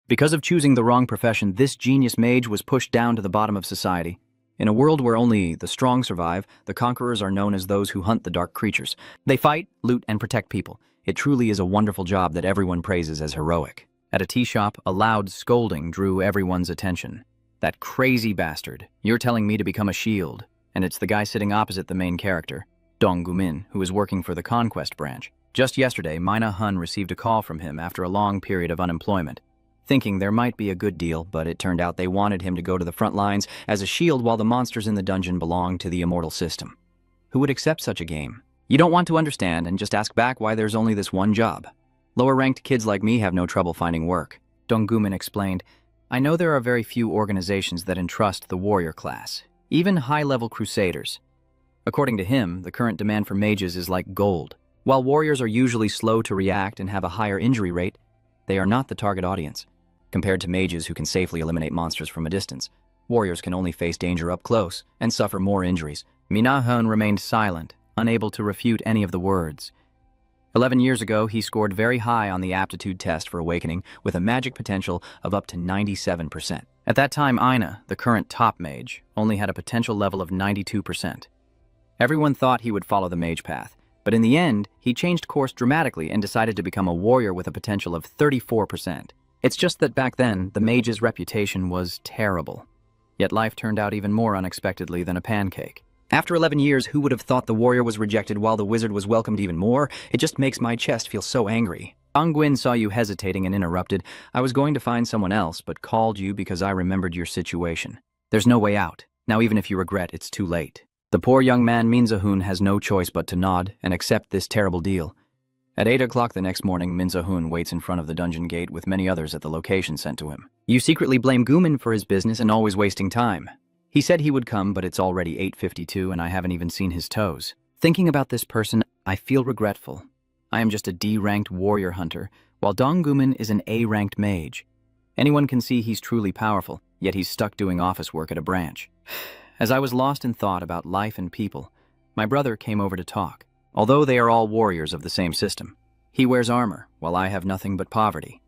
Because of choosing the wrong profession, this genius mage was pushed down to the bottom of society. In a world where only the strong survive, the conquerors are known as those who hunt the dark creatures. They fight, loot, and protect people. It truly is a wonderful job that everyone praises as heroic. At a tea shop, a loud scolding drew everyone's attention. That crazy bastard, you're telling me to become a shield. And it's the guy sitting opposite the main character, Dong Gumin, who is working for the Conquest branch. Just yesterday, Mina Hun received a call from him after a long period of unemployment, thinking there might be a good deal, but it turned out they wanted him to go to the front lines as a shield while the monsters in the dungeon belonged to the immortal system. Who would accept such a game? You don't want to understand and just ask back why there's only this one job. Lower-ranked kids like me have no trouble finding work. Dong Gumin explained, I know there are very few organizations that entrust the warrior class, even high-level crusaders. According to him, the current demand for mages is like gold. While warriors are usually slow to react and have a higher injury rate, they are not the target audience. Compared to mages who can safely eliminate monsters from a distance, warriors can only face danger up close and suffer more injuries. Mina Hun remained silent, unable to refute any of the words. 11 years ago, he scored very high on the aptitude test for awakening with a magic potential of up to 97%. At that time, Ina, the current top mage, only had a potential level of 92%. Everyone thought he would follow the mage path, but in the end, he changed course dramatically and decided to become a warrior with a potential of 34%. It's just that back then, the mage's reputation was terrible. Yet life turned out even more unexpectedly than a pancake. After 11 years, who would have thought the warrior was rejected while the wizard was welcomed even more? It just makes my chest feel so angry. Dong Guin saw you hesitating and interrupted. I was going to find someone else, but called you because I remembered your situation. There's no way out. Now even if you regret, it's too late. The poor young man Minza-hun has no choice but to nod and accept this terrible deal. At 8 o'clock the next morning, Minza-hun waits in front of the dungeon gate with many others at the location sent to him. You secretly blame Gumin for his business and always wasting time. He said he would come, but it's already 8:52 and I haven't even seen his toes. Thinking about this person, I feel regretful. I am just a D-ranked warrior hunter, while Dong Gumin is an A-ranked mage. Anyone can see he's truly powerful, yet he's stuck doing office work at a branch. As I was lost in thought about life and people, my brother came over to talk. Although they are all warriors of the same system, he wears armor, while I have nothing but poverty.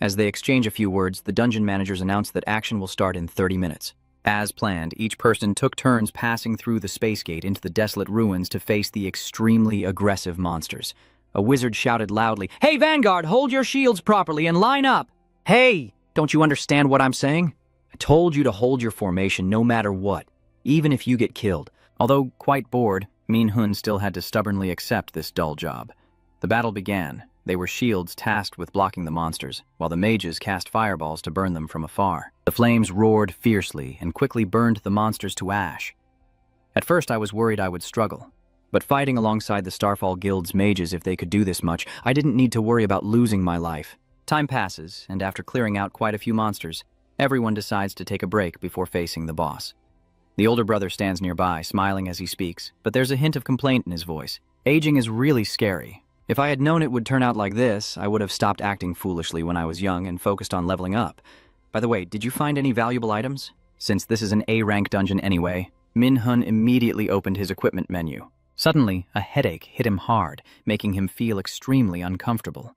As they exchange a few words, the dungeon managers announced that action will start in 30 minutes. As planned, each person took turns passing through the space gate into the desolate ruins to face the extremely aggressive monsters. A wizard shouted loudly, "Hey, Vanguard, hold your shields properly and line up!" Hey, don't you understand what I'm saying? I told you to hold your formation no matter what, even if you get killed. Although quite bored, Min-hun still had to stubbornly accept this dull job. The battle began. They were shields tasked with blocking the monsters, while the mages cast fireballs to burn them from afar. The flames roared fiercely and quickly burned the monsters to ash. At first I was worried I would struggle, but fighting alongside the Starfall Guild's mages, if they could do this much, I didn't need to worry about losing my life. Time passes, and after clearing out quite a few monsters, everyone decides to take a break before facing the boss. The older brother stands nearby, smiling as he speaks, but there's a hint of complaint in his voice. Aging is really scary. If I had known it would turn out like this, I would have stopped acting foolishly when I was young and focused on leveling up. By the way, did you find any valuable items? Since this is an A-rank dungeon anyway, Min-hun immediately opened his equipment menu. Suddenly, a headache hit him hard, making him feel extremely uncomfortable.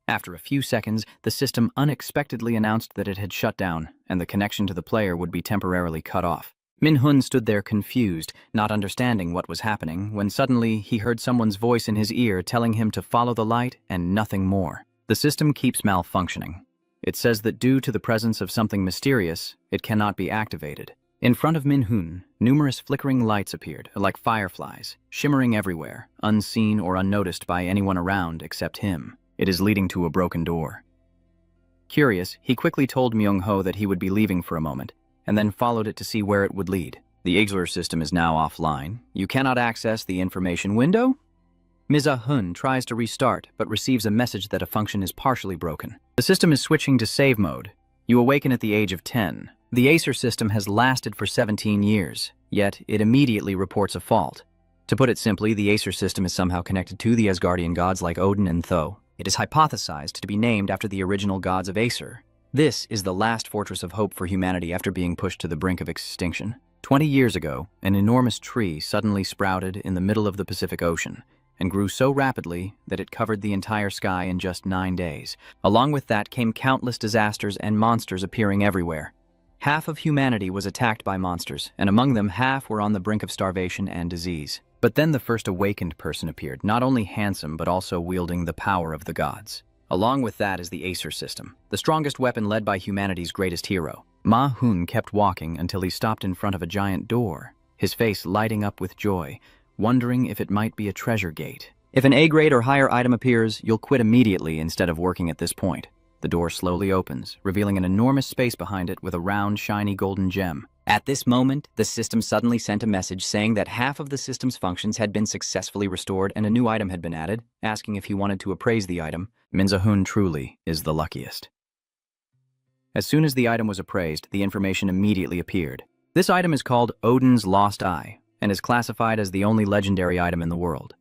After a few seconds, the system unexpectedly announced that it had shut down, and the connection to the player would be temporarily cut off. Min-hun stood there confused, not understanding what was happening, when suddenly he heard someone's voice in his ear telling him to follow the light and nothing more. The system keeps malfunctioning. It says that due to the presence of something mysterious, it cannot be activated. In front of Min-hun, numerous flickering lights appeared, like fireflies, shimmering everywhere, unseen or unnoticed by anyone around except him. It is leading to a broken door. Curious, he quickly told Myung-ho that he would be leaving for a moment, and then followed it to see where it would lead. The Igler system is now offline. You cannot access the information window? Miza-hun tries to restart, but receives a message that a function is partially broken. The system is switching to save mode. You awaken at the age of 10. The Acer system has lasted for 17 years, yet it immediately reports a fault. To put it simply, the Acer system is somehow connected to the Asgardian gods like Odin and Thor. It is hypothesized to be named after the original gods of Acer. This is the last fortress of hope for humanity after being pushed to the brink of extinction. 20 years ago, an enormous tree suddenly sprouted in the middle of the Pacific Ocean. and grew so rapidly that it covered the entire sky in just 9 days. Along with that came countless disasters and monsters appearing everywhere. Half of humanity was attacked by monsters, and among them half were on the brink of starvation and disease. But then the first awakened person appeared, not only handsome but also wielding the power of the gods. Along with that is the Acer system, the strongest weapon led by humanity's greatest hero. Ma-hun kept walking until he stopped in front of a giant door, his face lighting up with joy, wondering if it might be a treasure gate. If an A-grade or higher item appears, you'll quit immediately instead of working at this point. The door slowly opens, revealing an enormous space behind it with a round, shiny golden gem. At this moment, the system suddenly sent a message saying that half of the system's functions had been successfully restored and a new item had been added, asking if he wanted to appraise the item. Minza-hun truly is the luckiest. As soon as the item was appraised, the information immediately appeared. This item is called Odin's Lost Eye and is classified as the only legendary item in the world.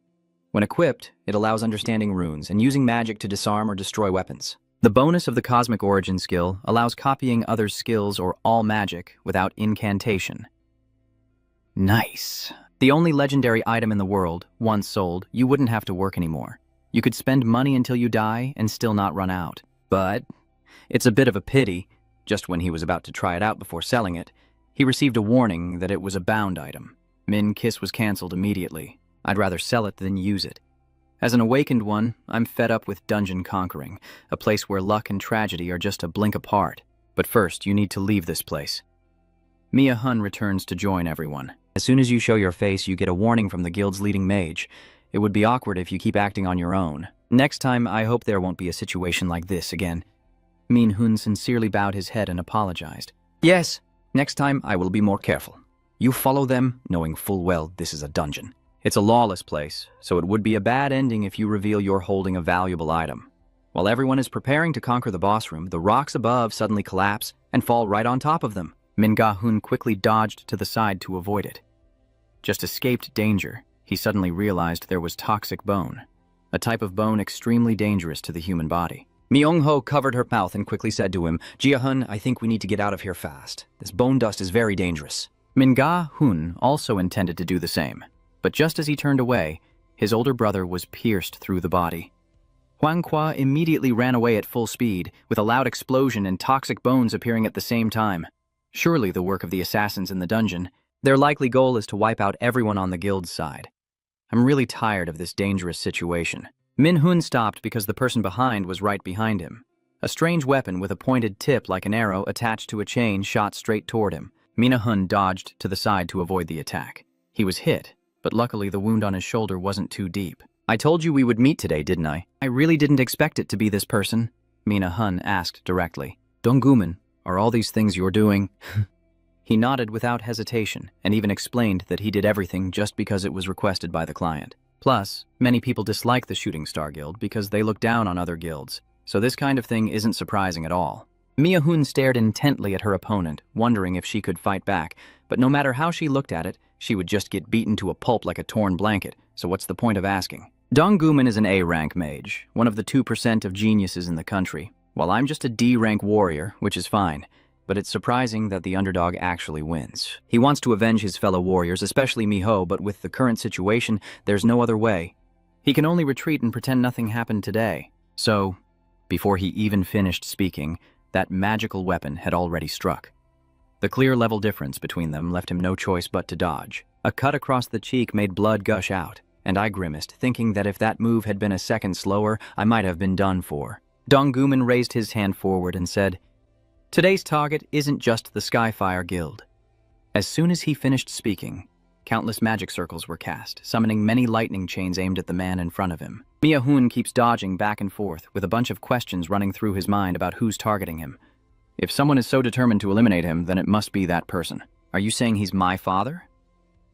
When equipped, it allows understanding runes and using magic to disarm or destroy weapons. The bonus of the Cosmic Origin skill allows copying others' skills or all magic without incantation. Nice. The only legendary item in the world, once sold, you wouldn't have to work anymore. You could spend money until you die and still not run out. But it's a bit of a pity, just when he was about to try it out before selling it, he received a warning that it was a bound item. Min Kiss was cancelled immediately. I'd rather sell it than use it. As an awakened one, I'm fed up with dungeon conquering, a place where luck and tragedy are just a blink apart. But first, you need to leave this place. Mia-hun returns to join everyone. As soon as you show your face, you get a warning from the guild's leading mage. It would be awkward if you keep acting on your own. Next time, I hope there won't be a situation like this again. Min-hun sincerely bowed his head and apologized. Yes, next time I will be more careful. You follow them, knowing full well this is a dungeon. It's a lawless place, so it would be a bad ending if you reveal you're holding a valuable item. While everyone is preparing to conquer the boss room, the rocks above suddenly collapse and fall right on top of them. Min-ga-hun quickly dodged to the side to avoid it. Just escaped danger, he suddenly realized there was toxic bone, a type of bone extremely dangerous to the human body. Myung-ho covered her mouth and quickly said to him, Jia-hun, I think we need to get out of here fast. This bone dust is very dangerous. Min-ga-hun also intended to do the same. But just as he turned away, his older brother was pierced through the body. Huang Qua immediately ran away at full speed, with a loud explosion and toxic bones appearing at the same time. Surely the work of the assassins in the dungeon. Their likely goal is to wipe out everyone on the guild's side. I'm really tired of this dangerous situation. Min-hun stopped because the person behind was right behind him. A strange weapon with a pointed tip like an arrow attached to a chain shot straight toward him. Mina-hun dodged to the side to avoid the attack. He was hit, but luckily the wound on his shoulder wasn't too deep. I told you we would meet today, didn't I? I really didn't expect it to be this person, Mina-hun asked directly. Dongguman, are all these things you're doing? He nodded without hesitation and even explained that he did everything just because it was requested by the client. Plus, many people dislike the Shooting Star Guild because they look down on other guilds, so this kind of thing isn't surprising at all. Mia-hun stared intently at her opponent, wondering if she could fight back, but no matter how she looked at it, she would just get beaten to a pulp like a torn blanket, so what's the point of asking? Dongguman is an A-rank mage, one of the 2% of geniuses in the country, while I'm just a D-rank warrior, which is fine, but it's surprising that the underdog actually wins. He wants to avenge his fellow warriors, especially Miho, but with the current situation, there's no other way. He can only retreat and pretend nothing happened today. So, before he even finished speaking, that magical weapon had already struck. The clear level difference between them left him no choice but to dodge. A cut across the cheek made blood gush out, and I grimaced, thinking that if that move had been a second slower, I might have been done for. Dongguman raised his hand forward and said, Today's target isn't just the Skyfire Guild. As soon as he finished speaking, countless magic circles were cast, summoning many lightning chains aimed at the man in front of him. Mia-hun keeps dodging back and forth, with a bunch of questions running through his mind about who's targeting him. If someone is so determined to eliminate him, then it must be that person. Are you saying he's my father?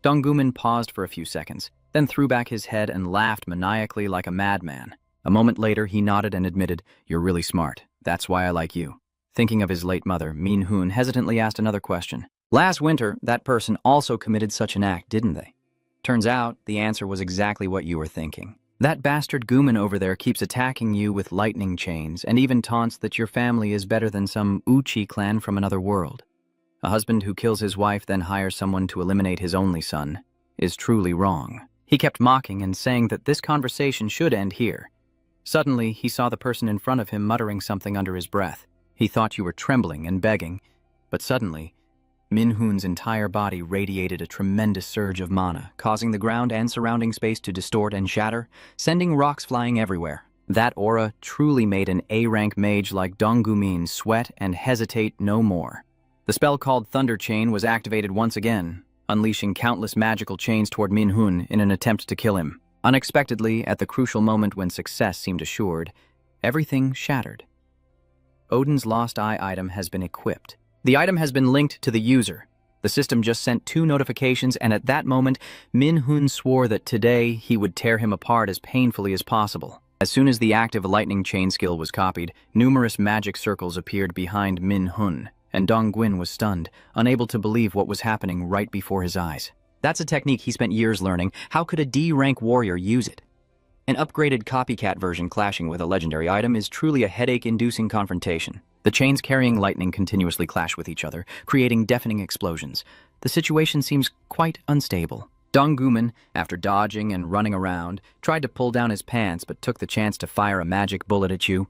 Dongguman paused for a few seconds, then threw back his head and laughed maniacally like a madman. A moment later, he nodded and admitted, You're really smart. That's why I like you. Thinking of his late mother, Min-hun hesitantly asked another question. Last winter, that person also committed such an act, didn't they? Turns out, the answer was exactly what you were thinking. That bastard Guman over there keeps attacking you with lightning chains and even taunts that your family is better than some Uchi clan from another world. A husband who kills his wife then hires someone to eliminate his only son is truly wrong. He kept mocking and saying that this conversation should end here. Suddenly, he saw the person in front of him muttering something under his breath. He thought you were trembling and begging, but suddenly, Minhun's entire body radiated a tremendous surge of mana, causing the ground and surrounding space to distort and shatter, sending rocks flying everywhere. That aura truly made an A-rank mage like Donggumin sweat and hesitate no more. The spell called Thunder Chain was activated once again, unleashing countless magical chains toward Minhun in an attempt to kill him. Unexpectedly, at the crucial moment when success seemed assured, everything shattered. Odin's Lost Eye item has been equipped. The item has been linked to the user. The system just sent 2 notifications, and at that moment, Minhun swore that today he would tear him apart as painfully as possible. As soon as the active lightning chain skill was copied, numerous magic circles appeared behind Minhun, and Dongguin was stunned, unable to believe what was happening right before his eyes. That's a technique he spent years learning. How could a D-rank warrior use it? An upgraded copycat version clashing with a legendary item is truly a headache-inducing confrontation. The chains carrying lightning continuously clash with each other, creating deafening explosions. The situation seems quite unstable. Donggumin, after dodging and running around, tried to pull down his pants but took the chance to fire a magic bullet at you.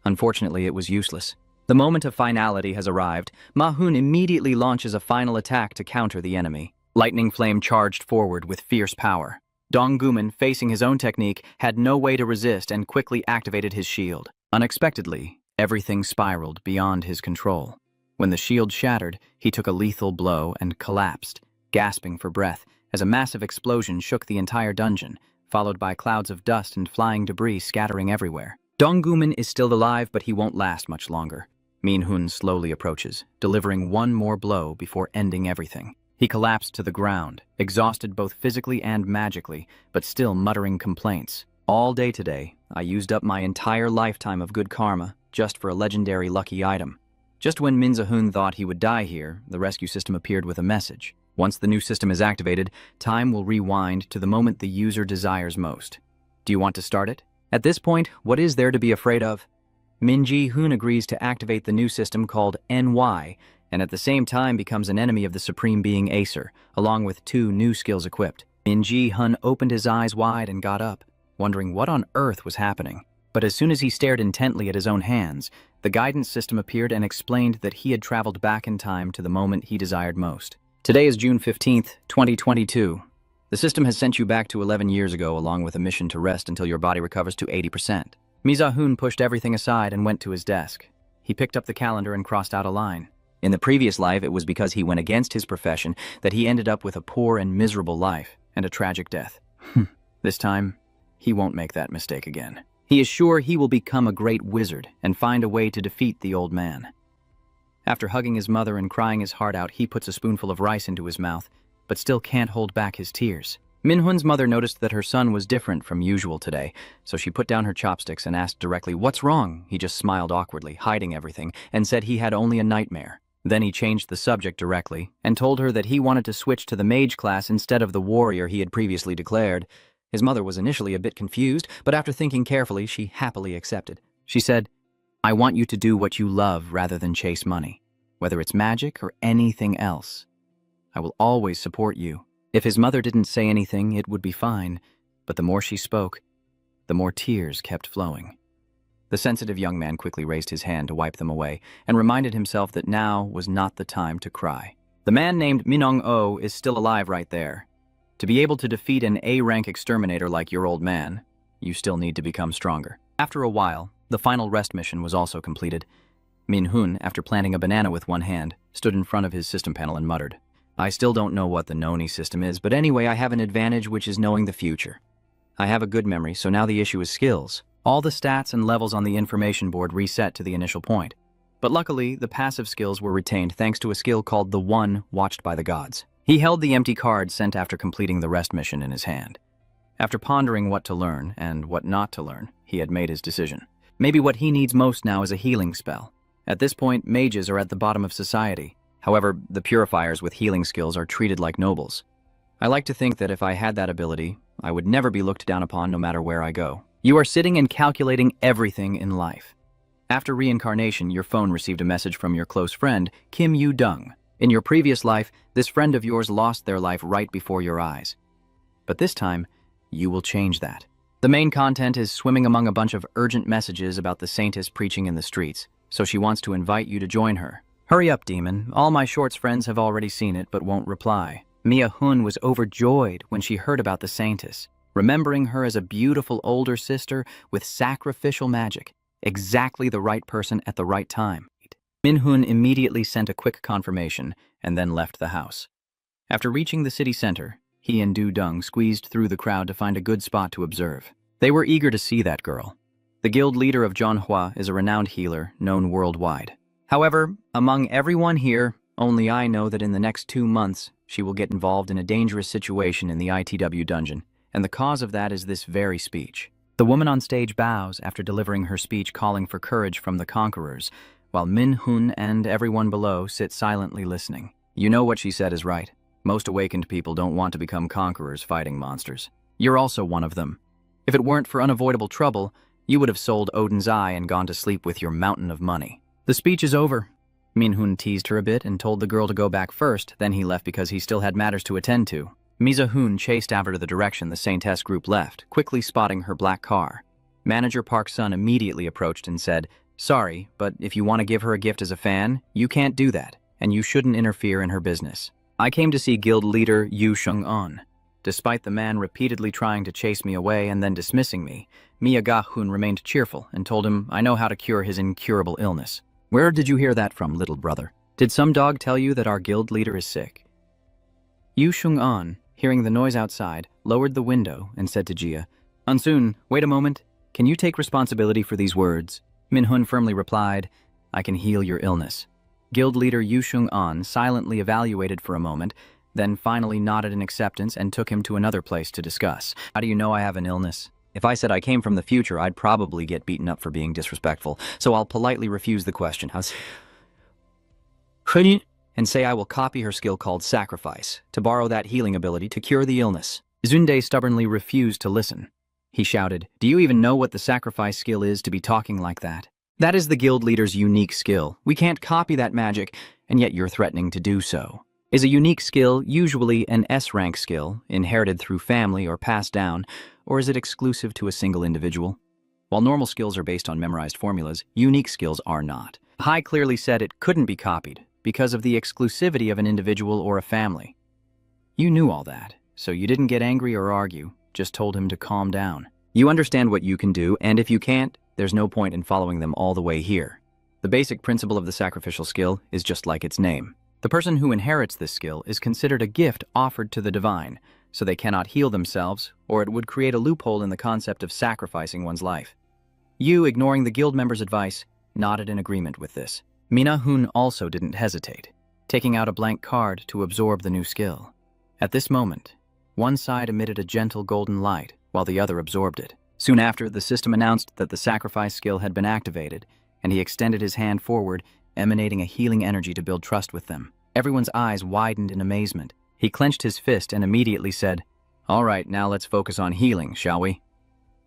Unfortunately, it was useless. The moment of finality has arrived. Mahun immediately launches a final attack to counter the enemy. Lightning Flame charged forward with fierce power. Donggumin, facing his own technique, had no way to resist and quickly activated his shield. Unexpectedly, everything spiraled beyond his control. When the shield shattered, he took a lethal blow and collapsed, gasping for breath, as a massive explosion shook the entire dungeon, followed by clouds of dust and flying debris scattering everywhere. Donggumin is still alive, but he won't last much longer. Minhun slowly approaches, delivering one more blow before ending everything. He collapsed to the ground, exhausted both physically and magically, but still muttering complaints. All day today, I used up my entire lifetime of good karma just for a legendary lucky item. Just when Minzahun thought he would die here, the rescue system appeared with a message. Once the new system is activated, time will rewind to the moment the user desires most. Do you want to start it? At this point, what is there to be afraid of? Min-ji-hun agrees to activate the new system called NY, and at the same time becomes an enemy of the Supreme Being Acer, along with 2 new skills equipped. Min-ji-hun opened his eyes wide and got up, wondering what on earth was happening. But as soon as he stared intently at his own hands, the guidance system appeared and explained that he had traveled back in time to the moment he desired most. Today is June 15th, 2022. The system has sent you back to 11 years ago along with a mission to rest until your body recovers to 80%. Mizahun pushed everything aside and went to his desk. He picked up the calendar and crossed out a line. In the previous life, it was because he went against his profession that he ended up with a poor and miserable life and a tragic death. This time, he won't make that mistake again. He is sure he will become a great wizard and find a way to defeat the old man. After hugging his mother and crying his heart out, he puts a spoonful of rice into his mouth, but still can't hold back his tears. Minhun's mother noticed that her son was different from usual today, so she put down her chopsticks and asked directly, "What's wrong?" He just smiled awkwardly, hiding everything, and said he had only a nightmare. Then he changed the subject directly and told her that he wanted to switch to the mage class instead of the warrior he had previously declared. His mother was initially a bit confused, but after thinking carefully, she happily accepted. She said, "I want you to do what you love rather than chase money, whether it's magic or anything else. I will always support you." If his mother didn't say anything, it would be fine, but the more she spoke, the more tears kept flowing. The sensitive young man quickly raised his hand to wipe them away and reminded himself that now was not the time to cry. The man named Minong-o is still alive right there. To be able to defeat an A-rank exterminator like your old man, you still need to become stronger. After a while, the final rest mission was also completed. Minhun, after planting a banana with one hand, stood in front of his system panel and muttered, "I still don't know what the Noni system is, but anyway, I have an advantage, which is knowing the future. I have a good memory, so now the issue is skills. All the stats and levels on the information board reset to the initial point. But luckily, the passive skills were retained thanks to a skill called the One Watched by the Gods." He held the empty card sent after completing the rest mission in his hand. After pondering what to learn and what not to learn, he had made his decision. Maybe what he needs most now is a healing spell. At this point, mages are at the bottom of society. However, the purifiers with healing skills are treated like nobles. I like to think that if I had that ability, I would never be looked down upon no matter where I go. You are sitting and calculating everything in life. After reincarnation, your phone received a message from your close friend, Kim Yu-dung. In your previous life, this friend of yours lost their life right before your eyes. But this time, you will change that. The main content is swimming among a bunch of urgent messages about the saintess preaching in the streets, so she wants to invite you to join her. Hurry up, demon. All my shorts friends have already seen it but won't reply. Mia Hun was overjoyed when she heard about the saintess, remembering her as a beautiful older sister with sacrificial magic, exactly the right person at the right time. Min Hun immediately sent a quick confirmation and then left the house. After reaching the city center, he and Du Dung squeezed through the crowd to find a good spot to observe. They were eager to see that girl. The guild leader of Manhwa is a renowned healer known worldwide. However, among everyone here, only I know that in the next 2 months, she will get involved in a dangerous situation in the ITW dungeon, and the cause of that is this very speech. The woman on stage bows after delivering her speech calling for courage from the conquerors, while Min Hun and everyone below sit silently listening. You know what she said is right. Most awakened people don't want to become conquerors fighting monsters. You're also one of them. If it weren't for unavoidable trouble, you would have sold Odin's Eye and gone to sleep with your mountain of money. The speech is over. Min Hun teased her a bit and told the girl to go back first, then he left because he still had matters to attend to. Miza Hun chased after to the direction the Saintess group left, quickly spotting her black car. Manager Park Sun immediately approached and said, "Sorry, but if you want to give her a gift as a fan, you can't do that, and you shouldn't interfere in her business. I came to see guild leader Yu Sheng-an." Despite the man repeatedly trying to chase me away and then dismissing me, Mia Ga-hun remained cheerful and told him I know how to cure his incurable illness. "Where did you hear that from, little brother? Did some dog tell you that our guild leader is sick?" Yu Sheng-an, hearing the noise outside, lowered the window and said to Jia, "Ansun, wait a moment. Can you take responsibility for these words?" Min Hun firmly replied, "I can heal your illness." Guild leader Yu Sheng-an silently evaluated for a moment, then finally nodded in acceptance and took him to another place to discuss. "How do you know I have an illness? If I said I came from the future, I'd probably get beaten up for being disrespectful, so I'll politely refuse the question. And say I will copy her skill called Sacrifice, to borrow that healing ability to cure the illness." Zunde stubbornly refused to listen. He shouted, "Do you even know what the Sacrifice skill is to be talking like that? That is the guild leader's unique skill. We can't copy that magic, and yet you're threatening to do so. Is a unique skill usually an S-rank skill, inherited through family or passed down, or is it exclusive to a single individual? While normal skills are based on memorized formulas, unique skills are not. Hai clearly said it couldn't be copied because of the exclusivity of an individual or a family. You knew all that, so you didn't get angry or argue, just told him to calm down. You understand what you can do, and if you can't, there's no point in following them all the way here. The basic principle of the sacrificial skill is just like its name. The person who inherits this skill is considered a gift offered to the divine, so they cannot heal themselves, or it would create a loophole in the concept of sacrificing one's life. You, ignoring the guild member's advice, nodded in agreement with this. Mina Hun also didn't hesitate, taking out a blank card to absorb the new skill. At this moment, one side emitted a gentle golden light, while the other absorbed it. Soon after, the system announced that the sacrifice skill had been activated, and he extended his hand forward, emanating a healing energy to build trust with them. Everyone's eyes widened in amazement. He clenched his fist and immediately said, "All right, now let's focus on healing, shall we?"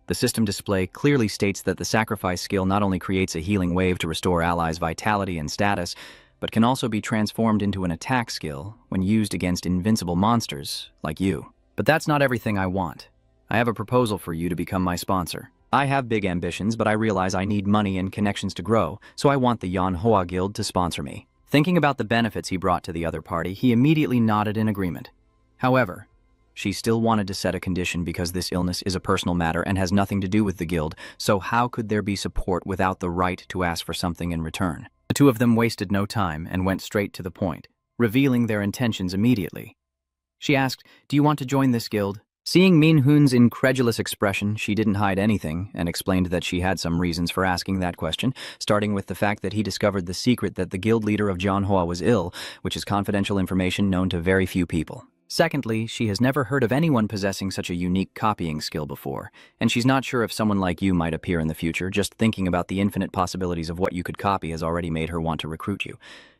The system display clearly states that the sacrifice skill not only creates a healing wave to restore allies' vitality and status, but can also be transformed into an attack skill when used against invincible monsters like you. But that's not everything I want. I have a proposal for you to become my sponsor. I have big ambitions, but I realize I need money and connections to grow, so I want the Manhwa Guild to sponsor me. Thinking about the benefits he brought to the other party, he immediately nodded in agreement. However, she still wanted to set a condition because this illness is a personal matter and has nothing to do with the guild, so how could there be support without the right to ask for something in return? The two of them wasted no time and went straight to the point, revealing their intentions immediately. She asked, "Do you want to join this guild?" Seeing Min Hun's incredulous expression, she didn't hide anything and explained that she had some reasons for asking that question, starting with the fact that he discovered the secret that the guild leader of Manhwa was ill, which is confidential information known to very few people. Secondly, she has never heard of anyone possessing such a unique copying skill before, and she's not sure if someone like you might appear in the future. Just thinking about the infinite possibilities of what you could copy has already made her want to recruit you.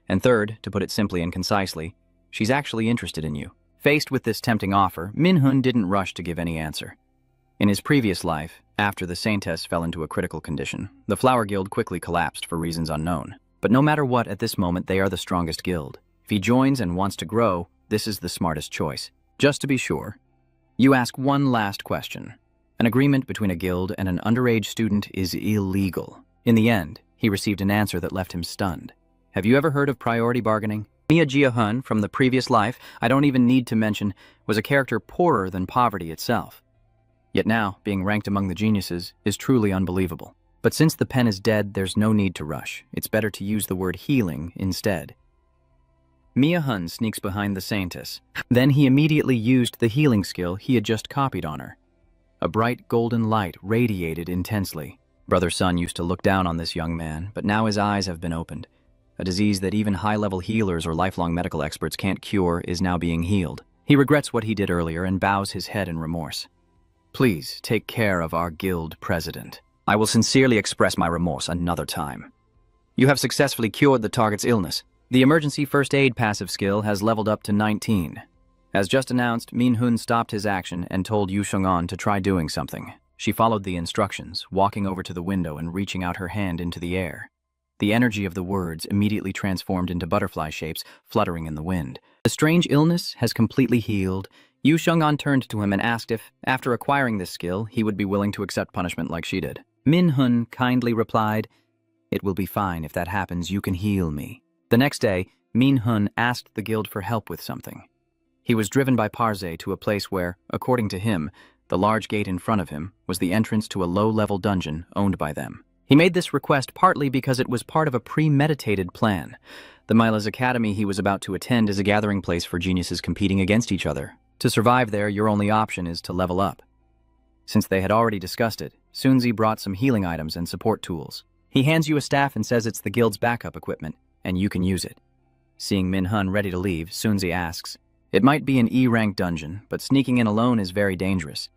And third, to put it simply and concisely, she's actually interested in you. Faced with this tempting offer, Min Hun didn't rush to give any answer. In his previous life, after the Saintess fell into a critical condition, the Flower Guild quickly collapsed for reasons unknown. But no matter what, at this moment they are the strongest guild. If he joins and wants to grow, this is the smartest choice. Just to be sure, You ask one last question. An agreement between a guild and an underage student is illegal. In the end, he received an answer that left him stunned. Have you ever heard of priority bargaining? Mia Jia-hun from the previous life, I don't even need to mention, was a character poorer than poverty itself. Yet now, being ranked among the geniuses is truly unbelievable. But since the pen is dead, there's no need to rush. It's better to use the word healing instead. Mia Hun sneaks behind the Saintess. Then he immediately used the healing skill he had just copied on her. A bright golden light radiated intensely. Brother Sun used to look down on this young man, but now his eyes have been opened. A disease that even high-level healers or lifelong medical experts can't cure is now being healed. He regrets what he did earlier and bows his head in remorse. Please take care of our guild president. I will sincerely express my remorse another time. You have successfully cured the target's illness. The emergency first aid passive skill has leveled up to 19. As just announced, Min Hun stopped his action and told Yu Sheng-an to try doing something. She followed the instructions, walking over to the window and reaching out her hand into the air. The energy of the words immediately transformed into butterfly shapes, fluttering in the wind. The strange illness has completely healed. Yu Sheng-an turned to him and asked if, after acquiring this skill, he would be willing to accept punishment like she did. Min Hun kindly replied, "It will be fine. If that happens, you can heal me." The next day, Min Hun asked the guild for help with something. He was driven by Parze to a place where, according to him, the large gate in front of him was the entrance to a low-level dungeon owned by them. He made this request partly because it was part of a premeditated plan. The Mila's Academy he was about to attend is a gathering place for geniuses competing against each other. To survive there, your only option is to level up. Since they had already discussed it, Sunzi brought some healing items and support tools. He hands you a staff and says it's the guild's backup equipment, and you can use it. Seeing Min Hun ready to leave, Sunzi asks, "It might be an E-rank dungeon, but sneaking in alone is very dangerous.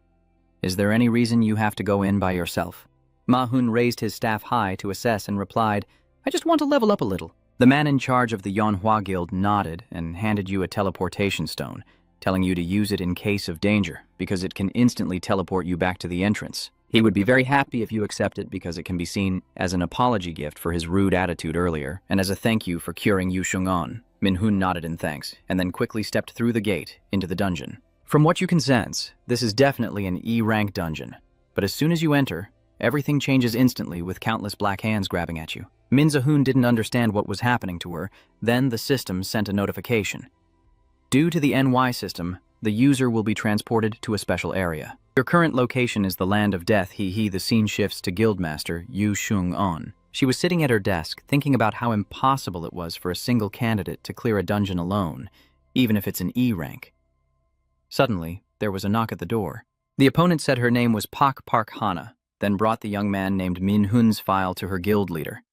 Is there any reason you have to go in by yourself?" Ma Hun raised his staff high to assess and replied, "I just want to level up a little." The man in charge of the Yonhua Guild nodded and handed you a teleportation stone, telling you to use it in case of danger, because it can instantly teleport you back to the entrance. He would be very happy if you accept it because it can be seen as an apology gift for his rude attitude earlier, and as a thank you for curing Yu Sheng-an. Min Hun nodded in thanks, and then quickly stepped through the gate into the dungeon. From what you can sense, this is definitely an E-rank dungeon, but as soon as you enter, everything changes instantly with countless black hands grabbing at you. Min Zahun didn't understand what was happening to her. Then the system sent a notification. Due to the NY system, the user will be transported to a special area. Your current location is the land of death. The scene shifts to Guildmaster Yu Sheng-an. She was sitting at her desk, thinking about how impossible it was for a single candidate to clear a dungeon alone, even if it's an E rank. Suddenly, there was a knock at the door. The opponent said her name was Pak Park Hana, then brought the young man named Min Hun's file to her guild leader.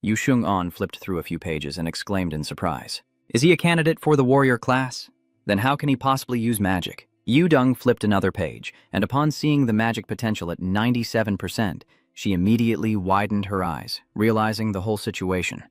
Yu Sheng-an flipped through a few pages and exclaimed in surprise, "Is he a candidate for the warrior class? Then how can he possibly use magic?" Yu Dung flipped another page, and upon seeing the magic potential at 97%, she immediately widened her eyes, realizing the whole situation.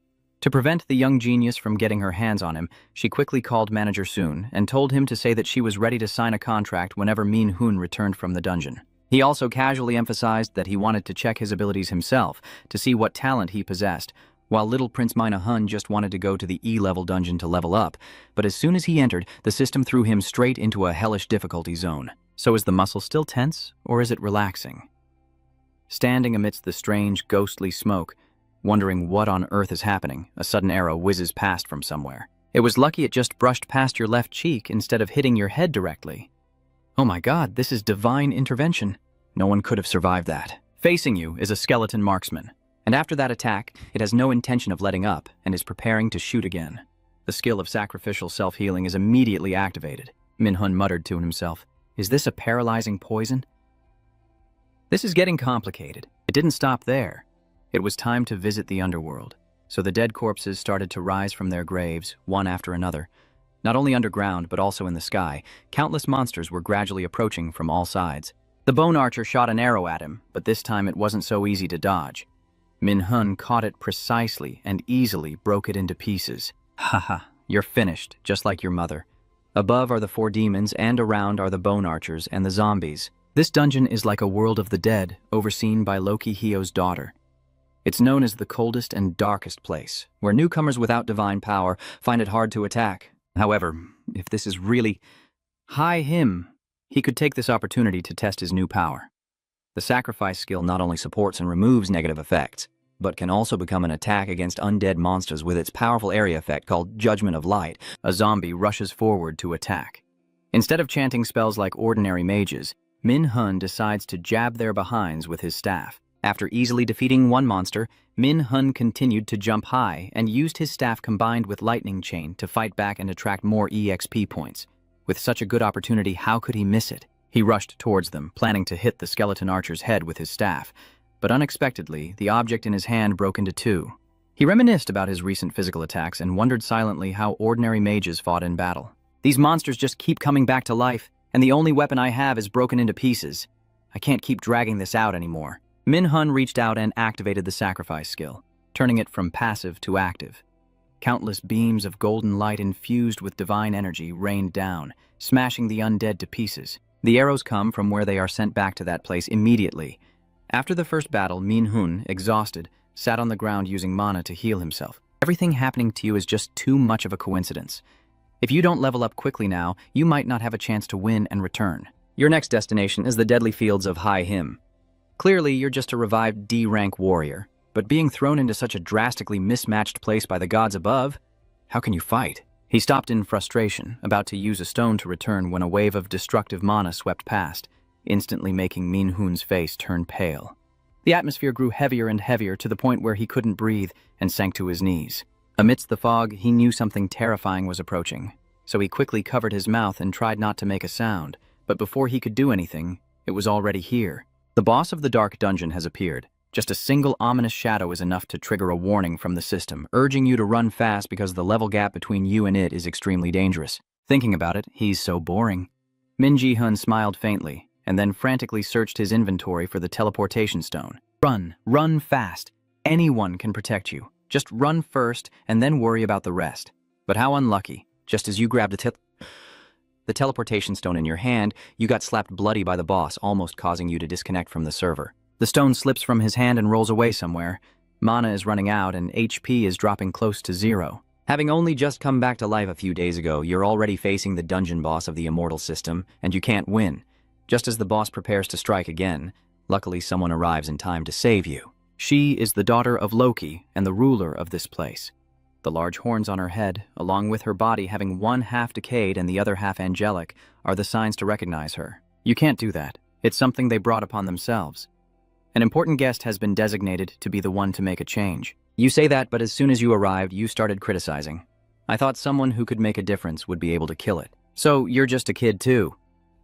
To prevent the young genius from getting her hands on him, she quickly called Manager Soon and told him to say that she was ready to sign a contract whenever Min Hun returned from the dungeon. He also casually emphasized that he wanted to check his abilities himself to see what talent he possessed, while little Prince Mina Hun just wanted to go to the E-level dungeon to level up, but as soon as he entered, the system threw him straight into a hellish difficulty zone. So is the muscle still tense, or is it relaxing? Standing amidst the strange, ghostly smoke, wondering what on earth is happening, a sudden arrow whizzes past from somewhere. It was lucky it just brushed past your left cheek instead of hitting your head directly. Oh my god, this is divine intervention. No one could have survived that. Facing you is a skeleton marksman, and after that attack, it has no intention of letting up and is preparing to shoot again. The skill of sacrificial self-healing is immediately activated. Min Hun muttered to himself, "Is this a paralyzing poison?" This is getting complicated. It didn't stop there. It was time to visit the underworld, so the dead corpses started to rise from their graves, one after another. Not only underground, but also in the sky, countless monsters were gradually approaching from all sides. The bone archer shot an arrow at him, but this time it wasn't so easy to dodge. Min Hun caught it precisely and easily broke it into pieces. Haha, you're finished, just like your mother. Above are the 4 demons, and around are the bone archers and the zombies. This dungeon is like a world of the dead, overseen by Loki Hio's daughter. It's known as the coldest and darkest place, where newcomers without divine power find it hard to attack. However, if this is really... Hi him. He could take this opportunity to test his new power. The sacrifice skill not only supports and removes negative effects, but can also become an attack against undead monsters with its powerful area effect called Judgment of Light. A zombie rushes forward to attack. Instead of chanting spells like ordinary mages, Min-hun decides to jab their behinds with his staff. After easily defeating one monster, Min-hun continued to jump high and used his staff combined with lightning chain to fight back and attract more EXP points. With such a good opportunity, how could he miss it? He rushed towards them, planning to hit the skeleton archer's head with his staff. But unexpectedly, the object in his hand broke into two. He reminisced about his recent physical attacks and wondered silently how ordinary mages fought in battle. These monsters just keep coming back to life, and the only weapon I have is broken into pieces. I can't keep dragging this out anymore. Min-hun reached out and activated the sacrifice skill, turning it from passive to active. Countless beams of golden light infused with divine energy rained down, smashing the undead to pieces. The arrows come from where they are sent back to that place immediately. After the first battle, Min-hun, exhausted, sat on the ground using mana to heal himself. Everything happening to you is just too much of a coincidence. If you don't level up quickly now, you might not have a chance to win and return. Your next destination is the deadly fields of High Him. Clearly, you're just a revived D-rank warrior, but being thrown into such a drastically mismatched place by the gods above, how can you fight? He stopped in frustration, about to use a stone to return when a wave of destructive mana swept past, instantly making Min-hun's face turn pale. The atmosphere grew heavier and heavier to the point where he couldn't breathe and sank to his knees. Amidst the fog, he knew something terrifying was approaching, so he quickly covered his mouth and tried not to make a sound, but before he could do anything, it was already here. The boss of the dark dungeon has appeared. Just a single ominous shadow is enough to trigger a warning from the system, urging you to run fast because the level gap between you and it is extremely dangerous. Thinking about it, he's so boring. Min Ji-hun smiled faintly, and then frantically searched his inventory for the teleportation stone. Run fast. Anyone can protect you. Just run first, and then worry about the rest. But how unlucky. Just as you grabbed the teleportation stone in your hand, you got slapped bloody by the boss, almost causing you to disconnect from the server. The stone slips from his hand and rolls away somewhere. Mana is running out and HP is dropping close to 0. Having only just come back to life a few days ago, you're already facing the dungeon boss of the immortal system, and you can't win. Just as the boss prepares to strike again, luckily someone arrives in time to save you. She is the daughter of Loki and the ruler of this place. The large horns on her head, along with her body having one half decayed and the other half angelic, are the signs to recognize her. You can't do that. It's something they brought upon themselves. An important guest has been designated to be the one to make a change. You say that, but as soon as you arrived, you started criticizing. I thought someone who could make a difference would be able to kill it. So you're just a kid too.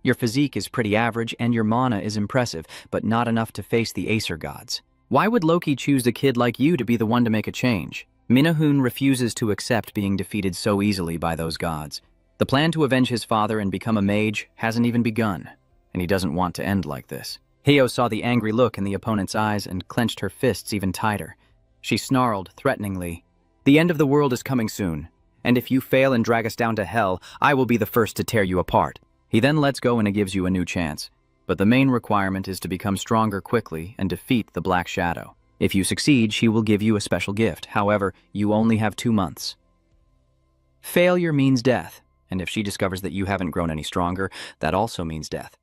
Your physique is pretty average and your mana is impressive, but not enough to face the Acer gods. Why would Loki choose a kid like you to be the one to make a change? Min-hun refuses to accept being defeated so easily by those gods. The plan to avenge his father and become a mage hasn't even begun, and he doesn't want to end like this. Hyo saw the angry look in the opponent's eyes and clenched her fists even tighter. She snarled threateningly, "The end of the world is coming soon, and if you fail and drag us down to hell, I will be the first to tear you apart." He then lets go and gives you a new chance, but the main requirement is to become stronger quickly and defeat the Black Shadow. If you succeed, she will give you a special gift. However, you only have 2 months. Failure means death, and if she discovers that you haven't grown any stronger, that also means death.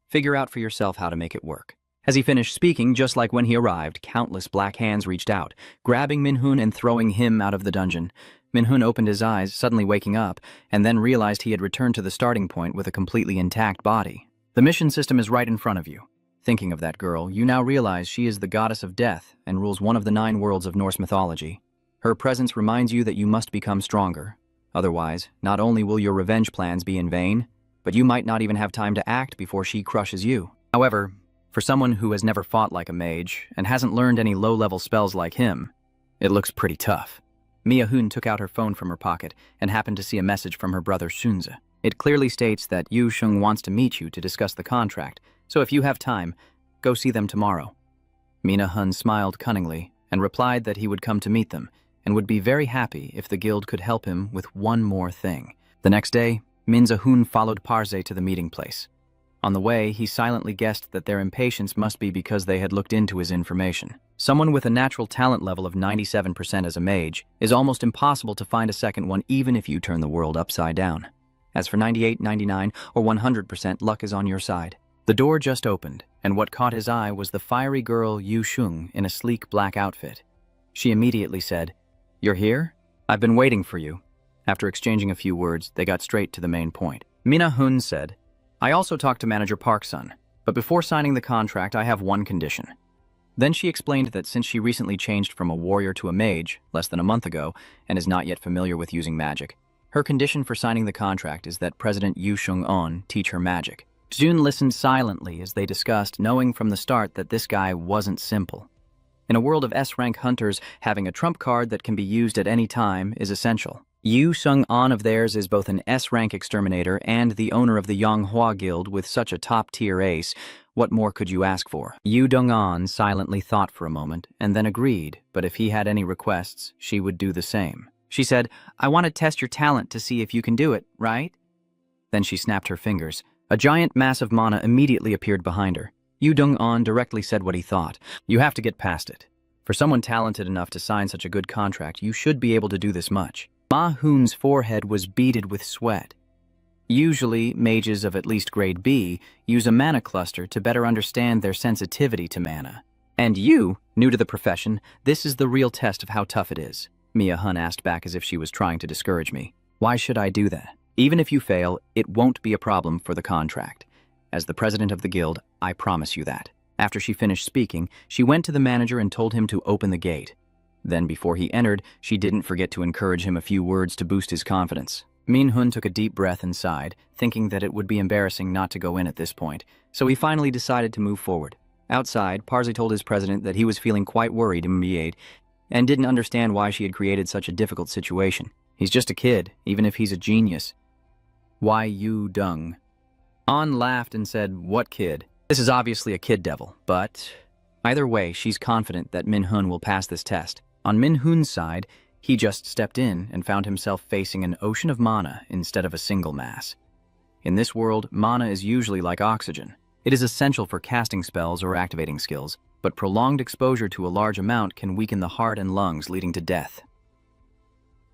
Figure out for yourself how to make it work. As he finished speaking, just like when he arrived, countless black hands reached out, grabbing Min-hun and throwing him out of the dungeon. Min-hun opened his eyes, suddenly waking up, and then realized he had returned to the starting point with a completely intact body. The mission system is right in front of you. Thinking of that girl, you now realize she is the goddess of death and rules one of the 9 worlds of Norse mythology. Her presence reminds you that you must become stronger. Otherwise, not only will your revenge plans be in vain, but you might not even have time to act before she crushes you. However, for someone who has never fought like a mage and hasn't learned any low-level spells like him, it looks pretty tough. Mia-hun took out her phone from her pocket and happened to see a message from her brother Shunze. It clearly states that Yu Sheng wants to meet you to discuss the contract, so if you have time, go see them tomorrow. Mina-hun smiled cunningly and replied that he would come to meet them and would be very happy if the guild could help him with one more thing. The next day, Min-za-hun followed Parze to the meeting place. On the way, he silently guessed that their impatience must be because they had looked into his information. Someone with a natural talent level of 97% as a mage is almost impossible to find a second one even if you turn the world upside down. As for 98, 99, or 100%, luck is on your side. The door just opened, and what caught his eye was the fiery girl Yu Shung in a sleek black outfit. She immediately said, "You're here? I've been waiting for you." After exchanging a few words, they got straight to the main point. Mina Hun said, "I also talked to Manager Park's son, but before signing the contract, I have one condition." Then she explained that since she recently changed from a warrior to a mage, less than a month ago, and is not yet familiar with using magic, her condition for signing the contract is that President Yu Shung-on teach her magic. Jun listened silently as they discussed, knowing from the start that this guy wasn't simple. In a world of S-rank hunters, having a trump card that can be used at any time is essential. Yu Shung-on of theirs is both an S-rank exterminator and the owner of the Manhwa Guild with such a top-tier ace. What more could you ask for? Yu Dong-on silently thought for a moment and then agreed, but if he had any requests, she would do the same. She said, "I want to test your talent to see if you can do it, right?" Then she snapped her fingers. A giant mass of mana immediately appeared behind her. Yu Dong-on directly said what he thought. "You have to get past it. For someone talented enough to sign such a good contract, you should be able to do this much." Ma Hun's forehead was beaded with sweat. Usually, mages of at least grade B use a mana cluster to better understand their sensitivity to mana. "And you, new to the profession, this is the real test of how tough it is." Mia Hun asked back as if she was trying to discourage me. "Why should I do that? Even if you fail, it won't be a problem for the contract. As the president of the guild, I promise you that." After she finished speaking, she went to the manager and told him to open the gate. Then, before he entered, she didn't forget to encourage him a few words to boost his confidence. Min Hun took a deep breath and sighed, thinking that it would be embarrassing not to go in at this point, so he finally decided to move forward. Outside, Parsley told his president that he was feeling quite worried and didn't understand why she had created such a difficult situation. He's just a kid, even if he's a genius. "Why Yu Dung?" An laughed and said, "What kid? This is obviously a kid devil, but either way, she's confident that Min Hun will pass this test." On Min Hun's side, he just stepped in and found himself facing an ocean of mana instead of a single mass. In this world, mana is usually like oxygen. It is essential for casting spells or activating skills, but prolonged exposure to a large amount can weaken the heart and lungs, leading to death.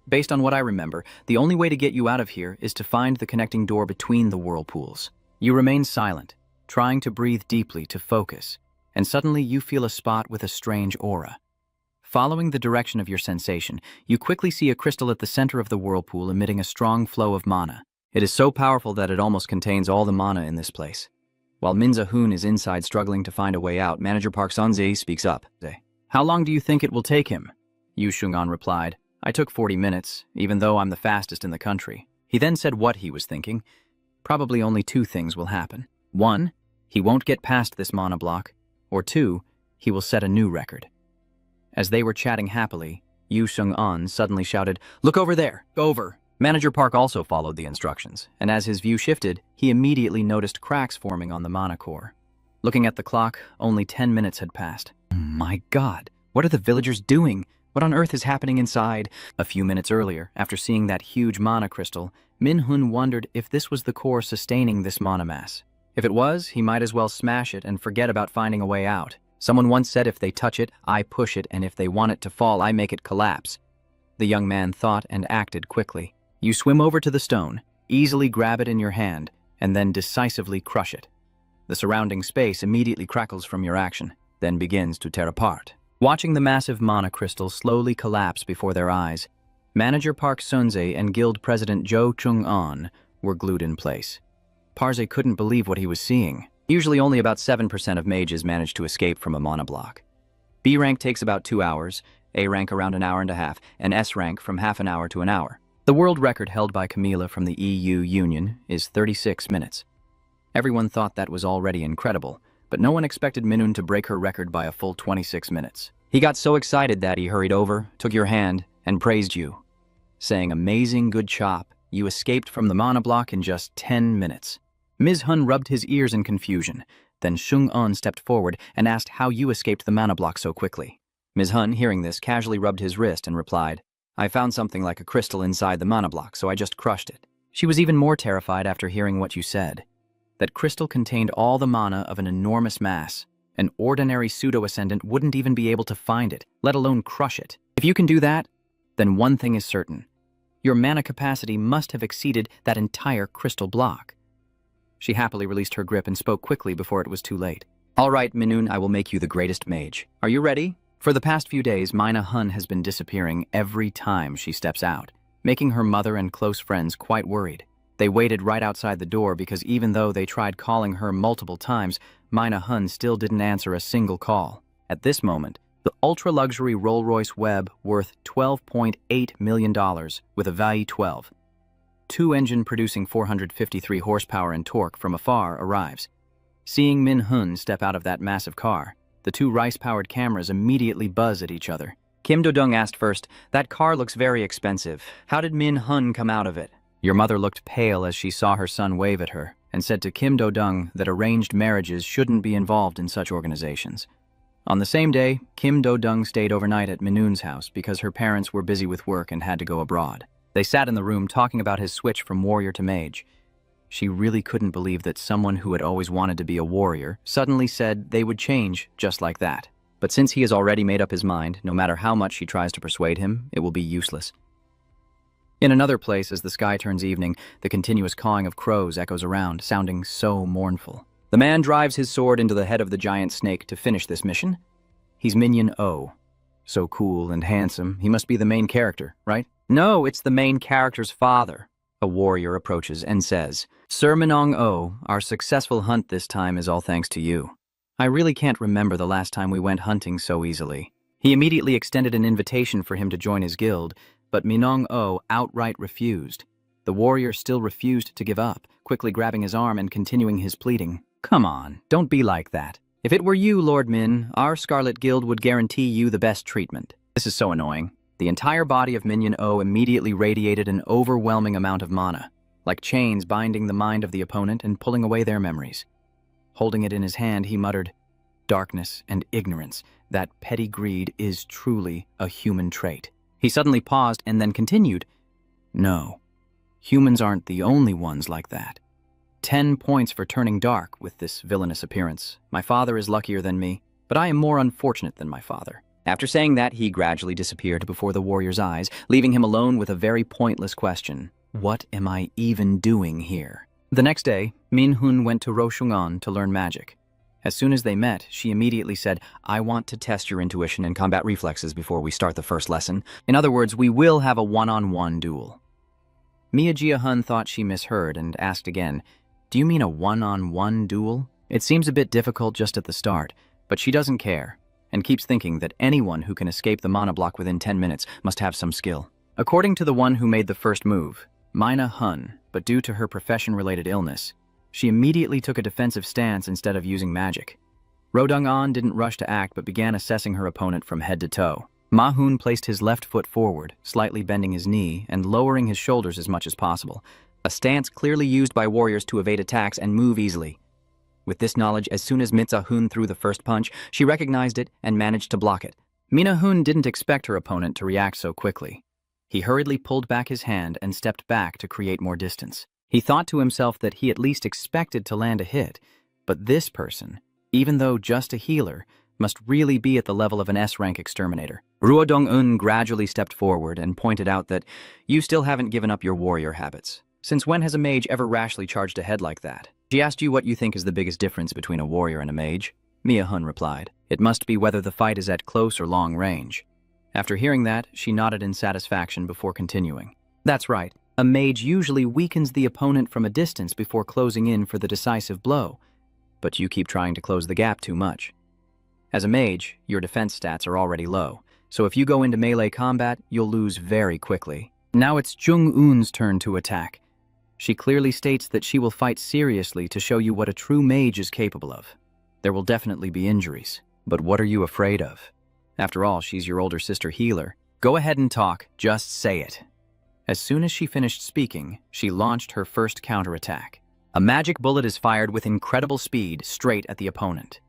Based on what I remember, the only way to get you out of here is to find the connecting door between the whirlpools. You remain silent, trying to breathe deeply to focus, and suddenly you feel a spot with a strange aura. Following the direction of your sensation, you quickly see a crystal at the center of the whirlpool emitting a strong flow of mana. It is so powerful that it almost contains all the mana in this place. While Minza Hoon is inside struggling to find a way out, Manager Park Sunze speaks up. "How long do you think it will take him?" Yu Shungan replied, "I took 40 minutes, even though I'm the fastest in the country." He then said what he was thinking. Probably only two things will happen. 1, he won't get past this mana block, or 2, he will set a new record. As they were chatting happily, Yu Shung-an suddenly shouted, "Look over there! Over!" Manager Park also followed the instructions, and as his view shifted, he immediately noticed cracks forming on the mana core. Looking at the clock, only 10 minutes had passed. My God, what are the villagers doing? What on earth is happening inside? A few minutes earlier, after seeing that huge mana crystal, Min Hun wondered if this was the core sustaining this mana mass. If it was, he might as well smash it and forget about finding a way out. Someone once said if they touch it, I push it, and if they want it to fall, I make it collapse. The young man thought and acted quickly. You swim over to the stone, easily grab it in your hand, and then decisively crush it. The surrounding space immediately crackles from your action, then begins to tear apart. Watching the massive mana crystal slowly collapse before their eyes, Manager Park Sunze and Guild President Jo Chung-an were glued in place. Parze couldn't believe what he was seeing. Usually only about 7% of mages manage to escape from a mana block. B rank takes about 2 hours, A rank around an hour and a half, and S rank from half an hour to an hour. The world record held by Camila from the EU Union is 36 minutes. Everyone thought that was already incredible, but no one expected Minun to break her record by a full 26 minutes. He got so excited that he hurried over, took your hand, and praised you, saying, "Amazing, good chop, you escaped from the mana block in just 10 minutes. Ms. Hun rubbed his ears in confusion. Then Shung-an stepped forward and asked how you escaped the mana block so quickly. Ms. Hun, hearing this, casually rubbed his wrist and replied, "I found something like a crystal inside the mana block, so I just crushed it." She was even more terrified after hearing what you said. That crystal contained all the mana of an enormous mass. An ordinary pseudo-ascendant wouldn't even be able to find it, let alone crush it. If you can do that, then one thing is certain. Your mana capacity must have exceeded that entire crystal block. She happily released her grip and spoke quickly before it was too late. All right, Minun, I will make you the greatest mage. Are you ready? For the past few days, Mina Hun has been disappearing every time she steps out, making her mother and close friends quite worried. They waited right outside the door because even though they tried calling her multiple times, Mina Hun still didn't answer a single call. At this moment, the ultra-luxury Rolls-Royce Web worth $12.8 million with a value 12. Two-engine producing 453 horsepower and torque from afar arrives. Seeing Min Hun step out of that massive car, the two rice-powered cameras immediately buzz at each other. Kim Do-dung asked first, "That car looks very expensive. How did Min Hun come out of it?" Your mother looked pale as she saw her son wave at her and said to Kim Do-dung that arranged marriages shouldn't be involved in such organizations. On the same day, Kim Do-dung stayed overnight at Minun's house because her parents were busy with work and had to go abroad. They sat in the room talking about his switch from warrior to mage. She really couldn't believe that someone who had always wanted to be a warrior suddenly said they would change just like that. But since he has already made up his mind, no matter how much she tries to persuade him, it will be useless. In another place, as the sky turns evening, the continuous cawing of crows echoes around, sounding so mournful. The man drives his sword into the head of the giant snake to finish this mission. He's Minion O. So cool and handsome, he must be the main character, right? No, it's the main character's father. A warrior approaches and says, "Sir Minong O, our successful hunt this time is all thanks to you. I really can't remember the last time we went hunting so easily." He immediately extended an invitation for him to join his guild, but Minong O outright refused. The warrior still refused to give up, quickly grabbing his arm and continuing his pleading. "Come on, don't be like that. If it were you, Lord Min, our Scarlet Guild would guarantee you the best treatment." This is so annoying. The entire body of Minion O immediately radiated an overwhelming amount of mana, like chains binding the mind of the opponent and pulling away their memories. Holding it in his hand, he muttered, "Darkness and ignorance, that petty greed is truly a human trait." He suddenly paused and then continued, "No, humans aren't the only ones like that. 10 points for turning dark with this villainous appearance. My father is luckier than me, but I am more unfortunate than my father." After saying that, he gradually disappeared before the warrior's eyes, leaving him alone with a very pointless question. What am I even doing here? The next day, Min Hun went to Roshungan to learn magic. As soon as they met, she immediately said, "I want to test your intuition and combat reflexes before we start the first lesson. In other words, we will have a one-on-one duel." Mia Jia Hun thought she misheard and asked again, "Do you mean a one-on-one duel?" It seems a bit difficult just at the start, but she doesn't care, and keeps thinking that anyone who can escape the mana block within 10 minutes must have some skill. According to the one who made the first move, Mina Hun, but due to her profession-related illness, she immediately took a defensive stance instead of using magic. Rodung An didn't rush to act but began assessing her opponent from head to toe. Ma Hun placed his left foot forward, slightly bending his knee and lowering his shoulders as much as possible, a stance clearly used by warriors to evade attacks and move easily. With this knowledge, as soon as Mitza Hun threw the first punch, she recognized it and managed to block it. Mina Hun didn't expect her opponent to react so quickly. He hurriedly pulled back his hand and stepped back to create more distance. He thought to himself that he at least expected to land a hit, but this person, even though just a healer, must really be at the level of an S-rank exterminator. Ruo Dong-un gradually stepped forward and pointed out that you still haven't given up your warrior habits. Since when has a mage ever rashly charged ahead like that? She asked you what you think is the biggest difference between a warrior and a mage. Mia Hun replied, "It must be whether the fight is at close or long range." After hearing that, she nodded in satisfaction before continuing. "That's right. A mage usually weakens the opponent from a distance before closing in for the decisive blow, but you keep trying to close the gap too much. As a mage, your defense stats are already low, so if you go into melee combat, you'll lose very quickly. Now it's Jung-un's turn to attack. She clearly states that she will fight seriously to show you what a true mage is capable of. There will definitely be injuries, but what are you afraid of? After all, she's your older sister healer. Go ahead and talk, just say it." As soon as she finished speaking, she launched her first counterattack. A magic bullet is fired with incredible speed straight at the opponent.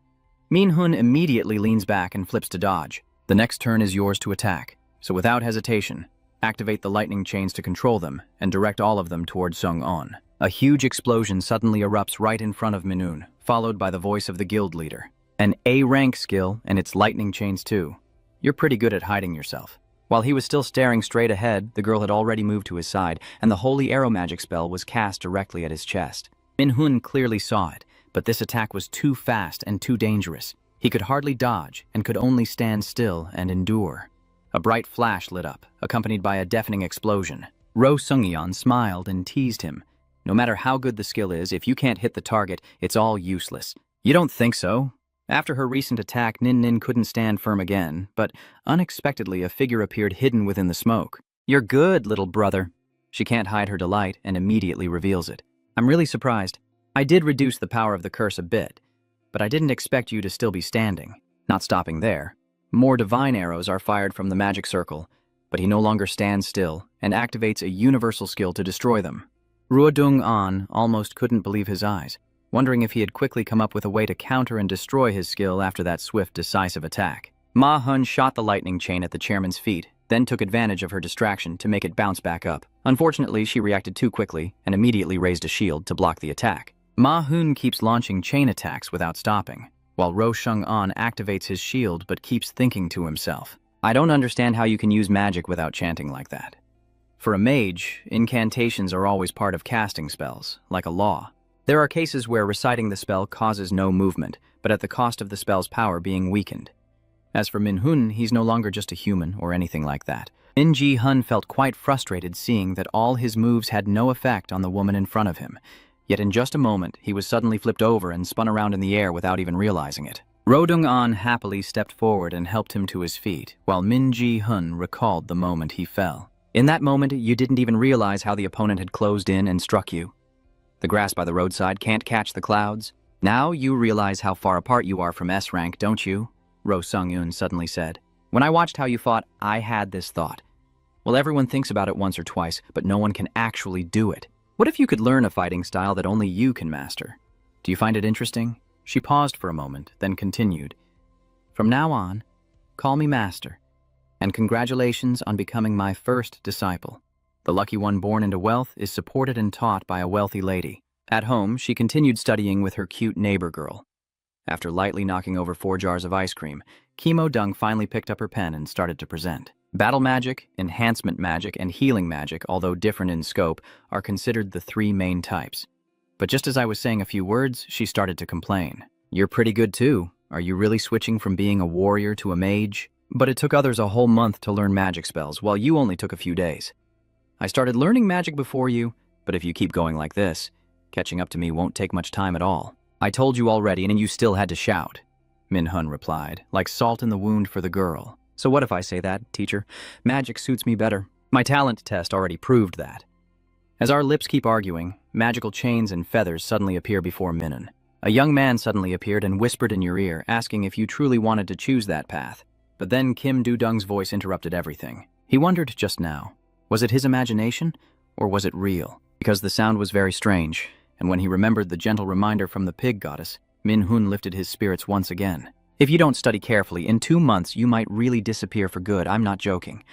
Min Hun immediately leans back and flips to dodge. The next turn is yours to attack, so without hesitation, activate the lightning chains to control them and direct all of them toward Sung-on. A huge explosion suddenly erupts right in front of Minun, followed by the voice of the guild leader. An A-rank skill, and it's lightning chains too. You're pretty good at hiding yourself. While he was still staring straight ahead, the girl had already moved to his side, and the holy arrow magic spell was cast directly at his chest. Min-hun clearly saw it, but this attack was too fast and too dangerous. He could hardly dodge and could only stand still and endure. A bright flash lit up, accompanied by a deafening explosion. Ro Sungyeon smiled and teased him. No matter how good the skill is, if you can't hit the target, it's all useless. You don't think so? After her recent attack, Nin Nin couldn't stand firm again, but unexpectedly a figure appeared hidden within the smoke. "You're good, little brother." She can't hide her delight and immediately reveals it. "I'm really surprised. I did reduce the power of the curse a bit, but I didn't expect you to still be standing." Not stopping there, more divine arrows are fired from the magic circle, but he no longer stands still and activates a universal skill to destroy them. Ruodong-an almost couldn't believe his eyes, wondering if he had quickly come up with a way to counter and destroy his skill after that swift, decisive attack. Ma-hun shot the lightning chain at the chairman's feet, then took advantage of her distraction to make it bounce back up. Unfortunately, she reacted too quickly and immediately raised a shield to block the attack. Ma-hun keeps launching chain attacks without stopping, while Ro Shung-an activates his shield but keeps thinking to himself, "I don't understand how you can use magic without chanting like that." For a mage, incantations are always part of casting spells, like a law. There are cases where reciting the spell causes no movement, but at the cost of the spell's power being weakened. As for Min-hun, he's no longer just a human or anything like that. Min Ji-hun felt quite frustrated seeing that all his moves had no effect on the woman in front of him. Yet in just a moment, he was suddenly flipped over and spun around in the air without even realizing it. Rodong-an happily stepped forward and helped him to his feet, while Min Ji-hun recalled the moment he fell. In that moment, you didn't even realize how the opponent had closed in and struck you. The grass by the roadside can't catch the clouds. Now you realize how far apart you are from S-rank, don't you? Ro Sung-eun suddenly said. When I watched how you fought, I had this thought. Well, everyone thinks about it once or twice, but no one can actually do it. What if you could learn a fighting style that only you can master? Do you find it interesting? She paused for a moment, then continued. From now on, call me Master. And congratulations on becoming my first disciple. The lucky one born into wealth is supported and taught by a wealthy lady. At home, she continued studying with her cute neighbor girl. After lightly knocking over 4 jars of ice cream, Kimo Dung finally picked up her pen and started to present. Battle magic, enhancement magic, and healing magic, although different in scope, are considered the 3 main types. But just as I was saying a few words, she started to complain. You're pretty good too. Are you really switching from being a warrior to a mage? But it took others a whole month to learn magic spells, while you only took a few days. I started learning magic before you, but if you keep going like this, catching up to me won't take much time at all. I told you already, and you still had to shout, Min-hun replied, like salt in the wound for the girl. So what if I say that, teacher? Magic suits me better. My talent test already proved that. As our lips keep arguing, magical chains and feathers suddenly appear before Min-hun. A young man suddenly appeared and whispered in your ear, asking if you truly wanted to choose that path. But then Kim Do-dung's voice interrupted everything. He wondered just now, was it his imagination, or was it real? Because the sound was very strange, and when he remembered the gentle reminder from the pig goddess, Min-hun lifted his spirits once again. If you don't study carefully, in 2 months you might really disappear for good, I'm not joking.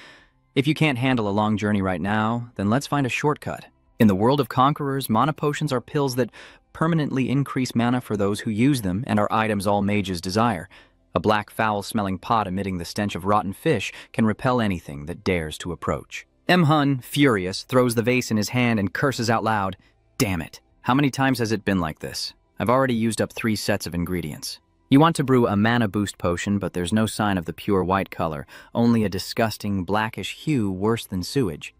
If you can't handle a long journey right now, then let's find a shortcut. In the world of conquerors, mana potions are pills that permanently increase mana for those who use them and are items all mages desire. A black, foul-smelling pot emitting the stench of rotten fish can repel anything that dares to approach. M-hun, furious, throws the vase in his hand and curses out loud. Damn it. How many times has it been like this? I've already used up 3 sets of ingredients. You want to brew a mana boost potion, but there's no sign of the pure white color, only a disgusting blackish hue worse than sewage.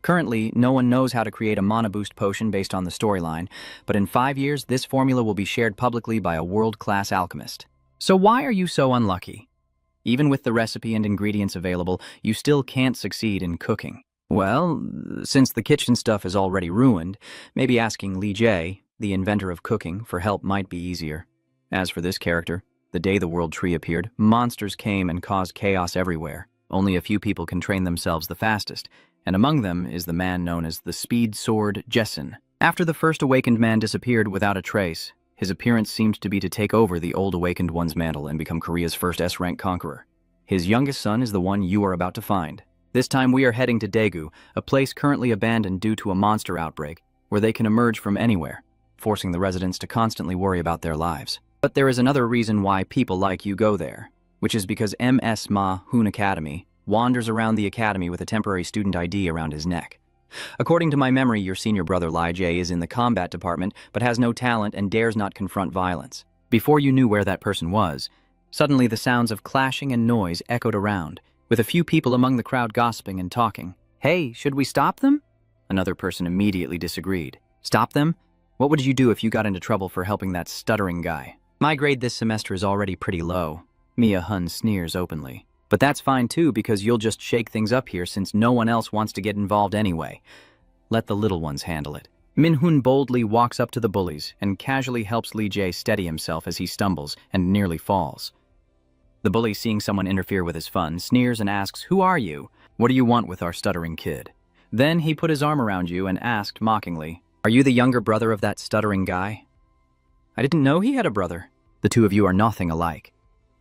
Currently, no one knows how to create a mana boost potion based on the storyline, but in 5 years, this formula will be shared publicly by a world-class alchemist. So why are you so unlucky? Even with the recipe and ingredients available, you still can't succeed in cooking. Well, since the kitchen stuff is already ruined, maybe asking Lee Jae, the inventor of cooking, for help might be easier. As for this character, the day the world tree appeared, monsters came and caused chaos everywhere. Only a few people can train themselves the fastest, and among them is the man known as the Speed Sword Jessen. After the first awakened man disappeared without a trace, his appearance seemed to be to take over the old awakened one's mantle and become Korea's first S-rank conqueror. His youngest son is the one you are about to find. This time we are heading to Daegu, a place currently abandoned due to a monster outbreak, where they can emerge from anywhere, forcing the residents to constantly worry about their lives. But there is another reason why people like you go there, which is because MS Ma Hun Academy, wanders around the academy with a temporary student ID around his neck. According to my memory, your senior brother Li Jie is in the combat department but has no talent and dares not confront violence. Before you knew where that person was, suddenly the sounds of clashing and noise echoed around, with a few people among the crowd gossiping and talking. Hey, should we stop them? Another person immediately disagreed. Stop them? What would you do if you got into trouble for helping that stuttering guy? My grade this semester is already pretty low. Mia Hun sneers openly. But that's fine too, because you'll just shake things up here since no one else wants to get involved anyway. Let the little ones handle it. Min Hun boldly walks up to the bullies and casually helps Li Jie steady himself as he stumbles and nearly falls. The bully, seeing someone interfere with his fun, sneers and asks, "Who are you? What do you want with our stuttering kid?" Then he put his arm around you and asked mockingly, "Are you the younger brother of that stuttering guy?" I didn't know he had a brother. The two of you are nothing alike.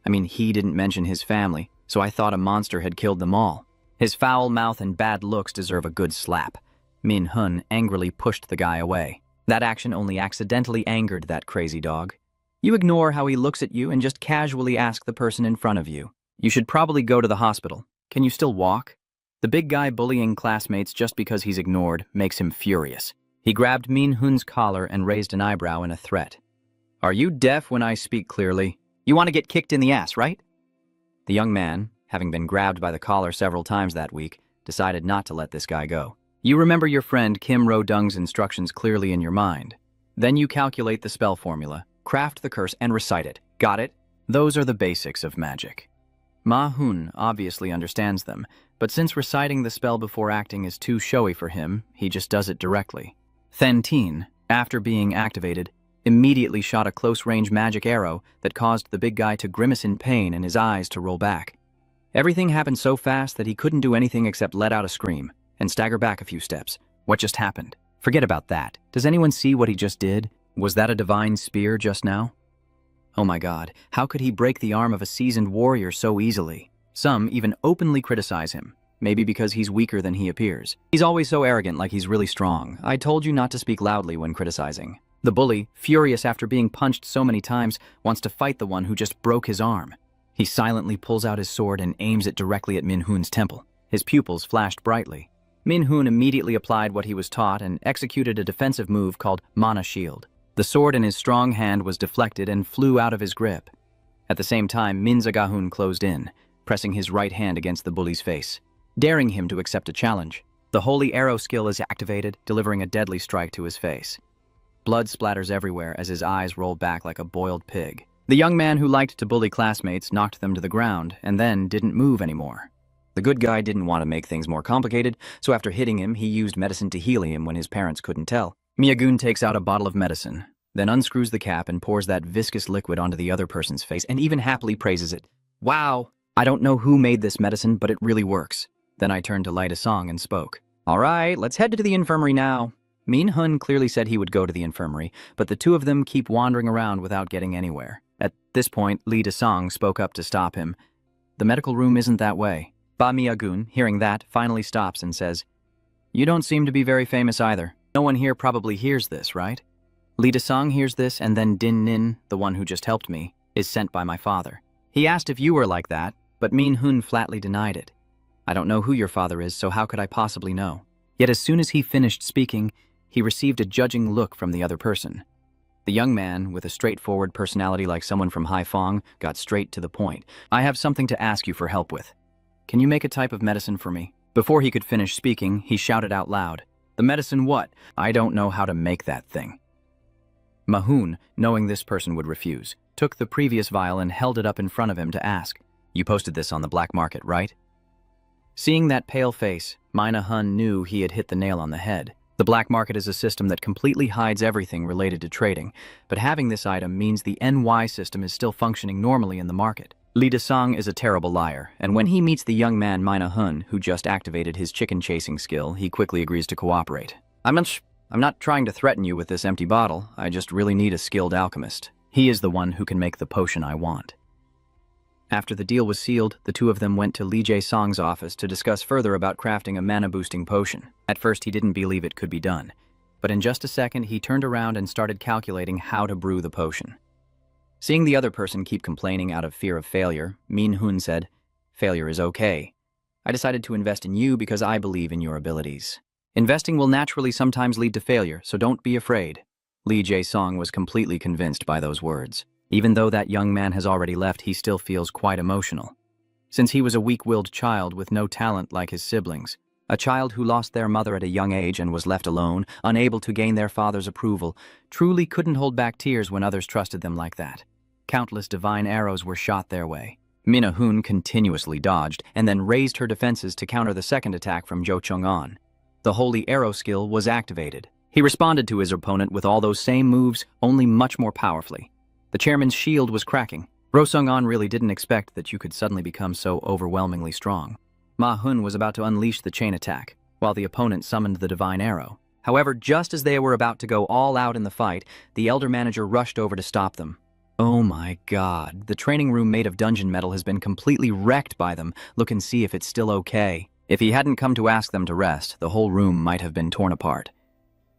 I mean, he didn't mention his family, so I thought a monster had killed them all. His foul mouth and bad looks deserve a good slap. Min Hun angrily pushed the guy away. That action only accidentally angered that crazy dog. You ignore how he looks at you and just casually ask the person in front of you. You should probably go to the hospital. Can you still walk? The big guy bullying classmates just because he's ignored makes him furious. He grabbed Min Hun's collar and raised an eyebrow in a threat. Are you deaf when I speak clearly? You want to get kicked in the ass, right? The young man, having been grabbed by the collar several times that week, decided not to let this guy go. You remember your friend Kim Ro-dung's instructions clearly in your mind. Then you calculate the spell formula, craft the curse, and recite it. Got it? Those are the basics of magic. Ma Hun obviously understands them, but since reciting the spell before acting is too showy for him, he just does it directly. Then Teen, after being activated, immediately shot a close-range magic arrow that caused the big guy to grimace in pain and his eyes to roll back. Everything happened so fast that he couldn't do anything except let out a scream and stagger back a few steps. What just happened? Forget about that. Does anyone see what he just did? Was that a divine spear just now? Oh my god, how could he break the arm of a seasoned warrior so easily? Some even openly criticize him, maybe because he's weaker than he appears. He's always so arrogant, like he's really strong. I told you not to speak loudly when criticizing. The bully, furious after being punched so many times, wants to fight the one who just broke his arm. He silently pulls out his sword and aims it directly at Min Hun's temple. His pupils flashed brightly. Min Hun immediately applied what he was taught and executed a defensive move called Mana Shield. The sword in his strong hand was deflected and flew out of his grip. At the same time, Min Zagahun closed in, pressing his right hand against the bully's face, daring him to accept a challenge. The holy arrow skill is activated, delivering a deadly strike to his face. Blood splatters everywhere as his eyes roll back like a boiled pig. The young man who liked to bully classmates knocked them to the ground and then didn't move anymore. The good guy didn't want to make things more complicated, so after hitting him, he used medicine to heal him when his parents couldn't tell. Miyagun takes out a bottle of medicine, then unscrews the cap and pours that viscous liquid onto the other person's face and even happily praises it. Wow! I don't know who made this medicine, but it really works. Then I turned to light a song and spoke. All right, let's head to the infirmary now. Min Hun clearly said he would go to the infirmary, but the two of them keep wandering around without getting anywhere. At this point, Li Dasong spoke up to stop him. The medical room isn't that way. Ba Miyagun, hearing that, finally stops and says, You don't seem to be very famous either. No one here probably hears this, right? Li Dasong hears this, and then Din Nin, the one who just helped me, is sent by my father. He asked if you were like that, but Min Hun flatly denied it. I don't know who your father is, so how could I possibly know? Yet as soon as he finished speaking, he received a judging look from the other person. The young man, with a straightforward personality like someone from Haiphong, got straight to the point. I have something to ask you for help with. Can you make a type of medicine for me? Before he could finish speaking, he shouted out loud, The medicine what? I don't know how to make that thing. Mahun, knowing this person would refuse, took the previous vial and held it up in front of him to ask, You posted this on the black market, right? Seeing that pale face, Mina Hun knew he had hit the nail on the head. The black market is a system that completely hides everything related to trading, but having this item means the NY system is still functioning normally in the market. Li Dasong is a terrible liar, and when he meets the young man Mina Hun, who just activated his chicken chasing skill, he quickly agrees to cooperate. I'm not trying to threaten you with this empty bottle, I just really need a skilled alchemist. He is the one who can make the potion I want. After the deal was sealed, the two of them went to Li Jae-song's office to discuss further about crafting a mana-boosting potion. At first, he didn't believe it could be done, but in just a second, he turned around and started calculating how to brew the potion. Seeing the other person keep complaining out of fear of failure, Min Hun said, Failure is okay. I decided to invest in you because I believe in your abilities. Investing will naturally sometimes lead to failure, so don't be afraid. Lee Jae-sung was completely convinced by those words. Even though that young man has already left, he still feels quite emotional. Since he was a weak-willed child with no talent like his siblings, a child who lost their mother at a young age and was left alone, unable to gain their father's approval, truly couldn't hold back tears when others trusted them like that. Countless divine arrows were shot their way. Min-hoon continuously dodged and then raised her defenses to counter the second attack from Jo Chung-an. The holy arrow skill was activated. He responded to his opponent with all those same moves, only much more powerfully. The chairman's shield was cracking. Ro Sung-an really didn't expect that you could suddenly become so overwhelmingly strong. Ma-hun was about to unleash the chain attack, while the opponent summoned the divine arrow. However, just as they were about to go all out in the fight, the elder manager rushed over to stop them. Oh my god, the training room made of dungeon metal has been completely wrecked by them. Look and see if it's still okay. If he hadn't come to ask them to rest, the whole room might have been torn apart.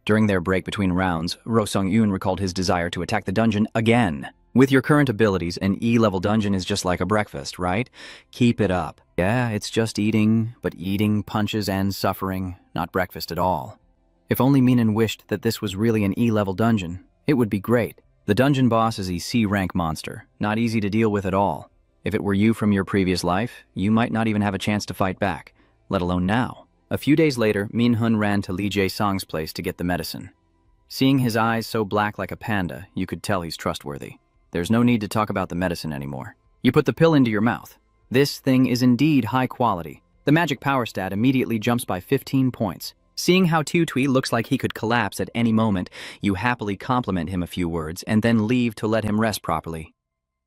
During their break between rounds, Ro Sung-yoon recalled his desire to attack the dungeon again. With your current abilities, an E-level dungeon is just like a breakfast, right? Keep it up. Yeah, it's just eating, but eating, punches, and suffering, not breakfast at all. If only Minen wished that this was really an E-level dungeon, it would be great. The dungeon boss is a C-rank monster, not easy to deal with at all. If it were you from your previous life, you might not even have a chance to fight back, let alone now. A few days later, Min-hun ran to Lee Jae-sung's place to get the medicine. Seeing his eyes so black like a panda, you could tell he's trustworthy. There's no need to talk about the medicine anymore. You put the pill into your mouth. This thing is indeed high quality. The magic power stat immediately jumps by 15 points. Seeing how Tutui looks like he could collapse at any moment, you happily compliment him a few words and then leave to let him rest properly.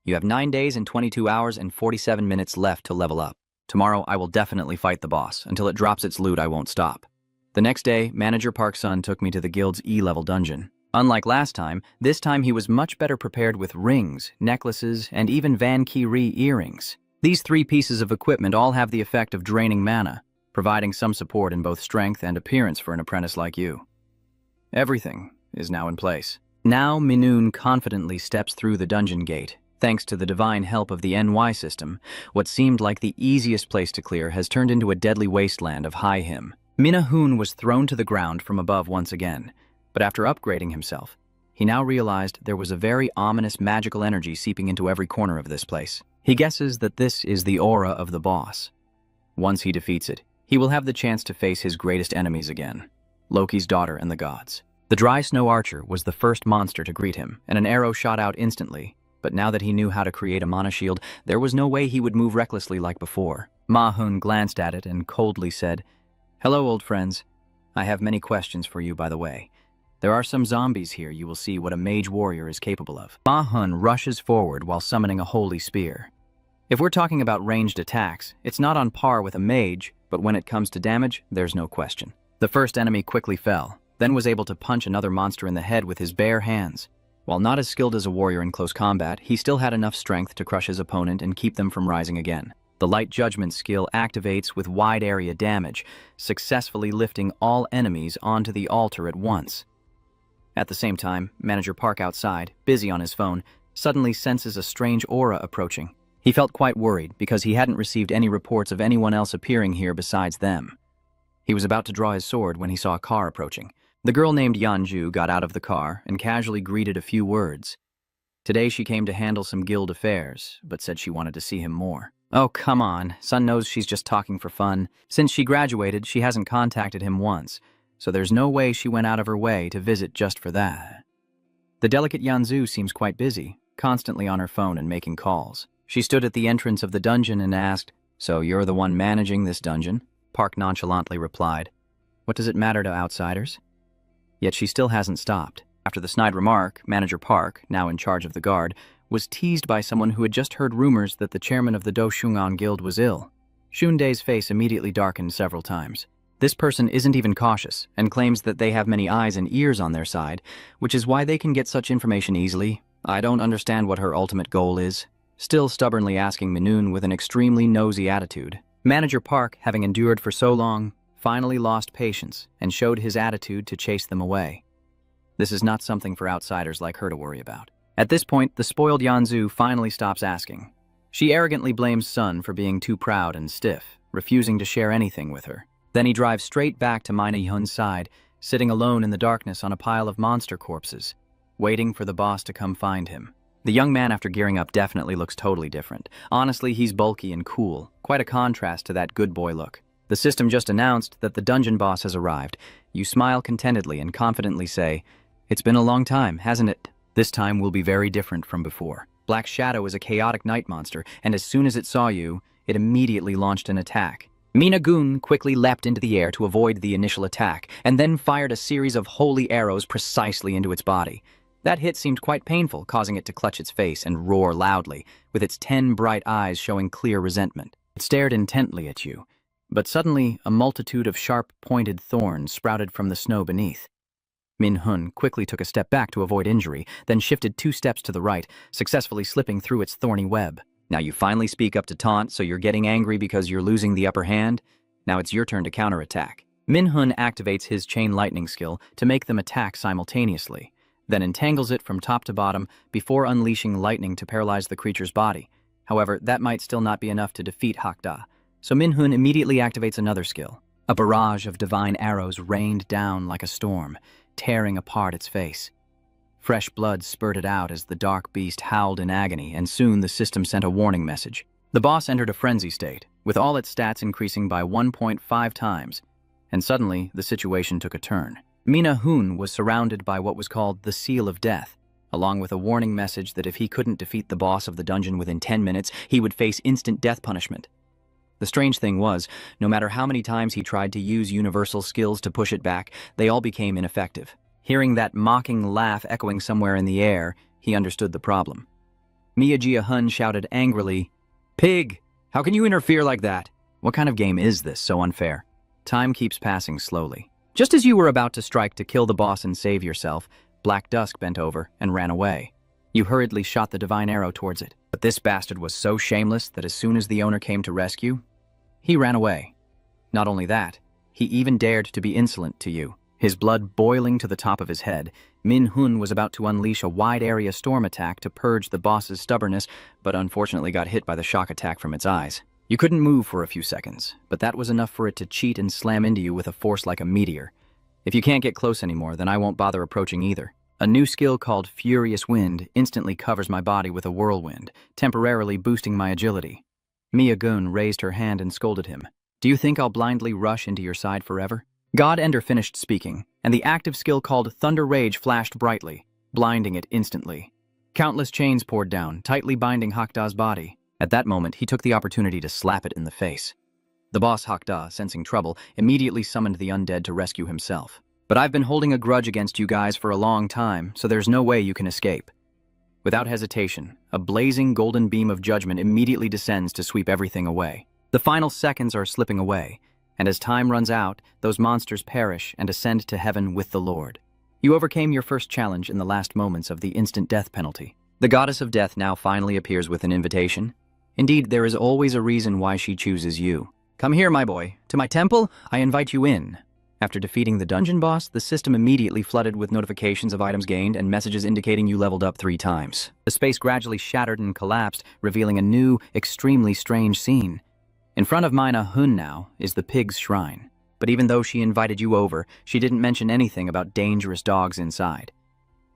You have 9 days and 22 hours and 47 minutes left to level up. Tomorrow I will definitely fight the boss. Until it drops its loot, I won't stop. The next day, Manager Park Sun took me to the guild's E-level dungeon. Unlike last time, this time he was much better prepared with rings, necklaces, and even Van Ki-ri earrings. These 3 pieces of equipment all have the effect of draining mana, providing some support in both strength and appearance for an apprentice like you. Everything is now in place. Now Min-hoon confidently steps through the dungeon gate. Thanks to the divine help of the NY system, what seemed like the easiest place to clear has turned into a deadly wasteland of high him. Min-hoon was thrown to the ground from above once again. But after upgrading himself, he now realized there was a very ominous magical energy seeping into every corner of this place. He guesses that this is the aura of the boss. Once he defeats it, he will have the chance to face his greatest enemies again, Loki's daughter and the gods. The Dry Snow Archer was the first monster to greet him, and an arrow shot out instantly. But now that he knew how to create a mana shield, there was no way he would move recklessly like before. Ma-hun glanced at it and coldly said, "Hello, old friends. I have many questions for you, by the way. There are some zombies here. You will see what a mage warrior is capable of." Ma-hun rushes forward while summoning a holy spear. If we're talking about ranged attacks, it's not on par with a mage, but when it comes to damage, there's no question. The first enemy quickly fell, then was able to punch another monster in the head with his bare hands. While not as skilled as a warrior in close combat, he still had enough strength to crush his opponent and keep them from rising again. The Light Judgment skill activates with wide area damage, successfully lifting all enemies onto the altar at once. At the same time, Manager Park outside, busy on his phone, suddenly senses a strange aura approaching. He felt quite worried because he hadn't received any reports of anyone else appearing here besides them. He was about to draw his sword when he saw a car approaching. The girl named Yeonju got out of the car and casually greeted a few words. Today she came to handle some guild affairs, but said she wanted to see him more. Oh, come on. Sun knows she's just talking for fun. Since she graduated, she hasn't contacted him once, so there's no way she went out of her way to visit just for that. The delicate Yeonju seems quite busy, constantly on her phone and making calls. She stood at the entrance of the dungeon and asked, "So you're the one managing this dungeon?" Park nonchalantly replied, "What does it matter to outsiders?" Yet she still hasn't stopped. After the snide remark, Manager Park, now in charge of the guard, was teased by someone who had just heard rumors that the chairman of the Do Shungan Guild was ill. Shundae's face immediately darkened several times. This person isn't even cautious and claims that they have many eyes and ears on their side, which is why they can get such information easily. I don't understand what her ultimate goal is. Still stubbornly asking Min-hoon with an extremely nosy attitude. Manager Park, having endured for so long, finally lost patience and showed his attitude to chase them away. This is not something for outsiders like her to worry about. At this point, the spoiled Yeonju finally stops asking. She arrogantly blames Sun for being too proud and stiff, refusing to share anything with her. Then he drives straight back to Minhwa's side, sitting alone in the darkness on a pile of monster corpses, waiting for the boss to come find him. The young man after gearing up definitely looks totally different. Honestly, he's bulky and cool, quite a contrast to that good boy look. The system just announced that the dungeon boss has arrived. You smile contentedly and confidently say, "It's been a long time, hasn't it? This time will be very different from before." Black Shadow is a chaotic night monster, and as soon as it saw you, it immediately launched an attack. Minagun quickly leapt into the air to avoid the initial attack, and then fired a series of holy arrows precisely into its body. That hit seemed quite painful, causing it to clutch its face and roar loudly, with its 10 bright eyes showing clear resentment. It stared intently at you, but suddenly a multitude of sharp, pointed thorns sprouted from the snow beneath. Minhwa quickly took a step back to avoid injury, then shifted 2 steps to the right, successfully slipping through its thorny web. Now you finally speak up to taunt, so you're getting angry because you're losing the upper hand? Now it's your turn to counterattack. Minhwa activates his chain lightning skill to make them attack simultaneously, then entangles it from top to bottom before unleashing lightning to paralyze the creature's body. However, that might still not be enough to defeat Hakda, so Minhwa immediately activates another skill. A barrage of divine arrows rained down like a storm, tearing apart its face. Fresh blood spurted out as the dark beast howled in agony, and soon the system sent a warning message. The boss entered a frenzy state, with all its stats increasing by 1.5 times, and suddenly the situation took a turn. Minhwa was surrounded by what was called the Seal of Death, along with a warning message that if he couldn't defeat the boss of the dungeon within 10 minutes, he would face instant death punishment. The strange thing was, no matter how many times he tried to use universal skills to push it back, they all became ineffective. Hearing that mocking laugh echoing somewhere in the air, he understood the problem. Minhwa shouted angrily, "Pig! How can you interfere like that? What kind of game is this, so unfair?" Time keeps passing slowly. Just as you were about to strike to kill the boss and save yourself, Black Dusk bent over and ran away. You hurriedly shot the divine arrow towards it. But this bastard was so shameless that as soon as the owner came to rescue, he ran away. Not only that, he even dared to be insolent to you. His blood boiling to the top of his head, Minhwa was about to unleash a wide-area storm attack to purge the boss's stubbornness, but unfortunately got hit by the shock attack from its eyes. You couldn't move for a few seconds, but that was enough for it to cheat and slam into you with a force like a meteor. If you can't get close anymore, then I won't bother approaching either. A new skill called Furious Wind instantly covers my body with a whirlwind, temporarily boosting my agility. Minhwa raised her hand and scolded him. "Do you think I'll blindly rush into your side forever?" God Ender finished speaking, and the active skill called Thunder Rage flashed brightly, blinding it instantly. Countless chains poured down, tightly binding Hakda's body. At that moment, he took the opportunity to slap it in the face. The boss Hakda, sensing trouble, immediately summoned the undead to rescue himself. "But I've been holding a grudge against you guys for a long time, so there's no way you can escape." Without hesitation, a blazing golden beam of judgment immediately descends to sweep everything away. The final seconds are slipping away, and as time runs out, those monsters perish and ascend to heaven with the Lord. You overcame your first challenge in the last moments of the instant death penalty. The goddess of death now finally appears with an invitation. Indeed, there is always a reason why she chooses you. "Come here, my boy. To my temple, I invite you in." After defeating the dungeon boss, the system immediately flooded with notifications of items gained and messages indicating you leveled up 3 times. The space gradually shattered and collapsed, revealing a new, extremely strange scene. In front of Minhwa now is the pig's shrine, but even though she invited you over, she didn't mention anything about dangerous dogs inside.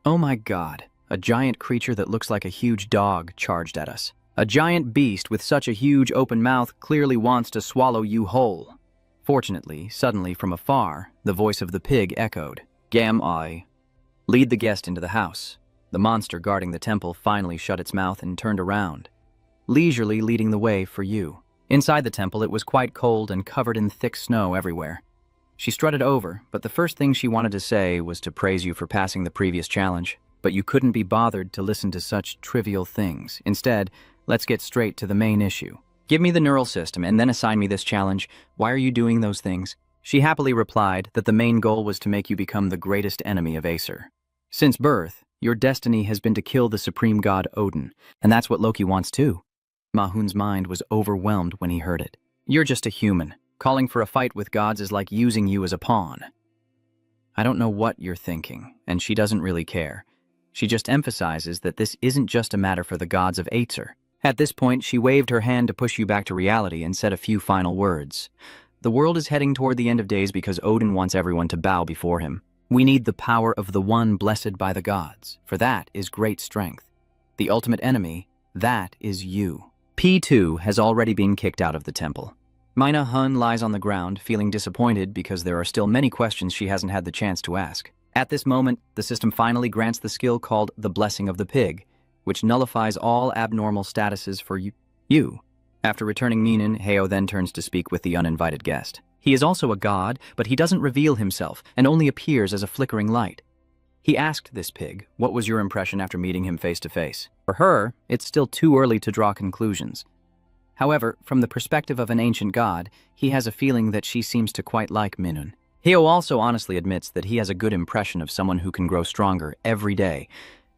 Oh my god, a giant creature that looks like a huge dog charged at us. A giant beast with such a huge open mouth clearly wants to swallow you whole. Fortunately, suddenly from afar, the voice of the pig echoed. "Gam I. Lead the guest into the house." The monster guarding the temple finally shut its mouth and turned around, leisurely leading the way for you. Inside the temple, it was quite cold and covered in thick snow everywhere. She strutted over, but the first thing she wanted to say was to praise you for passing the previous challenge. But you couldn't be bothered to listen to such trivial things. Instead, let's get straight to the main issue. "Give me the neural system and then assign me this challenge. Why are you doing those things?" She happily replied that the main goal was to make you become the greatest enemy of Acer. Since birth, your destiny has been to kill the supreme god Odin, and that's what Loki wants too. Mahun's mind was overwhelmed when he heard it. "You're just a human. Calling for a fight with gods is like using you as a pawn." I don't know what you're thinking, and she doesn't really care. She just emphasizes that this isn't just a matter for the gods of Acer. At this point, she waved her hand to push you back to reality and said a few final words. The world is heading toward the end of days because Odin wants everyone to bow before him. We need the power of the one blessed by the gods, for that is great strength. The ultimate enemy, that is you. P2 has already been kicked out of the temple. Mina Hun lies on the ground, feeling disappointed because there are still many questions she hasn't had the chance to ask. At this moment, the system finally grants the skill called the Blessing of the Pig, which nullifies all abnormal statuses for you. After returning Minin, Heo then turns to speak with the uninvited guest. He is also a god, but he doesn't reveal himself and only appears as a flickering light. He asked this pig, what was your impression after meeting him face to face? For her, it's still too early to draw conclusions. However, from the perspective of an ancient god, he has a feeling that she seems to quite like Minun. Heo also honestly admits that he has a good impression of someone who can grow stronger every day.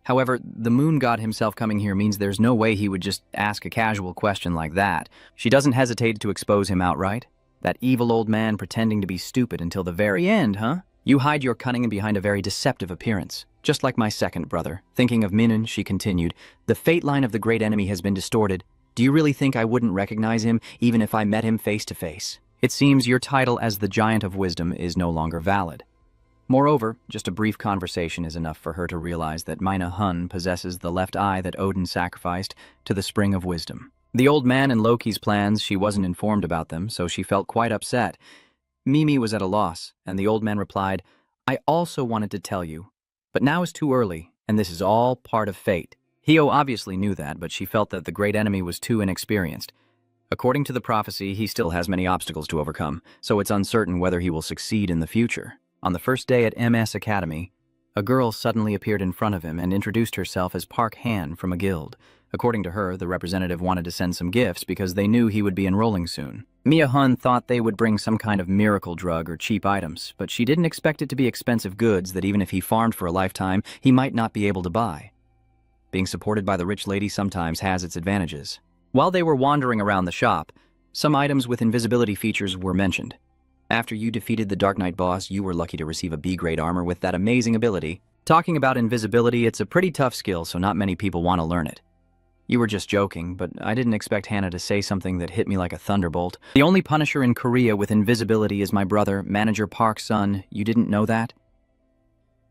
However, the moon god himself coming here means there's no way he would just ask a casual question like that. She doesn't hesitate to expose him outright. That evil old man pretending to be stupid until the very end, huh? You hide your cunning behind a very deceptive appearance. Just like my second brother. Thinking of Minun, she continued, the fate line of the great enemy has been distorted. Do you really think I wouldn't recognize him, even if I met him face to face? It seems your title as the Giant of Wisdom is no longer valid. Moreover, just a brief conversation is enough for her to realize that Mina Hun possesses the left eye that Odin sacrificed to the Spring of Wisdom. The old man and Loki's plans, she wasn't informed about them, so she felt quite upset. Mimi was at a loss, and the old man replied, I also wanted to tell you, but now is too early, and this is all part of fate. Heo obviously knew that, but she felt that the great enemy was too inexperienced. According to the prophecy, he still has many obstacles to overcome, so it's uncertain whether he will succeed in the future. On the first day at MS Academy, a girl suddenly appeared in front of him and introduced herself as Park Han from a guild. According to her, the representative wanted to send some gifts because they knew he would be enrolling soon. Mia Hun thought they would bring some kind of miracle drug or cheap items, but she didn't expect it to be expensive goods that even if he farmed for a lifetime, he might not be able to buy. Being supported by the rich lady sometimes has its advantages. While they were wandering around the shop, some items with invisibility features were mentioned. After you defeated the Dark Knight boss, you were lucky to receive a B-grade armor with that amazing ability. Talking about invisibility, it's a pretty tough skill, so not many people want to learn it. You were just joking, but I didn't expect Hannah to say something that hit me like a thunderbolt. The only Punisher in Korea with invisibility is my brother, Manager Park's son. You didn't know that?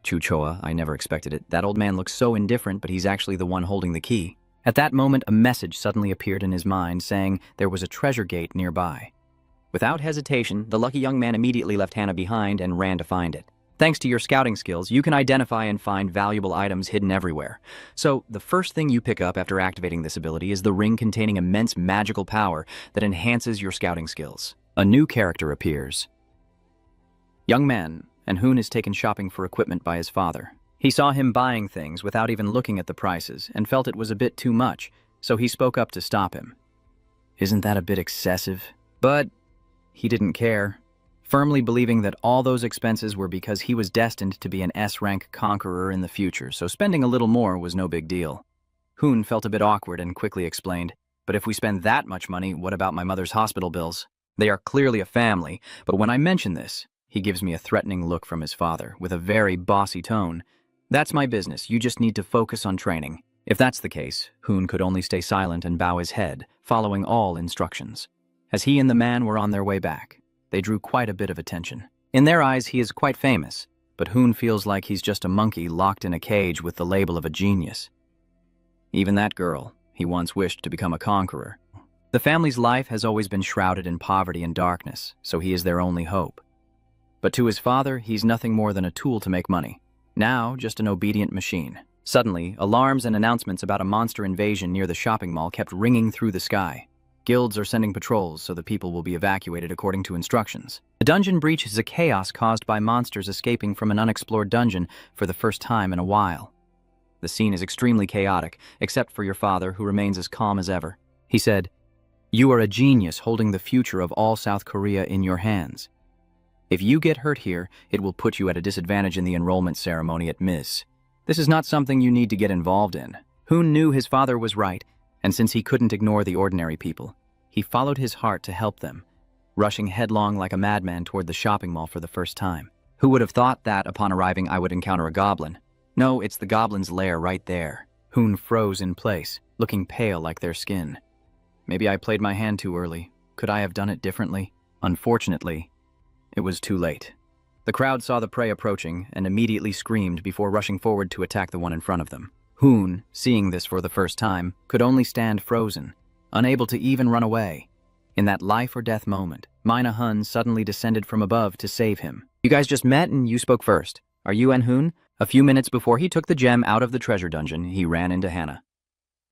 Chuchoa, I never expected it. That old man looks so indifferent, but he's actually the one holding the key. At that moment, a message suddenly appeared in his mind saying there was a treasure gate nearby. Without hesitation, the lucky young man immediately left Hannah behind and ran to find it. Thanks to your scouting skills, you can identify and find valuable items hidden everywhere. So, the first thing you pick up after activating this ability is the ring containing immense magical power that enhances your scouting skills. A new character appears. Young man, and Hoon is taken shopping for equipment by his father. He saw him buying things without even looking at the prices and felt it was a bit too much, so he spoke up to stop him. Isn't that a bit excessive? But he didn't care, firmly believing that all those expenses were because he was destined to be an S-rank conqueror in the future, so spending a little more was no big deal. Hoon felt a bit awkward and quickly explained, but if we spend that much money, what about my mother's hospital bills? They are clearly a family, but when I mention this, he gives me a threatening look from his father, with a very bossy tone. That's my business, you just need to focus on training. If that's the case, Hoon could only stay silent and bow his head, following all instructions. As he and the man were on their way back, they drew quite a bit of attention. In their eyes, he is quite famous, but Hoon feels like he's just a monkey locked in a cage with the label of a genius. Even that girl, he once wished to become a conqueror. The family's life has always been shrouded in poverty and darkness, so he is their only hope. But to his father, he's nothing more than a tool to make money. Now, just an obedient machine. Suddenly, alarms and announcements about a monster invasion near the shopping mall kept ringing through the sky. Guilds are sending patrols, so the people will be evacuated according to instructions. The dungeon breach is a chaos caused by monsters escaping from an unexplored dungeon for the first time in a while. The scene is extremely chaotic, except for your father, who remains as calm as ever. He said, "You are a genius holding the future of all South Korea in your hands. If you get hurt here, it will put you at a disadvantage in the enrollment ceremony at Ms. This is not something you need to get involved in." Hoon knew his father was right, and since he couldn't ignore the ordinary people, he followed his heart to help them, rushing headlong like a madman toward the shopping mall for the first time. Who would have thought that upon arriving I would encounter a goblin? No, it's the goblin's lair right there. Hoon froze in place, looking pale like their skin. Maybe I played my hand too early. Could I have done it differently? Unfortunately, it was too late. The crowd saw the prey approaching and immediately screamed before rushing forward to attack the one in front of them. Hoon, seeing this for the first time, could only stand frozen, unable to even run away. In that life-or-death moment, Manhwa suddenly descended from above to save him. You guys just met and you spoke first. Are you and Hoon? A few minutes before he took the gem out of the treasure dungeon, he ran into Hannah.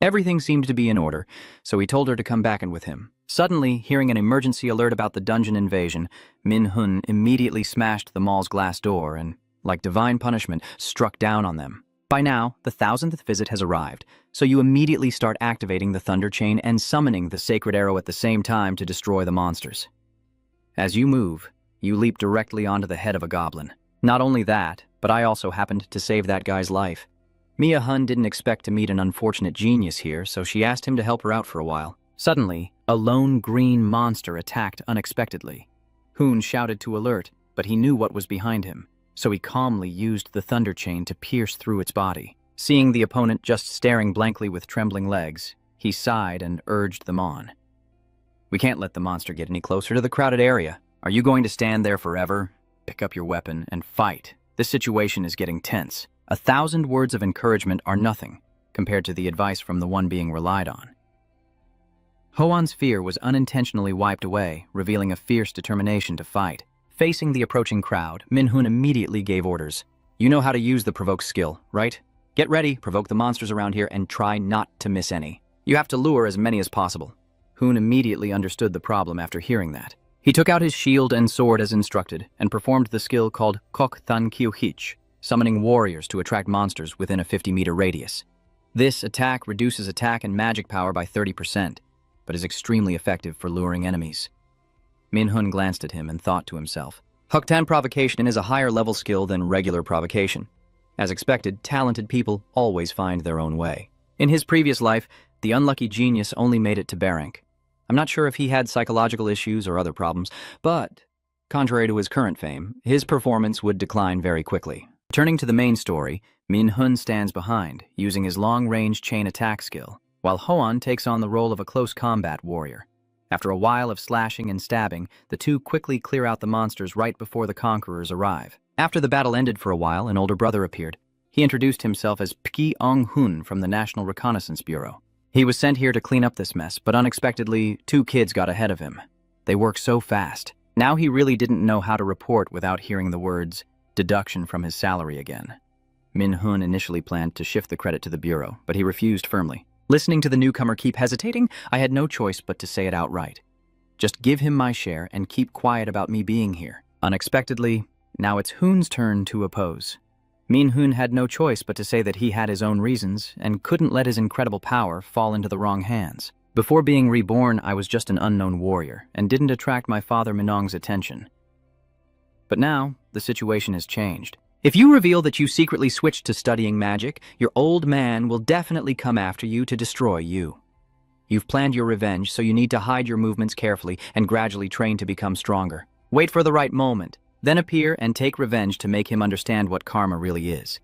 Everything seemed to be in order, so he told her to come back in with him. Suddenly, hearing an emergency alert about the dungeon invasion, Manhwa immediately smashed the mall's glass door and, like divine punishment, struck down on them. By now, the 1000th visit has arrived, so you immediately start activating the Thunder Chain and summoning the Sacred Arrow at the same time to destroy the monsters. As you move, you leap directly onto the head of a goblin. Not only that, but I also happened to save that guy's life. Manhwa didn't expect to meet an unfortunate genius here, so she asked him to help her out for a while. Suddenly, a lone green monster attacked unexpectedly. Hoon shouted to alert, but he knew what was behind him, so he calmly used the Thunder Chain to pierce through its body. Seeing the opponent just staring blankly with trembling legs, he sighed and urged them on. We can't let the monster get any closer to the crowded area. Are you going to stand there forever? Pick up your weapon and fight. This situation is getting tense. 1,000 words of encouragement are nothing compared to the advice from the one being relied on. Hoan's fear was unintentionally wiped away, revealing a fierce determination to fight. Facing the approaching crowd, Manhwa immediately gave orders. You know how to use the provoke skill, right? Get ready, provoke the monsters around here, and try not to miss any. You have to lure as many as possible. Hoon immediately understood the problem after hearing that. He took out his shield and sword as instructed, and performed the skill called Kok Than Kyu Hich, summoning warriors to attract monsters within a 50-meter radius. This attack reduces attack and magic power by 30%, but is extremely effective for luring enemies. Manhwa glanced at him and thought to himself, Huktan Provocation is a higher level skill than regular provocation. As expected, talented people always find their own way. In his previous life, the unlucky genius only made it to Barank. I'm not sure if he had psychological issues or other problems, but, contrary to his current fame, his performance would decline very quickly. Turning to the main story, Manhwa stands behind, using his long-range chain attack skill, while Hoan takes on the role of a close combat warrior. After a while of slashing and stabbing, the two quickly clear out the monsters right before the conquerors arrive. After the battle ended for a while, an older brother appeared. He introduced himself as Pki Ong Hun from the National Reconnaissance Bureau. He was sent here to clean up this mess, but unexpectedly, 2 kids got ahead of him. They worked so fast. Now he really didn't know how to report without hearing the words, deduction from his salary again. Manhwa initially planned to shift the credit to the Bureau, but he refused firmly. Listening to the newcomer keep hesitating, I had no choice but to say it outright. Just give him my share and keep quiet about me being here. Unexpectedly, now it's Hoon's turn to oppose. Manhwa had no choice but to say that he had his own reasons and couldn't let his incredible power fall into the wrong hands. Before being reborn, I was just an unknown warrior and didn't attract my father Minong's attention. But now, the situation has changed. If you reveal that you secretly switched to studying magic, your old man will definitely come after you to destroy you. You've planned your revenge, so you need to hide your movements carefully and gradually train to become stronger. Wait for the right moment, then appear and take revenge to make him understand what karma really is.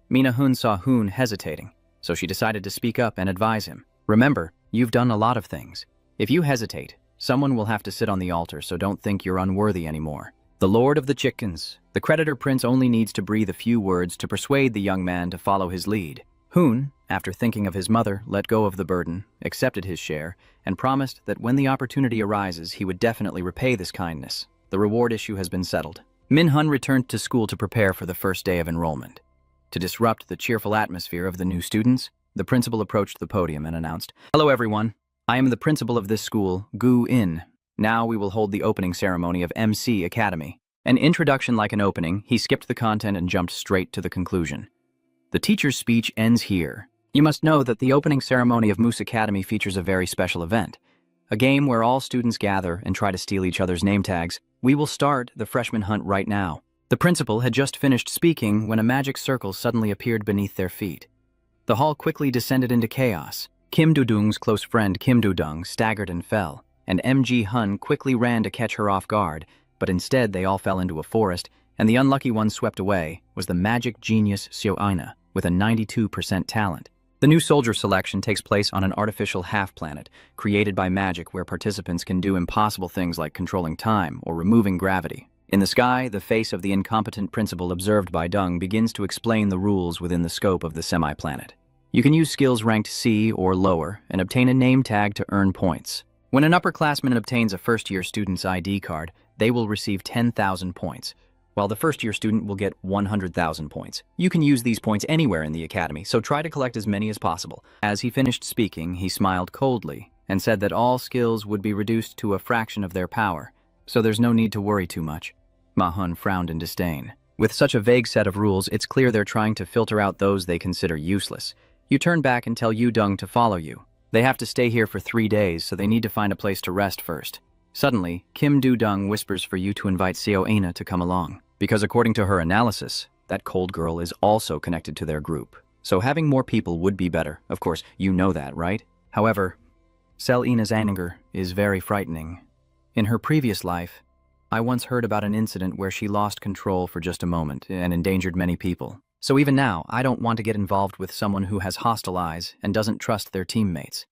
Manhwa saw Hoon hesitating, so she decided to speak up and advise him. Remember, you've done a lot of things. If you hesitate, someone will have to sit on the altar, so don't think you're unworthy anymore. The Lord of the Chickens, the creditor prince only needs to breathe a few words to persuade the young man to follow his lead. Hoon, after thinking of his mother, let go of the burden, accepted his share, and promised that when the opportunity arises, he would definitely repay this kindness. The reward issue has been settled. Manhwa returned to school to prepare for the first day of enrollment. To disrupt the cheerful atmosphere of the new students, the principal approached the podium and announced, "Hello everyone, I am the principal of this school, Gu In. Now we will hold the opening ceremony of MC Academy." An introduction like an opening, he skipped the content and jumped straight to the conclusion. The teacher's speech ends here. You must know that the opening ceremony of Moose Academy features a very special event. A game where all students gather and try to steal each other's name tags. We will start the freshman hunt right now. The principal had just finished speaking when a magic circle suddenly appeared beneath their feet. The hall quickly descended into chaos. Kim Do-dung's close friend Kim Do-dung staggered and fell, and MG Hun quickly ran to catch her off guard, but instead they all fell into a forest, and the unlucky one swept away was the magic genius Seo Aina, with a 92% talent. The new soldier selection takes place on an artificial half-planet, created by magic where participants can do impossible things like controlling time or removing gravity. In the sky, the face of the incompetent principal observed by Dung begins to explain the rules within the scope of the semi-planet. You can use skills ranked C or lower and obtain a name tag to earn points. When an upperclassman obtains a first-year student's ID card, they will receive 10,000 points, while the first-year student will get 100,000 points. You can use these points anywhere in the academy, so try to collect as many as possible. As he finished speaking, he smiled coldly and said that all skills would be reduced to a fraction of their power, so there's no need to worry too much. Ma-hun frowned in disdain. With such a vague set of rules, it's clear they're trying to filter out those they consider useless. You turn back and tell Yu-dung to follow you. They have to stay here for 3 days, so they need to find a place to rest first. Suddenly, Kim Do-dung whispers for you to invite Seo-ina to come along, because according to her analysis, that cold girl is also connected to their group. So having more people would be better. Of course, you know that, right? However, Sel-ina's anger is very frightening. In her previous life, I once heard about an incident where she lost control for just a moment and endangered many people. So even now, I don't want to get involved with someone who has hostile eyes and doesn't trust their teammates.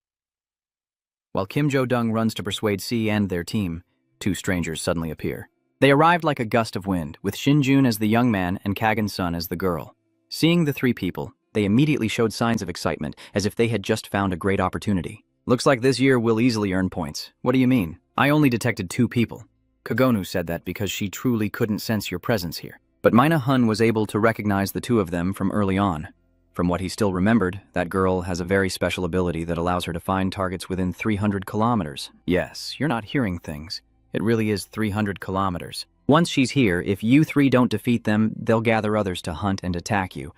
While Kim Jo-dung runs to persuade C and their team, 2 strangers suddenly appear. They arrived like a gust of wind, with Shin-jun as the young man and Kagan-sun as the girl. Seeing the 3 people, they immediately showed signs of excitement, as if they had just found a great opportunity. Looks like this year we'll easily earn points. What do you mean? I only detected 2 people. Kagonu said that because she truly couldn't sense your presence here. But Mina-hun was able to recognize the 2 of them from early on. From what he still remembered, that girl has a very special ability that allows her to find targets within 300 kilometers. Yes, you're not hearing things. It really is 300 kilometers. Once she's here, if you 3 don't defeat them, they'll gather others to hunt and attack you.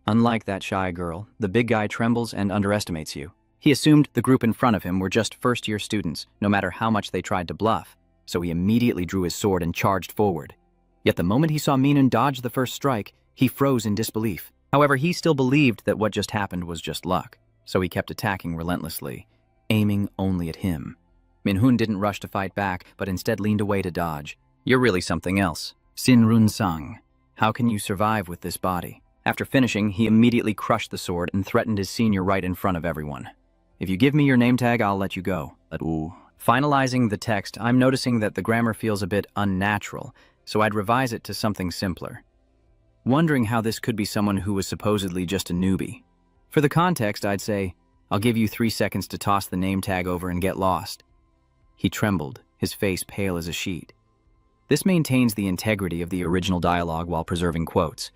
Unlike that shy girl, the big guy trembles and underestimates you. He assumed the group in front of him were just first-year students, no matter how much they tried to bluff, so he immediately drew his sword and charged forward. Yet the moment he saw Minun dodge the first strike, he froze in disbelief. However, he still believed that what just happened was just luck, so he kept attacking relentlessly, aiming only at him. Minhun didn't rush to fight back, but instead leaned away to dodge. You're really something else. Sin Run Sang. How can you survive with this body? After finishing, he immediately crushed the sword and threatened his senior right in front of everyone. If you give me your name tag, I'll let you go. Finalizing the text, I'm noticing that the grammar feels a bit unnatural, so I'd revise it to something simpler. Wondering how this could be someone who was supposedly just a newbie. For the context, I'd say, I'll give you 3 seconds to toss the name tag over and get lost. He trembled, his face pale as a sheet. This maintains the integrity of the original dialogue while preserving quotes.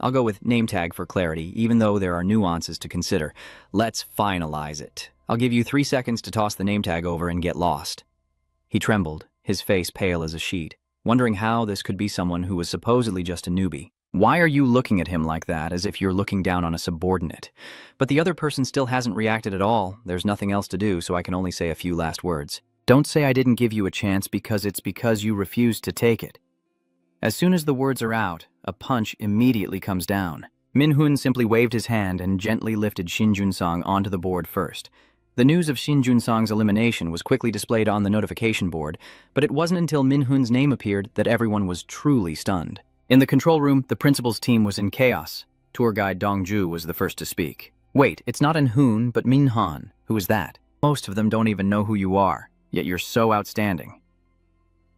I'll go with name tag for clarity, even though there are nuances to consider. Let's finalize it. I'll give you 3 seconds to toss the name tag over and get lost. He trembled, his face pale as a sheet, wondering how this could be someone who was supposedly just a newbie. Why are you looking at him like that, as if you're looking down on a subordinate? But the other person still hasn't reacted at all. There's nothing else to do, so I can only say a few last words. Don't say I didn't give you a chance because it's because you refused to take it. As soon as the words are out, a punch immediately comes down. Minhun simply waved his hand and gently lifted Shin Jun-sang onto the board first. The news of Shin Jun-sang's elimination was quickly displayed on the notification board, but it wasn't until Minhun's name appeared that everyone was truly stunned. In the control room, the principal's team was in chaos. Tour guide Dongju was the first to speak. Wait, it's not Inhun, but Minhan. Who is that? Most of them don't even know who you are, yet you're so outstanding.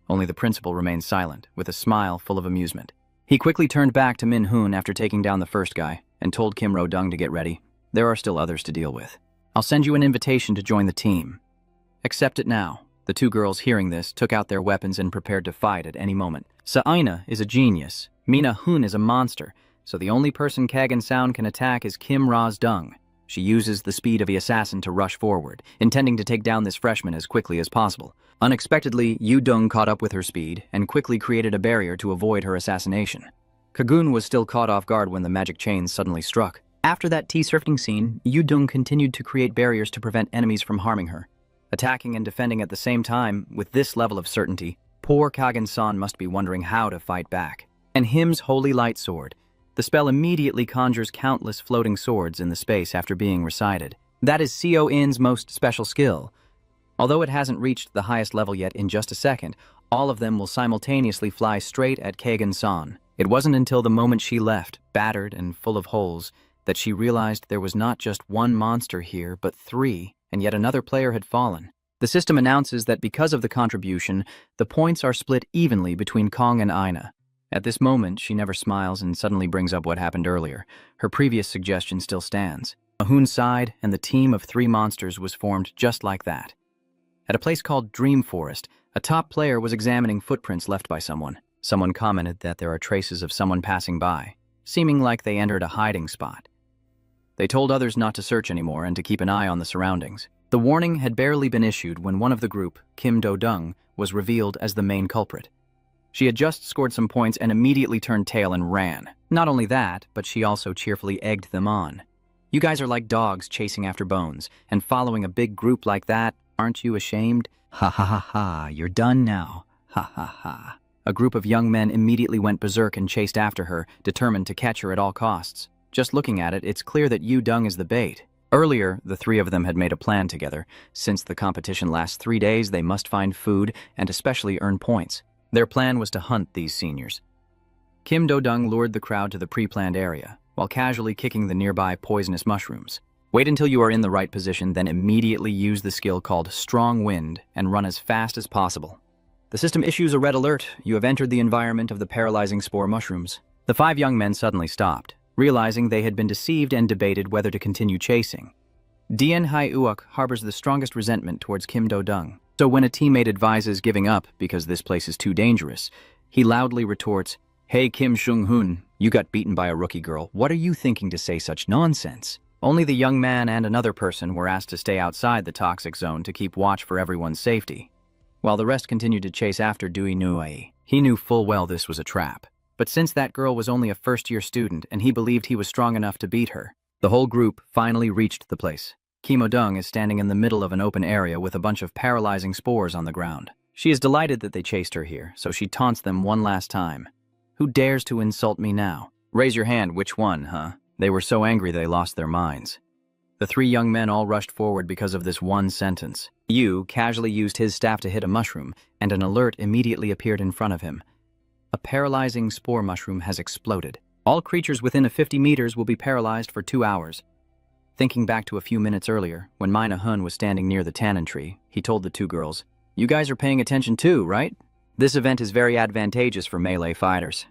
Only the principal remained silent, with a smile full of amusement. He quickly turned back to Minhun after taking down the first guy, and told Kim Ro-dung to get ready. There are still others to deal with. I'll send you an invitation to join the team. Accept it now. The 2 girls hearing this took out their weapons and prepared to fight at any moment. Sa'ina is a genius. Mina Hun is a monster, so the only person Kagan Sound can attack is Kim Raz-dung. She uses the speed of the assassin to rush forward, intending to take down this freshman as quickly as possible. Unexpectedly, Yu-dung caught up with her speed and quickly created a barrier to avoid her assassination. Kagun was still caught off guard when the magic chains suddenly struck. After that tea-surfing scene, Yu-dung continued to create barriers to prevent enemies from harming her. Attacking and defending at the same time, with this level of certainty, poor Kagan-san must be wondering how to fight back. And him's holy light sword. The spell immediately conjures countless floating swords in the space after being recited. That is Seo-in's most special skill. Although it hasn't reached the highest level yet in just a second, all of them will simultaneously fly straight at Kagan-san. It wasn't until the moment she left, battered and full of holes, that she realized there was not just one monster here, but three, and yet another player had fallen. The system announces that because of the contribution, the points are split evenly between Kong and Ina. At this moment, she never smiles and suddenly brings up what happened earlier. Her previous suggestion still stands. Mahun sighed, and the team of 3 monsters was formed just like that. At a place called Dream Forest, a top player was examining footprints left by someone. Someone commented that there are traces of someone passing by, seeming like they entered a hiding spot. They told others not to search anymore and to keep an eye on the surroundings. The warning had barely been issued when one of the group, Kim Do-dung, was revealed as the main culprit. She had just scored some points and immediately turned tail and ran. Not only that, but she also cheerfully egged them on. You guys are like dogs chasing after bones, and following a big group like that, aren't you ashamed? Ha ha ha ha, you're done now. Ha ha ha. A group of young men immediately went berserk and chased after her, determined to catch her at all costs. Just looking at it, it's clear that Yu Dung is the bait. Earlier, the 3 of them had made a plan together. Since the competition lasts 3 days, they must find food and especially earn points. Their plan was to hunt these seniors. Kim Do-dung lured the crowd to the pre-planned area, while casually kicking the nearby poisonous mushrooms. Wait until you are in the right position, then immediately use the skill called Strong Wind and run as fast as possible. The system issues a red alert. You have entered the environment of the paralyzing spore mushrooms. The 5 young men suddenly stopped, realizing they had been deceived and debated whether to continue chasing. Dien Hai Uok harbors the strongest resentment towards Kim Do-dung. So when a teammate advises giving up because this place is too dangerous, he loudly retorts, "Hey Kim Shung-hun, you got beaten by a rookie girl. What are you thinking to say such nonsense?" Only the young man and another person were asked to stay outside the toxic zone to keep watch for everyone's safety, while the rest continued to chase after Dui Nui. He knew full well this was a trap. But since that girl was only a first-year student and he believed he was strong enough to beat her, the whole group finally reached the place. Kim Do-dung is standing in the middle of an open area with a bunch of paralyzing spores on the ground. She is delighted that they chased her here, so she taunts them one last time. "Who dares to insult me now? Raise your hand, which one, huh?" They were so angry they lost their minds. The 3 young men all rushed forward because of this one sentence. Yu casually used his staff to hit a mushroom, and an alert immediately appeared in front of him. A paralyzing spore mushroom has exploded. All creatures within 50 meters will be paralyzed for 2 hours. Thinking back to a few minutes earlier, when Mina Hun was standing near the tannin tree, he told the 2 girls, "You guys are paying attention too, right? This event is very advantageous for melee fighters."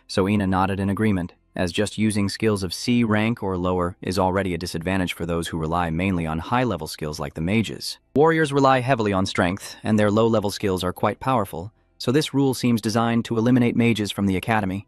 So Ina nodded in agreement, as just using skills of C rank or lower is already a disadvantage for those who rely mainly on high-level skills like the mages. Warriors rely heavily on strength, and their low-level skills are quite powerful, so this rule seems designed to eliminate mages from the academy.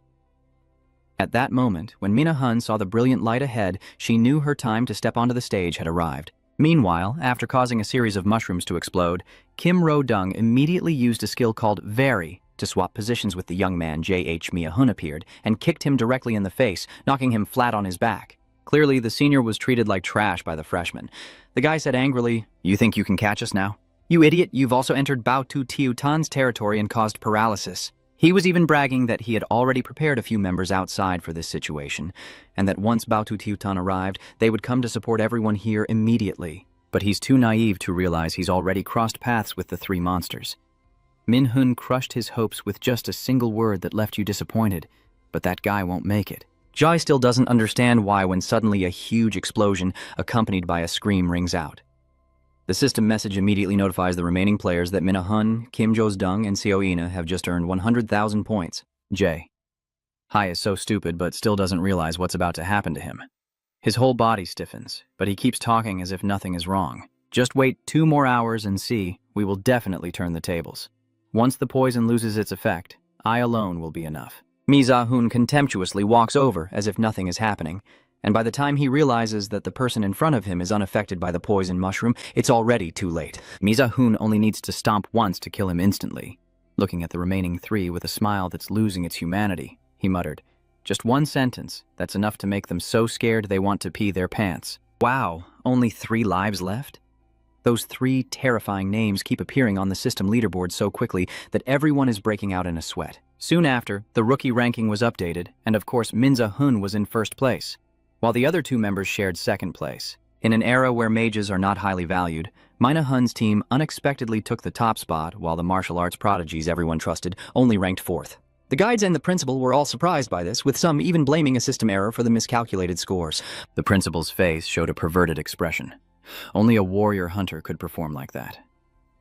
At that moment, when Mina Hun saw the brilliant light ahead, she knew her time to step onto the stage had arrived. Meanwhile, after causing a series of mushrooms to explode, Kim Do-dung immediately used a skill called Vary to swap positions with the young man J.H. Mia Hun appeared and kicked him directly in the face, knocking him flat on his back. Clearly, the senior was treated like trash by the freshman. The guy said angrily, "You think you can catch us now? You idiot, you've also entered Bao Tu Tiu Tan's territory and caused paralysis." He was even bragging that he had already prepared a few members outside for this situation, and that once Bao Tu Tiu Tan arrived, they would come to support everyone here immediately. But he's too naive to realize he's already crossed paths with the 3 monsters. Min Hun crushed his hopes with just a single word that left you disappointed, but that guy won't make it. Jai still doesn't understand why when suddenly a huge explosion, accompanied by a scream, rings out. The system message immediately notifies the remaining players that Mina Hun, Kim Do-dung, and Seo Ina have just earned 100,000 points. Jay. Hai is so stupid but still doesn't realize what's about to happen to him. His whole body stiffens, but he keeps talking as if nothing is wrong. "Just wait 2 more hours and see, we will definitely turn the tables. Once the poison loses its effect, I alone will be enough." Mi Za-hun contemptuously walks over as if nothing is happening, and by the time he realizes that the person in front of him is unaffected by the poison mushroom, it's already too late. Mi Za-hun only needs to stomp once to kill him instantly. Looking at the remaining 3 with a smile that's losing its humanity, he muttered, "Just one sentence, that's enough to make them so scared they want to pee their pants." Wow, only 3 lives left? Those 3 terrifying names keep appearing on the system leaderboard so quickly that everyone is breaking out in a sweat. Soon after, the rookie ranking was updated, and of course Min Za-hun was in first place, while the other 2 members shared second place. In an era where mages are not highly valued, Mina Hun's team unexpectedly took the top spot, while the martial arts prodigies everyone trusted only ranked 4th. The guides and the principal were all surprised by this, with some even blaming a system error for the miscalculated scores. The principal's face showed a perverted expression. Only a warrior hunter could perform like that.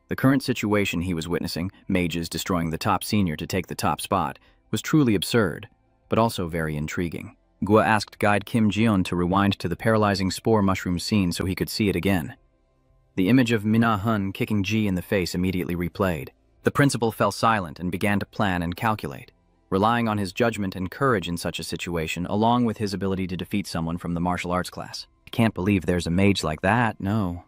The current situation he was witnessing, mages destroying the top senior to take the top spot, was truly absurd, but also very intriguing. Gua asked Guide Kim Jion to rewind to the paralyzing spore mushroom scene so he could see it again. The image of Mina Hun kicking Ji in the face immediately replayed. The principal fell silent and began to plan and calculate, relying on his judgment and courage in such a situation, along with his ability to defeat someone from the martial arts class. I can't believe there's a mage like that, no.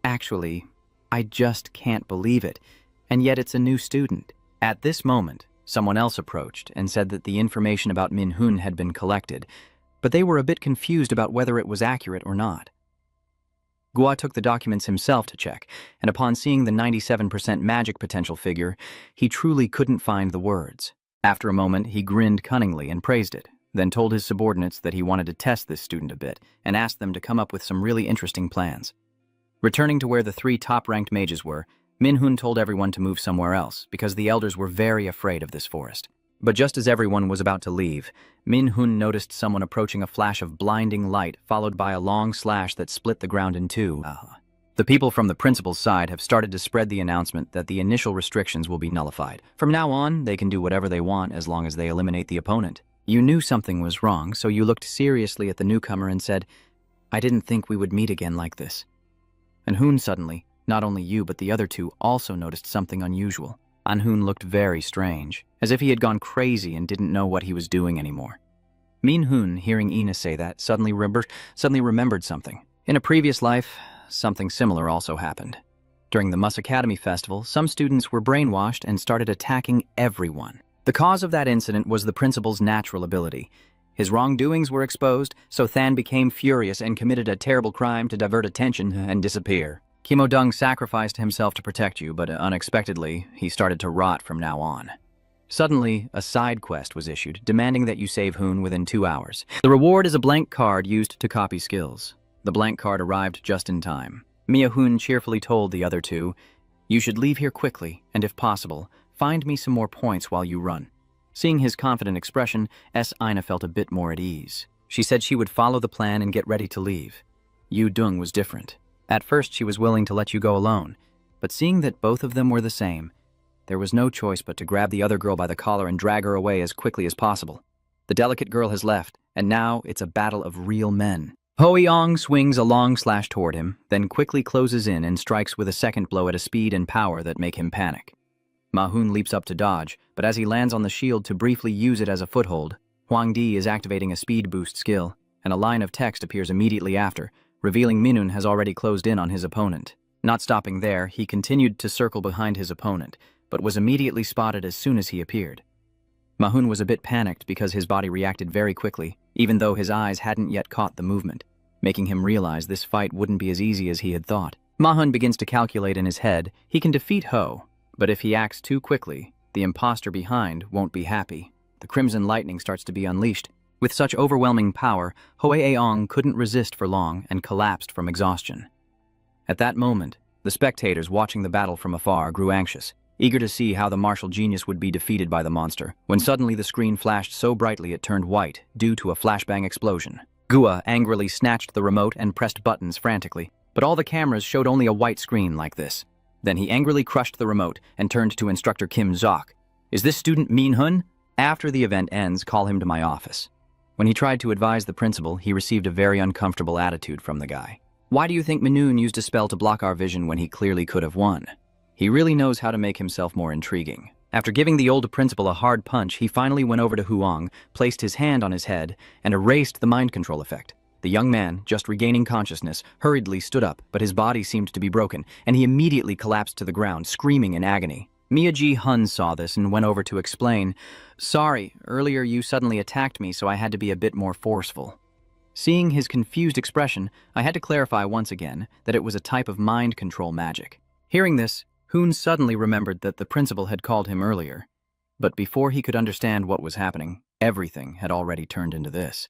Actually, I just can't believe it, and yet it's a new student. At this moment, someone else approached and said that the information about Min Hun had been collected, but they were a bit confused about whether it was accurate or not. Gua took the documents himself to check, and upon seeing the 97% magic potential figure, he truly couldn't find the words. After a moment, he grinned cunningly and praised it, then told his subordinates that he wanted to test this student a bit and asked them to come up with some really interesting plans. Returning to where the 3 top-ranked mages were, Min Hun told everyone to move somewhere else because the elders were very afraid of this forest. But just as everyone was about to leave, Min Hun noticed someone approaching a flash of blinding light followed by a long slash that split the ground in two. The people from the principal's side have started to spread the announcement that the initial restrictions will be nullified. From now on, they can do whatever they want as long as they eliminate the opponent. You knew something was wrong, so you looked seriously at the newcomer and said, "I didn't think we would meet again like this." And Hun suddenly, not only you but the other 2 also noticed something unusual. An-Hun looked very strange, as if he had gone crazy and didn't know what he was doing anymore. Min Hun, hearing Ina say that, suddenly remembered something. In a previous life, something similar also happened. During the Mus Academy Festival, some students were brainwashed and started attacking everyone. The cause of that incident was the principal's natural ability. His wrongdoings were exposed, so Than became furious and committed a terrible crime to divert attention and disappear. Kim Odung sacrificed himself to protect you, but unexpectedly, he started to rot from now on. Suddenly, a side quest was issued, demanding that you save Hun within 2 hours. The reward is a blank card used to copy skills. The blank card arrived just in time. Mia Hun cheerfully told the other 2, "You should leave here quickly, and if possible, find me some more points while you run." Seeing his confident expression, Ina felt a bit more at ease. She said she would follow the plan and get ready to leave. Yu Dung was different. At first, she was willing to let you go alone, but seeing that both of them were the same, there was no choice but to grab the other girl by the collar and drag her away as quickly as possible. The delicate girl has left, and now it's a battle of real men. Hoeong swings a long slash toward him, then quickly closes in and strikes with a second blow at a speed and power that make him panic. Ma-Hun leaps up to dodge, but as he lands on the shield to briefly use it as a foothold, Huang Di is activating a speed boost skill, and a line of text appears immediately after, revealing Minun has already closed in on his opponent. Not stopping there, he continued to circle behind his opponent, but was immediately spotted as soon as he appeared. Ma-Hun was a bit panicked because his body reacted very quickly, even though his eyes hadn't yet caught the movement, making him realize this fight wouldn't be as easy as he had thought. Ma-Hun begins to calculate in his head he can defeat Ho, but if he acts too quickly, the imposter behind won't be happy. The Crimson Lightning starts to be unleashed. With such overwhelming power, Hoeong couldn't resist for long and collapsed from exhaustion. At that moment, the spectators watching the battle from afar grew anxious, eager to see how the martial genius would be defeated by the monster, when suddenly the screen flashed so brightly it turned white due to a flashbang explosion. Gua angrily snatched the remote and pressed buttons frantically, but all the cameras showed only a white screen like this. Then he angrily crushed the remote and turned to instructor Kim Zok. "Is this student Min Hun? After the event ends, call him to my office." When he tried to advise the principal, he received a very uncomfortable attitude from the guy. "Why do you think Minun used a spell to block our vision when he clearly could have won?" He really knows how to make himself more intriguing. After giving the old principal a hard punch, he finally went over to Huang, placed his hand on his head, and erased the mind control effect. The young man, just regaining consciousness, hurriedly stood up, but his body seemed to be broken, and he immediately collapsed to the ground, screaming in agony. Mia-ji Hun saw this and went over to explain, "Sorry, earlier you suddenly attacked me, so I had to be a bit more forceful." Seeing his confused expression, I had to clarify once again that it was a type of mind control magic. Hearing this, Hun suddenly remembered that the principal had called him earlier. But before he could understand what was happening, everything had already turned into this.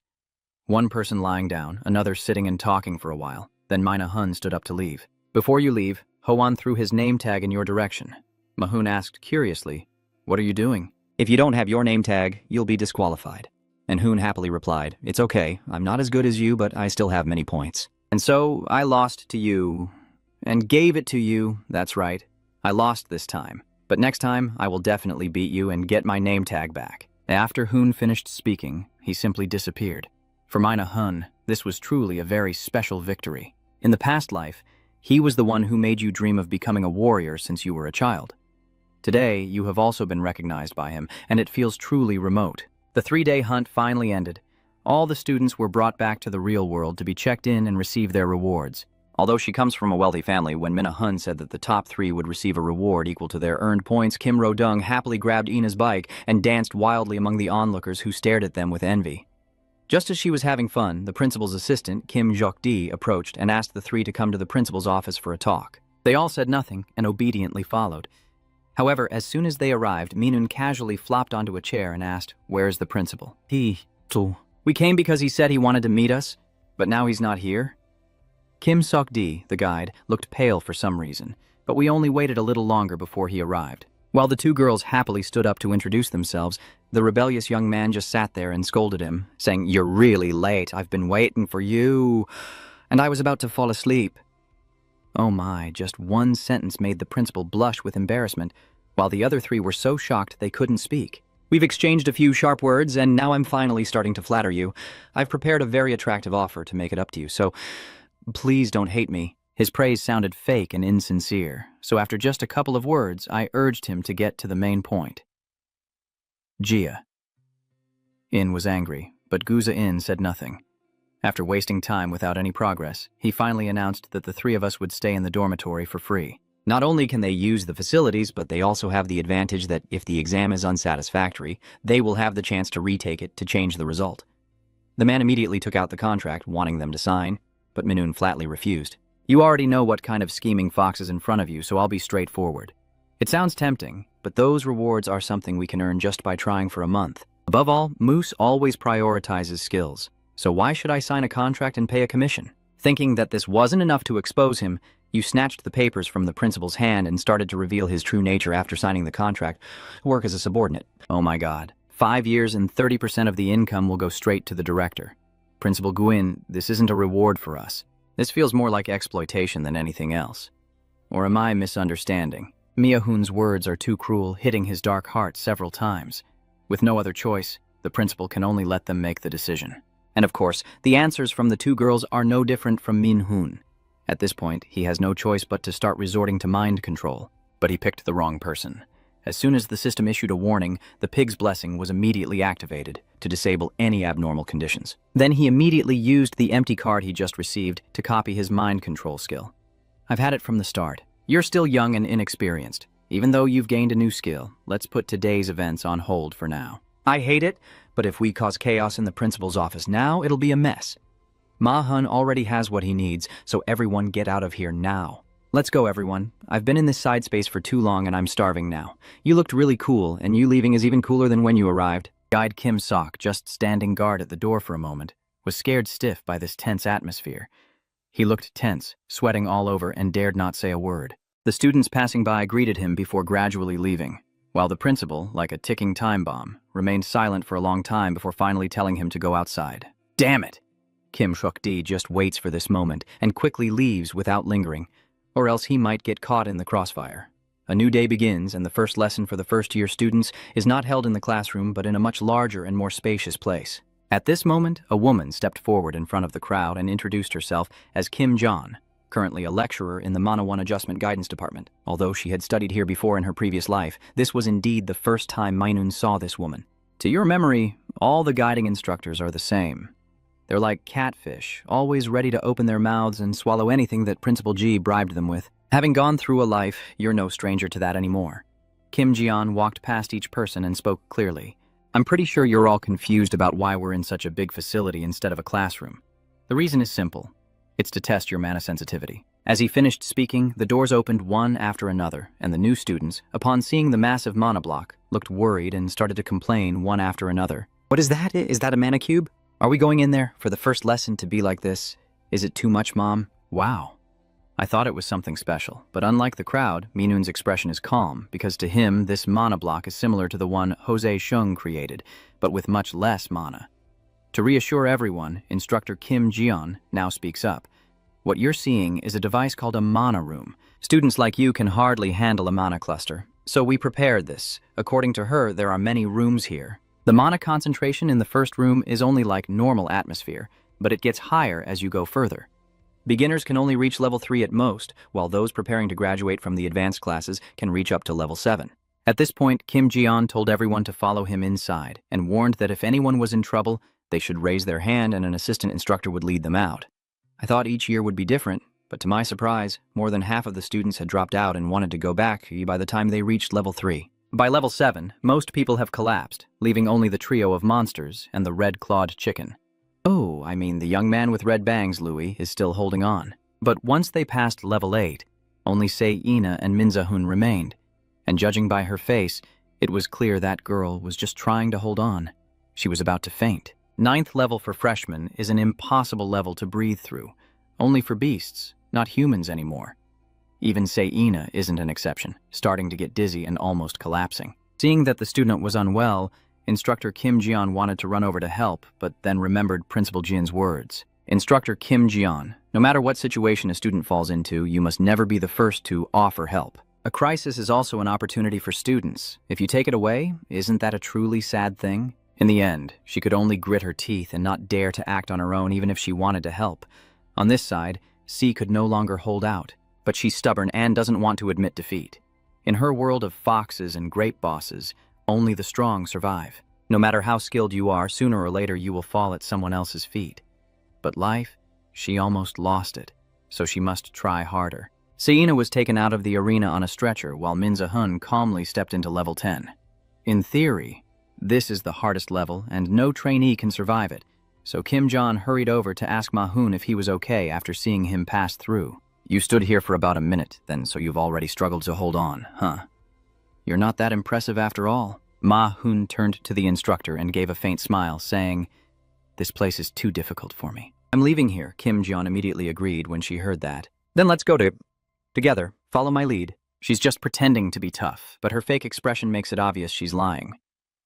One person lying down, another sitting and talking for a while, then Mina Hun stood up to leave. "Before you leave, Hoan threw his name tag in your direction." Ma-Hun asked curiously, "What are you doing?" If you don't have your name tag, you'll be disqualified. And Hoon happily replied, "It's okay, I'm not as good as you, but I still have many points. And so, I lost to you, and gave it to you, that's right. I lost this time, but next time, I will definitely beat you and get my name tag back." After Hoon finished speaking, he simply disappeared. For Mina Hun, this was truly a very special victory. In the past life, he was the one who made you dream of becoming a warrior since you were a child. Today, you have also been recognized by him, and it feels truly remote. The 3-day hunt finally ended. All the students were brought back to the real world to be checked in and receive their rewards. Although she comes from a wealthy family, when Mina Hun said that the top 3 would receive a reward equal to their earned points, Kim Ro-dung happily grabbed Ina's bike and danced wildly among the onlookers who stared at them with envy. Just as she was having fun, the principal's assistant, Kim Jok-di, approached and asked the 3 to come to the principal's office for a talk. They all said nothing and obediently followed. However, as soon as they arrived, Minun casually flopped onto a chair and asked, "Where's the principal?" "We came because he said he wanted to meet us, but now he's not here." Kim Sok-di, the guide, looked pale for some reason, but we only waited a little longer before he arrived. While the 2 girls happily stood up to introduce themselves, the rebellious young man just sat there and scolded him, saying, "You're really late, I've been waiting for you, and I was about to fall asleep." Oh my, just one sentence made the principal blush with embarrassment, while the other 3 were so shocked they couldn't speak. "We've exchanged a few sharp words, and now I'm finally starting to flatter you. I've prepared a very attractive offer to make it up to you, so please don't hate me." His praise sounded fake and insincere, so after just a couple of words, I urged him to get to the main point. Jia. In was angry, but Guza In said nothing. After wasting time without any progress, he finally announced that the 3 of us would stay in the dormitory for free. Not only can they use the facilities, but they also have the advantage that if the exam is unsatisfactory, they will have the chance to retake it to change the result. The man immediately took out the contract, wanting them to sign, but Minun flatly refused. "You already know what kind of scheming fox is in front of you, so I'll be straightforward. It sounds tempting, but those rewards are something we can earn just by trying for a month. Above all, Moose always prioritizes skills, so why should I sign a contract and pay a commission?" Thinking that this wasn't enough to expose him, you snatched the papers from the principal's hand and started to reveal his true nature after signing the contract, work as a subordinate. Oh my god. 5 years and 30% of the income will go straight to the director. Principal Guin, this isn't a reward for us. This feels more like exploitation than anything else. Or am I misunderstanding? Mia Hoon's words are too cruel, hitting his dark heart several times. With no other choice, the principal can only let them make the decision. And of course, the answers from the 2 girls are no different from Min Hoon. At this point, he has no choice but to start resorting to mind control. But he picked the wrong person. As soon as the system issued a warning, the pig's blessing was immediately activated to disable any abnormal conditions. Then he immediately used the empty card he just received to copy his mind control skill. "I've had it from the start. You're still young and inexperienced. Even though you've gained a new skill, let's put today's events on hold for now. I hate it, but if we cause chaos in the principal's office now, it'll be a mess. Ma Hun already has what he needs, so everyone get out of here now. Let's go, everyone. I've been in this side space for too long and I'm starving now. You looked really cool, and you leaving is even cooler than when you arrived." Guide Kim Sok, just standing guard at the door for a moment, was scared stiff by this tense atmosphere. He looked tense, sweating all over, and dared not say a word. The students passing by greeted him before gradually leaving, while the principal, like a ticking time bomb, remained silent for a long time before finally telling him to go outside. Damn it! Kim Shuk-di just waits for this moment and quickly leaves without lingering, or else he might get caught in the crossfire. A new day begins, and the first lesson for the first-year students is not held in the classroom but in a much larger and more spacious place. At this moment, a woman stepped forward in front of the crowd and introduced herself as Kim John, currently a lecturer in the Manhwa Adjustment Guidance Department. Although she had studied here before in her previous life, this was indeed the first time Mainun saw this woman. To your memory, all the guiding instructors are the same. They're like catfish, always ready to open their mouths and swallow anything that Principal G bribed them with. Having gone through a life, you're no stranger to that anymore. Kim Jian walked past each person and spoke clearly. I'm pretty sure you're all confused about why we're in such a big facility instead of a classroom. The reason is simple. It's to test your mana sensitivity. As he finished speaking, the doors opened one after another, and the new students, upon seeing the massive mana block, looked worried and started to complain one after another. What is that? Is that a mana cube? Are we going in there for the first lesson to be like this? Is it too much, Mom? Wow. I thought it was something special, but unlike the crowd, Minun's expression is calm because to him this mana block is similar to the one Jose Shung created, but with much less mana. To reassure everyone, instructor Kim Jion now speaks up. What you're seeing is a device called a mana room. Students like you can hardly handle a mana cluster, so we prepared this. According to her, there are many rooms here. The mana concentration in the first room is only like normal atmosphere, but it gets higher as you go further. Beginners can only reach level 3 at most, while those preparing to graduate from the advanced classes can reach up to level 7. At this point, Kim Jion told everyone to follow him inside and warned that if anyone was in trouble, they should raise their hand and an assistant instructor would lead them out. I thought each year would be different, but to my surprise, more than half of the students had dropped out and wanted to go back by the time they reached level 3. By level 7, most people have collapsed, leaving only the trio of monsters and the red-clawed chicken. Oh, I mean the young man with red bangs, Louis, is still holding on. But once they passed level 8, only Sei-ina and Minza-hun remained, and judging by her face, it was clear that girl was just trying to hold on. She was about to faint. 9th level for freshmen is an impossible level to breathe through, only for beasts, not humans anymore. Even Sei-ina isn't an exception, starting to get dizzy and almost collapsing. Seeing that the student was unwell, instructor Kim Jion wanted to run over to help, but then remembered Principal Jin's words. Instructor Kim Jion, no matter what situation a student falls into, you must never be the first to offer help. A crisis is also an opportunity for students. If you take it away, isn't that a truly sad thing? In the end, she could only grit her teeth and not dare to act on her own even if she wanted to help. On this side, C could no longer hold out, but she's stubborn and doesn't want to admit defeat. In her world of foxes and grape bosses, only the strong survive. No matter how skilled you are, sooner or later you will fall at someone else's feet. But life, she almost lost it, so she must try harder. Sei-ina was taken out of the arena on a stretcher while Minza-hun calmly stepped into level 10. In theory, this is the hardest level and no trainee can survive it, so Kim Jion hurried over to ask Ma-hun if he was okay after seeing him pass through. You stood here for about a minute, then, so you've already struggled to hold on, huh? You're not that impressive after all. Ma-hun turned to the instructor and gave a faint smile, saying, "This place is too difficult for me." "I'm leaving here," Kim Jion immediately agreed when she heard that. "Then let's go together. Follow my lead." She's just pretending to be tough, but her fake expression makes it obvious she's lying.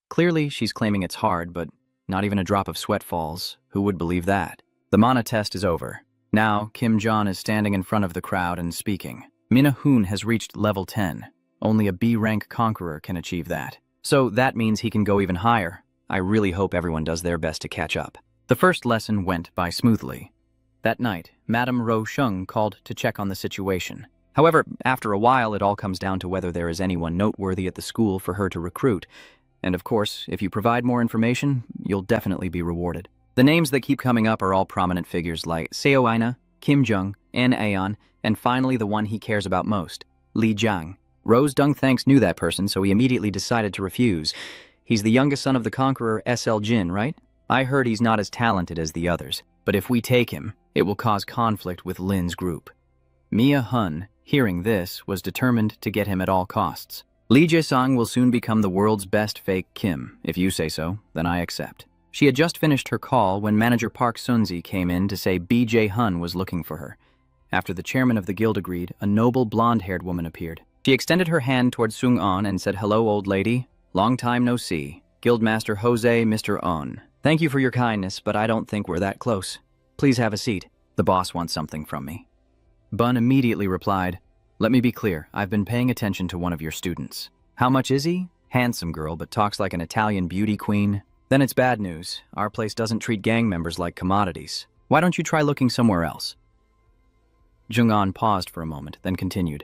Clearly, she's claiming it's hard, but not even a drop of sweat falls. Who would believe that? The mana test is over. Now, Kim Jion is standing in front of the crowd and speaking. Minna-hun has reached level 10. Only a B-rank conqueror can achieve that. So that means he can go even higher. I really hope everyone does their best to catch up. The first lesson went by smoothly. That night, Madame Ro Shung called to check on the situation. However, after a while, it all comes down to whether there is anyone noteworthy at the school for her to recruit. And of course, if you provide more information, you'll definitely be rewarded. The names that keep coming up are all prominent figures like Seo-ina, Kim Jung, An Aeon, and finally the one he cares about most, Li Jiang. Rose Dung Thanks knew that person, so he immediately decided to refuse. He's the youngest son of the conqueror SL Jin, right? I heard he's not as talented as the others, but if we take him, it will cause conflict with Lin's group. Mia Hun, hearing this, was determined to get him at all costs. Li Jae-sang will soon become the world's best fake Kim. If you say so, then I accept. She had just finished her call when manager Park Sunzi came in to say BJ Hun was looking for her. After the chairman of the guild agreed, a noble blonde-haired woman appeared. She extended her hand toward Sung-on and said, "Hello, old lady. Long time no see. Guildmaster Jose, Mr. On. Thank you for your kindness, but I don't think we're that close. Please have a seat. The boss wants something from me." Bun immediately replied, "Let me be clear, I've been paying attention to one of your students. How much is he? Handsome girl, but talks like an Italian beauty queen. Then it's bad news. Our place doesn't treat gang members like commodities. Why don't you try looking somewhere else?" Jung-on paused for a moment, then continued.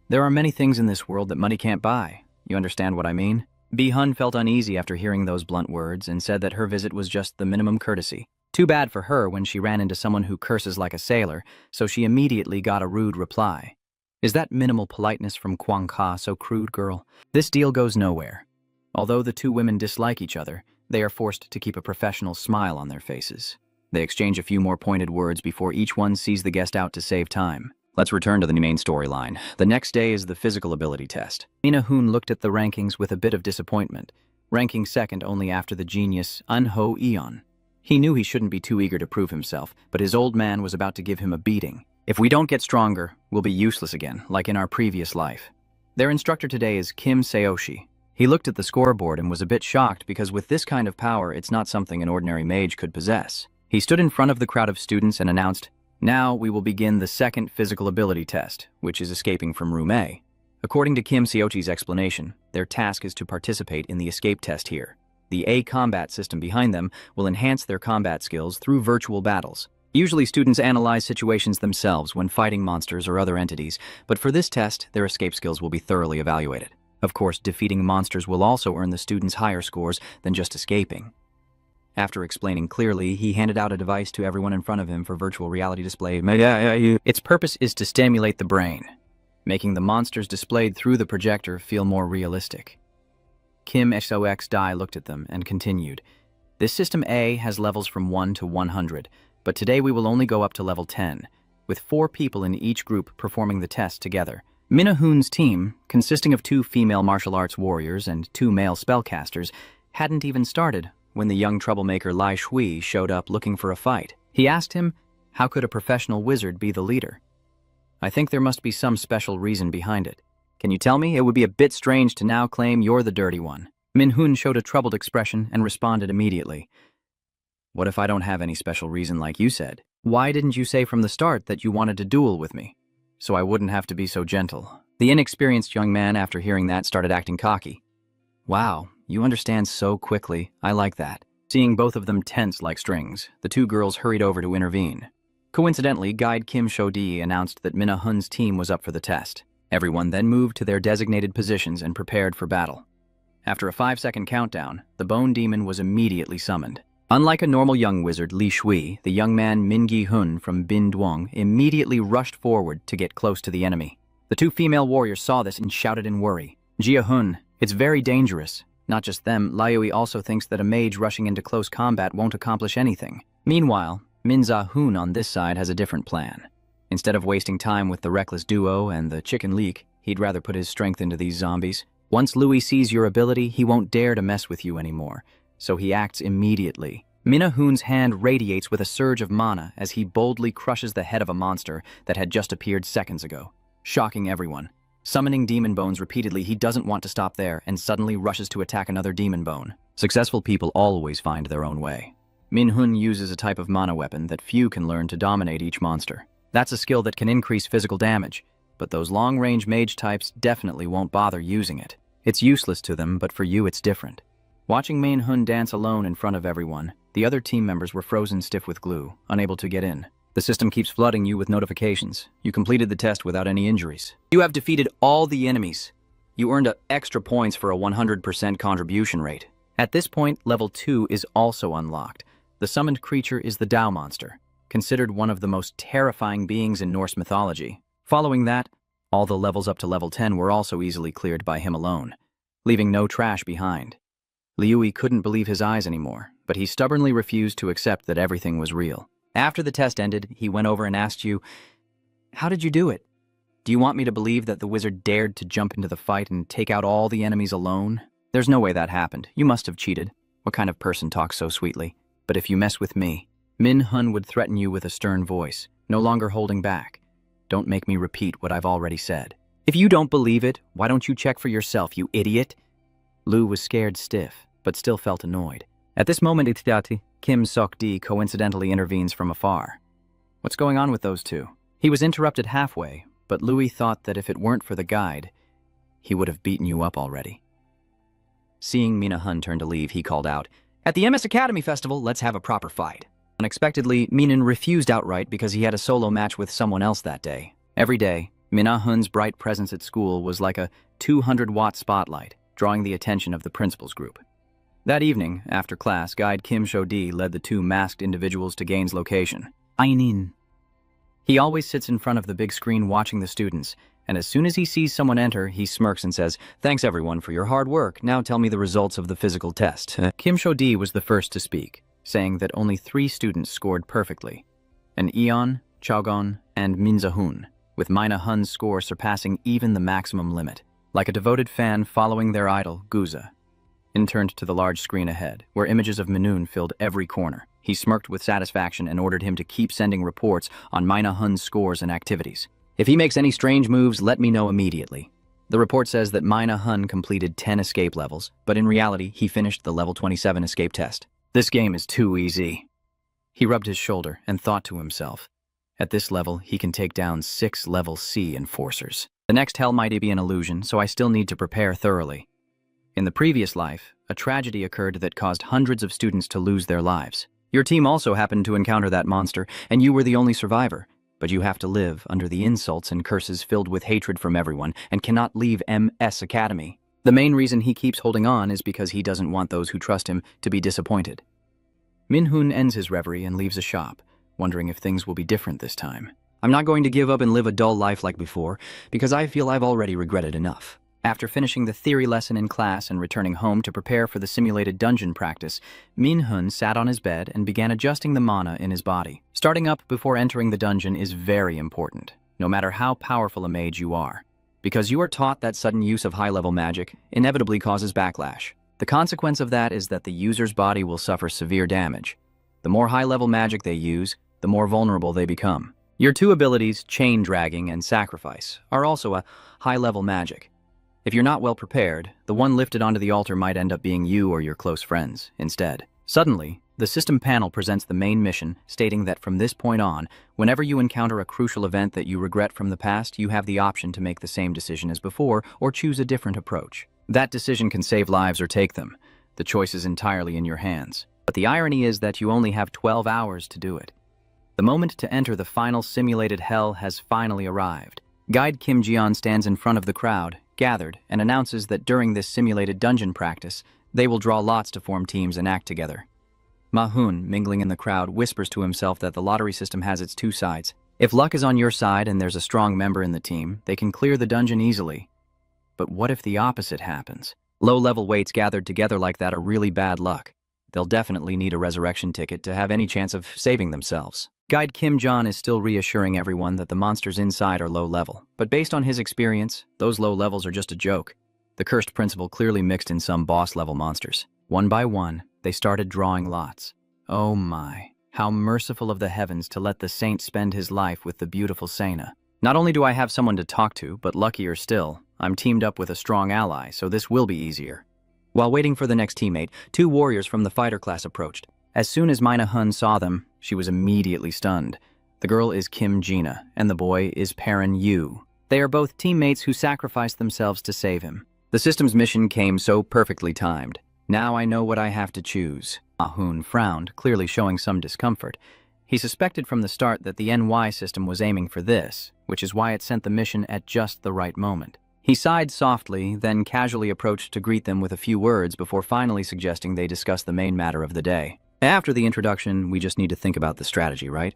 "There are many things in this world that money can't buy. You understand what I mean?" Bi-hun felt uneasy after hearing those blunt words and said that her visit was just the minimum courtesy. Too bad for her when she ran into someone who curses like a sailor, so she immediately got a rude reply. Is that minimal politeness from Kwang Ka so crude, girl? This deal goes nowhere. Although the two women dislike each other, they are forced to keep a professional smile on their faces. They exchange a few more pointed words before each one sees the guest out to save time. Let's return to the main storyline. The next day is the physical ability test. Minna-hun looked at the rankings with a bit of disappointment, ranking second only after the genius Eun-ho Eon. He knew he shouldn't be too eager to prove himself, but his old man was about to give him a beating. If we don't get stronger, we'll be useless again, like in our previous life. Their instructor today is Kim Seoshi. He looked at the scoreboard and was a bit shocked because with this kind of power, it's not something an ordinary mage could possess. He stood in front of the crowd of students and announced, "Now we will begin the second physical ability test, which is escaping from room A." According to Kim Seoshi's explanation, their task is to participate in the escape test here. The A combat system behind them will enhance their combat skills through virtual battles. Usually students analyze situations themselves when fighting monsters or other entities, but for this test, their escape skills will be thoroughly evaluated. Of course, defeating monsters will also earn the students higher scores than just escaping. After explaining clearly, he handed out a device to everyone in front of him for virtual reality display. Its purpose is to stimulate the brain, making the monsters displayed through the projector feel more realistic. Kim Sox Dai looked at them and continued, "This system A has levels from 1 to 100, but today we will only go up to level 10, with 4 people in each group performing the test together. Minahun's team, consisting of 2 female martial arts warriors and 2 male spellcasters, hadn't even started when the young troublemaker Lai Shui showed up looking for a fight. He asked him, how could a professional wizard be the leader? I think there must be some special reason behind it. Can you tell me? It would be a bit strange to now claim you're the dirty one." Minhun showed a troubled expression and responded immediately. "What if I don't have any special reason like you said? Why didn't you say from the start that you wanted to duel with me? So I wouldn't have to be so gentle." The inexperienced young man, after hearing that, started acting cocky. "Wow, you understand so quickly. I like that." Seeing both of them tense like strings, the 2 girls hurried over to intervene. Coincidentally, guide Kim Shodi announced that Minahun's team was up for the test. Everyone then moved to their designated positions and prepared for battle. After a 5-second countdown, the Bone Demon was immediately summoned. Unlike a normal young wizard, Li Shui, the young man Min Gi-hun from Bin Duong immediately rushed forward to get close to the enemy. The 2 female warriors saw this and shouted in worry, "Jia-hun, it's very dangerous." Not just them, Liui also thinks that a mage rushing into close combat won't accomplish anything. Meanwhile, Min Za-hun on this side has a different plan. Instead of wasting time with the reckless duo and the chicken leak, he'd rather put his strength into these zombies. Once Louis sees your ability, he won't dare to mess with you anymore, so he acts immediately. Minahun's hand radiates with a surge of mana as he boldly crushes the head of a monster that had just appeared seconds ago, shocking everyone. Summoning demon bones repeatedly, he doesn't want to stop there and suddenly rushes to attack another demon bone. Successful people always find their own way. Minhun uses a type of mana weapon that few can learn to dominate each monster. That's a skill that can increase physical damage, but those long-range mage types definitely won't bother using it. It's useless to them, but for you it's different. Watching Minhun dance alone in front of everyone, the other team members were frozen stiff with glue, unable to get in. The system keeps flooding you with notifications. You completed the test without any injuries. You have defeated all the enemies. You earned extra points for a 100% contribution rate. At this point, level 2 is also unlocked. The summoned creature is the Tao monster, considered one of the most terrifying beings in Norse mythology. Following that, all the levels up to level 10 were also easily cleared by him alone, leaving no trash behind. Liui couldn't believe his eyes anymore, but he stubbornly refused to accept that everything was real. After the test ended, he went over and asked you, "How did you do it? Do you want me to believe that the wizard dared to jump into the fight and take out all the enemies alone? There's no way that happened. You must have cheated. What kind of person talks so sweetly? But if you mess with me..." Minhun would threaten you with a stern voice, no longer holding back. "Don't make me repeat what I've already said. If you don't believe it, why don't you check for yourself, you idiot?" Lu was scared stiff, but still felt annoyed. At this moment, Kim Sok-di coincidentally intervenes from afar. "What's going on with those 2? He was interrupted halfway, but Louis thought that if it weren't for the guide, he would have beaten you up already. Seeing Minahun turn to leave, he called out, "At the MS Academy Festival, let's have a proper fight." Unexpectedly, Minan refused outright because he had a solo match with someone else that day. Every day, Minahun's bright presence at school was like a 200-watt spotlight, drawing the attention of the principal's group. That evening, after class, guide Kim Shodi led the 2 masked individuals to Gain's location. Ainin. He always sits in front of the big screen watching the students, and as soon as he sees someone enter, he smirks and says, "Thanks everyone for your hard work. Now tell me the results of the physical test." Kim Shodi was the first to speak, saying that only 3 students scored perfectly, an Eon, Chaogon, and Minzahun, with Minahun's score surpassing even the maximum limit. Like a devoted fan following their idol, Guza, turned to the large screen ahead, where images of Minun filled every corner. He smirked with satisfaction and ordered him to keep sending reports on Mina Hun's scores and activities. If he makes any strange moves, let me know immediately. The report says that Mina Hun completed 10 escape levels, but in reality, he finished the level 27 escape test. This game is too easy. He rubbed his shoulder and thought to himself, at this level, he can take down 6 level C enforcers. The next hell might be an illusion, so I still need to prepare thoroughly. In the previous life, a tragedy occurred that caused hundreds of students to lose their lives. Your team also happened to encounter that monster, and you were the only survivor. But you have to live under the insults and curses filled with hatred from everyone and cannot leave MS Academy. The main reason he keeps holding on is because he doesn't want those who trust him to be disappointed. Min-hun ends his reverie and leaves a shop, wondering if things will be different this time. I'm not going to give up and live a dull life like before, because I feel I've already regretted enough. After finishing the theory lesson in class and returning home to prepare for the simulated dungeon practice, Min-hun sat on his bed and began adjusting the mana in his body. Starting up before entering the dungeon is very important, no matter how powerful a mage you are, because you are taught that sudden use of high-level magic inevitably causes backlash. The consequence of that is that the user's body will suffer severe damage. The more high-level magic they use, the more vulnerable they become. Your two abilities, Chain Dragging and Sacrifice, are also a high-level magic. If you're not well prepared, the one lifted onto the altar might end up being you or your close friends instead. Suddenly, the system panel presents the main mission, stating that from this point on, whenever you encounter a crucial event that you regret from the past, you have the option to make the same decision as before or choose a different approach. That decision can save lives or take them. The choice is entirely in your hands. But the irony is that you only have 12 hours to do it. The moment to enter the final simulated hell has finally arrived. Guide Kim Jian stands in front of the crowd, gathered, and announces that during this simulated dungeon practice, they will draw lots to form teams and act together. Ma-hun, mingling in the crowd, whispers to himself that the lottery system has its two sides. If luck is on your side and there's a strong member in the team, they can clear the dungeon easily. But what if the opposite happens? Low-level weights gathered together like that are really bad luck. They'll definitely need a resurrection ticket to have any chance of saving themselves. Guide Kim John is still reassuring everyone that the monsters inside are low level, but based on his experience, those low levels are just a joke. The cursed principal clearly mixed in some boss-level monsters. One by one, they started drawing lots. Oh my, how merciful of the heavens to let the saint spend his life with the beautiful Sena. Not only do I have someone to talk to, but luckier still, I'm teamed up with a strong ally, so this will be easier. While waiting for the next teammate, 2 warriors from the fighter class approached. As soon as Mina Hun saw them, she was immediately stunned. The girl is Kim Jina, and the boy is Perrin Yu. They are both teammates who sacrificed themselves to save him. The system's mission came so perfectly timed. Now I know what I have to choose. Ma-hun frowned, clearly showing some discomfort. He suspected from the start that the NY system was aiming for this, which is why it sent the mission at just the right moment. He sighed softly, then casually approached to greet them with a few words before finally suggesting they discuss the main matter of the day. After the introduction, we just need to think about the strategy, right?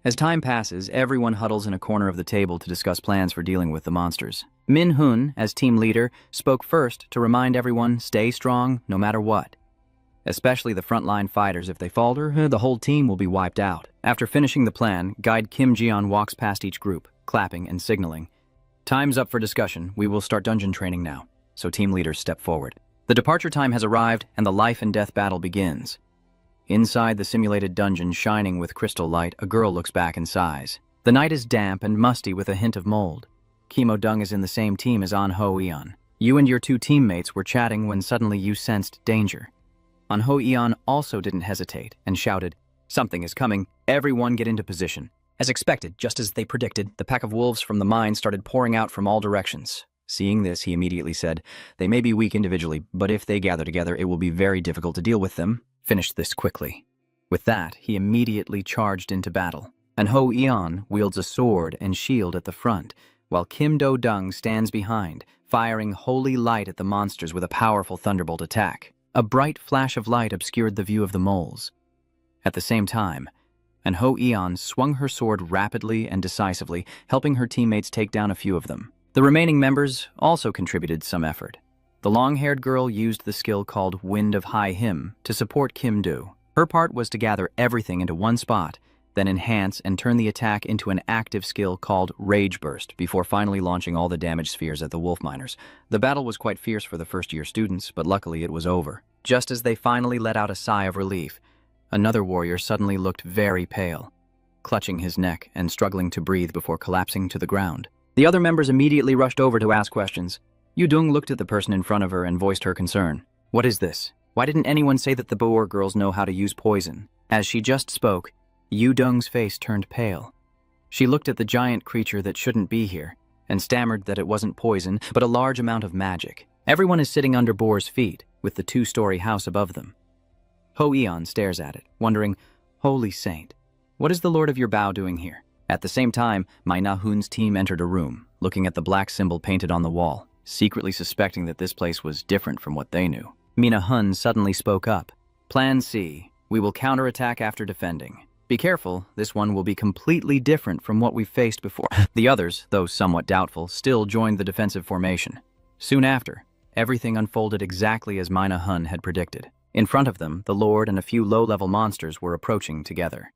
As time passes, everyone huddles in a corner of the table to discuss plans for dealing with the monsters. Min-hun, as team leader, spoke first to remind everyone, stay strong no matter what. Especially the frontline fighters. If they falter, the whole team will be wiped out. After finishing the plan, Guide Kim Jian walks past each group, clapping and signaling. Time's up for discussion. We will start dungeon training now. So team leaders step forward. The departure time has arrived and the life and death battle begins. Inside the simulated dungeon shining with crystal light, a girl looks back and sighs. The night is damp and musty with a hint of mold. Kimo Dung is in the same team as An Ho Eon. You and your 2 teammates were chatting when suddenly you sensed danger. An Ho Eon also didn't hesitate and shouted, "Something is coming. Everyone get into position." As expected, just as they predicted, the pack of wolves from the mine started pouring out from all directions. Seeing this, he immediately said, "They may be weak individually, but if they gather together, it will be very difficult to deal with them. Finish this quickly." With that, he immediately charged into battle. An Ho Eon wields a sword and shield at the front, while Kim Do Dung stands behind, firing holy light at the monsters with a powerful thunderbolt attack. A bright flash of light obscured the view of the moles. At the same time, An Ho Eon swung her sword rapidly and decisively, helping her teammates take down a few of them. The remaining members also contributed some effort. The long-haired girl used the skill called Wind of High Him to support Kim Do. Her part was to gather everything into one spot, then enhance and turn the attack into an active skill called Rage Burst before finally launching all the damage spheres at the wolf miners. The battle was quite fierce for the first-year students, but luckily it was over. Just as they finally let out a sigh of relief, Another warrior suddenly looked very pale, clutching his neck and struggling to breathe before collapsing to the ground. The other members immediately rushed over to ask questions. Yudong looked at the person in front of her and voiced her concern. "What is this? Why didn't anyone say that the Boer girls know how to use poison?" As she just spoke, Yudong's face turned pale. She looked at the giant creature that shouldn't be here and stammered that it wasn't poison, but a large amount of magic. Everyone is sitting under Boer's feet, with the two-story house above them. Ho Eon stares at it, wondering, "Holy saint, what is the Lord of your Bao doing here?" At the same time, Mai Na-hoon's team entered a room, looking at the black symbol painted on the wall, secretly suspecting that this place was different from what they knew. Mina Hun suddenly spoke up. "Plan C. We will counterattack after defending. Be careful, this one will be completely different from what we've faced before." The others, though somewhat doubtful, still joined the defensive formation. Soon after, everything unfolded exactly as Mina Hun had predicted. In front of them, the Lord and a few low-level monsters were approaching together.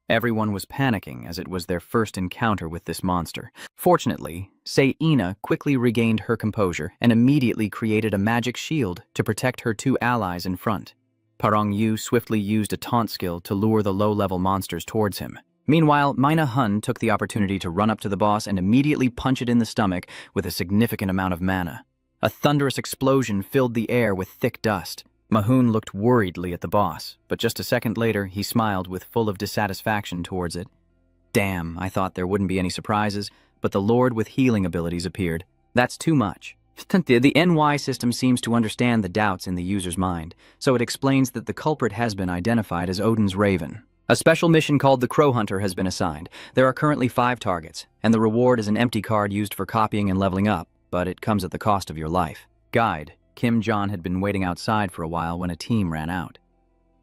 Everyone was panicking as it was their first encounter with this monster. Fortunately, Sei-ina quickly regained her composure and immediately created a magic shield to protect her two allies in front. Parong Yu swiftly used a taunt skill to lure the low-level monsters towards him. Meanwhile, Mina Hun took the opportunity to run up to the boss and immediately punch it in the stomach with a significant amount of mana. A thunderous explosion filled the air with thick dust. Mahoon looked worriedly at the boss, but just a second later, he smiled with full of dissatisfaction towards it. Damn, I thought there wouldn't be any surprises, but the Lord with healing abilities appeared. That's too much. The NY system seems to understand the doubts in the user's mind, so it explains that the culprit has been identified as Odin's Raven. A special mission called the Crow Hunter has been assigned. There are currently 5 targets, and the reward is an empty card used for copying and leveling up, but it comes at the cost of your life. Guide. Kim John had been waiting outside for a while when a team ran out.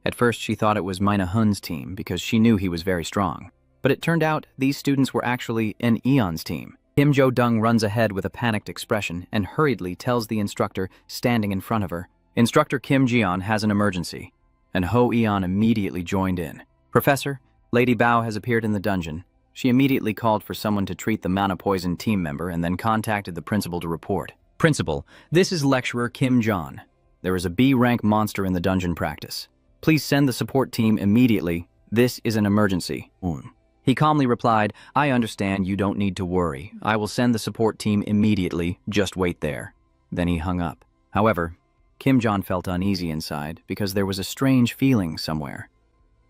At first, she thought it was Mina Hun's team because she knew he was very strong. But it turned out these students were actually an Eon's team. Kim Jo-dung runs ahead with a panicked expression and hurriedly tells the instructor standing in front of her, "Instructor Kim Jeon has an emergency." And Ho Eon immediately joined in. "Professor, Lady Bao has appeared in the dungeon." She immediately called for someone to treat the mana poison team member and then contacted the principal to report. "Principal, this is lecturer Kim John. There is a B-rank monster in the dungeon practice. Please send the support team immediately. This is an emergency." He calmly replied, "I understand, you don't need to worry. I will send the support team immediately. Just wait there." Then he hung up. However, Kim John felt uneasy inside because there was a strange feeling somewhere.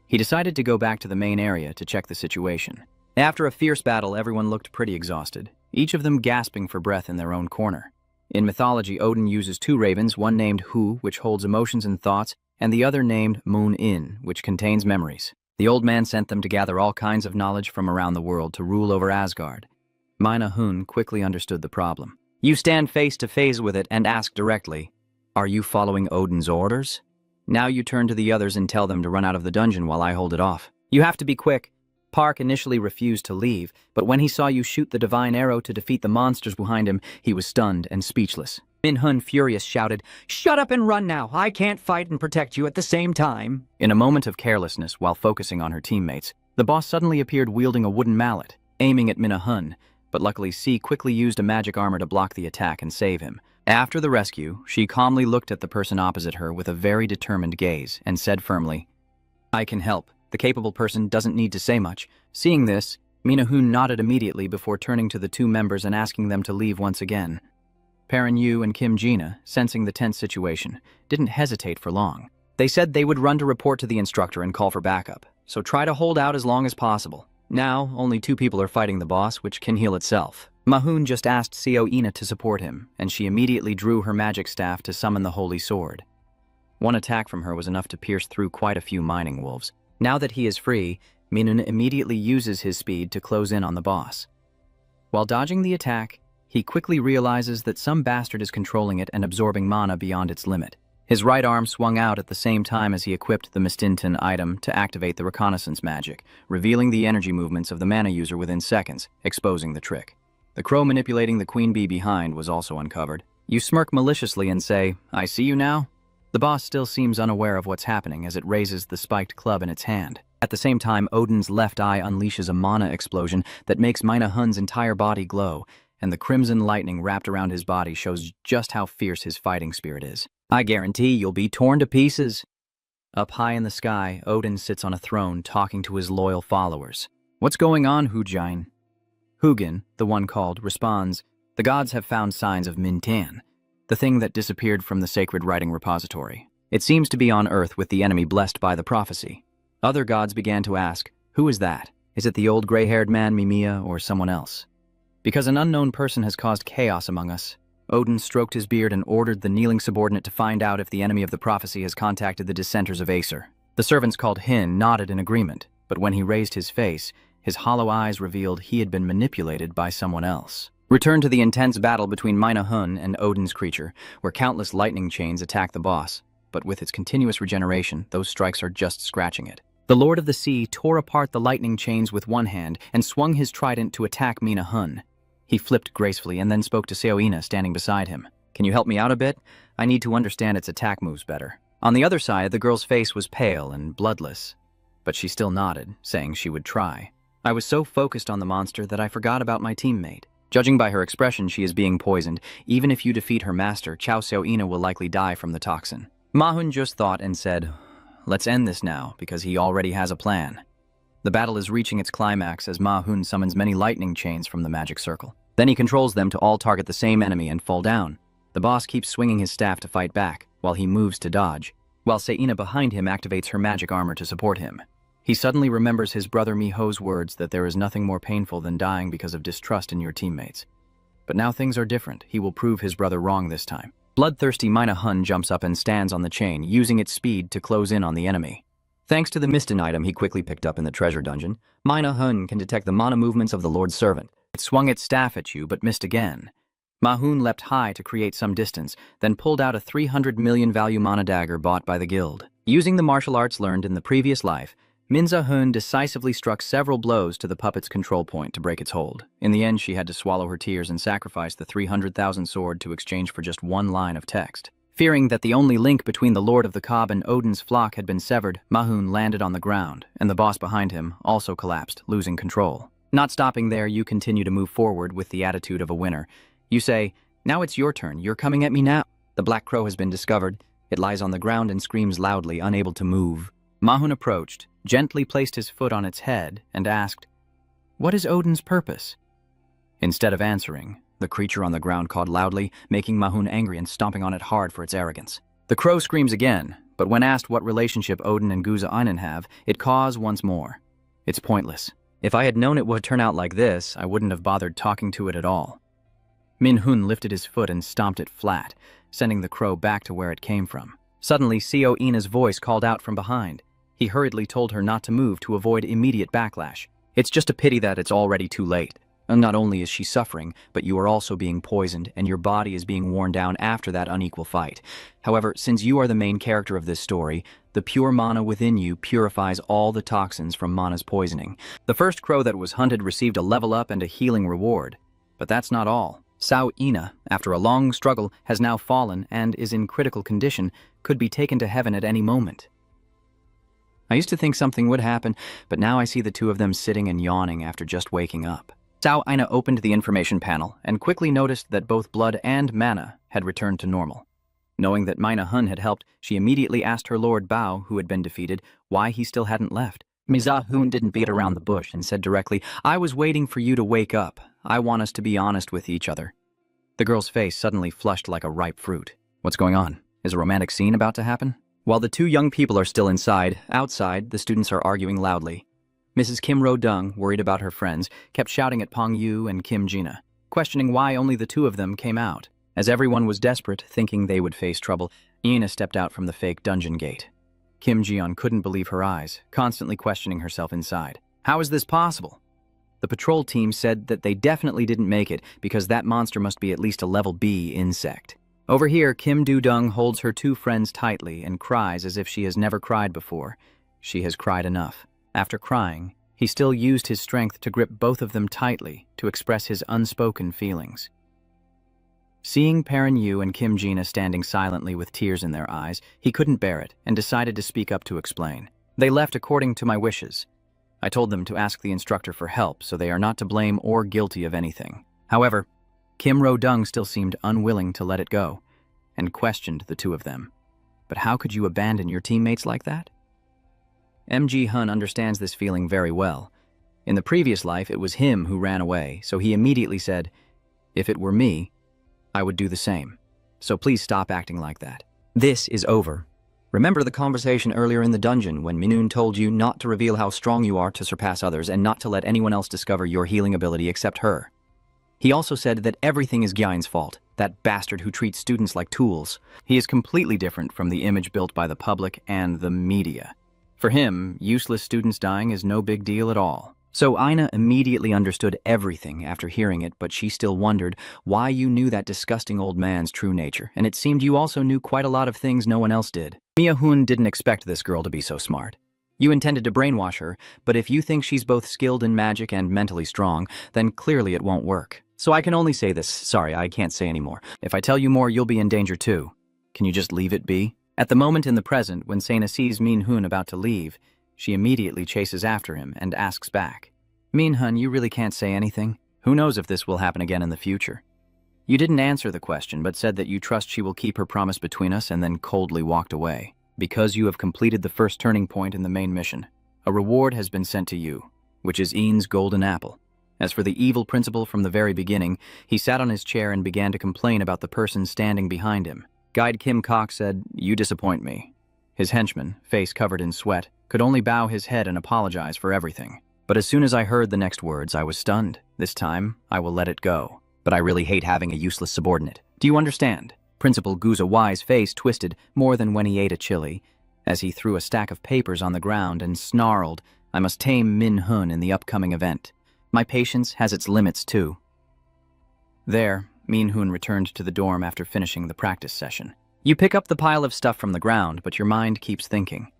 He decided to go back to the main area to check the situation. After a fierce battle, everyone looked pretty exhausted, each of them gasping for breath in their own corner. In mythology, Odin uses 2 ravens, one named Hu, which holds emotions and thoughts, and the other named Moon-in, which contains memories. The old man sent them to gather all kinds of knowledge from around the world to rule over Asgard. Mina Hun quickly understood the problem. You stand face to face with it and ask directly, "Are you following Odin's orders?" Now you turn to the others and tell them to run out of the dungeon while I hold it off. You have to be quick. Park initially refused to leave, but when he saw you shoot the divine arrow to defeat the monsters behind him, he was stunned and speechless. Min Hun, furious, shouted, "Shut up and run now! I can't fight and protect you at the same time!" In a moment of carelessness, while focusing on her teammates, the boss suddenly appeared wielding a wooden mallet, aiming at Mina Hun, but luckily C quickly used a magic armor to block the attack and save him. After the rescue, she calmly looked at the person opposite her with a very determined gaze and said firmly, "I can help. The capable person doesn't need to say much." Seeing this, Mina Hun nodded immediately before turning to the 2 members and asking them to leave once again. Parun Yu and Kim Jina, sensing the tense situation, didn't hesitate for long. They said they would run to report to the instructor and call for backup, so try to hold out as long as possible. Now, only 2 people are fighting the boss, which can heal itself. Mahoon just asked Seo-ina to support him, and she immediately drew her magic staff to summon the holy sword. One attack from her was enough to pierce through quite a few mining wolves. Now that he is free, Minun immediately uses his speed to close in on the boss. While dodging the attack, he quickly realizes that some bastard is controlling it and absorbing mana beyond its limit. His right arm swung out at the same time as he equipped the Mistinton item to activate the reconnaissance magic, revealing the energy movements of the mana user within seconds, exposing the trick. The crow manipulating the queen bee behind was also uncovered. You smirk maliciously and say, "I see you now?" The boss still seems unaware of what's happening as it raises the spiked club in its hand. At the same time, Odin's left eye unleashes a mana explosion that makes Mina Hun's entire body glow, and the crimson lightning wrapped around his body shows just how fierce his fighting spirit is. "I guarantee you'll be torn to pieces." Up high in the sky, Odin sits on a throne talking to his loyal followers. "What's going on, Hugin?" Hugin, the one called, responds, "The gods have found signs of Mintan, the thing that disappeared from the sacred writing repository. It seems to be on Earth with the enemy blessed by the prophecy." Other gods began to ask, "Who is that? Is it the old gray-haired man Mimia or someone else?" Because an unknown person has caused chaos among us, Odin stroked his beard and ordered the kneeling subordinate to find out if the enemy of the prophecy has contacted the dissenters of Acer. The servants called Hin nodded in agreement, but when he raised his face, his hollow eyes revealed he had been manipulated by someone else. Return to the intense battle between Hun and Odin's creature, where countless lightning chains attack the boss, but with its continuous regeneration, those strikes are just scratching it. The Lord of the Sea tore apart the lightning chains with one hand and swung his trident to attack Hun. He flipped gracefully and then spoke to Seoina standing beside him. "Can you help me out a bit? I need to understand its attack moves better." On the other side, the girl's face was pale and bloodless, but she still nodded, saying she would try. "I was so focused on the monster that I forgot about my teammate. Judging by her expression, she is being poisoned. Even if you defeat her master, Chao Seoina will likely die from the toxin." Mahun just thought and said, "Let's end this now, because he already has a plan." The battle is reaching its climax as Mahun summons many lightning chains from the magic circle. Then he controls them to all target the same enemy and fall down. The boss keeps swinging his staff to fight back, while he moves to dodge, while Seina behind him activates her magic armor to support him. He suddenly remembers his brother Miho's words that there is nothing more painful than dying because of distrust in your teammates. But now things are different. He will prove his brother wrong this time. Bloodthirsty Hun jumps up and stands on the chain, using its speed to close in on the enemy. Thanks to the Mistin item he quickly picked up in the treasure dungeon, Hun can detect the mana movements of the Lord's servant. It swung its staff at you, but missed again. Mahun leapt high to create some distance, then pulled out a 300 million value mana dagger bought by the guild. Using the martial arts learned in the previous life, Minza Hun decisively struck several blows to the puppet's control point to break its hold. In the end, she had to swallow her tears and sacrifice the 300,000 sword to exchange for just one line of text. Fearing that the only link between the Lord of the Cobb and Odin's flock had been severed, Mahun landed on the ground, and the boss behind him also collapsed, losing control. Not stopping there, you continue to move forward with the attitude of a winner. You say, "Now it's your turn, you're coming at me now." The black crow has been discovered. It lies on the ground and screams loudly, unable to move. Mahun approached, gently placed his foot on its head, and asked, "What is Odin's purpose?" Instead of answering, the creature on the ground cawed loudly, making Mahun angry and stomping on it hard for its arrogance. The crow screams again, but when asked what relationship Odin and Guza Einen have, it caws once more. It's pointless. If I had known it would turn out like this, I wouldn't have bothered talking to it at all. Minhun lifted his foot and stomped it flat, sending the crow back to where it came from. Suddenly, Seo Ina's voice called out from behind. He hurriedly told her not to move to avoid immediate backlash. "It's just a pity that it's already too late. And not only is she suffering, but you are also being poisoned, and your body is being worn down after that unequal fight. However, since you are the main character of this story, the pure mana within you purifies all the toxins from mana's poisoning." The first crow that was hunted received a level up and a healing reward. But that's not all. Sao Ina, after a long struggle, has now fallen and is in critical condition, could be taken to heaven at any moment. I used to think something would happen, but now I see the two of them sitting and yawning after just waking up. Sao Ina opened the information panel and quickly noticed that both blood and mana had returned to normal. Knowing that Mina Hun had helped, she immediately asked her Lord Bao, who had been defeated, why he still hadn't left. Mizahun didn't beat around the bush and said directly, "I was waiting for you to wake up. I want us to be honest with each other." The girl's face suddenly flushed like a ripe fruit. What's going on? Is a romantic scene about to happen? While the two young people are still inside, outside, the students are arguing loudly. Mrs. Kim Ro-dung, worried about her friends, kept shouting at Pong Yu and Kim Jina, questioning why only the two of them came out. As everyone was desperate, thinking they would face trouble, Ina stepped out from the fake dungeon gate. Kim Jion couldn't believe her eyes, constantly questioning herself inside. How is this possible? The patrol team said that they definitely didn't make it because that monster must be at least a level B insect. Over here, Kim Do-dung holds her two friends tightly and cries as if she has never cried before. She has cried enough. After crying, he still used his strength to grip both of them tightly to express his unspoken feelings. Seeing Perrin Yu and Kim Jina standing silently with tears in their eyes, he couldn't bear it and decided to speak up to explain. They left according to my wishes. I told them to ask the instructor for help, so they are not to blame or guilty of anything. However, Kim Ro-dung still seemed unwilling to let it go, and questioned the two of them. But how could you abandon your teammates like that? MG Hun understands this feeling very well. In the previous life, it was him who ran away, so he immediately said, "If it were me, I would do the same. So please stop acting like that." This is over. Remember the conversation earlier in the dungeon when Minun told you not to reveal how strong you are to surpass others and not to let anyone else discover your healing ability except her. He also said that everything is Gyain's fault, that bastard who treats students like tools. He is completely different from the image built by the public and the media. For him, useless students dying is no big deal at all. So Aina immediately understood everything after hearing it, but she still wondered why you knew that disgusting old man's true nature, and it seemed you also knew quite a lot of things no one else did. Mia-hun didn't expect this girl to be so smart. You intended to brainwash her, but if you think she's both skilled in magic and mentally strong, then clearly it won't work. So I can only say this. Sorry, I can't say any more. If I tell you more, you'll be in danger too. Can you just leave it be? At the moment in the present, when Sena sees Min-hun about to leave, she immediately chases after him and asks back, "Min-hun, you really can't say anything? Who knows if this will happen again in the future?" You didn't answer the question, but said that you trust she will keep her promise between us and then coldly walked away. Because you have completed the first turning point in the main mission, a reward has been sent to you, which is Ean's golden apple. As for the evil principal from the very beginning, he sat on his chair and began to complain about the person standing behind him. Guide Kim Kok said, "You disappoint me." His henchman, face covered in sweat, could only bow his head and apologize for everything. But as soon as I heard the next words, I was stunned. This time, I will let it go. But I really hate having a useless subordinate. Do you understand? Principal Guza Y's face twisted more than when he ate a chili, as he threw a stack of papers on the ground and snarled, "I must tame Min-hun in the upcoming event. My patience has its limits too." There, Min-hun returned to the dorm after finishing the practice session. You pick up the pile of stuff from the ground, but your mind keeps thinking.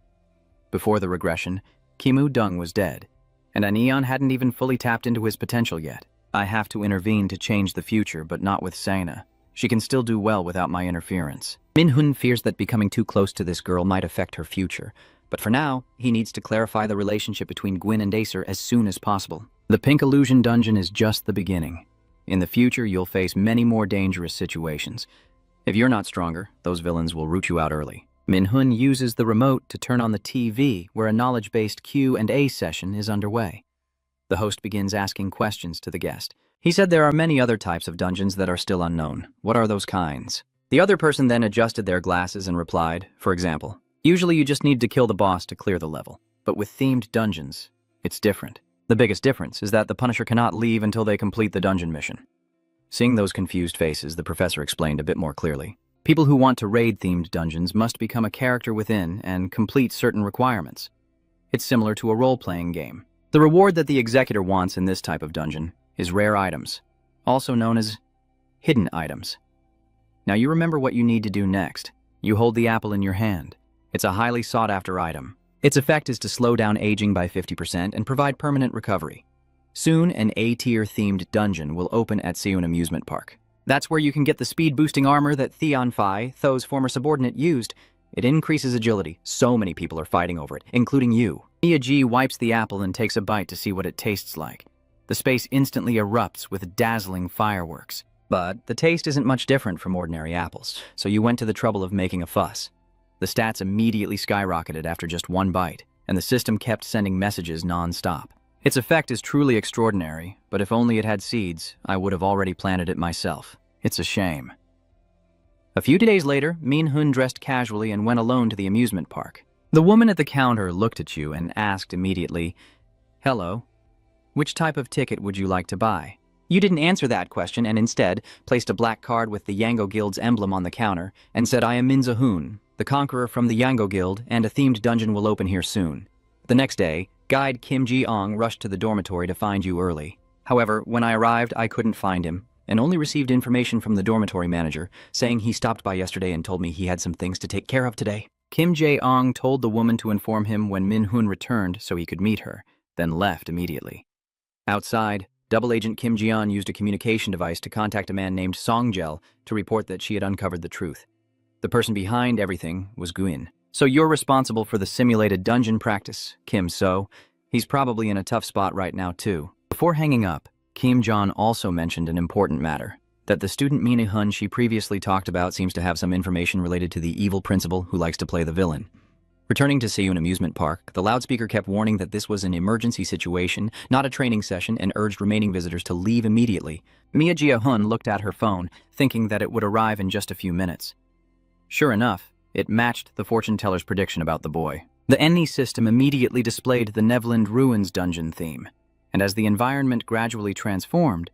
Before the regression, Kimu Dung was dead, and Anion hadn't even fully tapped into his potential yet. I have to intervene to change the future, but not with Sena. She can still do well without my interference. Min-hun fears that becoming too close to this girl might affect her future, but for now, he needs to clarify the relationship between Gwyn and Acer as soon as possible. The Pink Illusion Dungeon is just the beginning. In the future, you'll face many more dangerous situations. If you're not stronger, those villains will root you out early. Min-hun uses the remote to turn on the TV where a knowledge-based Q&A session is underway. The host begins asking questions to the guest. He said there are many other types of dungeons that are still unknown. What are those kinds? The other person then adjusted their glasses and replied, for example, "Usually you just need to kill the boss to clear the level. But with themed dungeons, it's different. The biggest difference is that the Punisher cannot leave until they complete the dungeon mission." Seeing those confused faces, the professor explained a bit more clearly. People who want to raid themed dungeons must become a character within and complete certain requirements. It's similar to a role-playing game. The reward that the executor wants in this type of dungeon is rare items, also known as hidden items. Now you remember what you need to do next. You hold the apple in your hand. It's a highly sought-after item. Its effect is to slow down aging by 50% and provide permanent recovery. Soon, an A-tier themed dungeon will open at Seoul Amusement Park. That's where you can get the speed-boosting armor that Theon Phi, Tho's former subordinate, used. It increases agility. So many people are fighting over it, including you. Mia G wipes the apple and takes a bite to see what it tastes like. The space instantly erupts with dazzling fireworks. But the taste isn't much different from ordinary apples, so you went to the trouble of making a fuss. The stats immediately skyrocketed after just one bite, and the system kept sending messages non-stop. Its effect is truly extraordinary, but if only it had seeds, I would have already planted it myself. It's a shame. A few days later, Min-hun dressed casually and went alone to the amusement park. The woman at the counter looked at you and asked immediately, "Hello, which type of ticket would you like to buy?" You didn't answer that question and instead placed a black card with the Yango Guild's emblem on the counter and said, "I am Min Zahun, the conqueror from the Yango Guild, and a themed dungeon will open here soon." The next day, guide Kim Ji-ong rushed to the dormitory to find you early. However, when I arrived, I couldn't find him, and only received information from the dormitory manager, saying he stopped by yesterday and told me he had some things to take care of today. Kim Jae-ong told the woman to inform him when Min-hun returned so he could meet her, then left immediately. Outside, Double Agent Kim Ji-on used a communication device to contact a man named Songjel to report that she had uncovered the truth. The person behind everything was Gwyn. "So you're responsible for the simulated dungeon practice, Kim So. He's probably in a tough spot right now too." Before hanging up, Kim Jong also mentioned an important matter. that the student Mina Hun she previously talked about seems to have some information related to the evil principal who likes to play the villain. Returning to Seoul Amusement Park, the loudspeaker kept warning that this was an emergency situation, not a training session, and urged remaining visitors to leave immediately. Mia Jia-hun looked at her phone, thinking that it would arrive in just a few minutes. Sure enough, it matched the fortune teller's prediction about the boy. The NE system immediately displayed the Neverland Ruins dungeon theme, and as the environment gradually transformed,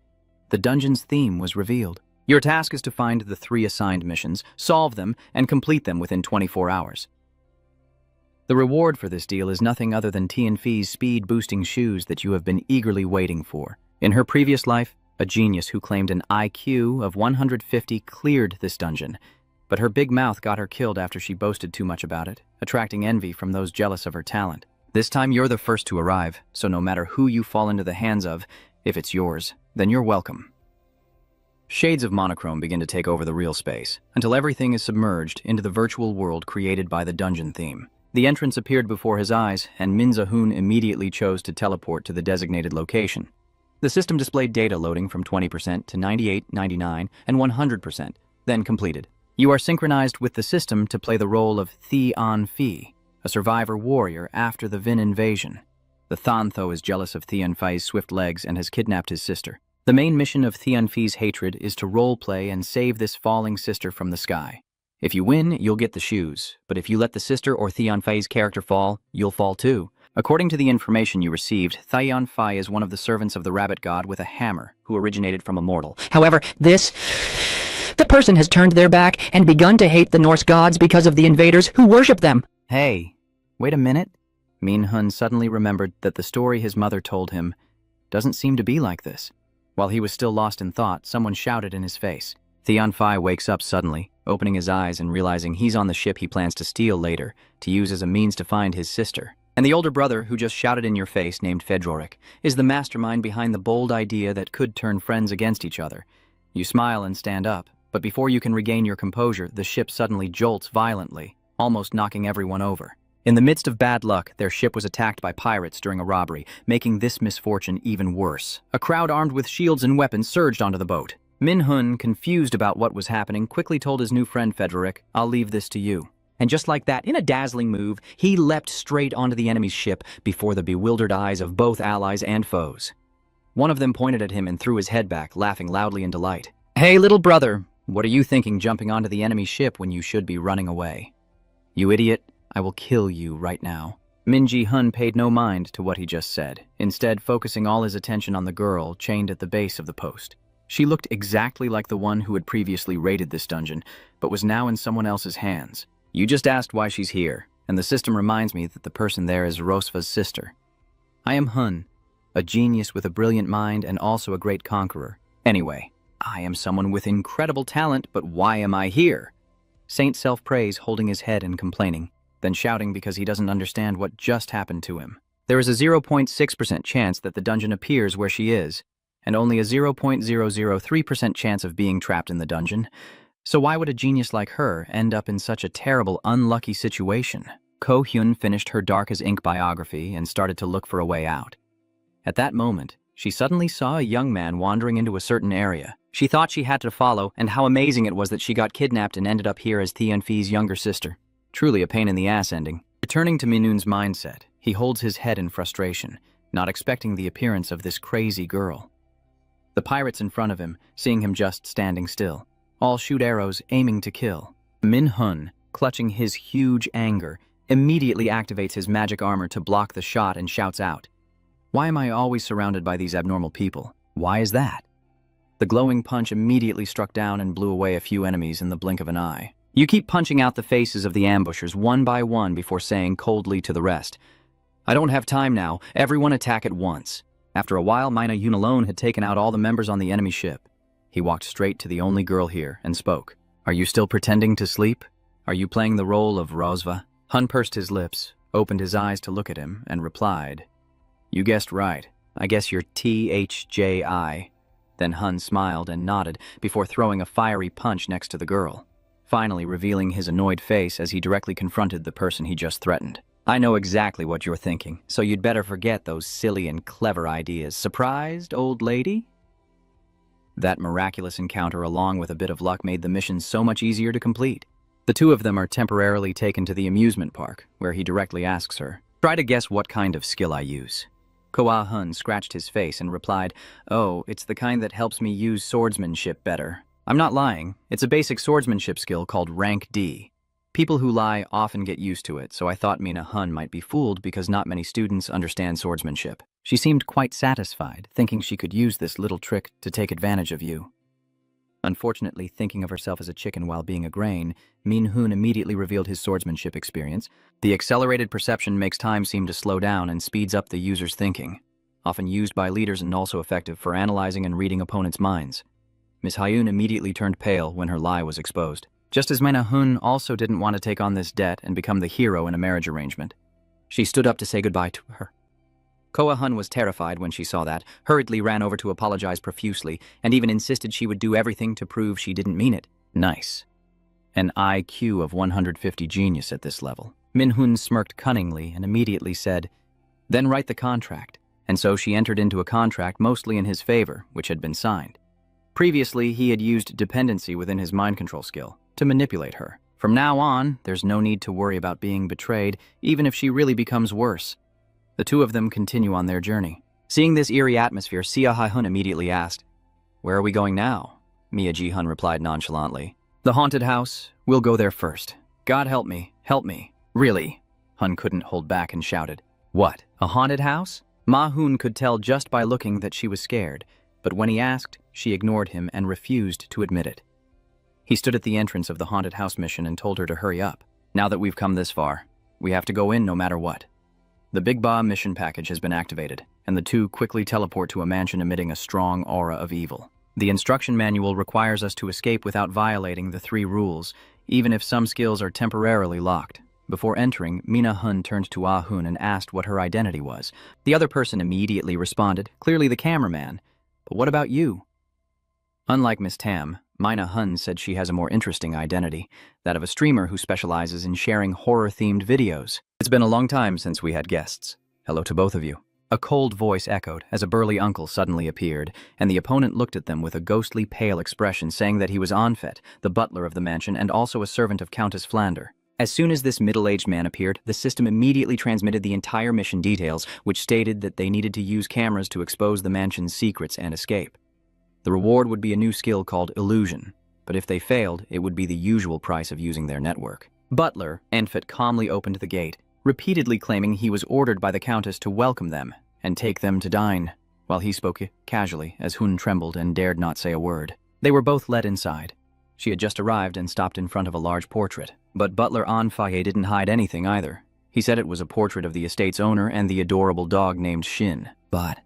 the dungeon's theme was revealed. Your task is to find the 3 assigned missions, solve them, and complete them within 24 hours. The reward for this deal is nothing other than Tianfi's speed-boosting shoes that you have been eagerly waiting for. In her previous life, a genius who claimed an IQ of 150 cleared this dungeon, but her big mouth got her killed after she boasted too much about it, attracting envy from those jealous of her talent. This time you're the first to arrive, so no matter who you fall into the hands of, if it's yours, then you're welcome. Shades of monochrome begin to take over the real space, until everything is submerged into the virtual world created by the dungeon theme. The entrance appeared before his eyes, and Min Za-hoon immediately chose to teleport to the designated location. The system displayed data loading from 20% to 98, 99, and 100%, then completed. You are synchronized with the system to play the role of Tianfi, a survivor warrior after the Vin invasion. The Thantho is jealous of Tianfi's swift legs and has kidnapped his sister. The main mission of Tianfi's hatred is to roleplay and save this falling sister from the sky. If you win, you'll get the shoes, but if you let the sister or Tianfi's character fall, you'll fall too. According to the information you received, Tianfi is one of the servants of the rabbit god with a hammer, who originated from a mortal. However, the person has turned their back and begun to hate the Norse gods because of the invaders who worship them. Hey, wait a minute. Min Hun suddenly remembered that the story his mother told him doesn't seem to be like this. While he was still lost in thought, someone shouted in his face. Tianfi wakes up suddenly, opening his eyes and realizing he's on the ship he plans to steal later, to use as a means to find his sister. And the older brother, who just shouted in your face, named Fedrorik, is the mastermind behind the bold idea that could turn friends against each other. You smile and stand up, but before you can regain your composure, the ship suddenly jolts violently, almost knocking everyone over. In the midst of bad luck, their ship was attacked by pirates during a robbery, making this misfortune even worse. A crowd armed with shields and weapons surged onto the boat. Min Hun, confused about what was happening, quickly told his new friend Fedrorik, "I'll leave this to you." And just like that, in a dazzling move, he leapt straight onto the enemy's ship before the bewildered eyes of both allies and foes. One of them pointed at him and threw his head back, laughing loudly in delight. "Hey, little brother, what are you thinking jumping onto the enemy's ship when you should be running away? You idiot, I will kill you right now." Min Ji-hun paid no mind to what he just said, instead focusing all his attention on the girl chained at the base of the post. She looked exactly like the one who had previously raided this dungeon, but was now in someone else's hands. You just asked why she's here, and the system reminds me that the person there is Rosva's sister. I am Hun, a genius with a brilliant mind and also a great conqueror. Anyway, I am someone with incredible talent, but why am I here? Saint self-praise, holding his head and complaining, then shouting because he doesn't understand what just happened to him. There is a 0.6% chance that the dungeon appears where she is, and only a 0.003% chance of being trapped in the dungeon. So why would a genius like her end up in such a terrible, unlucky situation? Ko Hyun finished her dark-as-ink biography and started to look for a way out. At that moment, she suddenly saw a young man wandering into a certain area. She thought she had to follow, and how amazing it was that she got kidnapped and ended up here as Tianfi's younger sister. Truly a pain-in-the-ass ending. Returning to Minun's mindset, he holds his head in frustration, not expecting the appearance of this crazy girl. The pirates in front of him, seeing him just standing still, all shoot arrows aiming to kill. Min Hun, clutching his huge anger, immediately activates his magic armor to block the shot and shouts out, "Why am I always surrounded by these abnormal people? Why is that?" The glowing punch immediately struck down and blew away a few enemies in the blink of an eye. You keep punching out the faces of the ambushers one by one before saying coldly to the rest, "I don't have time now, everyone attack at once." After a while, Mina Yun alone had taken out all the members on the enemy ship. He walked straight to the only girl here and spoke. "Are you still pretending to sleep? Are you playing the role of Rosva?" Hun pursed his lips, opened his eyes to look at him, and replied, "You guessed right. I guess you're THJI. Then Hun smiled and nodded before throwing a fiery punch next to the girl, finally revealing his annoyed face as he directly confronted the person he just threatened. "I know exactly what you're thinking, so you'd better forget those silly and clever ideas. Surprised, old lady?" That miraculous encounter, along with a bit of luck, made the mission so much easier to complete. The two of them are temporarily taken to the amusement park, where he directly asks her, "Try to guess what kind of skill I use." Koa Hun scratched his face and replied, "Oh, it's the kind that helps me use swordsmanship better." I'm not lying. It's a basic swordsmanship skill called Rank D. People who lie often get used to it, so I thought Mina Hun might be fooled because not many students understand swordsmanship. She seemed quite satisfied, thinking she could use this little trick to take advantage of you. Unfortunately, thinking of herself as a chicken while being a grain, Min Hun immediately revealed his swordsmanship experience. The accelerated perception makes time seem to slow down and speeds up the user's thinking, often used by leaders and also effective for analyzing and reading opponents' minds. Miss Hyun immediately turned pale when her lie was exposed. Just as Mina Hun also didn't want to take on this debt and become the hero in a marriage arrangement. She stood up to say goodbye to her. Koa Hun was terrified when she saw that, hurriedly ran over to apologize profusely, and even insisted she would do everything to prove she didn't mean it. Nice. An IQ of 150 genius at this level. Min Hun smirked cunningly and immediately said, "Then write the contract." And so she entered into a contract mostly in his favor, which had been signed. Previously, he had used dependency within his mind control skill to manipulate her. From now on, there's no need to worry about being betrayed, even if she really becomes worse. The two of them continue on their journey. Seeing this eerie atmosphere, Sia Hai-hun immediately asked, "Where are we going now?" Mia Ji-hun replied nonchalantly, "The haunted house. We'll go there first. God help me, help me." "Really?" Hun couldn't hold back and shouted. "What, a haunted house?" Ma-hun could tell just by looking that she was scared, but when he asked, she ignored him and refused to admit it. He stood at the entrance of the haunted house mission and told her to hurry up. "Now that we've come this far, we have to go in no matter what." The Big Ba mission package has been activated, and the two quickly teleport to a mansion emitting a strong aura of evil. The instruction manual requires us to escape without violating the 3 rules, even if some skills are temporarily locked. Before entering, Mina Hun turned to Ah Hun and asked what her identity was. The other person immediately responded, "Clearly the cameraman. But what about you?" Unlike Miss Tam, Mina Hun said she has a more interesting identity, that of a streamer who specializes in sharing horror-themed videos. "It's been a long time since we had guests. Hello to both of you." A cold voice echoed as a burly uncle suddenly appeared, and the opponent looked at them with a ghostly pale expression, saying that he was Anfet, the butler of the mansion and also a servant of Countess Flander. As soon as this middle-aged man appeared, the system immediately transmitted the entire mission details, which stated that they needed to use cameras to expose the mansion's secrets and escape. The reward would be a new skill called Illusion, but if they failed, it would be the usual price of using their network. Butler, Anfet calmly opened the gate, repeatedly claiming he was ordered by the Countess to welcome them and take them to dine, while he spoke casually as Hun trembled and dared not say a word. They were both led inside. She had just arrived and stopped in front of a large portrait, but Butler Anfaye didn't hide anything either. He said it was a portrait of the estate's owner and the adorable dog named Shin. But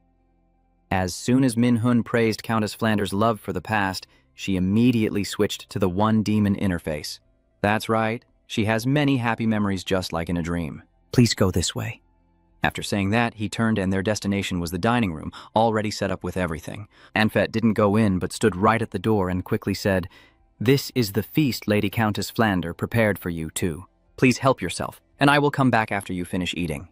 as soon as Min Hun praised Countess Flander's love for the past, she immediately switched to the one demon interface. That's right, she has many happy memories just like in a dream. "Please go this way." After saying that, he turned and their destination was the dining room, already set up with everything. Anfet didn't go in but stood right at the door and quickly said, "This is the feast Lady Countess Flander prepared for you too. Please help yourself, and I will come back after you finish eating."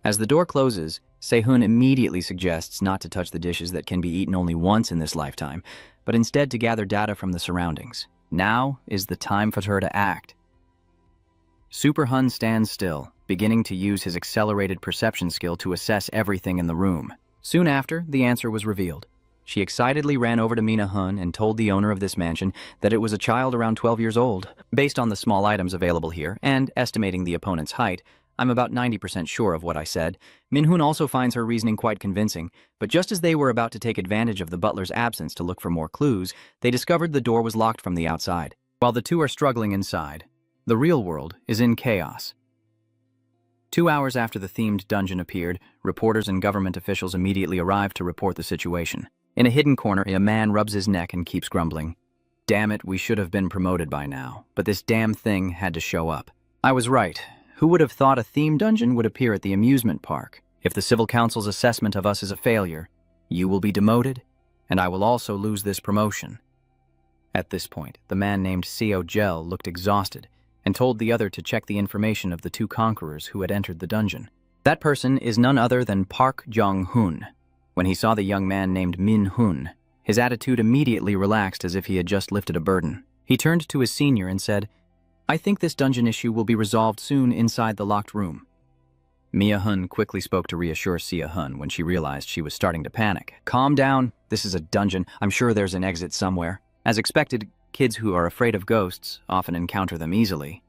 As the door closes, Sehun immediately suggests not to touch the dishes that can be eaten only once in this lifetime, but instead to gather data from the surroundings. Now is the time for her to act. Super Hun stands still, beginning to use his accelerated perception skill to assess everything in the room. Soon after, the answer was revealed. She excitedly ran over to Mina Hun and told the owner of this mansion that it was a child around 12 years old. Based on the small items available here, and estimating the opponent's height, I'm about 90% sure of what I said. Min Hun also finds her reasoning quite convincing, but just as they were about to take advantage of the butler's absence to look for more clues, they discovered the door was locked from the outside. While the two are struggling inside, the real world is in chaos. 2 hours after the themed dungeon appeared, reporters and government officials immediately arrived to report the situation. In a hidden corner, a man rubs his neck and keeps grumbling. "Damn it, we should have been promoted by now, but this damn thing had to show up. I was right. Who would have thought a theme dungeon would appear at the amusement park? If the Civil Council's assessment of us is a failure, you will be demoted, and I will also lose this promotion." At this point, the man named Seo Gel looked exhausted and told the other to check the information of the 2 conquerors who had entered the dungeon. That person is none other than Park Jong-hun. When he saw the young man named Min Hun, His attitude immediately relaxed as if he had just lifted a burden. He turned to his senior and said, "I think this dungeon issue will be resolved soon inside the locked room." Mia-hun quickly spoke to reassure Sia-hun when she realized she was starting to panic. "Calm down. This is a dungeon. I'm sure there's an exit somewhere." As expected, kids who are afraid of ghosts often encounter them easily.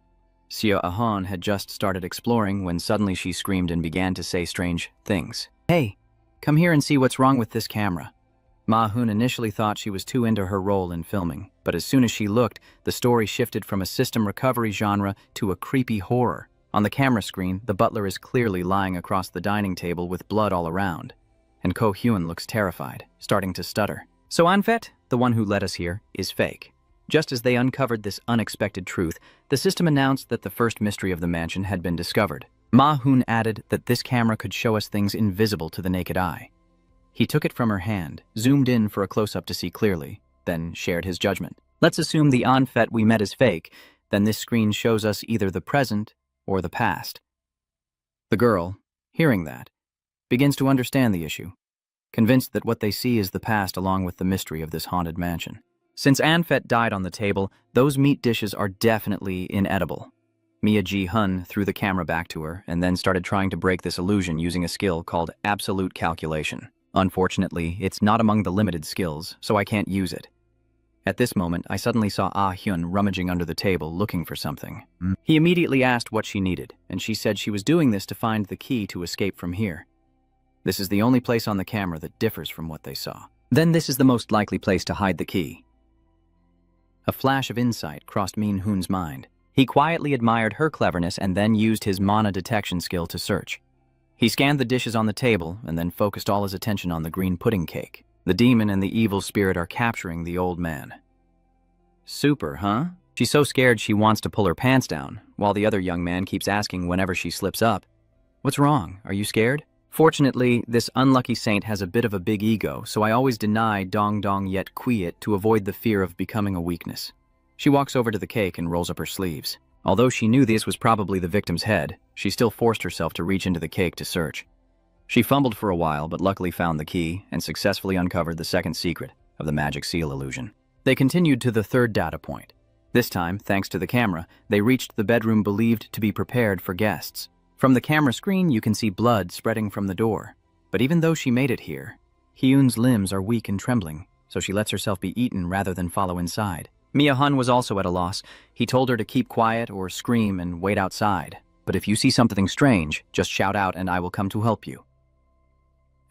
Sia-hun had just started exploring when suddenly she screamed and began to say strange things. "Hey, come here and see what's wrong with this camera." Ma-hun initially thought she was too into her role in filming, but as soon as she looked, the story shifted from a system recovery genre to a creepy horror. On the camera screen, the butler is clearly lying across the dining table with blood all around, and Ko-hyun looks terrified, starting to stutter. So Anfet, the one who led us here, is fake. Just as they uncovered this unexpected truth, the system announced that the first mystery of the mansion had been discovered. Ma-hun added that this camera could show us things invisible to the naked eye. He took it from her hand, zoomed in for a close-up to see clearly, then shared his judgment. "Let's assume the Anfet we met is fake, then this screen shows us either the present or the past." The girl, hearing that, begins to understand the issue, convinced that what they see is the past along with the mystery of this haunted mansion. Since Anfet died on the table, those meat dishes are definitely inedible. Mia Ji-hun threw the camera back to her and then started trying to break this illusion using a skill called absolute calculation. Unfortunately, it's not among the limited skills, so I can't use it. At this moment, I suddenly saw Ah-hyun rummaging under the table looking for something. He immediately asked what she needed, and she said she was doing this to find the key to escape from here. This is the only place on the camera that differs from what they saw. Then this is the most likely place to hide the key. A flash of insight crossed Min-hun's mind. He quietly admired her cleverness and then used his mana detection skill to search. He scanned the dishes on the table and then focused all his attention on the green pudding cake. The demon and the evil spirit are capturing the old man. Super, huh? She's so scared she wants to pull her pants down, while the other young man keeps asking whenever she slips up, "What's wrong? Are you scared?" Fortunately, this unlucky saint has a bit of a big ego, so I always deny dong dong yet quiet to avoid the fear of becoming a weakness. She walks over to the cake and rolls up her sleeves. Although she knew this was probably the victim's head, she still forced herself to reach into the cake to search. She fumbled for a while, but luckily found the key and successfully uncovered the second secret of the magic seal illusion. They continued to the third data point. This time, thanks to the camera, they reached the bedroom believed to be prepared for guests. From the camera screen, you can see blood spreading from the door. But even though she made it here, Hyun's limbs are weak and trembling, so she lets herself be eaten rather than follow inside. Mia-hun was also at a loss. He told her to keep quiet or scream and wait outside. But if you see something strange, just shout out and I will come to help you.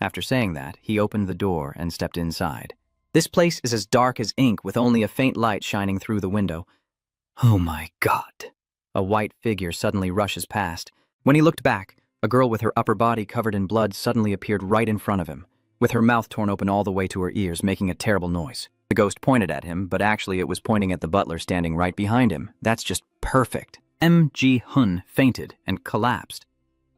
After saying that, he opened the door and stepped inside. This place is as dark as ink with only a faint light shining through the window. Oh my God. A white figure suddenly rushes past. When he looked back, a girl with her upper body covered in blood suddenly appeared right in front of him, with her mouth torn open all the way to her ears, making a terrible noise. The ghost pointed at him, but actually it was pointing at the butler standing right behind him. That's just perfect. Ji-hun fainted and collapsed.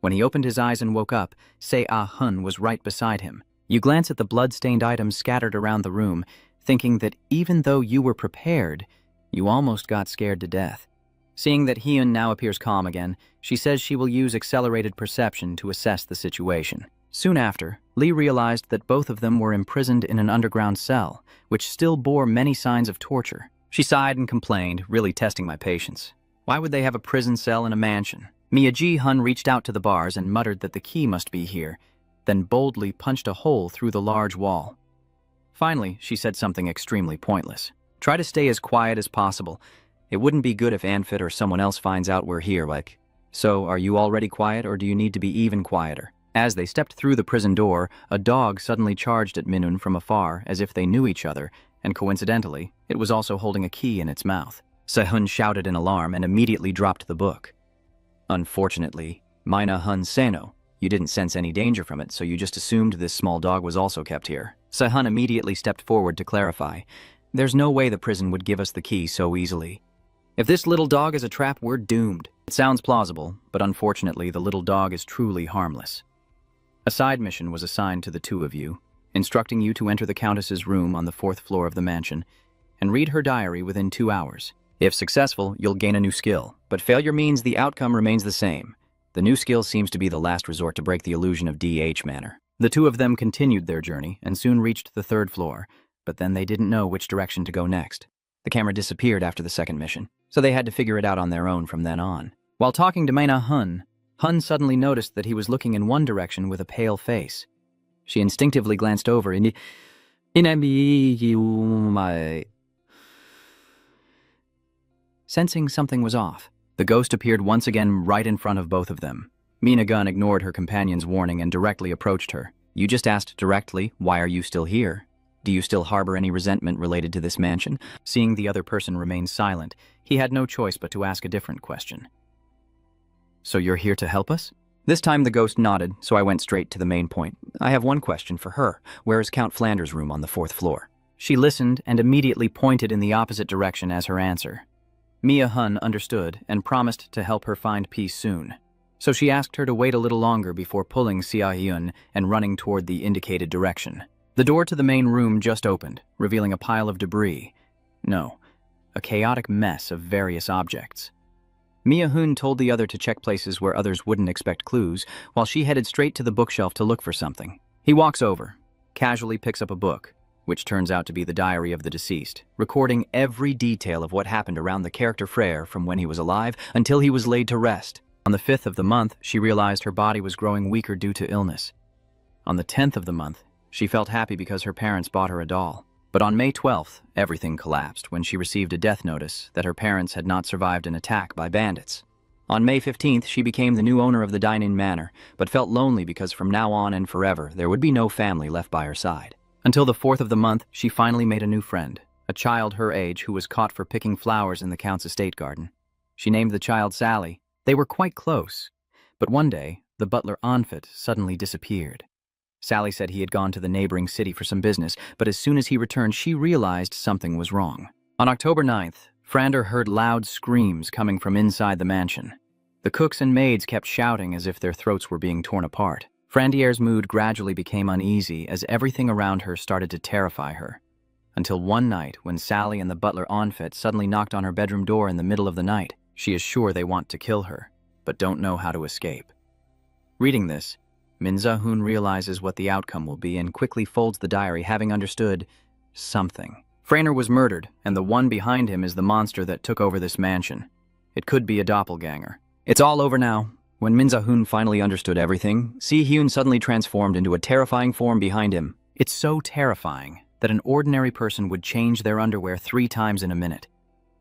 When he opened his eyes and woke up, Se-ah-hun was right beside him. You glance at the blood-stained items scattered around the room, thinking that even though you were prepared, you almost got scared to death. Seeing that Hyun now appears calm again, she says she will use accelerated perception to assess the situation. Soon after, Lee realized that both of them were imprisoned in an underground cell, which still bore many signs of torture. She sighed and complained, really testing my patience. Why would they have a prison cell in a mansion? Mia Ji-hun reached out to the bars and muttered that the key must be here, then boldly punched a hole through the large wall. Finally, she said something extremely pointless. Try to stay as quiet as possible. It wouldn't be good if Anfit or someone else finds out we're here, like, so are you already quiet or do you need to be even quieter? As they stepped through the prison door, a dog suddenly charged at Minun from afar as if they knew each other, and coincidentally, it was also holding a key in its mouth. Sehun shouted in alarm and immediately dropped the book. Unfortunately, Mina Hun Seno, you didn't sense any danger from it, so you just assumed this small dog was also kept here. Sehun immediately stepped forward to clarify. There's no way the prison would give us the key so easily. If this little dog is a trap, we're doomed. It sounds plausible, but unfortunately the little dog is truly harmless. A side mission was assigned to the two of you, instructing you to enter the Countess's room on the 4th floor of the mansion and read her diary within 2 hours. If successful, you'll gain a new skill, but failure means the outcome remains the same. The new skill seems to be the last resort to break the illusion of DH Manor. The two of them continued their journey and soon reached the 3rd floor, but then they didn't know which direction to go next. The camera disappeared after the second mission, so they had to figure it out on their own from then on. While talking to Maina Hun, Hun suddenly noticed that he was looking in one direction with a pale face. She instinctively glanced over Sensing something was off, the ghost appeared once again right in front of both of them. Mina Gun ignored her companion's warning and directly approached her. You just asked directly, why are you still here? Do you still harbor any resentment related to this mansion? Seeing the other person remain silent, he had no choice but to ask a different question. So you're here to help us? This time the ghost nodded, so I went straight to the main point. I have one question for her. Where is Count Flanders' room on the 4th floor? She listened and immediately pointed in the opposite direction as her answer. Mia Hun understood and promised to help her find peace soon. So she asked her to wait a little longer before pulling Xia Hyun and running toward the indicated direction. The door to the main room just opened, revealing a pile of debris. No, a chaotic mess of various objects. Mia Hun told the other to check places where others wouldn't expect clues, while she headed straight to the bookshelf to look for something. He walks over, casually picks up a book, which turns out to be the diary of the deceased, recording every detail of what happened around the character Freyr from when he was alive until he was laid to rest. On the 5th of the month, she realized her body was growing weaker due to illness. On the 10th of the month, she felt happy because her parents bought her a doll. But on May 12th, everything collapsed when she received a death notice that her parents had not survived an attack by bandits. On May 15th, she became the new owner of the Dine-In Manor, but felt lonely because from now on and forever, there would be no family left by her side. Until the 4th of the month, she finally made a new friend, a child her age who was caught for picking flowers in the Count's estate garden. She named the child Sally. They were quite close, but one day, the butler Anfit suddenly disappeared. Sally said he had gone to the neighboring city for some business, but as soon as he returned, she realized something was wrong. On October 9th, Frander heard loud screams coming from inside the mansion. The cooks and maids kept shouting as if their throats were being torn apart. Frandier's mood gradually became uneasy as everything around her started to terrify her. Until one night, when Sally and the butler Anfit suddenly knocked on her bedroom door in the middle of the night. She is sure they want to kill her, but don't know how to escape. Reading this, Min Za-hoon realizes what the outcome will be and quickly folds the diary, having understood something. Frainer was murdered, and the one behind him is the monster that took over this mansion. It could be a doppelganger. It's all over now. When Min Za-hoon finally understood everything, Si-hyun suddenly transformed into a terrifying form behind him. It's so terrifying that an ordinary person would change their underwear 3 times in a minute.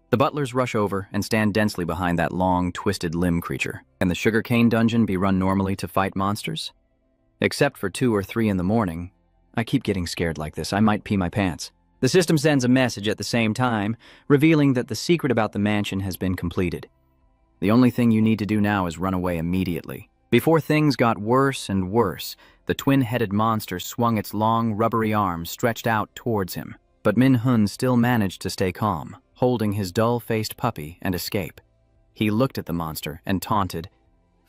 The butlers rush over and stand densely behind that long, twisted limb creature. Can the sugarcane dungeon be run normally to fight monsters? Except for 2 or 3 in the morning. I keep getting scared like this, I might pee my pants. The system sends a message at the same time, revealing that the secret about the mansion has been completed. The only thing you need to do now is run away immediately. Before things got worse and worse, the twin-headed monster swung its long, rubbery arms stretched out towards him. But Min Hun still managed to stay calm, holding his dull-faced puppy, and escape. He looked at the monster and taunted,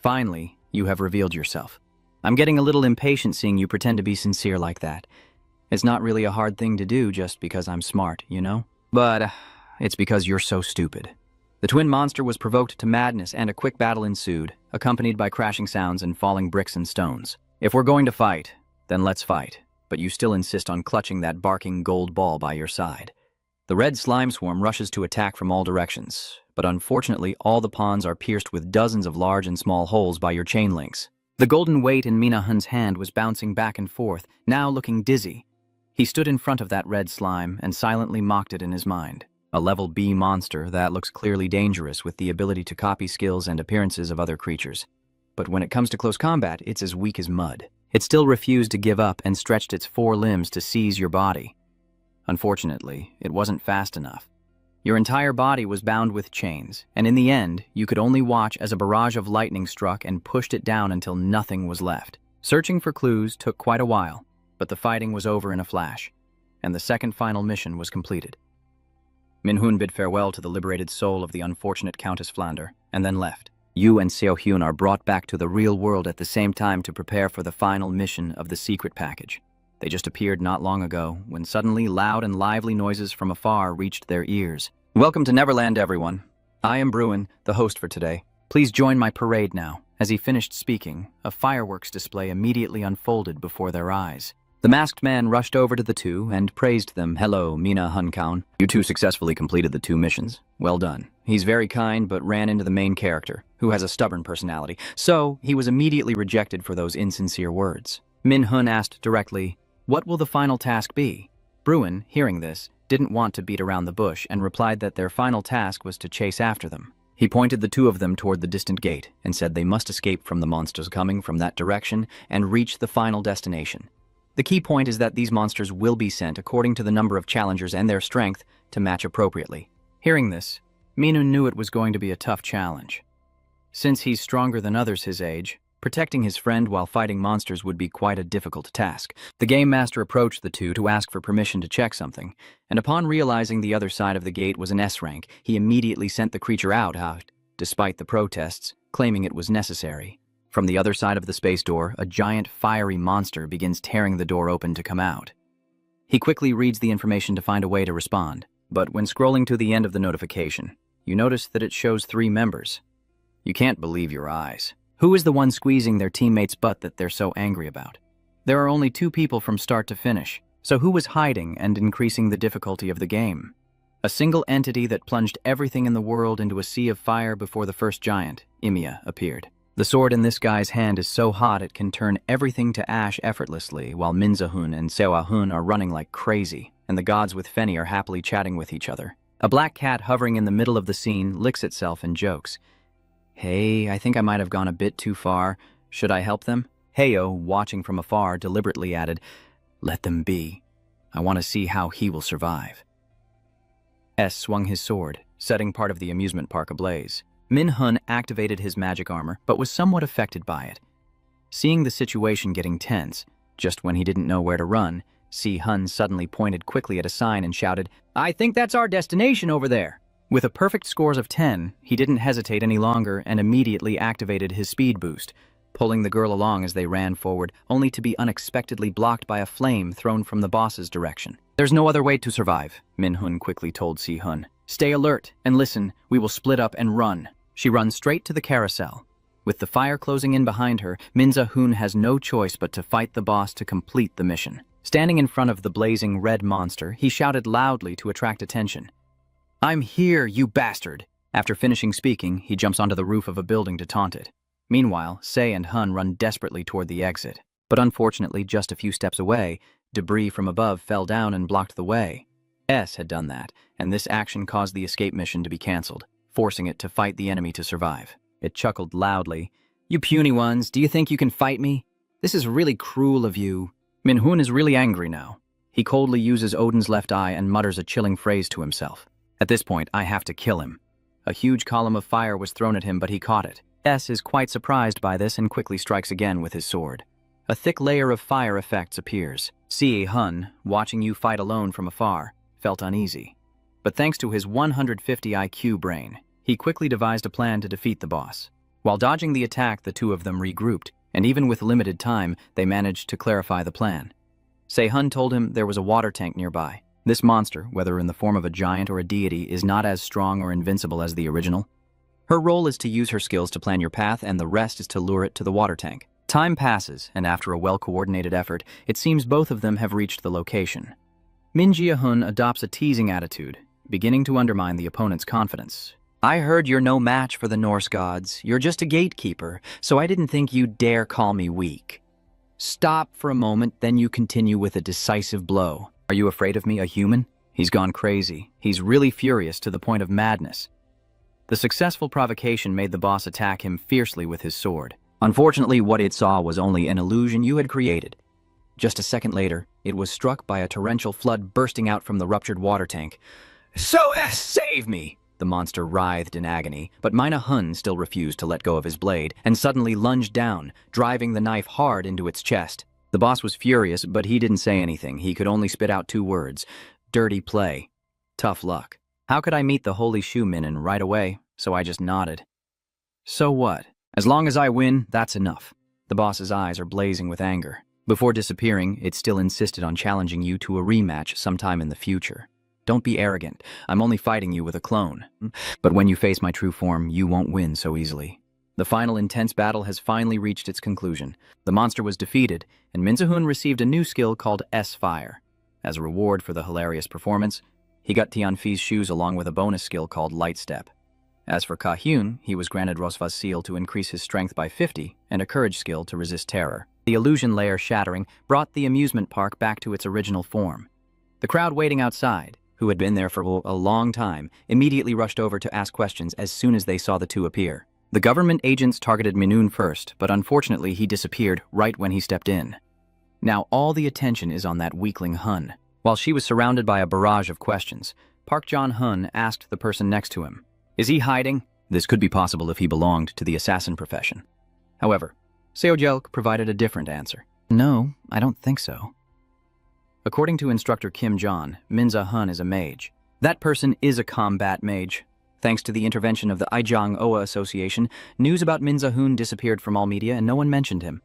"Finally, you have revealed yourself. I'm getting a little impatient seeing you pretend to be sincere like that. It's not really a hard thing to do just because I'm smart, you know? But it's because you're so stupid." The twin monster was provoked to madness and a quick battle ensued, accompanied by crashing sounds and falling bricks and stones. If we're going to fight, then let's fight, but you still insist on clutching that barking gold ball by your side. The red slime swarm rushes to attack from all directions, but unfortunately all the pawns are pierced with dozens of large and small holes by your chain links. The golden weight in Mina Hun's hand was bouncing back and forth, now looking dizzy. He stood in front of that red slime and silently mocked it in his mind. A level B monster that looks clearly dangerous with the ability to copy skills and appearances of other creatures. But when it comes to close combat, it's as weak as mud. It still refused to give up and stretched its 4 limbs to seize your body. Unfortunately, it wasn't fast enough. Your entire body was bound with chains, and in the end, you could only watch as a barrage of lightning struck and pushed it down until nothing was left. Searching for clues took quite a while, but the fighting was over in a flash, and the second final mission was completed. Min-hun bid farewell to the liberated soul of the unfortunate Countess Flander, and then left. You and Seo-hyun are brought back to the real world at the same time to prepare for the final mission of the secret package. They just appeared not long ago, when suddenly loud and lively noises from afar reached their ears. Welcome to Neverland, everyone. I am Bruin, the host for today. Please join my parade now. As he finished speaking, a fireworks display immediately unfolded before their eyes. The masked man rushed over to the two and praised them. "Hello, Mina Hunkaun. You two successfully completed the 2 missions. Well done." He's very kind, but ran into the main character, who has a stubborn personality, so he was immediately rejected for those insincere words. Min Hun asked directly, "What will the final task be?" Bruin, hearing this, didn't want to beat around the bush and replied that their final task was to chase after them. He pointed the 2 of them toward the distant gate and said they must escape from the monsters coming from that direction and reach the final destination. The key point is that these monsters will be sent according to the number of challengers and their strength to match appropriately. Hearing this, Minu knew it was going to be a tough challenge. Since he's stronger than others his age, protecting his friend while fighting monsters would be quite a difficult task. The game master approached the 2 to ask for permission to check something, and upon realizing the other side of the gate was an S rank, he immediately sent the creature out, despite the protests, claiming it was necessary. From the other side of the space door, a giant fiery monster begins tearing the door open to come out. He quickly reads the information to find a way to respond, but when scrolling to the end of the notification, you notice that it shows 3 members. You can't believe your eyes. Who is the one squeezing their teammate's butt that they're so angry about? There are only 2 people from start to finish, so who was hiding and increasing the difficulty of the game? A single entity that plunged everything in the world into a sea of fire before the first giant, Imiya, appeared. The sword in this guy's hand is so hot it can turn everything to ash effortlessly, while Minzahun and Sewahun are running like crazy, and the gods with Feni are happily chatting with each other. A black cat hovering in the middle of the scene licks itself and jokes. "Hey, I think I might have gone a bit too far. Should I help them?" Heyo, watching from afar, deliberately added, "Let them be. I want to see how he will survive." S swung his sword, setting part of the amusement park ablaze. Min Hun activated his magic armor, but was somewhat affected by it. Seeing the situation getting tense, just when he didn't know where to run, Si Hun suddenly pointed quickly at a sign and shouted, "I think that's our destination over there." With a perfect scores of 10, he didn't hesitate any longer and immediately activated his speed boost, pulling the girl along as they ran forward, only to be unexpectedly blocked by a flame thrown from the boss's direction. "There's no other way to survive," Min Hun quickly told Si Hun. "Stay alert and listen, we will split up and run." She runs straight to the carousel. With the fire closing in behind her, Minza-hun has no choice but to fight the boss to complete the mission. Standing in front of the blazing red monster, he shouted loudly to attract attention. "I'm here, you bastard!" After finishing speaking, he jumps onto the roof of a building to taunt it. Meanwhile, Sei and Hun run desperately toward the exit. But unfortunately, just a few steps away, debris from above fell down and blocked the way. S had done that, and this action caused the escape mission to be cancelled, forcing it to fight the enemy to survive. It chuckled loudly. "You puny ones, do you think you can fight me? This is really cruel of you." Minhun is really angry now. He coldly uses Odin's left eye and mutters a chilling phrase to himself. At this point, I have to kill him. A huge column of fire was thrown at him, but he caught it. S is quite surprised by this and quickly strikes again with his sword. A thick layer of fire effects appears. Sie Hun, watching you fight alone from afar, felt uneasy. But thanks to his 150 IQ brain, he quickly devised a plan to defeat the boss. While dodging the attack, the 2 of them regrouped, and even with limited time, they managed to clarify the plan. Se-hun told him there was a water tank nearby. This monster, whether in the form of a giant or a deity, is not as strong or invincible as the original. Her role is to use her skills to plan your path, and the rest is to lure it to the water tank. Time passes, and after a well-coordinated effort, it seems both of them have reached the location. Min Jia-hun adopts a teasing attitude, beginning to undermine the opponent's confidence. "I heard you're no match for the Norse gods. You're just a gatekeeper, so I didn't think you'd dare call me weak." Stop for a moment, then you continue with a decisive blow. "Are you afraid of me, a human?" He's gone crazy. He's really furious to the point of madness. The successful provocation made the boss attack him fiercely with his sword. Unfortunately, what it saw was only an illusion you had created. Just a second later, it was struck by a torrential flood bursting out from the ruptured water tank. Save me!" The monster writhed in agony, but Mina Hun still refused to let go of his blade and suddenly lunged down, driving the knife hard into its chest. The boss was furious, but he didn't say anything. He could only spit out 2 words. "Dirty play. Tough luck." How could I meet the holy shoe minin right away? So I just nodded. So what? As long as I win, that's enough. The boss's eyes are blazing with anger. Before disappearing, it still insisted on challenging you to a rematch sometime in the future. "Don't be arrogant. I'm only fighting you with a clone. But when you face my true form, you won't win so easily." The final intense battle has finally reached its conclusion. The monster was defeated, and Minza-hun received a new skill called S-Fire. As a reward for the hilarious performance, he got Tianfi's shoes along with a bonus skill called Light Step. As for Ka-hyun, he was granted Rosva's seal to increase his strength by 50 and a courage skill to resist terror. The illusion layer shattering brought the amusement park back to its original form. The crowd waiting outside, who had been there for a long time, immediately rushed over to ask questions as soon as they saw the two appear. The government agents targeted Minun first, but unfortunately he disappeared right when he stepped in. Now all the attention is on that weakling Hun. While she was surrounded by a barrage of questions, Park John-hun asked the person next to him, "Is he hiding?" This could be possible if he belonged to the assassin profession. However, Seo-jeok provided a different answer. "No, I don't think so." According to instructor Kim John, Minza-hun is a mage. That person is a combat mage. Thanks to the intervention of the Ijong-oa Association, news about Minza-hun disappeared from all media and no one mentioned him.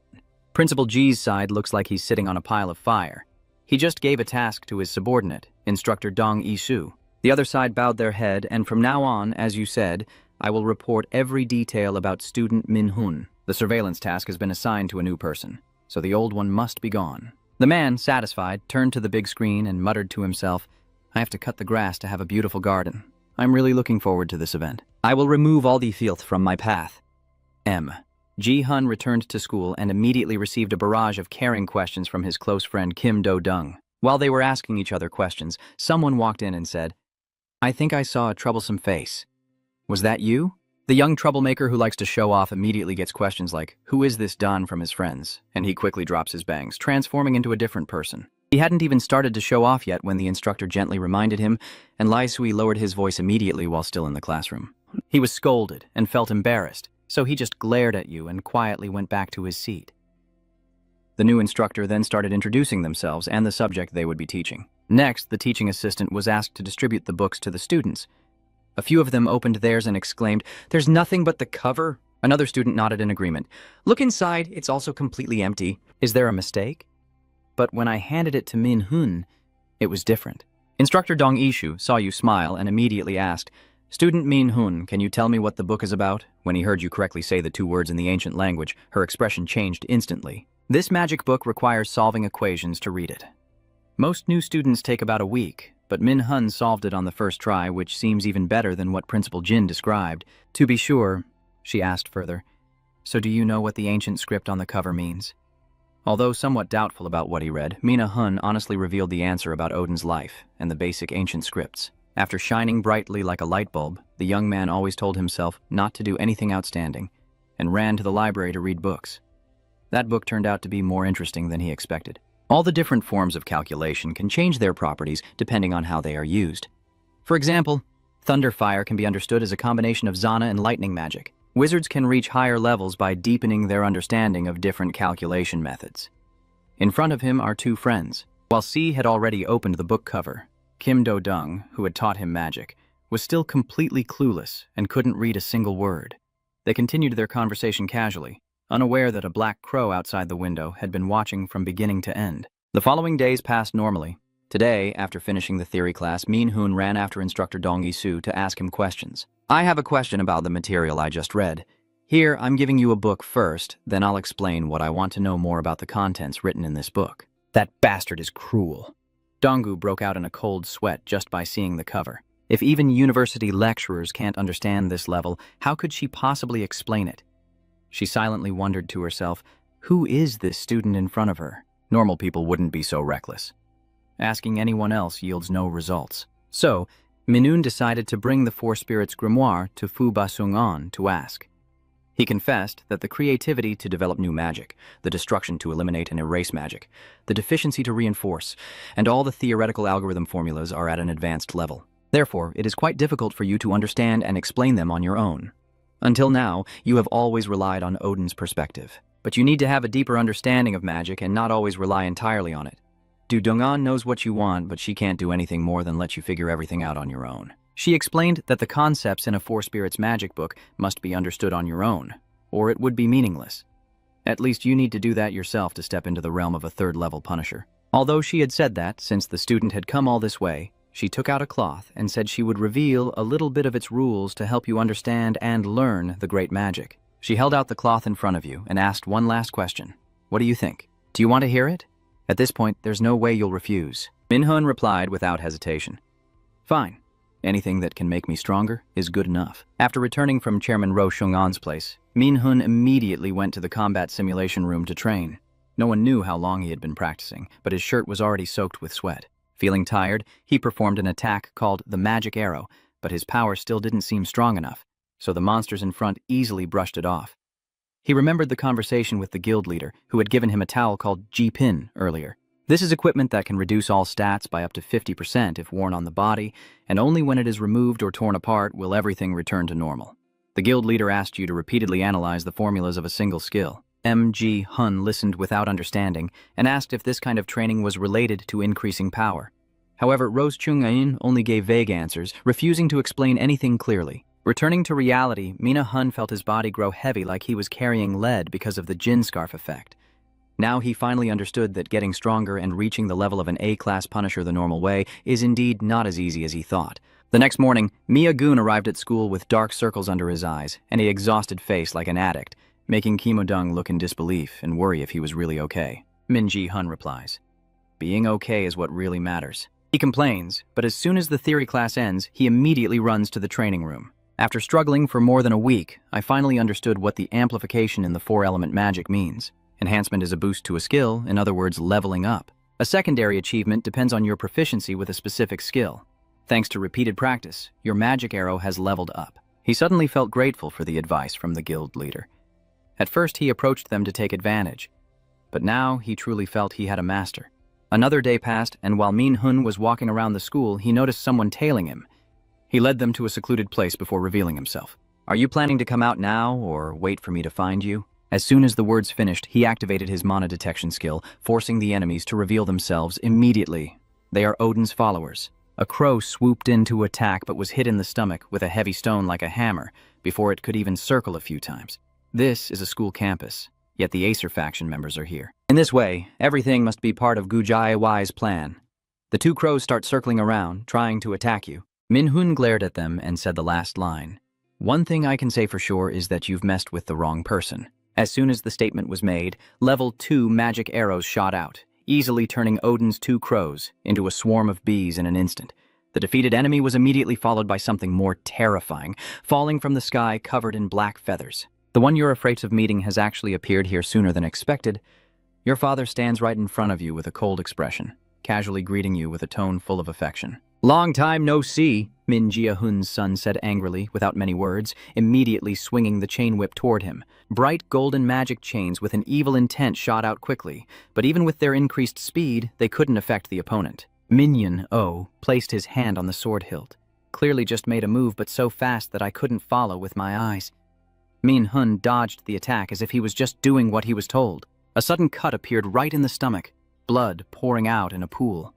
Principal G's side looks like he's sitting on a pile of fire. He just gave a task to his subordinate, instructor Dong Isu. The other side bowed their head, and from now on, as you said, I will report every detail about student Min-hun. The surveillance task has been assigned to a new person, so the old one must be gone. The man, satisfied, turned to the big screen and muttered to himself, "I have to cut the grass to have a beautiful garden. I'm really looking forward to this event. I will remove all the filth from my path." Ji-hun returned to school and immediately received a barrage of caring questions from his close friend Kim Do-dung. While they were asking each other questions, someone walked in and said, "I think I saw a troublesome face. Was that you?" The young troublemaker who likes to show off immediately gets questions like, "Who is this Don?" from his friends, and he quickly drops his bangs, transforming into a different person. He hadn't even started to show off yet when the instructor gently reminded him, and Lai Sui lowered his voice immediately while still in the classroom. He was scolded and felt embarrassed, so he just glared at you and quietly went back to his seat. The new instructor then started introducing themselves and the subject they would be teaching. Next, the teaching assistant was asked to distribute the books to the students. A few of them opened theirs and exclaimed, "There's nothing but the cover." Another student nodded in agreement. "Look inside, it's also completely empty. Is there a mistake?" But when I handed it to Min-hun, it was different. Instructor Dong Ishu saw you smile and immediately asked, "Student Min-hun, can you tell me what the book is about?" When he heard you correctly say the two words in the ancient language, her expression changed instantly. This magic book requires solving equations to read it. Most new students take about a week, but Min-hun solved it on the first try, which seems even better than what Principal Jin described. "To be sure," she asked further, "so do you know what the ancient script on the cover means?" Although somewhat doubtful about what he read, Min-hun honestly revealed the answer about Odin's life and the basic ancient scripts. After shining brightly like a light bulb, the young man always told himself not to do anything outstanding, and ran to the library to read books. That book turned out to be more interesting than he expected. All the different forms of calculation can change their properties depending on how they are used. For example, thunder fire can be understood as a combination of Zana and lightning magic. Wizards can reach higher levels by deepening their understanding of different calculation methods. In front of him are two friends. While C had already opened the book cover, Kim Do-dung, who had taught him magic, was still completely clueless and couldn't read a single word. They continued their conversation casually, unaware that a black crow outside the window had been watching from beginning to end. The following days passed normally. Today, after finishing the theory class, Min-hun ran after instructor Dong Isu to ask him questions. "I have a question about the material I just read. Here, I'm giving you a book first, then I'll explain what I want to know more about the contents written in this book." "That bastard is cruel." Donggu broke out in a cold sweat just by seeing the cover. If even university lecturers can't understand this level, how could she possibly explain it? She silently wondered to herself, who is this student in front of her? Normal people wouldn't be so reckless. Asking anyone else yields no results. So, Minun decided to bring the Four Spirits grimoire to Fu Basung-an to ask. He confessed that the creativity to develop new magic, the destruction to eliminate and erase magic, the deficiency to reinforce, and all the theoretical algorithm formulas are at an advanced level. Therefore, it is quite difficult for you to understand and explain them on your own. Until now, you have always relied on Odin's perspective. But you need to have a deeper understanding of magic and not always rely entirely on it. Du Dongan knows what you want, but she can't do anything more than let you figure everything out on your own. She explained that the concepts in a Four Spirits magic book must be understood on your own, or it would be meaningless. At least you need to do that yourself to step into the realm of a third-level Punisher. Although she had said that, since the student had come all this way, she took out a cloth and said she would reveal a little bit of its rules to help you understand and learn the great magic. She held out the cloth in front of you and asked one last question. What do you think? Do you want to hear it? At this point, there's no way you'll refuse. Minhun replied without hesitation. Fine. Anything that can make me stronger is good enough. After returning from Chairman Ro Shung-an's place, Minhun immediately went to the combat simulation room to train. No one knew how long he had been practicing, but his shirt was already soaked with sweat. Feeling tired, he performed an attack called the Magic Arrow, but his power still didn't seem strong enough, so the monsters in front easily brushed it off. He remembered the conversation with the guild leader, who had given him a towel called G-Pin earlier. This is equipment that can reduce all stats by up to 50% if worn on the body, and only when it is removed or torn apart will everything return to normal. The guild leader asked you to repeatedly analyze the formulas of a single skill. M.G. Hun listened without understanding and asked if this kind of training was related to increasing power. However, Rose Chung-in only gave vague answers, refusing to explain anything clearly. Returning to reality, Mina Hun felt his body grow heavy like he was carrying lead because of the Jin Scarf effect. Now he finally understood that getting stronger and reaching the level of an A-class Punisher the normal way is indeed not as easy as he thought. The next morning, Mia-gun arrived at school with dark circles under his eyes and an exhausted face like an addict, making Kimodung look in disbelief and worry if he was really okay. Min-ji Hun replies, "Being okay is what really matters." He complains, but as soon as the theory class ends, he immediately runs to the training room. After struggling for more than a week, I finally understood what the amplification in the 4-element magic means. Enhancement is a boost to a skill, in other words, leveling up. A secondary achievement depends on your proficiency with a specific skill. Thanks to repeated practice, your magic arrow has leveled up. He suddenly felt grateful for the advice from the guild leader. At first, he approached them to take advantage, but now he truly felt he had a master. Another day passed, and while Min Hun was walking around the school, he noticed someone tailing him. He led them to a secluded place before revealing himself. "Are you planning to come out now, or wait for me to find you?" As soon as the words finished, he activated his mana detection skill, forcing the enemies to reveal themselves immediately. They are Odin's followers. A crow swooped in to attack but was hit in the stomach with a heavy stone like a hammer before it could even circle a few times. This is a school campus, yet the Acer faction members are here. In this way, everything must be part of Gujai Y's plan. The two crows start circling around, trying to attack you. Minhun glared at them and said the last line. "One thing I can say for sure is that you've messed with the wrong person." As soon as the statement was made, level 2 magic arrows shot out, easily turning Odin's 2 crows into a swarm of bees in an instant. The defeated enemy was immediately followed by something more terrifying, falling from the sky covered in black feathers. "The one you're afraid of meeting has actually appeared here sooner than expected. Your father stands right in front of you with a cold expression, casually greeting you with a tone full of affection." "Long time no see," Min Jia-hun's son said angrily, without many words, immediately swinging the chain whip toward him. Bright golden magic chains with an evil intent shot out quickly, but even with their increased speed, they couldn't affect the opponent. Minion O placed his hand on the sword hilt. Clearly just made a move, but so fast that I couldn't follow with my eyes. Min Hun dodged the attack as if he was just doing what he was told. A sudden cut appeared right in the stomach, blood pouring out in a pool.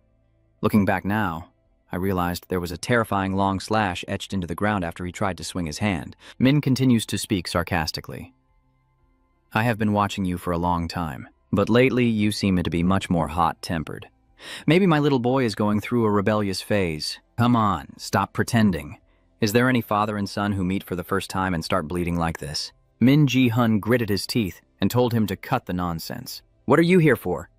Looking back now, I realized there was a terrifying long slash etched into the ground after he tried to swing his hand. Min continues to speak sarcastically. "I have been watching you for a long time, but lately you seem to be much more hot-tempered. Maybe my little boy is going through a rebellious phase. Come on, stop pretending. Is there any father and son who meet for the first time and start bleeding like this?" Min Ji-hun gritted his teeth and told him to cut the nonsense. "What are you here for?"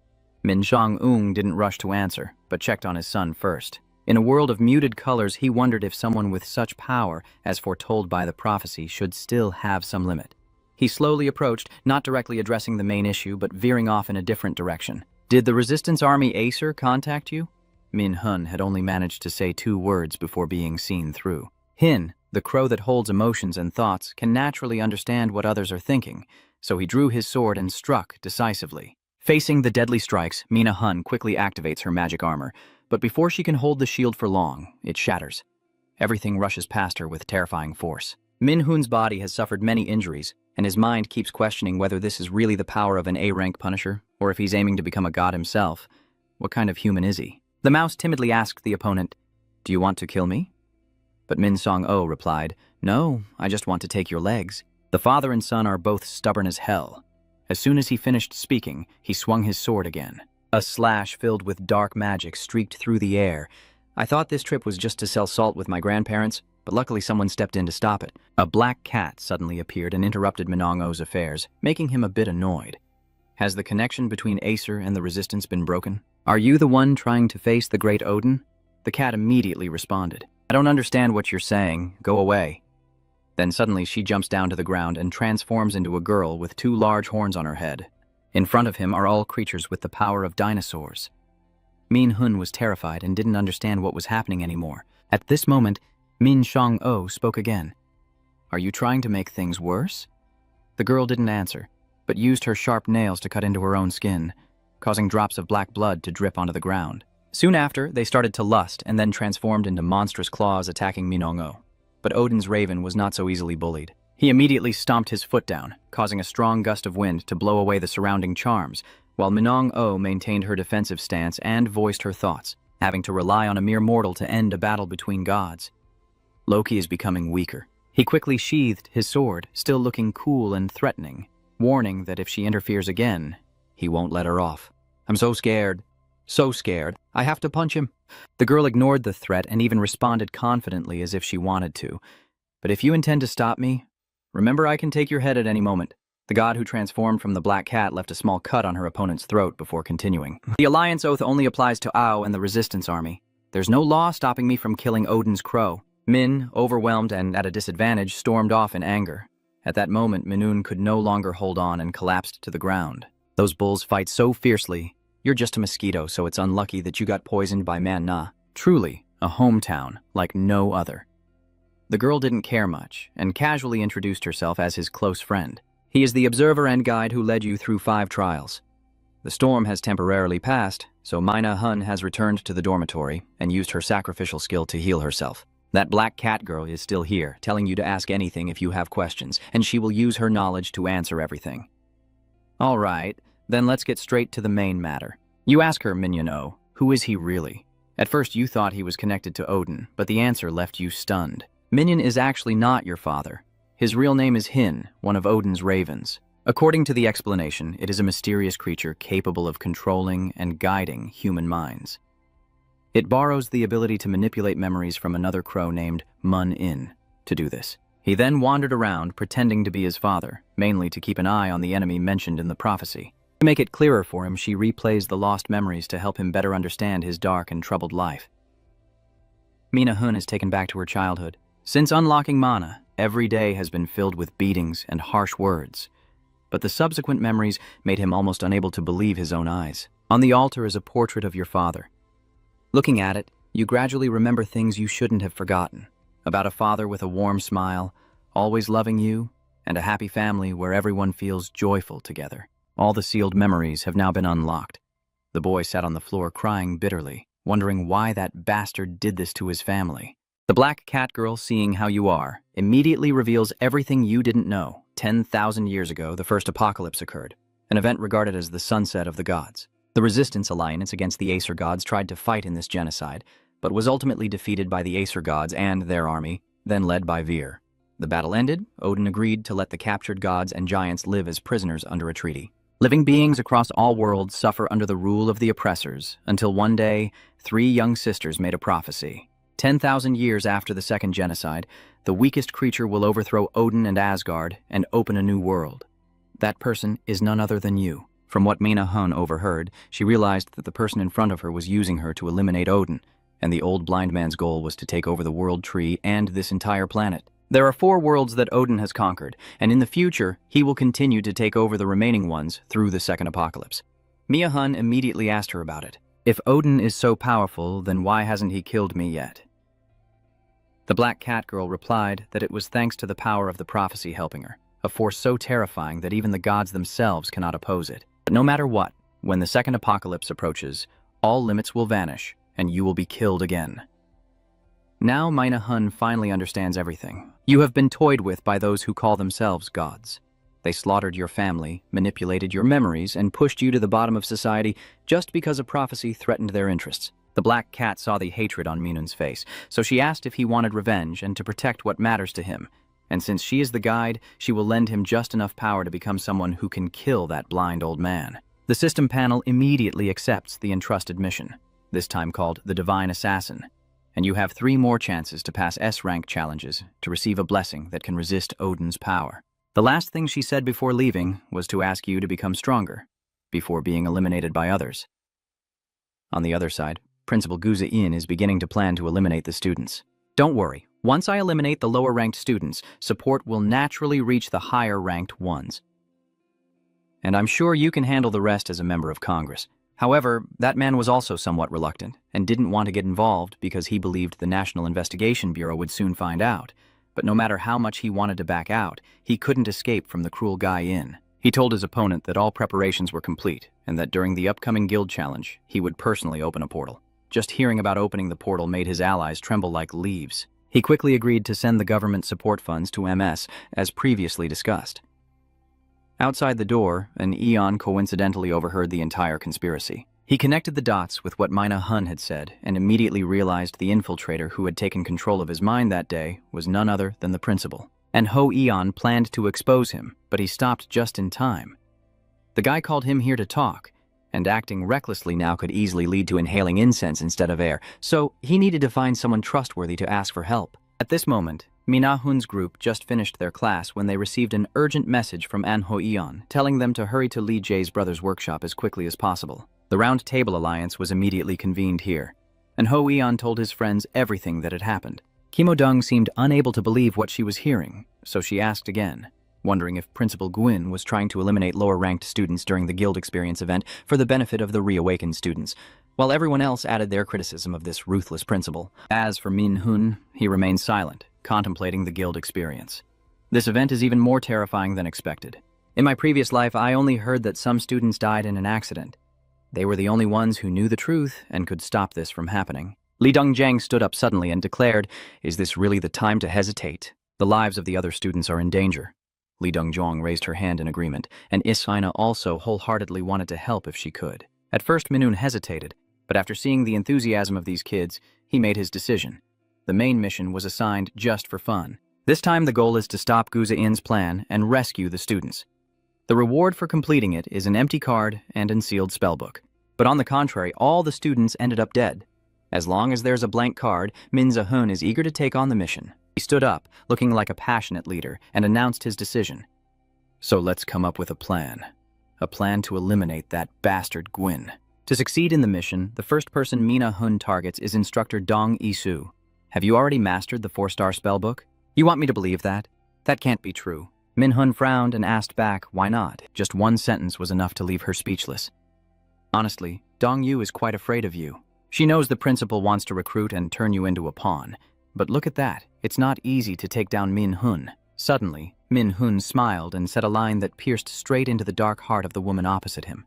Min Shang-ung didn't rush to answer, but checked on his son first. In a world of muted colors, he wondered if someone with such power, as foretold by the prophecy, should still have some limit. He slowly approached, not directly addressing the main issue, but veering off in a different direction. "Did the Resistance Army Acer contact you?" Min Hun had only managed to say 2 words before being seen through. Hin, the crow that holds emotions and thoughts, can naturally understand what others are thinking, so he drew his sword and struck decisively. Facing the deadly strikes, Mina Hun quickly activates her magic armor, but before she can hold the shield for long, it shatters. Everything rushes past her with terrifying force. Min Hun's body has suffered many injuries, and his mind keeps questioning whether this is really the power of an A-rank Punisher, or if he's aiming to become a god himself. What kind of human is he? The mouse timidly asked the opponent, "Do you want to kill me?" But Min Song-oh replied, "No, I just want to take your legs." The father and son are both stubborn as hell. As soon as he finished speaking, he swung his sword again. A slash filled with dark magic streaked through the air. I thought this trip was just to sell salt with my grandparents, but luckily someone stepped in to stop it. A black cat suddenly appeared and interrupted Minong-O's affairs, making him a bit annoyed. Has the connection between Acer and the Resistance been broken? Are you the one trying to face the great Odin? The cat immediately responded. I don't understand what you're saying. Go away. Then suddenly she jumps down to the ground and transforms into a girl with 2 large horns on her head. In front of him are all creatures with the power of dinosaurs. Min Hun was terrified and didn't understand what was happening anymore. At this moment, Min Shang-O spoke again. Are you trying to make things worse? The girl didn't answer, but used her sharp nails to cut into her own skin, causing drops of black blood to drip onto the ground. Soon after, they started to lust and then transformed into monstrous claws attacking Minong-O. But Odin's raven was not so easily bullied. He immediately stomped his foot down, causing a strong gust of wind to blow away the surrounding charms, while Minong-O maintained her defensive stance and voiced her thoughts, having to rely on a mere mortal to end a battle between gods. Loki is becoming weaker. He quickly sheathed his sword, still looking cool and threatening, warning that if she interferes again, he won't let her off. I'm so scared. So scared. I have to punch him. The girl ignored the threat and even responded confidently as if she wanted to. But if you intend to stop me, remember I can take your head at any moment. The god who transformed from the black cat left a small cut on her opponent's throat before continuing. The alliance oath only applies to Ao and the resistance army. There's no law stopping me from killing Odin's crow. Min, overwhelmed and at a disadvantage, stormed off in anger. At that moment, Minun could no longer hold on and collapsed to the ground. Those bulls fight so fiercely. You're just a mosquito, so it's unlucky that you got poisoned by Manhwa. Truly, a hometown like no other. The girl didn't care much, and casually introduced herself as his close friend. He is the observer and guide who led you through 5 trials. The storm has temporarily passed, so Mina Hun has returned to the dormitory and used her sacrificial skill to heal herself. That black cat girl is still here, telling you to ask anything if you have questions, and she will use her knowledge to answer everything. All right. Then let's get straight to the main matter. You ask her, Minyon-O, who is he really? At first you thought he was connected to Odin, but the answer left you stunned. Minyon is actually not your father. His real name is Hin, one of Odin's ravens. According to the explanation, it is a mysterious creature capable of controlling and guiding human minds. It borrows the ability to manipulate memories from another crow named Mun-In to do this. He then wandered around pretending to be his father, mainly to keep an eye on the enemy mentioned in the prophecy. To make it clearer for him, she replays the lost memories to help him better understand his dark and troubled life. Mina Hun is taken back to her childhood. Since unlocking Mana, every day has been filled with beatings and harsh words. But the subsequent memories made him almost unable to believe his own eyes. On the altar is a portrait of your father. Looking at it, you gradually remember things you shouldn't have forgotten. About a father with a warm smile, always loving you, and a happy family where everyone feels joyful together. All the sealed memories have now been unlocked. The boy sat on the floor crying bitterly, wondering why that bastard did this to his family. The black cat girl, seeing how you are, immediately reveals everything you didn't know. 10,000 years ago, the first apocalypse occurred, an event regarded as the sunset of the gods. The resistance alliance against the Acer gods tried to fight in this genocide, but was ultimately defeated by the Acer gods and their army, then led by Vir. The battle ended. Odin agreed to let the captured gods and giants live as prisoners under a treaty. Living beings across all worlds suffer under the rule of the oppressors, until one day, 3 young sisters made a prophecy. 10,000 years after the second genocide, the weakest creature will overthrow Odin and Asgard and open a new world. That person is none other than you. From what Mina Hun overheard, she realized that the person in front of her was using her to eliminate Odin, and the old blind man's goal was to take over the world tree and this entire planet. There are 4 worlds that Odin has conquered, and in the future, he will continue to take over the remaining ones through the second apocalypse. Mia Hun immediately asked her about it. If Odin is so powerful, then why hasn't he killed me yet? The black cat girl replied that it was thanks to the power of the prophecy helping her, a force so terrifying that even the gods themselves cannot oppose it. But no matter what, when the second apocalypse approaches, all limits will vanish, and you will be killed again. Now Mina Hun finally understands everything. You have been toyed with by those who call themselves gods. They slaughtered your family, manipulated your memories, and pushed you to the bottom of society just because a prophecy threatened their interests. The black cat saw the hatred on Minun's face, so she asked if he wanted revenge and to protect what matters to him. And since she is the guide, she will lend him just enough power to become someone who can kill that blind old man. The system panel immediately accepts the entrusted mission, this time called the Divine Assassin. and you have 3 more chances to pass S-rank challenges to receive a blessing that can resist Odin's power. The last thing she said before leaving was to ask you to become stronger, before being eliminated by others. On the other side, Principal Guza-in is beginning to plan to eliminate the students. Don't worry, once I eliminate the lower-ranked students, support will naturally reach the higher-ranked ones. And I'm sure you can handle the rest as a member of Congress. However, that man was also somewhat reluctant and didn't want to get involved because he believed the National Investigation Bureau would soon find out. But no matter how much he wanted to back out, he couldn't escape from the cruel Guy-in. He told his opponent that all preparations were complete and that during the upcoming guild challenge, he would personally open a portal. Just hearing about opening the portal made his allies tremble like leaves. He quickly agreed to send the government support funds to MS, as previously discussed. Outside the door, an Eon coincidentally overheard the entire conspiracy. He connected the dots with what Mina Hun had said and immediately realized the infiltrator who had taken control of his mind that day was none other than the principal. And Ho Eon planned to expose him, but he stopped just in time. The guy called him here to talk, and acting recklessly now could easily lead to inhaling incense instead of air, so he needed to find someone trustworthy to ask for help. At this moment, Mina Hun's group just finished their class when they received an urgent message from An Ho Eon, telling them to hurry to Lee Jae's brother's workshop as quickly as possible. The Round Table Alliance was immediately convened here, and Ho Eon told his friends everything that had happened. Kim Dong seemed unable to believe what she was hearing, so she asked again, wondering if Principal Gwyn was trying to eliminate lower-ranked students during the Guild Experience event for the benefit of the reawakened students, while everyone else added their criticism of this ruthless principal. As for Min Hun, he remained silent, contemplating the Guild Experience. This event is even more terrifying than expected. In my previous life, I only heard that some students died in an accident. They were the only ones who knew the truth and could stop this from happening. Li Dongjiang stood up suddenly and declared, "Is this really the time to hesitate? The lives of the other students are in danger." Li Dongjiang raised her hand in agreement, and Isina also wholeheartedly wanted to help if she could. At first, Minun hesitated, but after seeing the enthusiasm of these kids, he made his decision. The main mission was assigned just for fun. This time the goal is to stop Guza-in's plan and rescue the students. The reward for completing it is an empty card and unsealed spellbook. But on the contrary, all the students ended up dead. As long as there's a blank card, Min Za-hun is eager to take on the mission. He stood up, looking like a passionate leader, and announced his decision. "So let's come up with a plan. A plan to eliminate that bastard Gwyn." To succeed in the mission, the first person Mina Hun targets is Instructor Dong Isu. "Have you already mastered the 4-star spellbook?" "You want me to believe that? That can't be true." Min Hun frowned and asked back, "Why not?" Just one sentence was enough to leave her speechless. "Honestly, Dong Yu is quite afraid of you. She knows the principal wants to recruit and turn you into a pawn. But look at that, it's not easy to take down Min Hun." Suddenly, Min Hun smiled and said a line that pierced straight into the dark heart of the woman opposite him.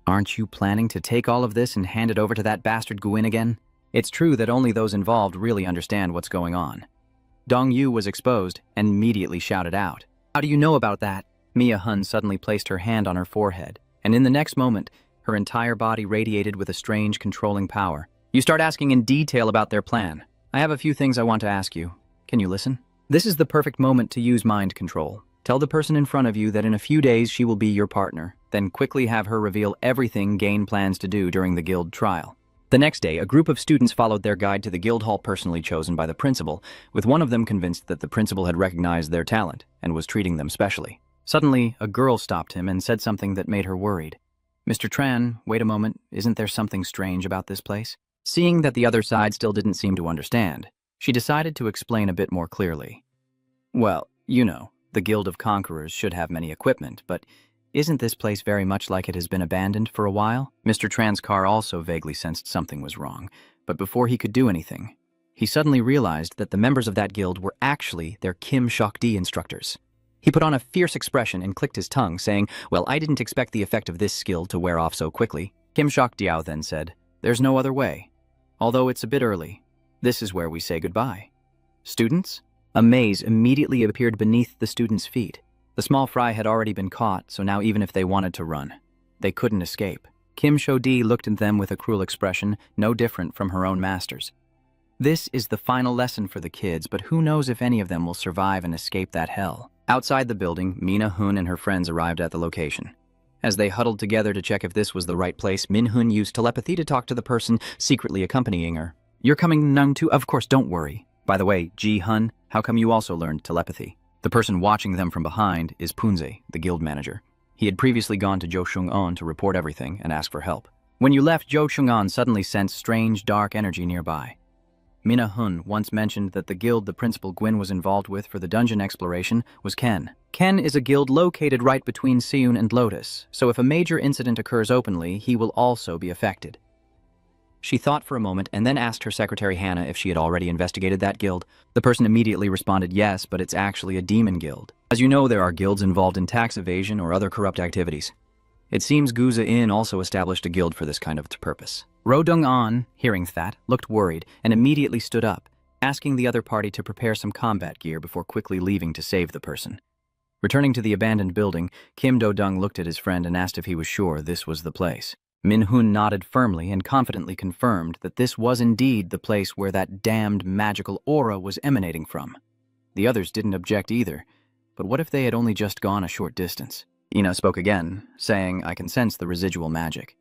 "Aren't you planning to take all of this and hand it over to that bastard Gwyn again?" It's true that only those involved really understand what's going on. Dong Yu was exposed and immediately shouted out, "How do you know about that?" Mia Hun suddenly placed her hand on her forehead, and in the next moment, her entire body radiated with a strange controlling power. "You start asking in detail about their plan. I have a few things I want to ask you. Can you listen? This is the perfect moment to use mind control. Tell the person in front of you that in a few days she will be your partner, then quickly have her reveal everything Gain plans to do during the guild trial." The next day, a group of students followed their guide to the guild hall personally chosen by the principal, with one of them convinced that the principal had recognized their talent and was treating them specially. Suddenly, a girl stopped him and said something that made her worried. "Mr. Tran, wait a moment, isn't there something strange about this place?" Seeing that the other side still didn't seem to understand, she decided to explain a bit more clearly. "Well, you know, the Guild of Conquerors should have many equipment, but isn't this place very much like it has been abandoned for a while?" Mr. Tran's car also vaguely sensed something was wrong, but before he could do anything, he suddenly realized that the members of that guild were actually their Kim Shok-di instructors. He put on a fierce expression and clicked his tongue, saying, "Well, I didn't expect the effect of this skill to wear off so quickly." Kim Shok-diao then said, "There's no other way. Although it's a bit early, this is where we say goodbye. Students?" A maze immediately appeared beneath the students' feet. The small fry had already been caught, so now even if they wanted to run, they couldn't escape. Kim Shodi looked at them with a cruel expression, no different from her own masters. This is the final lesson for the kids, but who knows if any of them will survive and escape that hell. Outside the building, Mina Hun and her friends arrived at the location. As they huddled together to check if this was the right place, Min Hun used telepathy to talk to the person secretly accompanying her. You're coming nung too? Of course, don't worry. By the way, Ji-hun, how come you also learned telepathy? The person watching them from behind is Punze, the guild manager. He had previously gone to Jo Chung-on to report everything and ask for help. When you left, Jo Chung-on suddenly sensed strange, dark energy nearby. Min-hun once mentioned that the guild the Principal Gwyn was involved with for the dungeon exploration was Ken. Ken is a guild located right between Seun and Lotus, so if a major incident occurs openly, he will also be affected. She thought for a moment and then asked her secretary Hannah if she had already investigated that guild. The person immediately responded yes, but it's actually a demon guild. As you know, there are guilds involved in tax evasion or other corrupt activities. It seems Guza Inn also established a guild for this kind of purpose. Ro Dong-an, hearing that, looked worried and immediately stood up, asking the other party to prepare some combat gear before quickly leaving to save the person. Returning to the abandoned building, Kim Do-dung looked at his friend and asked if he was sure this was the place. Min-hun nodded firmly and confidently confirmed that this was indeed the place where that damned magical aura was emanating from. The others didn't object either, but what if they had only just gone a short distance? Ina spoke again, saying, "I can sense the residual magic."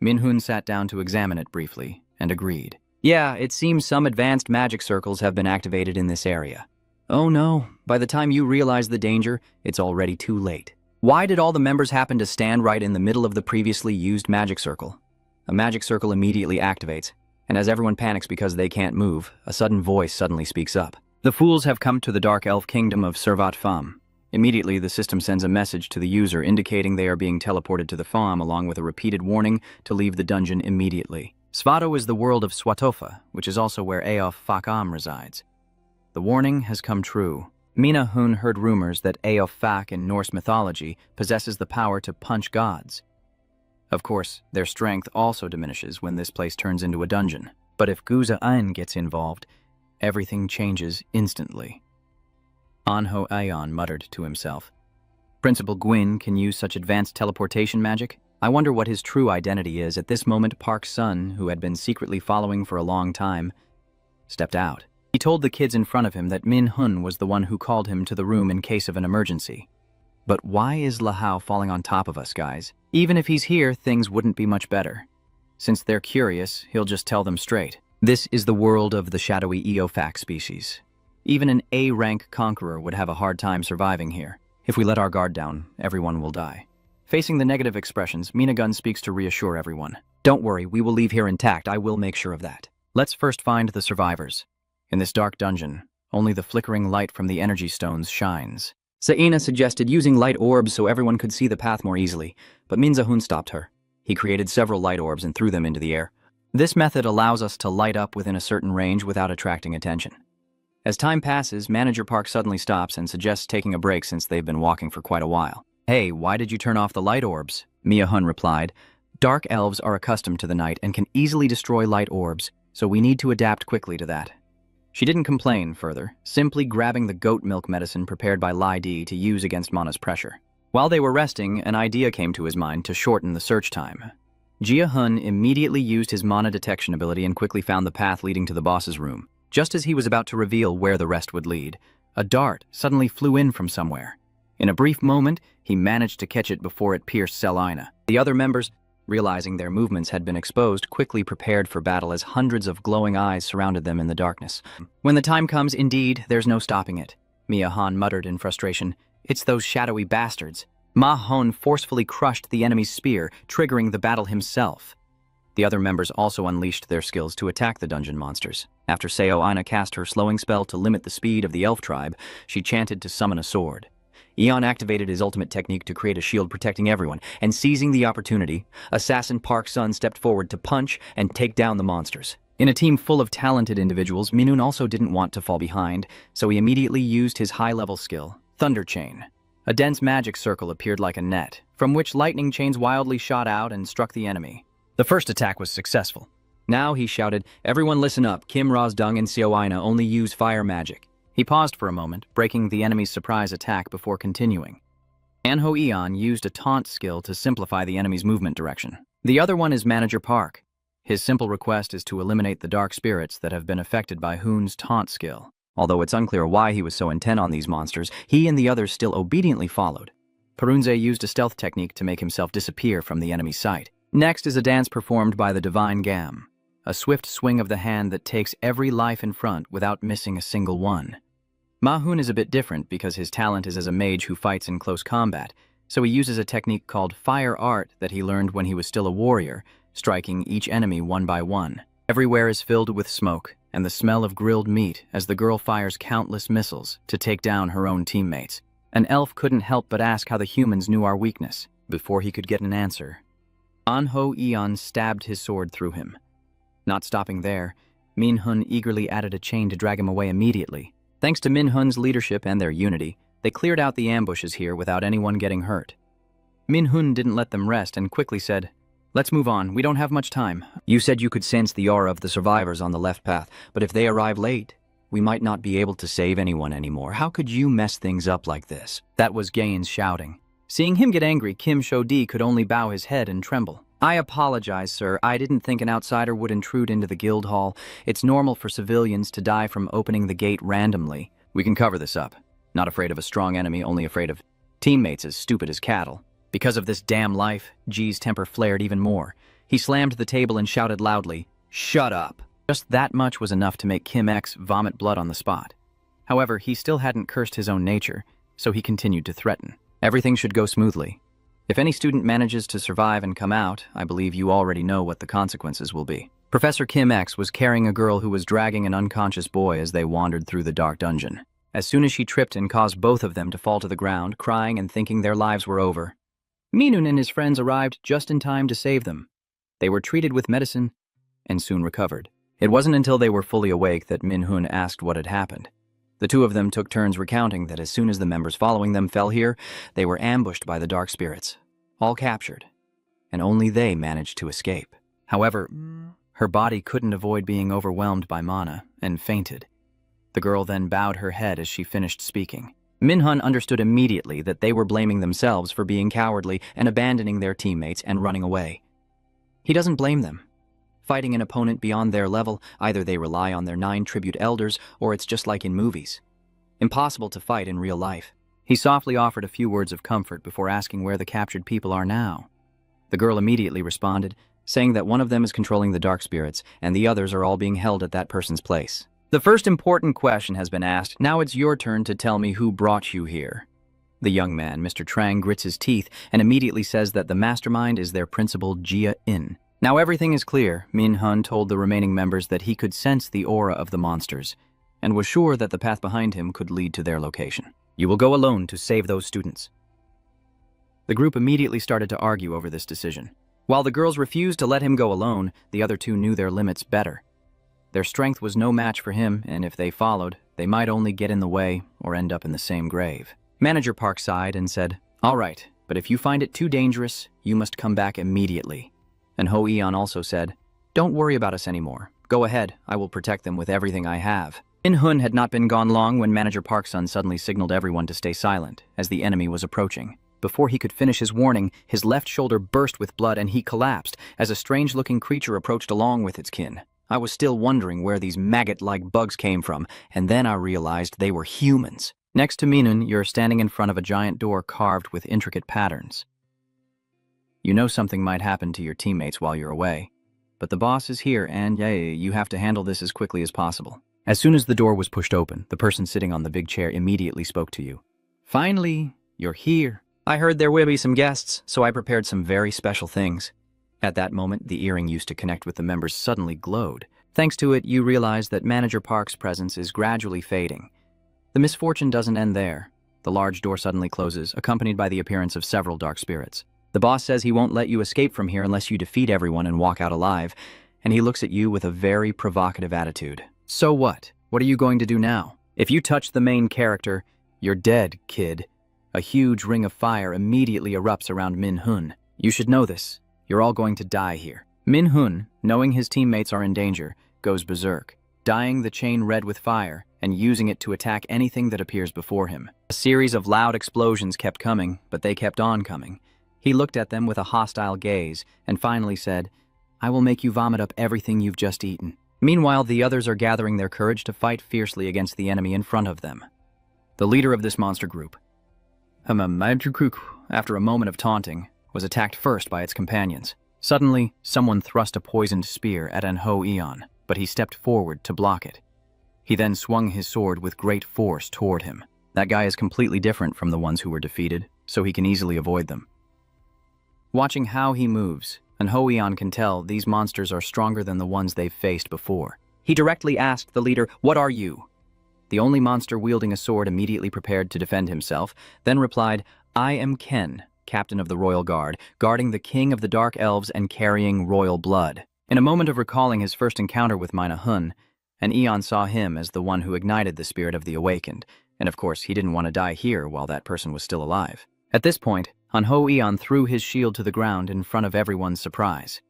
Min-hun sat down to examine it briefly and agreed. "Yeah, it seems some advanced magic circles have been activated in this area." "Oh no, by the time you realize the danger, it's already too late." Why did all the members happen to stand right in the middle of the previously used magic circle? A magic circle immediately activates, and as everyone panics because they can't move, a sudden voice suddenly speaks up. "The fools have come to the Dark Elf Kingdom of Servat Fam." Immediately, the system sends a message to the user indicating they are being teleported to the farm along with a repeated warning to leave the dungeon immediately. Svato is the world of Swatofa, which is also where Aof Fakam resides. The warning has come true. Mina-hun heard rumors that Aof Fak in Norse mythology possesses the power to punch gods. Of course, their strength also diminishes when this place turns into a dungeon. But if Guza Ein gets involved, everything changes instantly. Anho Aeon muttered to himself. Principal Gwyn can use such advanced teleportation magic? I wonder what his true identity is. At this moment, Park's son, who had been secretly following for a long time, stepped out. He told the kids in front of him that Min-hun was the one who called him to the room in case of an emergency. But why is Lahao falling on top of us, guys? Even if he's here, things wouldn't be much better. Since they're curious, he'll just tell them straight. This is the world of the shadowy Eofac species. Even an A-rank conqueror would have a hard time surviving here. If we let our guard down, everyone will die. Facing the negative expressions, Minagun speaks to reassure everyone. Don't worry, we will leave here intact. I will make sure of that. Let's first find the survivors. In this dark dungeon, only the flickering light from the energy stones shines. Saina suggested using light orbs so everyone could see the path more easily, but Minza-hun stopped her. He created several light orbs and threw them into the air. This method allows us to light up within a certain range without attracting attention. As time passes, Manager Park suddenly stops and suggests taking a break since they've been walking for quite a while. "Hey, why did you turn off the light orbs?" Mia-hun replied. "Dark elves are accustomed to the night and can easily destroy light orbs, so we need to adapt quickly to that." She didn't complain further, simply grabbing the goat milk medicine prepared by Lai Di to use against Mana's pressure. While they were resting, an idea came to his mind to shorten the search time. Jia-hun immediately used his mana detection ability and quickly found the path leading to the boss's room. Just as he was about to reveal where the rest would lead, a dart suddenly flew in from somewhere. In a brief moment, he managed to catch it before it pierced Selina. The other members, realizing their movements had been exposed, quickly prepared for battle as hundreds of glowing eyes surrounded them in the darkness. "When the time comes, indeed, there's no stopping it," Mia-han muttered in frustration. "It's those shadowy bastards." Ma-hun forcefully crushed the enemy's spear, triggering the battle himself. The other members also unleashed their skills to attack the dungeon monsters. After Seo Aina cast her slowing spell to limit the speed of the elf tribe, she chanted to summon a sword. Eon activated his ultimate technique to create a shield protecting everyone, and seizing the opportunity, Assassin Park's son stepped forward to punch and take down the monsters. In a team full of talented individuals, Minun also didn't want to fall behind, so he immediately used his high-level skill, Thunder Chain. A dense magic circle appeared like a net, from which lightning chains wildly shot out and struck the enemy. The first attack was successful. Now, he shouted, "Everyone listen up, Kim Razdung and Seo Aina only use fire magic." He paused for a moment, breaking the enemy's surprise attack before continuing. Anho Eon used a taunt skill to simplify the enemy's movement direction. The other one is Manager Park. His simple request is to eliminate the dark spirits that have been affected by Hoon's taunt skill. Although it's unclear why he was so intent on these monsters, he and the others still obediently followed. Perunze used a stealth technique to make himself disappear from the enemy's sight. Next is a dance performed by the Divine Gam. a swift swing of the hand that takes every life in front without missing a single one. Mahun is a bit different because his talent is as a mage who fights in close combat, so he uses a technique called fire art that he learned when he was still a warrior, striking each enemy one by one. Everywhere is filled with smoke and the smell of grilled meat as the girl fires countless missiles to take down her own teammates. An elf couldn't help but ask how the humans knew our weakness. Before he could get an answer, Anho Eon stabbed his sword through him. Not stopping there, Minhun eagerly added a chain to drag him away immediately. Thanks to Minhun's leadership and their unity, they cleared out the ambushes here without anyone getting hurt. Minhun didn't let them rest and quickly said, "Let's move on, we don't have much time. You said you could sense the aura of the survivors on the left path, but if they arrive late, we might not be able to save anyone anymore. How could you mess things up like this?" That was Gain's shouting. Seeing him get angry, Kim Sho-di could only bow his head and tremble. "I apologize, sir. I didn't think an outsider would intrude into the guild hall. It's normal for civilians to die from opening the gate randomly. We can cover this up. Not afraid of a strong enemy, only afraid of teammates as stupid as cattle." Because of this damn life, G's temper flared even more. He slammed the table and shouted loudly, "Shut up!" Just that much was enough to make Kim X vomit blood on the spot. However, he still hadn't cursed his own nature, so he continued to threaten. "Everything should go smoothly. If any student manages to survive and come out, I believe you already know what the consequences will be." Professor Kim X was carrying a girl who was dragging an unconscious boy as they wandered through the dark dungeon. As soon as she tripped and caused both of them to fall to the ground, crying and thinking their lives were over, Minun and his friends arrived just in time to save them. They were treated with medicine and soon recovered. It wasn't until they were fully awake that Minhun asked what had happened. The two of them took turns recounting that as soon as the members following them fell here, they were ambushed by the dark spirits, all captured, and only they managed to escape. However, her body couldn't avoid being overwhelmed by mana and fainted. The girl then bowed her head as she finished speaking. Minhun understood immediately that they were blaming themselves for being cowardly and abandoning their teammates and running away. He doesn't blame them. Fighting an opponent beyond their level, either they rely on their 9 tribute elders or it's just like in movies. Impossible to fight in real life. He softly offered a few words of comfort before asking where the captured people are now. The girl immediately responded, saying that one of them is controlling the dark spirits and the others are all being held at that person's place. "The first important question has been asked. Now it's your turn to tell me who brought you here." The young man, Mr. Trang, grits his teeth and immediately says that the mastermind is their principal, Jia In. Now everything is clear. Minhun told the remaining members that he could sense the aura of the monsters and was sure that the path behind him could lead to their location. "You will go alone to save those students." The group immediately started to argue over this decision. While the girls refused to let him go alone, the other two knew their limits better. Their strength was no match for him, and if they followed, they might only get in the way or end up in the same grave. Manager Park sighed and said, "All right, but if you find it too dangerous, you must come back immediately." And Ho Eon also said, "Don't worry about us anymore. Go ahead, I will protect them with everything I have." Minhun had not been gone long when Manager Park's son suddenly signaled everyone to stay silent as the enemy was approaching. Before he could finish his warning, his left shoulder burst with blood and he collapsed as a strange-looking creature approached along with its kin. I was still wondering where these maggot-like bugs came from, and then I realized they were humans. Next to Minun, you're standing in front of a giant door carved with intricate patterns. You know something might happen to your teammates while you're away, but the boss is here and you have to handle this as quickly as possible. As soon as the door was pushed open, the person sitting on the big chair immediately spoke to you. "Finally, you're here. I heard there will be some guests, so I prepared some very special things." At that moment, the earring used to connect with the members suddenly glowed. Thanks to it, you realize that Manager Park's presence is gradually fading. The misfortune doesn't end there. The large door suddenly closes, accompanied by the appearance of several dark spirits. The boss says he won't let you escape from here unless you defeat everyone and walk out alive, and he looks at you with a very provocative attitude. "So what? What are you going to do now? If you touch the main character, you're dead, kid." A huge ring of fire immediately erupts around Minhun. "You should know this. You're all going to die here." Minhun, knowing his teammates are in danger, goes berserk, dyeing the chain red with fire and using it to attack anything that appears before him. A series of loud explosions kept coming, but they kept on coming. He looked at them with a hostile gaze and finally said, "I will make you vomit up everything you've just eaten." Meanwhile, the others are gathering their courage to fight fiercely against the enemy in front of them. The leader of this monster group, after a moment of taunting, was attacked first by its companions. Suddenly, someone thrust a poisoned spear at Eon, but he stepped forward to block it. He then swung his sword with great force toward him. That guy is completely different from the ones who were defeated, so he can easily avoid them. Watching how he moves, Eon can tell these monsters are stronger than the ones they've faced before. He directly asked the leader, "What are you?" The only monster wielding a sword immediately prepared to defend himself, then replied, "I am Ken, captain of the Royal Guard, guarding the King of the Dark Elves and carrying royal blood." In a moment of recalling his first encounter with Manhwa, Eon saw him as the one who ignited the spirit of the Awakened, and of course he didn't want to die here while that person was still alive. At this point, Eon threw his shield to the ground in front of everyone's surprise.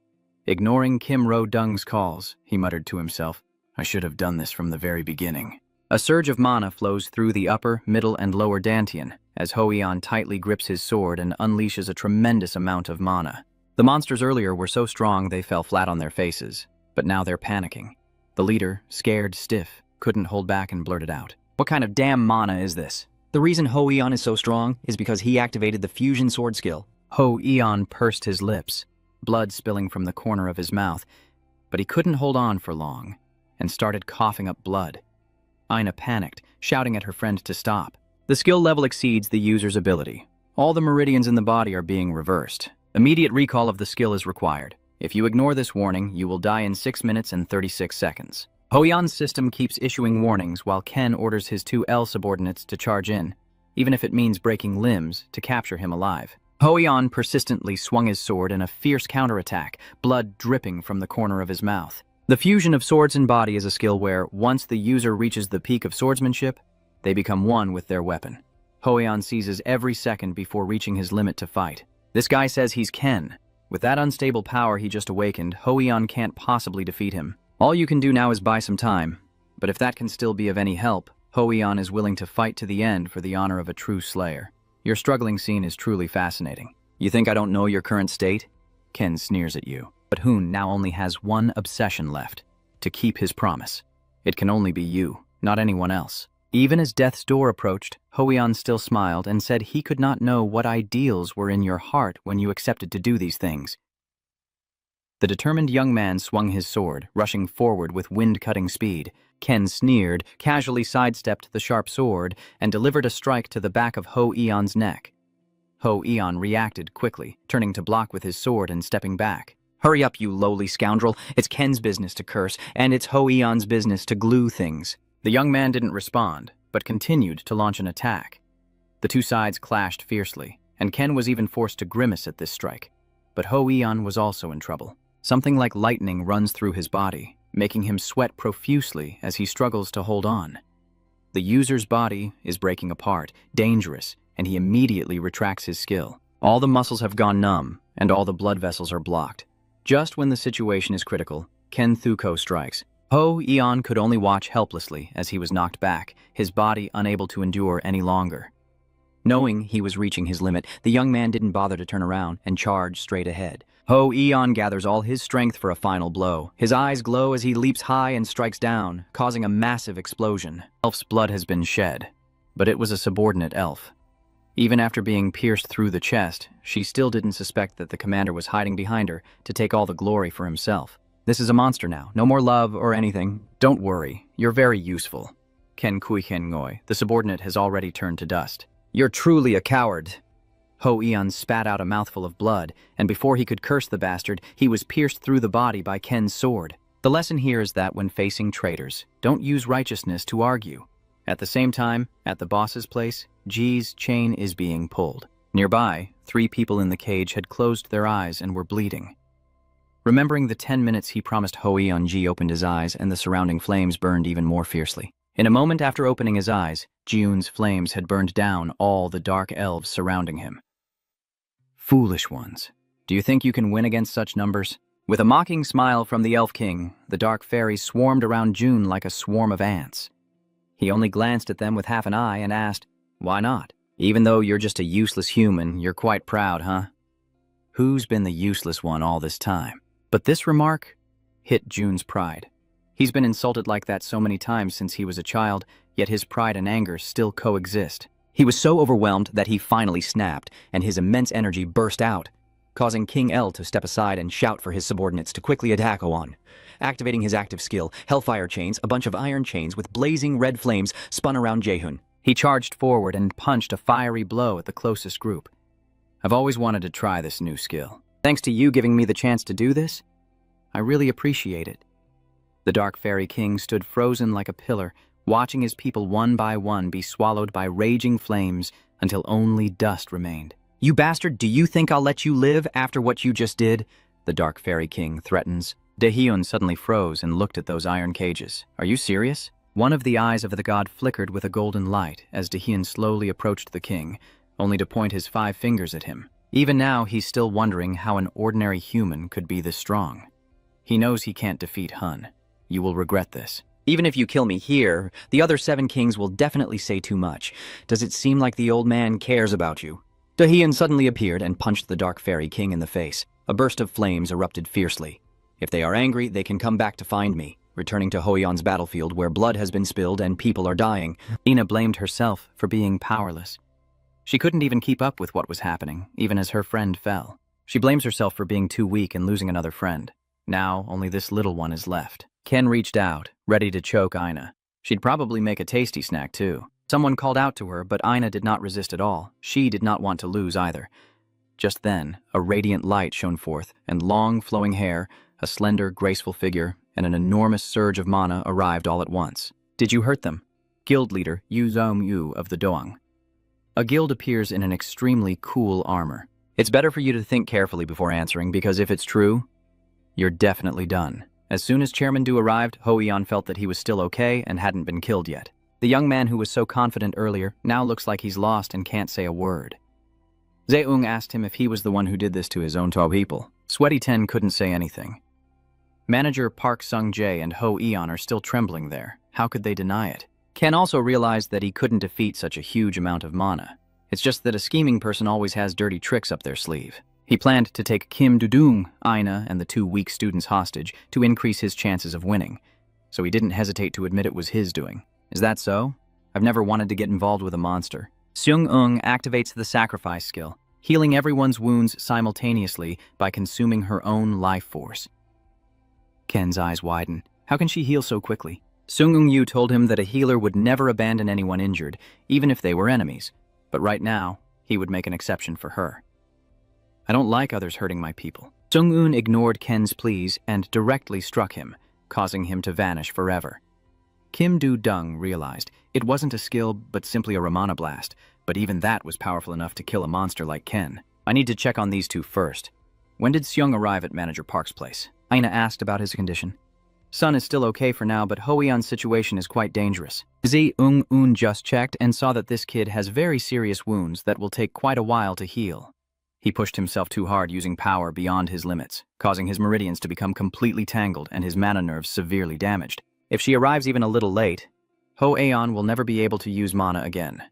Ignoring Kim Ro-dung's calls, he muttered to himself, "I should have done this from the very beginning." A surge of mana flows through the upper, middle, and lower dantian as Eon tightly grips his sword and unleashes a tremendous amount of mana. The monsters earlier were so strong they fell flat on their faces, but now they're panicking. The leader, scared stiff, couldn't hold back and blurted out, "What kind of damn mana is this?" The reason Eon is so strong is because he activated the fusion sword skill. Eon pursed his lips, blood spilling from the corner of his mouth, but he couldn't hold on for long and started coughing up blood. Ina panicked, shouting at her friend to stop. The skill level exceeds the user's ability. All the meridians in the body are being reversed. Immediate recall of the skill is required. If you ignore this warning, you will die in 6 minutes and 36 seconds. Eon's system keeps issuing warnings while Ken orders his 2 L subordinates to charge in, even if it means breaking limbs to capture him alive. Eon persistently swung his sword in a fierce counterattack, blood dripping from the corner of his mouth. The fusion of swords and body is a skill where, once the user reaches the peak of swordsmanship, they become one with their weapon. Eon seizes every second before reaching his limit to fight. This guy says he's Ken. With that unstable power he just awakened, Eon can't possibly defeat him. All you can do now is buy some time, but if that can still be of any help, Eon is willing to fight to the end for the honor of a true slayer. Your struggling scene is truly fascinating. You think I don't know your current state? Ken sneers at you. But Hoon now only has one obsession left, to keep his promise. It can only be you, not anyone else. Even as death's door approached, Eon still smiled and said he could not know what ideals were in your heart when you accepted to do these things. The determined young man swung his sword, rushing forward with wind-cutting speed. Ken sneered, casually sidestepped the sharp sword, and delivered a strike to the back of Eon's neck. Eon reacted quickly, turning to block with his sword and stepping back. "Hurry up, you lowly scoundrel. It's Ken's business to curse, and it's Eon's business to glue things." The young man didn't respond, but continued to launch an attack. The two sides clashed fiercely, and Ken was even forced to grimace at this strike. But Eon was also in trouble. Something like lightning runs through his body, making him sweat profusely as he struggles to hold on. The user's body is breaking apart, dangerous, and he immediately retracts his skill. All the muscles have gone numb, and all the blood vessels are blocked. Just when the situation is critical, Ken Thuko strikes. Eon could only watch helplessly as he was knocked back, his body unable to endure any longer. Knowing he was reaching his limit, the young man didn't bother to turn around and charge straight ahead. Eon gathers all his strength for a final blow. His eyes glow as he leaps high and strikes down, causing a massive explosion. Elf's blood has been shed, but it was a subordinate elf. Even after being pierced through the chest, she still didn't suspect that the commander was hiding behind her to take all the glory for himself. "This is a monster now, no more love or anything. Don't worry, you're very useful." Ken Kuiken Ngoi, the subordinate, has already turned to dust. "You're truly a coward." Eon spat out a mouthful of blood, and before he could curse the bastard, he was pierced through the body by Ken's sword. The lesson here is that when facing traitors, don't use righteousness to argue. At the same time, at the boss's place, G's chain is being pulled. Nearby, 3 people in the cage had closed their eyes and were bleeding. Remembering the 10 minutes he promised Eon, G opened his eyes and the surrounding flames burned even more fiercely. In a moment after opening his eyes, Jiun's flames had burned down all the dark elves surrounding him. "Foolish ones, do you think you can win against such numbers?" With a mocking smile from the Elf King, the dark fairies swarmed around June like a swarm of ants. He only glanced at them with half an eye and asked, "Why not? Even though you're just a useless human, you're quite proud, huh? Who's been the useless one all this time?" But this remark hit June's pride. He's been insulted like that so many times since he was a child, yet his pride and anger still coexist. He was so overwhelmed that he finally snapped, and his immense energy burst out. causing King El to step aside and shout for his subordinates to quickly attack Oan. Activating his active skill, Hellfire Chains, a bunch of iron chains with blazing red flames spun around Jaehun. He charged forward and punched a fiery blow at the closest group. I've always wanted to try this new skill. Thanks to you giving me the chance to do this, I really appreciate it. The Dark Fairy King stood frozen like a pillar, watching his people one by one be swallowed by raging flames until only dust remained. You bastard, do you think I'll let you live after what you just did? The Dark Fairy King threatens. Daehyun suddenly froze and looked at those iron cages. Are you serious? One of the eyes of the god flickered with a golden light as Daehyun slowly approached the king, only to point his 5 fingers at him. Even now, he's still wondering how an ordinary human could be this strong. He knows he can't defeat Hun. You will regret this. Even if you kill me here, the other 7 kings will definitely say too much. Does it seem like the old man cares about you? Daehyun suddenly appeared and punched the Dark Fairy King in the face. A burst of flames erupted fiercely. If they are angry, they can come back to find me, returning to Hoyeon's battlefield where blood has been spilled and people are dying. Ina blamed herself for being powerless. She couldn't even keep up with what was happening, even as her friend fell. She blames herself for being too weak and losing another friend. Now, only this little one is left. Ken reached out, ready to choke Ina. She'd probably make a tasty snack, too. Someone called out to her, but Ina did not resist at all. She did not want to lose either. Just then, a radiant light shone forth, and long, flowing hair, a slender, graceful figure, and an enormous surge of mana arrived all at once. Did you hurt them? Guild leader Yu Zong-yu of the Doang. A guild appears in an extremely cool armor. It's better for you to think carefully before answering, because if it's true, you're definitely done. As soon as Chairman Du arrived, Hoyeon felt that he was still okay and hadn't been killed yet. The young man who was so confident earlier now looks like he's lost and can't say a word. Zaeung asked him if he was the one who did this to his own 12 people. Sweaty Ten couldn't say anything. Manager Park Sung-jae and Ho Eon are still trembling there. How could they deny it? Ken also realized that he couldn't defeat such a huge amount of mana. It's just that a scheming person always has dirty tricks up their sleeve. He planned to take Kim Dudung, Ina, and the 2 weak students hostage to increase his chances of winning, so he didn't hesitate to admit it was his doing. Is that so? I've never wanted to get involved with a monster. Seung-eung activates the sacrifice skill, healing everyone's wounds simultaneously by consuming her own life force. Ken's eyes widen. How can she heal so quickly? Seung-eung told him that a healer would never abandon anyone injured, even if they were enemies. But right now, he would make an exception for her. I don't like others hurting my people. Seung-eun ignored Ken's pleas and directly struck him, causing him to vanish forever. Kim Do-dung realized it wasn't a skill but simply a Ramana blast, but even that was powerful enough to kill a monster like Ken. I need to check on these 2 first. When did Seung arrive at Manager Park's place? Ina asked about his condition. Sun is still okay for now, but Hoyeon's situation is quite dangerous. Zaeung just checked and saw that this kid has very serious wounds that will take quite a while to heal. He pushed himself too hard using power beyond his limits, causing his meridians to become completely tangled and his mana nerves severely damaged. If she arrives even a little late, Ho-eon will never be able to use mana again.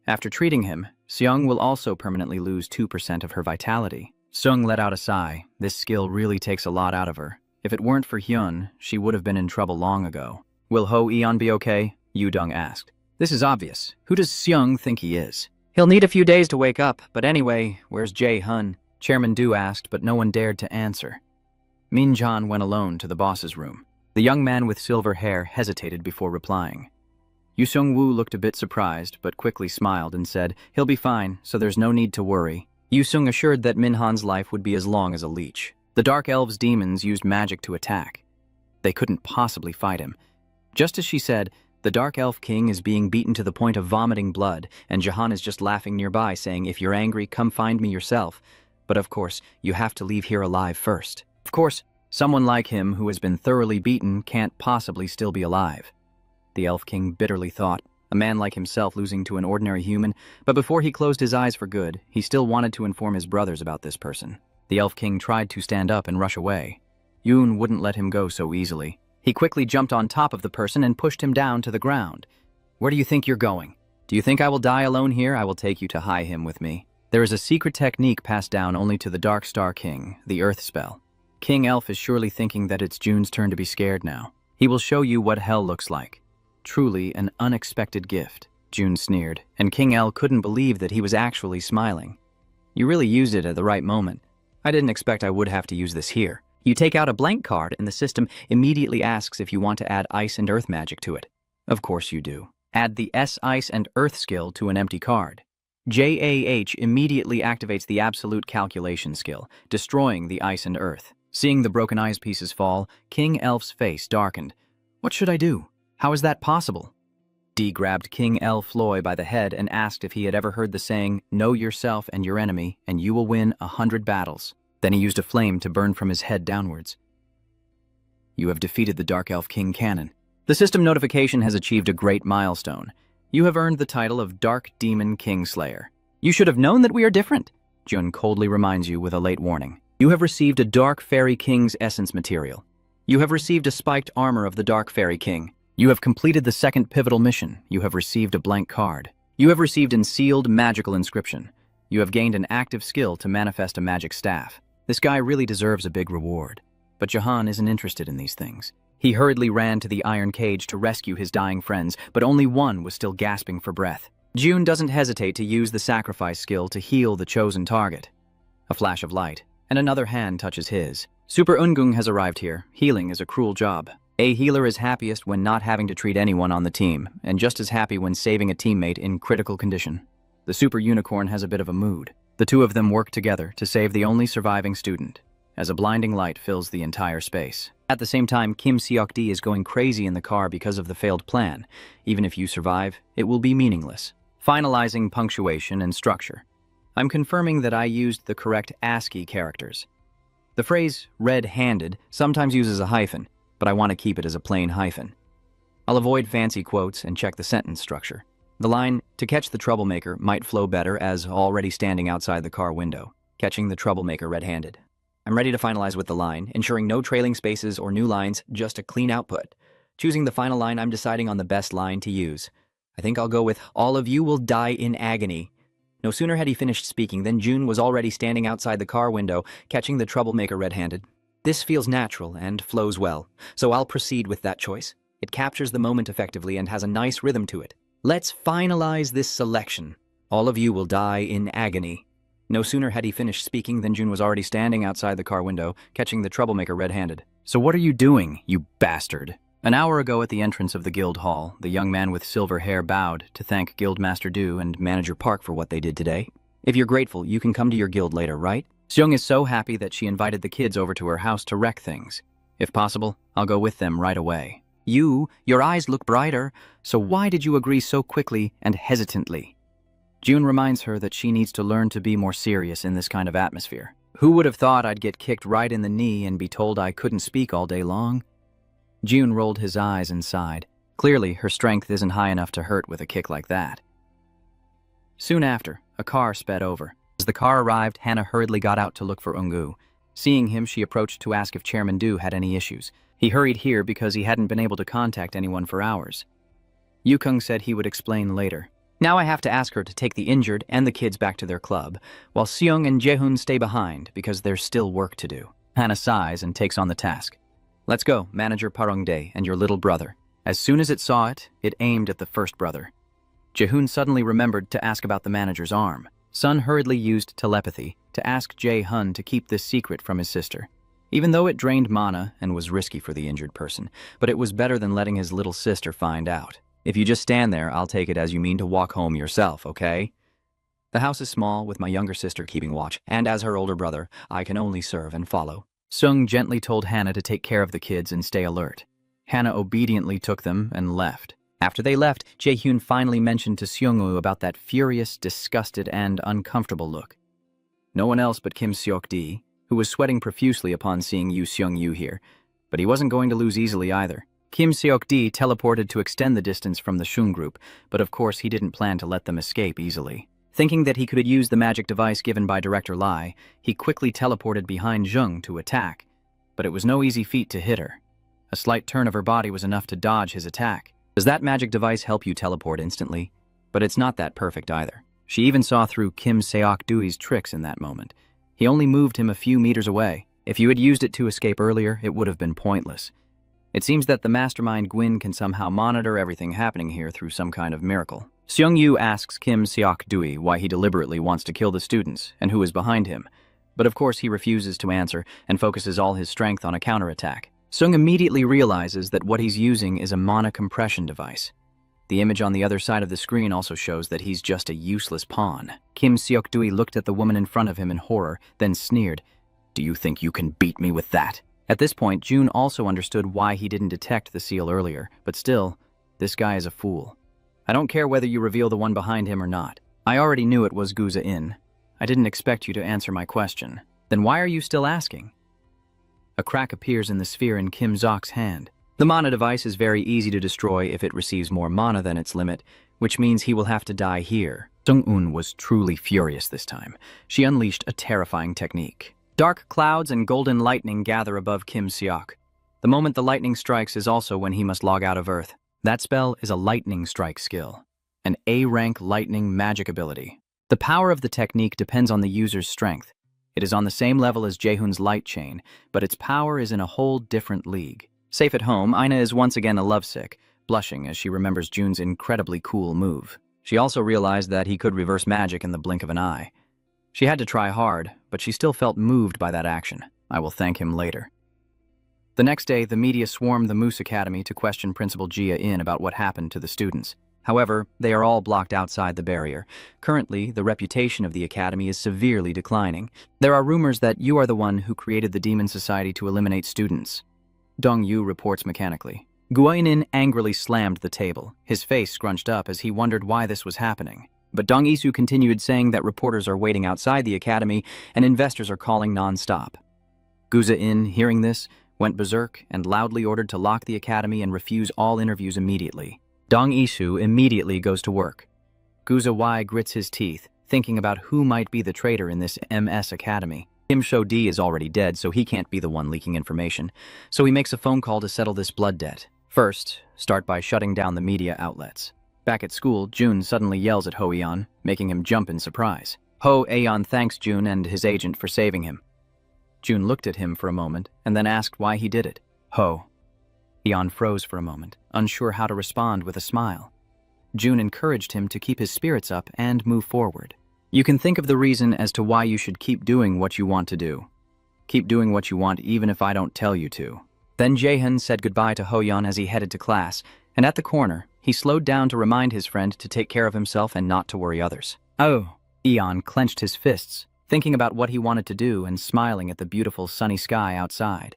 After treating him, Seung will also permanently lose 2% of her vitality. Seung let out a sigh. This skill really takes a lot out of her. If it weren't for Hyun, she would have been in trouble long ago. Will Ho-eon be okay? Yu-dung asked. This is obvious. Who does Seung think he is? He'll need a few days to wake up, but anyway, where's Jae-hun? Chairman Du asked, but no one dared to answer. Min-jan went alone to the boss's room. The young man with silver hair hesitated before replying. Yu Seung-woo looked a bit surprised, but quickly smiled and said, he'll be fine, so there's no need to worry. Yu Seung assured that Min-han's life would be as long as a leech. The Dark Elves' demons used magic to attack. They couldn't possibly fight him. Just as she said, the Dark Elf King is being beaten to the point of vomiting blood, and Jahan is just laughing nearby, saying, if you're angry, come find me yourself. But of course, you have to leave here alive first. Of course, someone like him who has been thoroughly beaten can't possibly still be alive. The Elf King bitterly thought, a man like himself losing to an ordinary human, but before he closed his eyes for good, he still wanted to inform his brothers about this person. The Elf King tried to stand up and rush away. Yoon wouldn't let him go so easily. He quickly jumped on top of the person and pushed him down to the ground. Where do you think you're going? Do you think I will die alone here? I will take you to high him with me. There is a secret technique passed down only to the Dark Star King, the Earth Spell. King Elf is surely thinking that it's June's turn to be scared now. He will show you what hell looks like. Truly an unexpected gift, June sneered, and King El couldn't believe that he was actually smiling. You really used it at the right moment. I didn't expect I would have to use this here. You take out a blank card and the system immediately asks if you want to add ice and earth magic to it. Of course you do. Add the S Ice and Earth skill to an empty card. JAH immediately activates the Absolute Calculation skill, destroying the Ice and Earth. Seeing the broken ice pieces fall, King Elf's face darkened. What should I do? How is that possible? D grabbed King Elf Loy by the head and asked if he had ever heard the saying, "Know yourself and your enemy, and you will win 100 battles." Then he used a flame to burn from his head downwards. You have defeated the Dark Elf King Cannon. The system notification has achieved a great milestone. You have earned the title of Dark Demon Kingslayer. You should have known that we are different, Jun coldly reminds you with a late warning. You have received a Dark Fairy King's essence material. You have received a spiked armor of the Dark Fairy King. You have completed the second pivotal mission. You have received a blank card. You have received an sealed magical inscription. You have gained an active skill to manifest a magic staff. This guy really deserves a big reward. But Jahan isn't interested in these things. He hurriedly ran to the iron cage to rescue his dying friends, but only one was still gasping for breath. Jun doesn't hesitate to use the sacrifice skill to heal the chosen target. A flash of light, and another hand touches his. Super Ungung has arrived here. Healing is a cruel job. A healer is happiest when not having to treat anyone on the team, and just as happy when saving a teammate in critical condition. The Super Unicorn has a bit of a mood. The two of them work together to save the only surviving student, as a blinding light fills the entire space. At the same time, Kim Seok-D is going crazy in the car because of the failed plan. Even if you survive, it will be meaningless. Finalizing punctuation and structure. I'm confirming that I used the correct ASCII characters. The phrase red-handed sometimes uses a hyphen, but I want to keep it as a plain hyphen. I'll avoid fancy quotes and check the sentence structure. The line, "to catch the troublemaker," might flow better as already standing outside the car window, catching the troublemaker red-handed. I'm ready to finalize with the line, ensuring no trailing spaces or new lines, just a clean output. Choosing the final line, I'm deciding on the best line to use. I think I'll go with, "All of you will die in agony." No sooner had he finished speaking than Jun was already standing outside the car window, catching the troublemaker red-handed. This feels natural and flows well, so I'll proceed with that choice. It captures the moment effectively and has a nice rhythm to it. Let's finalize this selection. All of you will die in agony. No sooner had he finished speaking than Jun was already standing outside the car window, catching the troublemaker red-handed. "So what are you doing, you bastard?" An hour ago at the entrance of the guild hall, the young man with silver hair bowed to thank Guildmaster Du and Manager Park for what they did today. If you're grateful, you can come to your guild later, right? Seung is so happy that she invited the kids over to her house to wreck things. If possible, I'll go with them right away. Your eyes look brighter, so why did you agree so quickly and hesitantly? Jun reminds her that she needs to learn to be more serious in this kind of atmosphere. Who would have thought I'd get kicked right in the knee and be told I couldn't speak all day long? Jun rolled his eyes and sighed. Clearly, her strength isn't high enough to hurt with a kick like that. Soon after, a car sped over. As the car arrived, Hannah hurriedly got out to look for Ungu. Seeing him, she approached to ask if Chairman Du had any issues. He hurried here because he hadn't been able to contact anyone for hours. Yukung said he would explain later. Now I have to ask her to take the injured and the kids back to their club, while Seung and Jaehoon stay behind because there's still work to do. Hannah sighs and takes on the task. Let's go, Manager Parungdae and your little brother. As soon as it saw it, it aimed at the first brother. Jaehoon suddenly remembered to ask about the manager's arm. Sun hurriedly used telepathy to ask Jae-hun to keep this secret from his sister. Even though it drained mana and was risky for the injured person, but it was better than letting his little sister find out. If you just stand there, I'll take it as you mean to walk home yourself, okay? The house is small, with my younger sister keeping watch, and as her older brother, I can only serve and follow. Sung gently told Hannah to take care of the kids and stay alert. Hannah obediently took them and left. After they left, Jaehyun finally mentioned to Seungwoo about that furious, disgusted, and uncomfortable look. No one else but Kim Seok-D, who was sweating profusely upon seeing Yu Seung-yu here, but he wasn't going to lose easily either. Kim Seok-D teleported to extend the distance from the Shun group, but of course he didn't plan to let them escape easily. Thinking that he could use the magic device given by Director Lai, he quickly teleported behind Zheng to attack, but it was no easy feat to hit her. A slight turn of her body was enough to dodge his attack. Does that magic device help you teleport instantly? But it's not that perfect either. She even saw through Kim Seok-Dui's tricks in that moment. He only moved him a few meters away. If you had used it to escape earlier, it would have been pointless. It seems that the mastermind Gwyn can somehow monitor everything happening here through some kind of miracle. Seung-yu asks Kim Seok-Dui why he deliberately wants to kill the students and who is behind him. But of course he refuses to answer and focuses all his strength on a counterattack. Sung immediately realizes that what he's using is a mana compression device. The image on the other side of the screen also shows that he's just a useless pawn. Kim Seok-dui looked at the woman in front of him in horror, then sneered, "Do you think you can beat me with that?" At this point, June also understood why he didn't detect the seal earlier, but still, this guy is a fool. I don't care whether you reveal the one behind him or not. I already knew it was Guza-in. I didn't expect you to answer my question. Then why are you still asking? A crack appears in the sphere in Kim Zok's hand. The mana device is very easy to destroy if it receives more mana than its limit, which means he will have to die here. Sung-un was truly furious this time. She unleashed a terrifying technique. Dark clouds and golden lightning gather above Kim Seok. The moment the lightning strikes is also when he must log out of Earth. That spell is a lightning strike skill, an A-rank lightning magic ability. The power of the technique depends on the user's strength. It is on the same level as Jaehoon's light chain, but its power is in a whole different league. Safe at home, Aina is once again a lovesick, blushing as she remembers June's incredibly cool move. She also realized that he could reverse magic in the blink of an eye. She had to try hard, but she still felt moved by that action. I will thank him later. The next day, the media swarmed the Moose Academy to question Principal Jia-in about what happened to the students. However, they are all blocked outside the barrier. Currently, the reputation of the academy is severely declining. There are rumors that you are the one who created the Demon Society to eliminate students. Dong Yu reports mechanically. Guainin angrily slammed the table, his face scrunched up as he wondered why this was happening. But Dong Isu continued saying that reporters are waiting outside the academy and investors are calling non-stop. Guza-in, hearing this, went berserk and loudly ordered to lock the academy and refuse all interviews immediately. Dong Isu immediately goes to work. Guza-wai grits his teeth, thinking about who might be the traitor in this MS academy. Kim Sho-di is already dead, so he can't be the one leaking information. So he makes a phone call to settle this blood debt. First, start by shutting down the media outlets. Back at school, Jun suddenly yells at Ho Eon, making him jump in surprise. Ho Eon thanks Jun and his agent for saving him. Jun looked at him for a moment and then asked why he did it. Ho. Eon froze for a moment, unsure how to respond with a smile. Jun encouraged him to keep his spirits up and move forward. You can think of the reason as to why you should keep doing what you want to do. Keep doing what you want even if I don't tell you to. Then Jaehoon said goodbye to Ho-yeon as he headed to class, and at the corner, he slowed down to remind his friend to take care of himself and not to worry others. Oh! Eon clenched his fists, thinking about what he wanted to do and smiling at the beautiful sunny sky outside.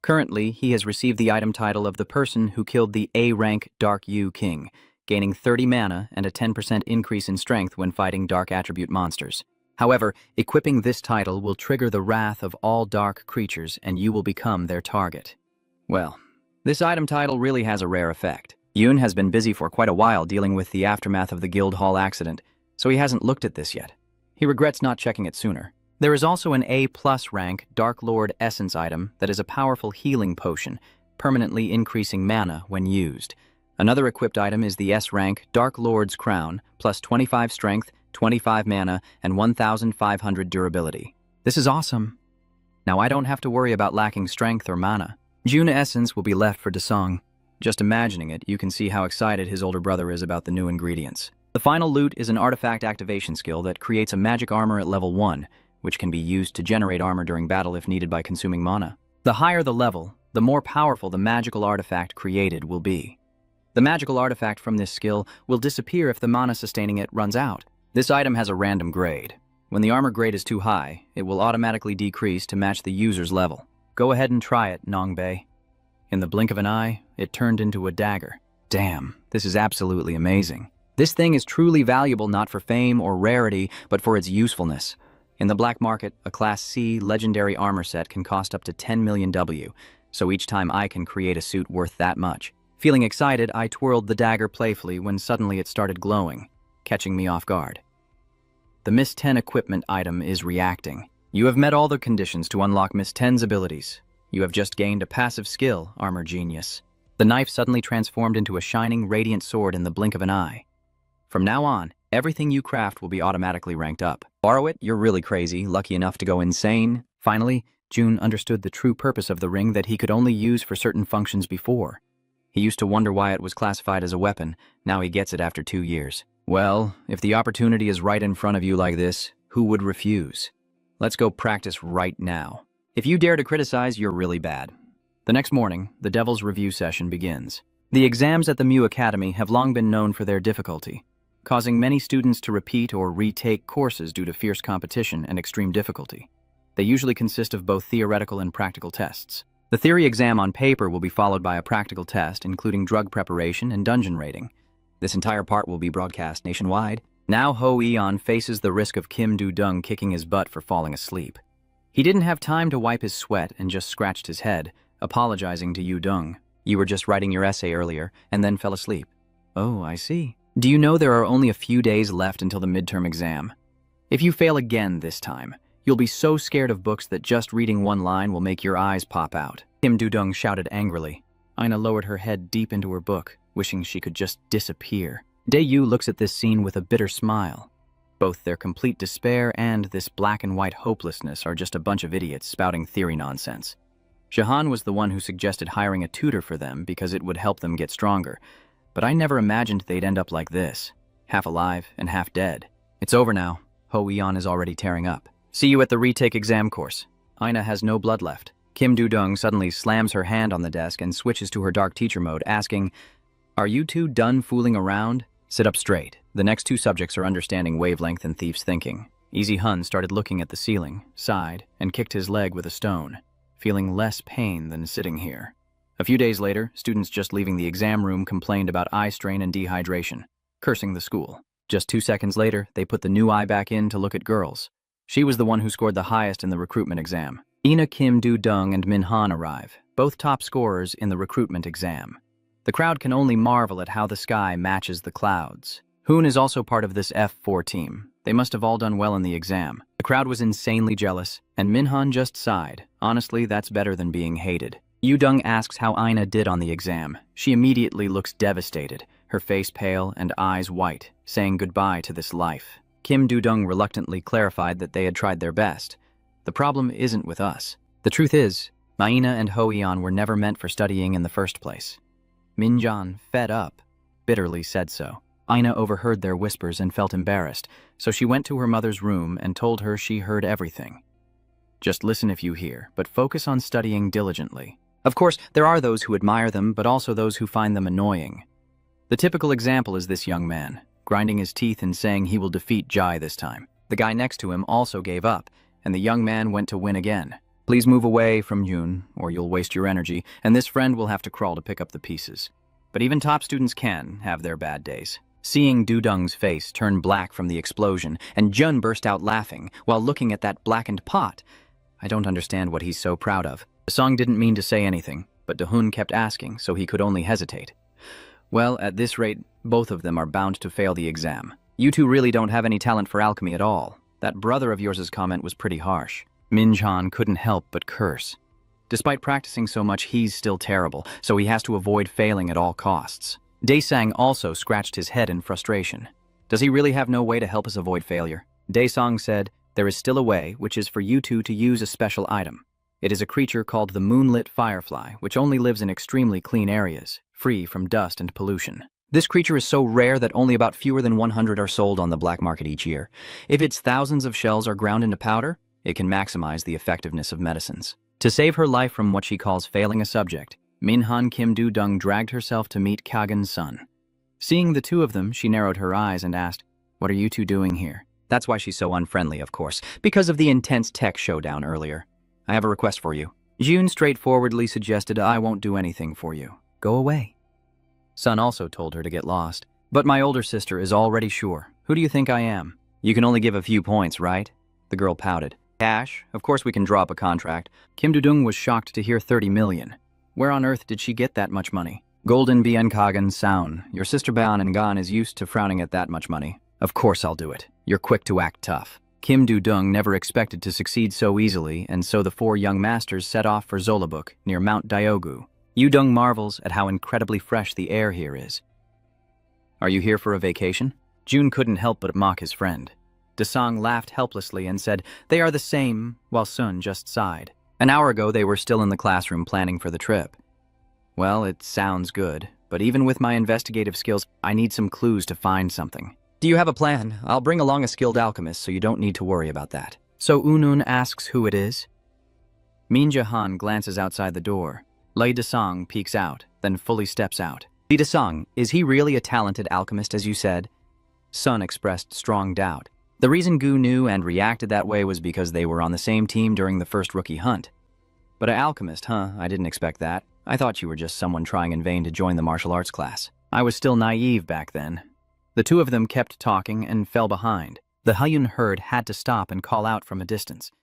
Currently, he has received the item title of the person who killed the A-rank Dark Yu King, gaining 30 mana and a 10% increase in strength when fighting dark attribute monsters. However, equipping this title will trigger the wrath of all dark creatures and you will become their target. Well, this item title really has a rare effect. Yoon has been busy for quite a while dealing with the aftermath of the guild hall accident, so he hasn't looked at this yet. He regrets not checking it sooner. There is also an A+ rank Dark Lord Essence item that is a powerful healing potion, permanently increasing mana when used. Another equipped item is the S rank Dark Lord's Crown, plus 25 strength, 25 mana, and 1,500 durability. This is awesome. Now I don't have to worry about lacking strength or mana. June Essence will be left for Desong. Just imagining it, you can see how excited his older brother is about the new ingredients. The final loot is an artifact activation skill that creates a magic armor at level 1, which can be used to generate armor during battle if needed by consuming mana. The higher the level, the more powerful the magical artifact created will be. The magical artifact from this skill will disappear if the mana sustaining it runs out. This item has a random grade. When the armor grade is too high, it will automatically decrease to match the user's level. Go ahead and try it, Nongbei. In the blink of an eye, it turned into a dagger. Damn, this is absolutely amazing. This thing is truly valuable not for fame or rarity, but for its usefulness. In the black market, a Class C legendary armor set can cost up to 10 million W, so each time I can create a suit worth that much. Feeling excited, I twirled the dagger playfully when suddenly it started glowing, catching me off guard. The Miss 10 equipment item is reacting. You have met all the conditions to unlock Miss 10's abilities. You have just gained a passive skill, Armor Genius. The knife suddenly transformed into a shining, radiant sword in the blink of an eye. From now on, everything you craft will be automatically ranked up. Borrow it, you're really crazy, lucky enough to go insane. Finally, June understood the true purpose of the ring that he could only use for certain functions before. He used to wonder why it was classified as a weapon. Now he gets it after 2 years. Well, if the opportunity is right in front of you like this, who would refuse? Let's go practice right now. If you dare to criticize, you're really bad. The next morning, the Devil's Review session begins. The exams at the Mew Academy have long been known for their difficulty, causing many students to repeat or retake courses due to fierce competition and extreme difficulty. They usually consist of both theoretical and practical tests. The theory exam on paper will be followed by a practical test, including drug preparation and dungeon raiding. This entire part will be broadcast nationwide. Now Ho Eon faces the risk of Kim Do-dung kicking his butt for falling asleep. He didn't have time to wipe his sweat and just scratched his head, apologizing to Yu-dung. You were just writing your essay earlier and then fell asleep. Oh, I see. Do you know there are only a few days left until the midterm exam? If you fail again this time, you'll be so scared of books that just reading one line will make your eyes pop out. Kim Do-dung shouted angrily. Aina lowered her head deep into her book, wishing she could just disappear. Dae-yu looks at this scene with a bitter smile. Both their complete despair and this black and white hopelessness are just a bunch of idiots spouting theory nonsense. Jahan was the one who suggested hiring a tutor for them because it would help them get stronger, but I never imagined they'd end up like this, half alive and half dead. It's over now. Ho Eon is already tearing up. See you at the retake exam course. Aina has no blood left. Kim Do-dung suddenly slams her hand on the desk and switches to her dark teacher mode, asking, "Are you two done fooling around? Sit up straight." The next two subjects are understanding wavelength and thief's thinking. Easy Hun started looking at the ceiling, sighed, and kicked his leg with a stone, feeling less pain than sitting here. A few days later, students just leaving the exam room complained about eye strain and dehydration, cursing the school. Just 2 seconds later, they put the new eye back in to look at girls. She was the one who scored the highest in the recruitment exam. Ina, Kim Do-dung, and Min Han arrive, both top scorers in the recruitment exam. The crowd can only marvel at how the sky matches the clouds. Hoon is also part of this F4 team. They must have all done well in the exam. The crowd was insanely jealous, and Minhan just sighed. Honestly, that's better than being hated. Yu-dung asks how Aina did on the exam. She immediately looks devastated, her face pale and eyes white, saying goodbye to this life. Kim Do-dung reluctantly clarified that they had tried their best. The problem isn't with us. The truth is, Aina and Ho Eon were never meant for studying in the first place. Minjan, fed up, bitterly said so. Aina overheard their whispers and felt embarrassed, so she went to her mother's room and told her she heard everything. Just listen if you hear, but focus on studying diligently. Of course, there are those who admire them, but also those who find them annoying. The typical example is this young man, grinding his teeth and saying he will defeat Jai this time. The guy next to him also gave up, and the young man went to win again. Please move away from Yoon, or you'll waste your energy, and this friend will have to crawl to pick up the pieces. But even top students can have their bad days. Seeing Do-dung's face turn black from the explosion, and Jun burst out laughing while looking at that blackened pot, I don't understand what he's so proud of. The song didn't mean to say anything, but Do-hun kept asking, so he could only hesitate. Well, at this rate, both of them are bound to fail the exam. You two really don't have any talent for alchemy at all. That brother of yours' comment was pretty harsh. Minjan couldn't help but curse. Despite practicing so much, he's still terrible, so he has to avoid failing at all costs. Daesang also scratched his head in frustration. Does he really have no way to help us avoid failure? Daesang said, there is still a way, which is for you two to use a special item. It is a creature called the moonlit firefly, which only lives in extremely clean areas, free from dust and pollution. This creature is so rare that only about fewer than 100 are sold on the black market each year. If its thousands of shells are ground into powder, it can maximize the effectiveness of medicines. To save her life from what she calls failing a subject, Minhan Kim Do-dung dragged herself to meet Kagan's son. Seeing the two of them, she narrowed her eyes and asked, "What are you two doing here?" That's why she's so unfriendly, of course, because of the intense tech showdown earlier. I have a request for you. Jun straightforwardly suggested, I won't do anything for you. Go away. Sun also told her to get lost. But my older sister is already sure. Who do you think I am? You can only give a few points, right? The girl pouted. Cash? Of course we can draw up a contract. Kim Do-dung was shocked to hear 30 million. Where on earth did she get that much money? Golden Bien Kagan Sound. Your sister Ban and Gan is used to frowning at that much money. Of course I'll do it. You're quick to act tough. Kim Do-dung never expected to succeed so easily, and so the four young masters set off for Zolabuk, near Mount Diogu. Yu-dung marvels at how incredibly fresh the air here is. Are you here for a vacation? Jun couldn't help but mock his friend. Dasang laughed helplessly and said, they are the same, while Sun just sighed. An hour ago they were still in the classroom planning for the trip. Well, it sounds good, but even with my investigative skills, I need some clues to find something. Do you have a plan? I'll bring along a skilled alchemist so you don't need to worry about that. So Unun asks who it is. Min Jae-han glances outside the door. Lei Desong peeks out, then fully steps out. Lee Desong, is he really a talented alchemist as you said? Sun expressed strong doubt. The reason Gu knew and reacted that way was because they were on the same team during the first rookie hunt. But an alchemist, huh? I didn't expect that. I thought you were just someone trying in vain to join the martial arts class. I was still naive back then. The two of them kept talking and fell behind. The Hyun herd had to stop and call out from a distance.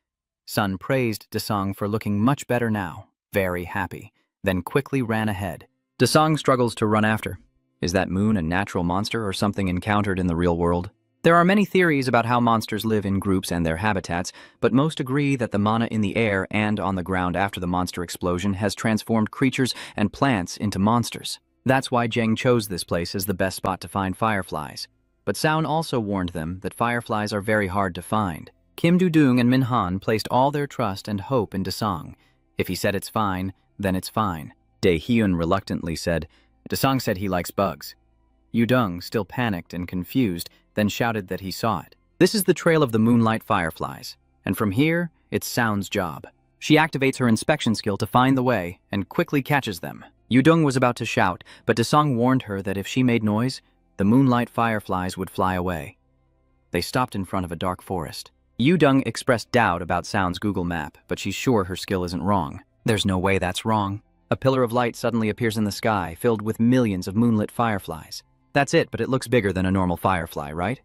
Sun praised Desong for looking much better now, very happy, then quickly ran ahead. Desong struggles to run after. Is that moon a natural monster or something encountered in the real world? There are many theories about how monsters live in groups and their habitats, but most agree that the mana in the air and on the ground after the monster explosion has transformed creatures and plants into monsters. That's why Jeng chose this place as the best spot to find fireflies. But Sound also warned them that fireflies are very hard to find. Kim Do-dung and Min Han placed all their trust and hope in Desong. If he said it's fine, then it's fine. Dae-hyun reluctantly said, Desong said he likes bugs. Yu-dung, still panicked and confused, then shouted that he saw it. This is the trail of the moonlight fireflies, and from here, it's Sound's job. She activates her inspection skill to find the way and quickly catches them. Yu-dung was about to shout, but Desong warned her that if she made noise, the moonlight fireflies would fly away. They stopped in front of a dark forest. Yu-dung expressed doubt about Sound's Google map, but she's sure her skill isn't wrong. There's no way that's wrong. A pillar of light suddenly appears in the sky, filled with millions of moonlit fireflies. That's it, but it looks bigger than a normal firefly, right?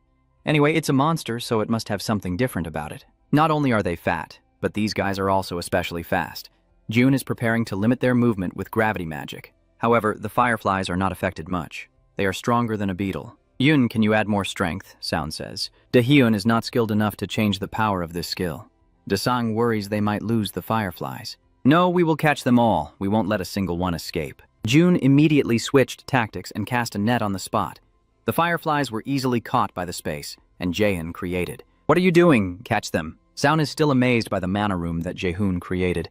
Anyway, it's a monster, so it must have something different about it. Not only are they fat, but these guys are also especially fast. June is preparing to limit their movement with gravity magic. However, the fireflies are not affected much. They are stronger than a beetle. Yun, can you add more strength? Sound says. Dae-hyun is not skilled enough to change the power of this skill. Desong worries they might lose the fireflies. No, we will catch them all. We won't let a single one escape. June immediately switched tactics and cast a net on the spot. The fireflies were easily caught by the space, and Jaehyun created. What are you doing? Catch them. Sound is still amazed by the mana room that Jaehyun created.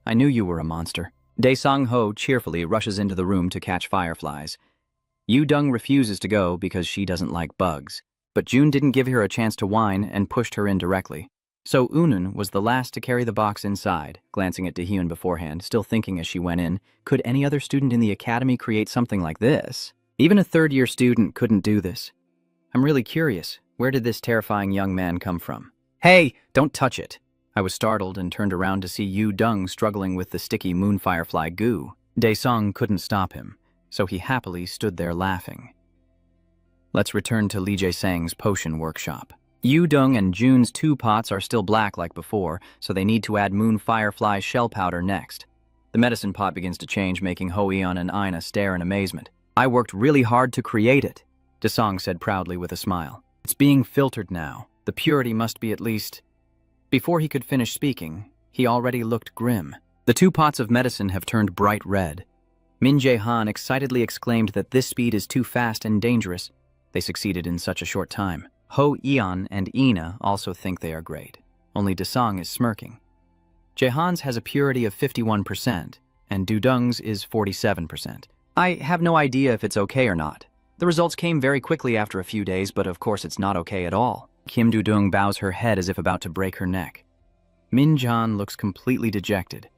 I knew you were a monster. Dae Sang-ho cheerfully rushes into the room to catch fireflies. Yu-dung refuses to go because she doesn't like bugs. But June didn't give her a chance to whine and pushed her in directly. So Unun was the last to carry the box inside, glancing at Dae-hyun beforehand, still thinking as she went in, could any other student in the academy create something like this? Even a third-year student couldn't do this. I'm really curious, where did this terrifying young man come from? Hey, don't touch it! I was startled and turned around to see Yu-dung struggling with the sticky moon firefly goo. Dae-sung couldn't stop him, so he happily stood there laughing. Let's return to Lee Jae-sang's potion workshop. Yu-dung and June's 2 pots are still black like before, so they need to add moon firefly shell powder next. The medicine pot begins to change, making Ho-eon and Ina stare in amazement. I worked really hard to create it, Desong said proudly with a smile. It's being filtered now. The purity must be at least... Before he could finish speaking, he already looked grim. The 2 pots of medicine have turned bright red. Min Jae-han excitedly exclaimed that this speed is too fast and dangerous. They succeeded in such a short time. Ho-eon and Ina also think they are great. Only Desong is smirking. Jaehan's has a purity of 51%, and Dudung's is 47%. I have no idea if it's okay or not. The results came very quickly after a few days, but of course it's not okay at all. Kim Dudung bows her head as if about to break her neck. Min Jan looks completely dejected.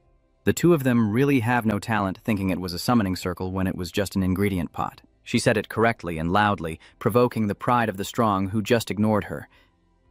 The 2 of them really have no talent, thinking it was a summoning circle when it was just an ingredient pot. She said it correctly and loudly, provoking the pride of the strong who just ignored her.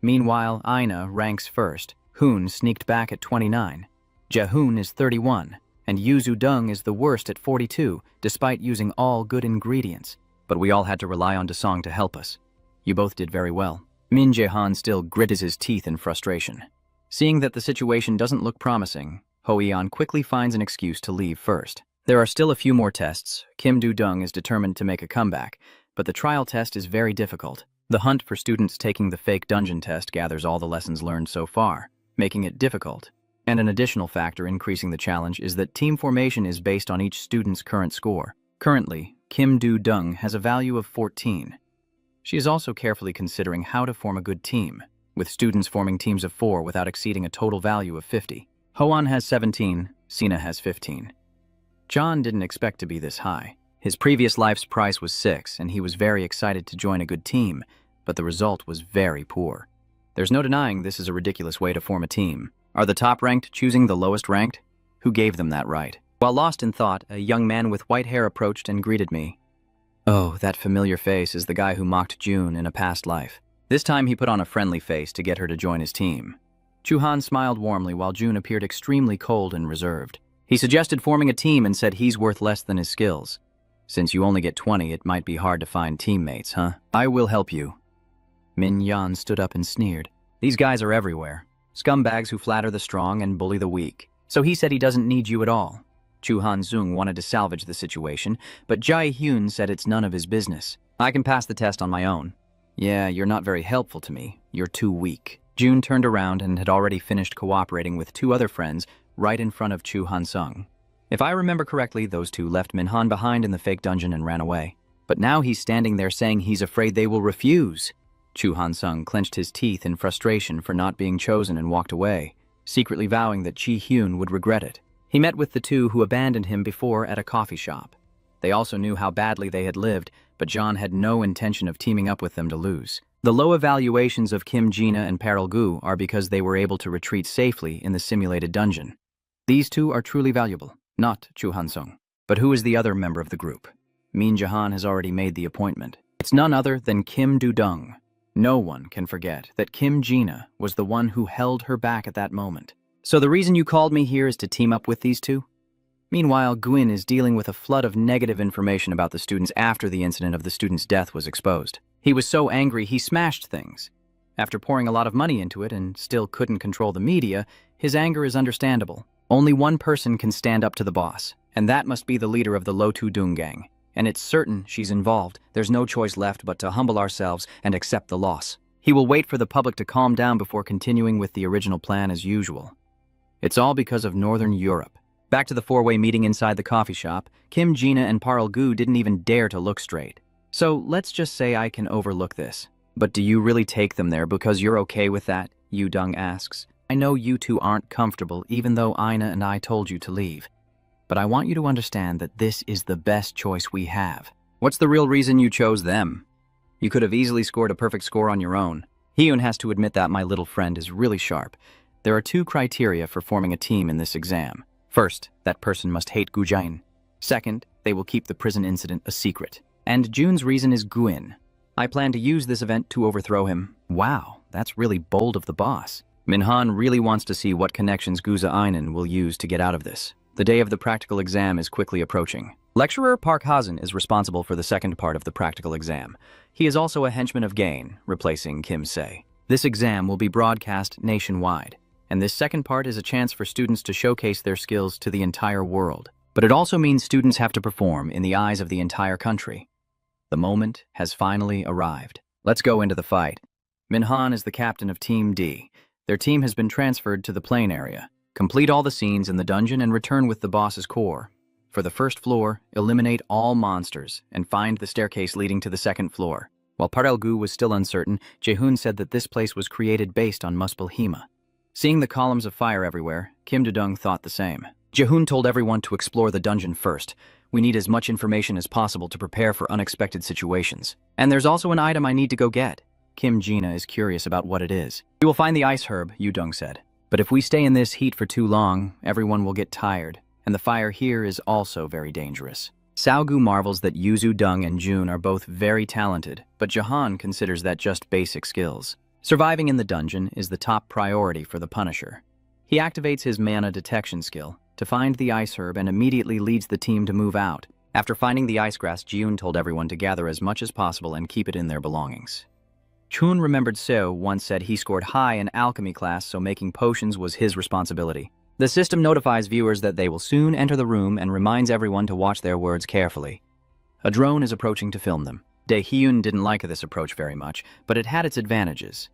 Meanwhile, Ina ranks first. Hoon sneaked back at 29. Jaehoon is 31, and Yuzu Dung is the worst at 42, despite using all good ingredients. But we all had to rely on Desong to help us. You both did very well. Min Jae-han still gritted his teeth in frustration. Seeing that the situation doesn't look promising, Ho-eon quickly finds an excuse to leave first. There are still a few more tests. Kim Do-dung is determined to make a comeback, but the trial test is very difficult. The hunt for students taking the fake dungeon test gathers all the lessons learned so far, making it difficult. And an additional factor increasing the challenge is that team formation is based on each student's current score. Currently, Kim Do-dung has a value of 14. She is also carefully considering how to form a good team, with students forming teams of 4 without exceeding a total value of 50. Hoan has 17, Sina has 15. John didn't expect to be this high. His previous life's price was 6, and he was very excited to join a good team, but the result was very poor. There's no denying this is a ridiculous way to form a team. Are the top-ranked choosing the lowest-ranked? Who gave them that right? While lost in thought, a young man with white hair approached and greeted me. Oh, that familiar face is the guy who mocked June in a past life. This time he put on a friendly face to get her to join his team. Chuhan smiled warmly while June appeared extremely cold and reserved. He suggested forming a team and said he's worth less than his skills. Since you only get 20, it might be hard to find teammates, huh? I will help you. Min Yan stood up and sneered. These guys are everywhere. Scumbags who flatter the strong and bully the weak. So he said he doesn't need you at all. Chu Han-zung wanted to salvage the situation, but Jai Hyun said it's none of his business. I can pass the test on my own. Yeah, you're not very helpful to me. You're too weak. June turned around and had already finished cooperating with two other friends right in front of Chu Han-sung. If I remember correctly, those two left Min Han behind in the fake dungeon and ran away. But now he's standing there saying he's afraid they will refuse. Chu Han-sung clenched his teeth in frustration for not being chosen and walked away, secretly vowing that Ji Hyun would regret it. He met with the two who abandoned him before at a coffee shop. They also knew how badly they had lived, but John had no intention of teaming up with them to lose. The low evaluations of Kim Jina and Paril Gu are because they were able to retreat safely in the simulated dungeon. These two are truly valuable, not Chu Han-sung. But who is the other member of the group? Min Jahan has already made the appointment. It's none other than Kim Du-dung. No one can forget that Kim Jina was the one who held her back at that moment. So the reason you called me here is to team up with these two? Meanwhile, Gwyn is dealing with a flood of negative information about the students after the incident of the student's death was exposed. He was so angry he smashed things. After pouring a lot of money into it and still couldn't control the media, his anger is understandable. Only one person can stand up to the boss, and that must be the leader of the Lo Tu Dung gang. And it's certain she's involved. There's no choice left but to humble ourselves and accept the loss. He will wait for the public to calm down before continuing with the original plan as usual. It's all because of Northern Europe. Back to the four-way meeting inside the coffee shop, Kim Jina and Paril Gu didn't even dare to look straight. So let's just say I can overlook this. But do you really take them there because you're okay with that? Yu Dung asks. I know you two aren't comfortable even though Ina and I told you to leave. But I want you to understand that this is the best choice we have. What's the real reason you chose them? You could have easily scored a perfect score on your own. Hyun has to admit that my little friend is really sharp. There are two criteria for forming a team in this exam. First, that person must hate Gujain. Second, they will keep the prison incident a secret. And June's reason is Gwyn. I plan to use this event to overthrow him. Wow, that's really bold of the boss. Minhan really wants to see what connections Guza Einen will use to get out of this. The day of the practical exam is quickly approaching. Lecturer Park Hazen is responsible for the second part of the practical exam. He is also a henchman of Gain, replacing Kim Se. This exam will be broadcast nationwide. And this second part is a chance for students to showcase their skills to the entire world. But it also means students have to perform in the eyes of the entire country. The moment has finally arrived. Let's go into the fight. Minhan is the captain of Team D. Their team has been transferred to the plane area. Complete all the scenes in the dungeon and return with the boss's core. For the first floor, eliminate all monsters and find the staircase leading to the second floor. While Parel Gu was still uncertain, Jaehoon said that this place was created based on Muspelheima. Seeing the columns of fire everywhere, Kim Du-dung thought the same. Jaehoon told everyone to explore the dungeon first. We need as much information as possible to prepare for unexpected situations. And there's also an item I need to go get. Kim Jina is curious about what it is. We will find the ice herb, Yu-dung said. But if we stay in this heat for too long, everyone will get tired. And the fire here is also very dangerous. Sao-gu marvels that Yuzu Dung and June are both very talented, but Jahan considers that just basic skills. Surviving in the dungeon is the top priority for the Punisher. He activates his mana detection skill to find the ice herb and immediately leads the team to move out. After finding the ice grass, Jiun told everyone to gather as much as possible and keep it in their belongings. Chun remembered Seo once said he scored high in alchemy class, so making potions was his responsibility. The system notifies viewers that they will soon enter the room and reminds everyone to watch their words carefully. A drone is approaching to film them. Dae-hyun didn't like this approach very much, but it had its advantages.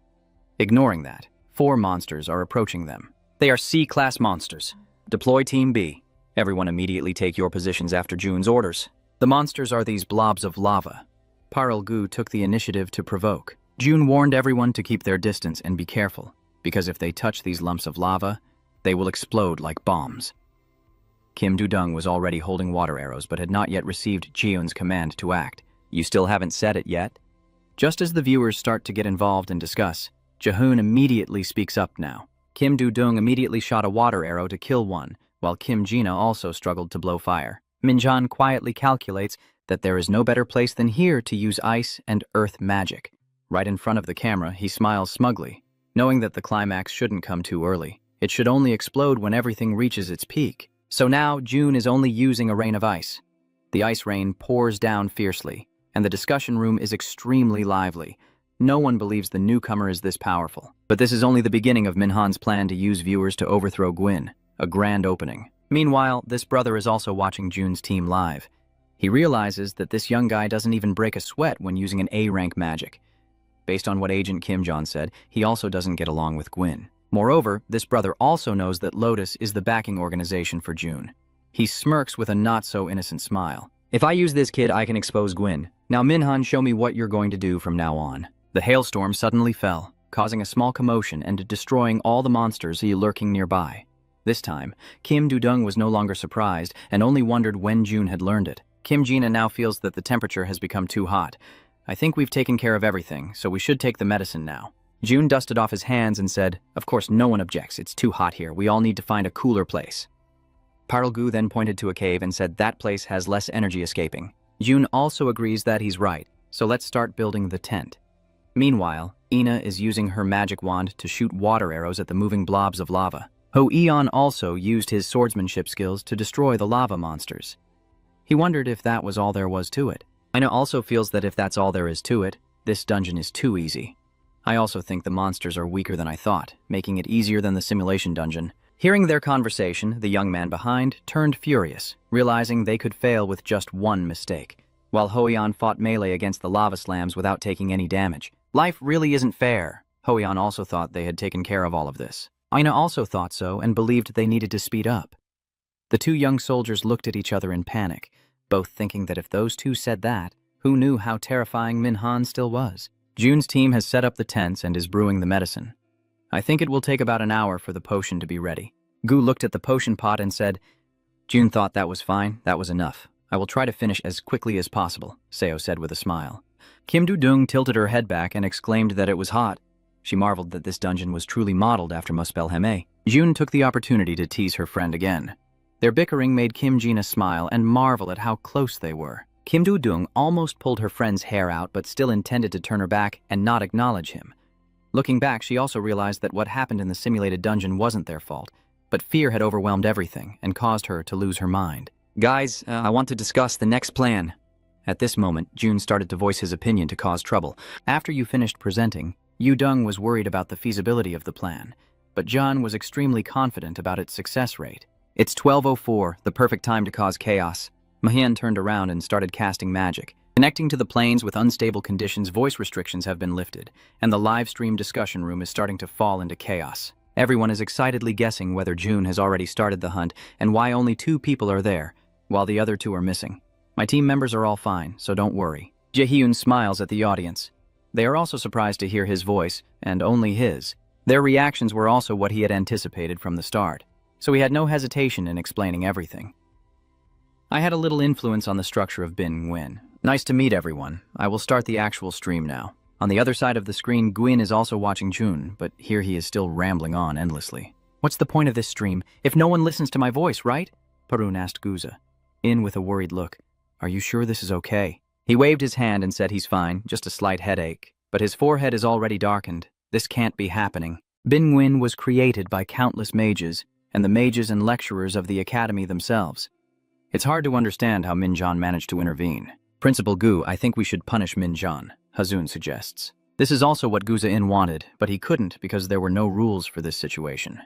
Ignoring that, 4 monsters are approaching them. They are C-class monsters. Deploy Team B. Everyone immediately take your positions after June's orders. The monsters are these blobs of lava. Paril Gu took the initiative to provoke. June warned everyone to keep their distance and be careful, because if they touch these lumps of lava, they will explode like bombs. Kim Du-dung was already holding water arrows but had not yet received Jiun's command to act. You still haven't said it yet? Just as the viewers start to get involved and discuss, Jahoon immediately speaks up now. Kim Do-dung immediately shot a water arrow to kill one, while Kim Jina also struggled to blow fire. Minjan quietly calculates that there is no better place than here to use ice and earth magic. Right in front of the camera, he smiles smugly, knowing that the climax shouldn't come too early. It should only explode when everything reaches its peak. So now, June is only using a rain of ice. The ice rain pours down fiercely, and the discussion room is extremely lively. No one believes the newcomer is this powerful. But this is only the beginning of Minhan's plan to use viewers to overthrow Gwyn, a grand opening. Meanwhile, this brother is also watching June's team live. He realizes that this young guy doesn't even break a sweat when using an A-rank magic. Based on what Agent Kim Jong said, he also doesn't get along with Gwyn. Moreover, this brother also knows that Lotus is the backing organization for June. He smirks with a not-so-innocent smile. If I use this kid, I can expose Gwyn. Now Minhan, show me what you're going to do from now on. The hailstorm suddenly fell, causing a small commotion and destroying all the monsters lurking nearby. This time, Kim Do-dung was no longer surprised and only wondered when June had learned it. Kim Jina now feels that the temperature has become too hot. I think we've taken care of everything, so we should take the medicine now. June dusted off his hands and said, of course no one objects, it's too hot here, we all need to find a cooler place. Parlgu then pointed to a cave and said that place has less energy escaping. June also agrees that he's right, so let's start building the tent. Meanwhile, Ina is using her magic wand to shoot water arrows at the moving blobs of lava. Ho Eon also used his swordsmanship skills to destroy the lava monsters. He wondered if that was all there was to it. Ina also feels that if that's all there is to it, this dungeon is too easy. I also think the monsters are weaker than I thought, making it easier than the simulation dungeon. Hearing their conversation, the young man behind turned furious, realizing they could fail with just one mistake. While Hoeon fought melee against the lava slams without taking any damage. Life really isn't fair. Hoeon also thought they had taken care of all of this. Ina also thought so and believed they needed to speed up. The two young soldiers looked at each other in panic, both thinking that if those two said that, who knew how terrifying Minhan still was. June's team has set up the tents and is brewing the medicine. I think it will take about an hour for the potion to be ready. Gu looked at the potion pot and said, June thought that was fine, that was enough. I will try to finish as quickly as possible, Seo said with a smile. Kim Do-dung tilted her head back and exclaimed that it was hot. She marveled that this dungeon was truly modeled after Muspelheim. June took the opportunity to tease her friend again. Their bickering made Kim Jina smile and marvel at how close they were. Kim Do-dung almost pulled her friend's hair out but still intended to turn her back and not acknowledge him. Looking back, she also realized that what happened in the simulated dungeon wasn't their fault, but fear had overwhelmed everything and caused her to lose her mind. Guys, I want to discuss the next plan. At this moment, June started to voice his opinion to cause trouble. After you finished presenting, Yu-dung was worried about the feasibility of the plan, but John was extremely confident about its success rate. It's 12:04, the perfect time to cause chaos. Mahian turned around and started casting magic. Connecting to the planes with unstable conditions, voice restrictions have been lifted, and the live stream discussion room is starting to fall into chaos. Everyone is excitedly guessing whether June has already started the hunt and why only 2 people are there, while the other 2 are missing. My team members are all fine, so don't worry. Jaehyun smiles at the audience. They are also surprised to hear his voice, and only his. Their reactions were also what he had anticipated from the start, so he had no hesitation in explaining everything. I had a little influence on the structure of Bin Nguyen. Nice to meet everyone. I will start the actual stream now. On the other side of the screen, Gwyn is also watching June, but here he is still rambling on endlessly. What's the point of this stream if no one listens to my voice, right? Parun asked Guza, in with a worried look. Are you sure this is okay? He waved his hand and said he's fine, just a slight headache. But his forehead is already darkened. This can't be happening. Bin Nguyen was created by countless mages, and the mages and lecturers of the academy themselves. It's hard to understand how Minjan managed to intervene. Principal Gu, I think we should punish Minjan, Hazun suggests. This is also what Guza-in wanted, but he couldn't because there were no rules for this situation.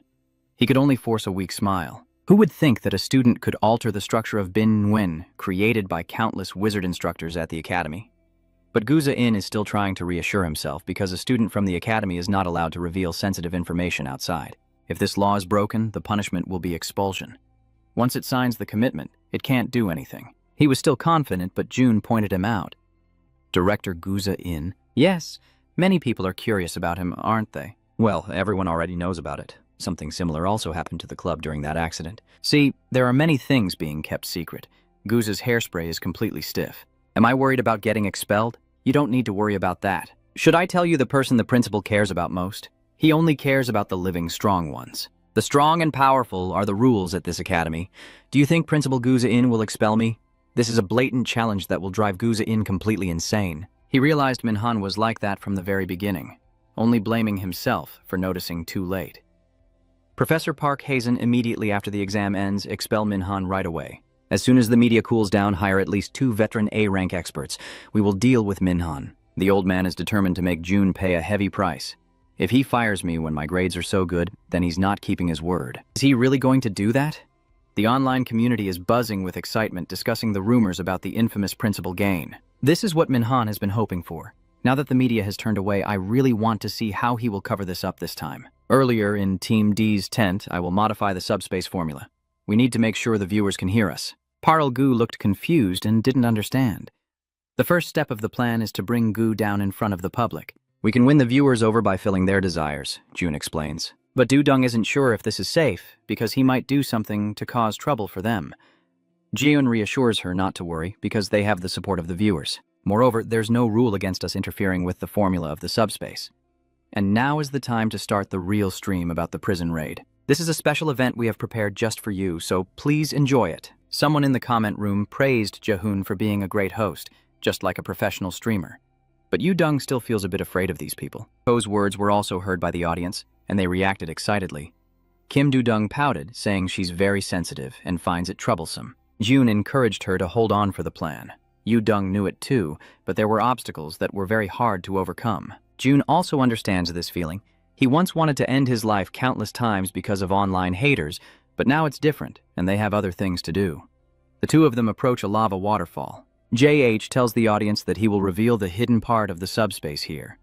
He could only force a weak smile. Who would think that a student could alter the structure of Bin Nguyen, created by countless wizard instructors at the academy? But Guza-in is still trying to reassure himself because a student from the academy is not allowed to reveal sensitive information outside. If this law is broken, the punishment will be expulsion. Once it signs the commitment, it can't do anything. He was still confident, but June pointed him out. Director Guza-in? Yes, many people are curious about him, aren't they? Well, everyone already knows about it. Something similar also happened to the club during that accident. See, there are many things being kept secret. Guza's hairspray is completely stiff. Am I worried about getting expelled? You don't need to worry about that. Should I tell you the person the principal cares about most? He only cares about the living strong ones. The strong and powerful are the rules at this academy. Do you think Principal Guza-in will expel me? This is a blatant challenge that will drive Guza-in completely insane. He realized Minhan was like that from the very beginning, only blaming himself for noticing too late. Professor Park Hazen immediately after the exam ends expel Minhan right away. As soon as the media cools down, hire at least 2 veteran A-rank experts. We will deal with Minhan. The old man is determined to make June pay a heavy price. If he fires me when my grades are so good, then he's not keeping his word. Is he really going to do that? The online community is buzzing with excitement discussing the rumors about the infamous Principal Gain. This is what Minhan has been hoping for. Now that the media has turned away, I really want to see how he will cover this up this time. Earlier in Team D's tent, I will modify the subspace formula. We need to make sure the viewers can hear us. Parl Gu looked confused and didn't understand. The first step of the plan is to bring Gu down in front of the public. We can win the viewers over by filling their desires, June explains. But Dudong isn't sure if this is safe, because he might do something to cause trouble for them. Jiun reassures her not to worry, because they have the support of the viewers. Moreover, there's no rule against us interfering with the formula of the subspace. And now is the time to start the real stream about the prison raid. This is a special event we have prepared just for you, so please enjoy it. Someone in the comment room praised Jahoon for being a great host, just like a professional streamer. But Yudong still feels a bit afraid of these people. Ko's words were also heard by the audience, and they reacted excitedly. Kim Dudong pouted, saying she's very sensitive and finds it troublesome. June encouraged her to hold on for the plan. Yudong knew it too, but there were obstacles that were very hard to overcome. June also understands this feeling. He once wanted to end his life countless times because of online haters, but now it's different, and they have other things to do. The two of them approach a lava waterfall. JH tells the audience that he will reveal the hidden part of the subspace here.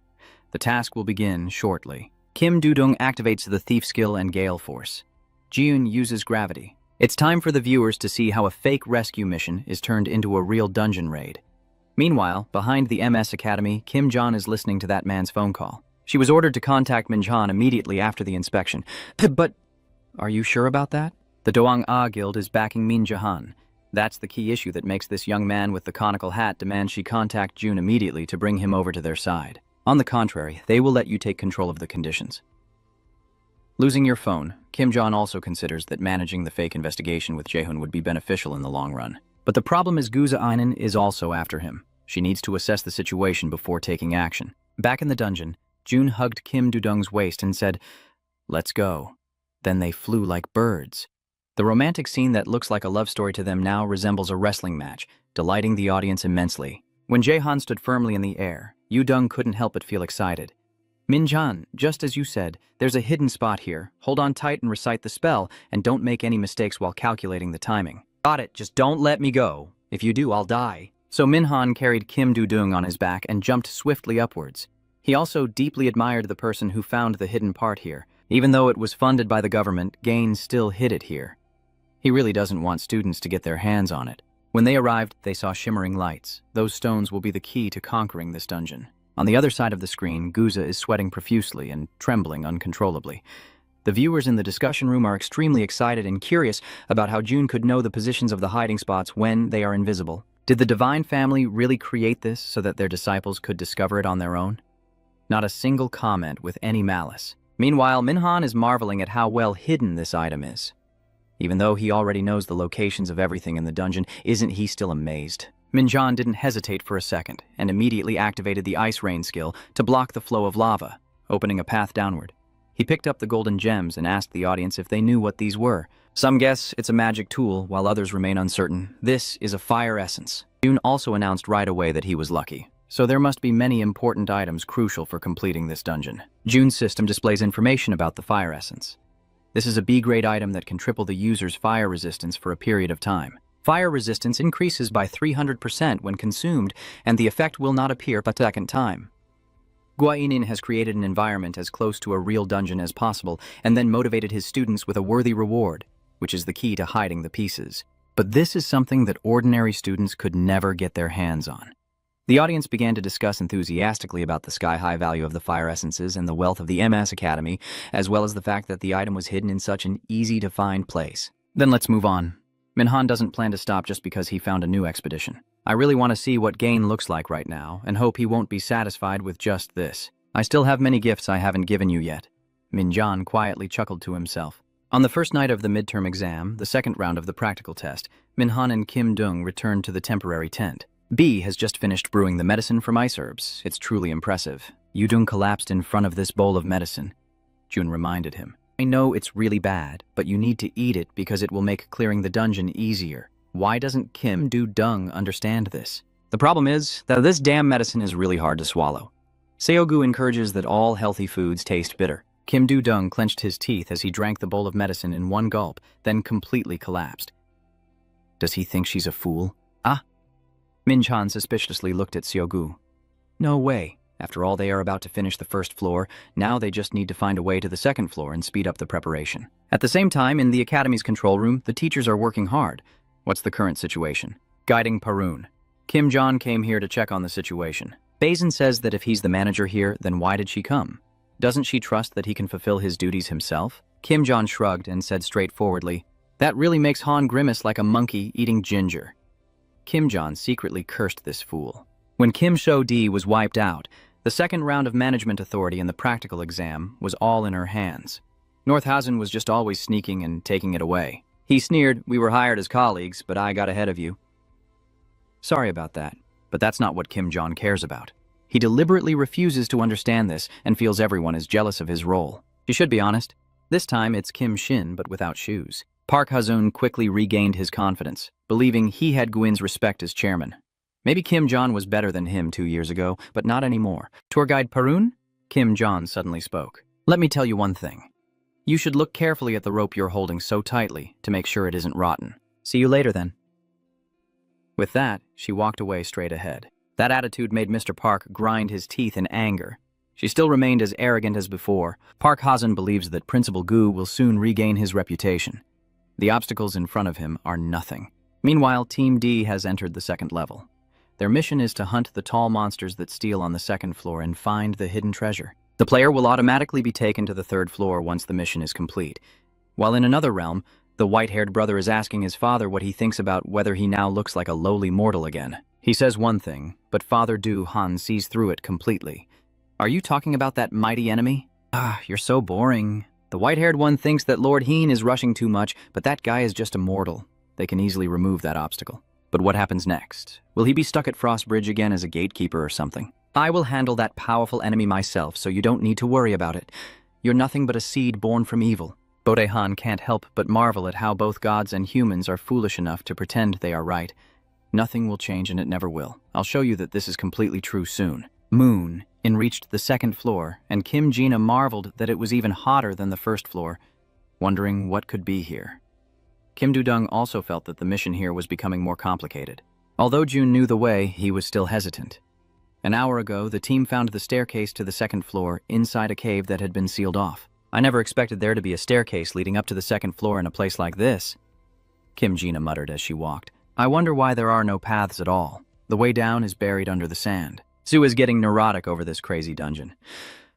The task will begin shortly. Kim Dudong activates the thief skill and gale force. Jiun uses gravity. It's time for the viewers to see how a fake rescue mission is turned into a real dungeon raid. Meanwhile, behind the MS Academy, Kim Jon is listening to that man's phone call. She was ordered to contact Minjan immediately after the inspection. But are you sure about that? The Doang Ah Guild is backing Min Jahan. That's the key issue that makes this young man with the conical hat demand she contact June immediately to bring him over to their side. On the contrary, they will let you take control of the conditions. Losing your phone, Kim Jon also considers that managing the fake investigation with Jaehoon would be beneficial in the long run. But the problem is Guza Einen is also after him. She needs to assess the situation before taking action. Back in the dungeon, June hugged Kim Dudong's waist and said, "Let's go." Then they flew like birds. The romantic scene that looks like a love story to them now resembles a wrestling match, delighting the audience immensely. When Jaehan stood firmly in the air, Yudong couldn't help but feel excited. "Minjan, just as you said, there's a hidden spot here. Hold on tight and recite the spell, and don't make any mistakes while calculating the timing." "Got it, just don't let me go. If you do, I'll die." So Minhan carried Kim Dudong on his back and jumped swiftly upwards. He also deeply admired the person who found the hidden part here. Even though it was funded by the government, Gain still hid it here. He really doesn't want students to get their hands on it. When they arrived, they saw shimmering lights. Those stones will be the key to conquering this dungeon. On the other side of the screen, Guza is sweating profusely and trembling uncontrollably. The viewers in the discussion room are extremely excited and curious about how June could know the positions of the hiding spots when they are invisible. Did the Divine Family really create this so that their disciples could discover it on their own? Not a single comment with any malice. Meanwhile, Minhan is marveling at how well hidden this item is. Even though he already knows the locations of everything in the dungeon, isn't he still amazed? Minjan didn't hesitate for a second and immediately activated the Ice Rain skill to block the flow of lava, opening a path downward. He picked up the golden gems and asked the audience if they knew what these were. Some guess it's a magic tool, while others remain uncertain. This is a fire essence. June also announced right away that he was lucky. So there must be many important items crucial for completing this dungeon. June's system displays information about the fire essence. This is a B-grade item that can triple the user's fire resistance for a period of time. Fire resistance increases by 300% when consumed, and the effect will not appear a second time. Guainin has created an environment as close to a real dungeon as possible, and then motivated his students with a worthy reward, which is the key to hiding the pieces. But this is something that ordinary students could never get their hands on. The audience began to discuss enthusiastically about the sky-high value of the fire essences and the wealth of the MS Academy, as well as the fact that the item was hidden in such an easy-to-find place. Then let's move on. Minhan doesn't plan to stop just because he found a new expedition. I really want to see what gain looks like right now, and hope he won't be satisfied with just this. I still have many gifts I haven't given you yet. Minjan quietly chuckled to himself. On the first night of the midterm exam, the second round of the practical test, Minhan and Kim Dung returned to the temporary tent. B has just finished brewing the medicine from ice herbs. It's truly impressive. Yudung collapsed in front of this bowl of medicine. Jun reminded him. I know it's really bad, but you need to eat it because it will make clearing the dungeon easier. Why doesn't Kim Do-dung understand this? The problem is that this damn medicine is really hard to swallow. Seogu encourages that all healthy foods taste bitter. Kim Do-dung clenched his teeth as he drank the bowl of medicine in one gulp, then completely collapsed. Does he think she's a fool? Ah! Min-chan suspiciously looked at Seogu. No way. After all, they are about to finish the first floor. Now they just need to find a way to the second floor and speed up the preparation. At the same time, in the academy's control room, the teachers are working hard. What's the current situation? Guiding Parun. Kim John came here to check on the situation. Bazin says that if he's the manager here, then why did she come? Doesn't she trust that he can fulfill his duties himself? Kim John shrugged and said straightforwardly, that really makes Han grimace like a monkey eating ginger. Kim John secretly cursed this fool. When Kim Sho-dee was wiped out, the second round of management authority in the practical exam was all in her hands. Northhausen was just always sneaking and taking it away. He sneered, we were hired as colleagues, but I got ahead of you. Sorry about that, but that's not what Kim John cares about. He deliberately refuses to understand this and feels everyone is jealous of his role. She should be honest. This time it's Kim Shin, but without shoes. Park Ha-zoon quickly regained his confidence, believing he had Gwyn's respect as chairman. Maybe Kim John was better than him 2 years ago, but not anymore. Tour guide Parun? Kim John suddenly spoke. Let me tell you one thing. You should look carefully at the rope you're holding so tightly to make sure it isn't rotten. See you later then. With that, she walked away straight ahead. That attitude made Mr. Park grind his teeth in anger. She still remained as arrogant as before. Park Ha-zoon believes that Principal Gu will soon regain his reputation. The obstacles in front of him are nothing. Meanwhile, Team D has entered the second level. Their mission is to hunt the tall monsters that steal on the second floor and find the hidden treasure. The player will automatically be taken to the third floor once the mission is complete. While in another realm, the white-haired brother is asking his father what he thinks about whether he now looks like a lowly mortal again. He says one thing, but Father Du Han sees through it completely. Are you talking about that mighty enemy? Ah, you're so boring. The white-haired one thinks that Lord Heen is rushing too much, but that guy is just a mortal. They can easily remove that obstacle. But what happens next? Will he be stuck at Frost Bridge again as a gatekeeper or something? I will handle that powerful enemy myself, so you don't need to worry about it. You're nothing but a seed born from evil. Bodehan can't help but marvel at how both gods and humans are foolish enough to pretend they are right. Nothing will change and it never will. I'll show you that this is completely true soon. Moon reached the second floor, and Kim Gina marveled that it was even hotter than the first floor, wondering what could be here. Kim Do-dung also felt that the mission here was becoming more complicated. Although June knew the way, he was still hesitant. An hour ago, the team found the staircase to the second floor inside a cave that had been sealed off. I never expected there to be a staircase leading up to the second floor in a place like this, Kim Gina muttered as she walked. I wonder why there are no paths at all. The way down is buried under the sand. Sue is getting neurotic over this crazy dungeon.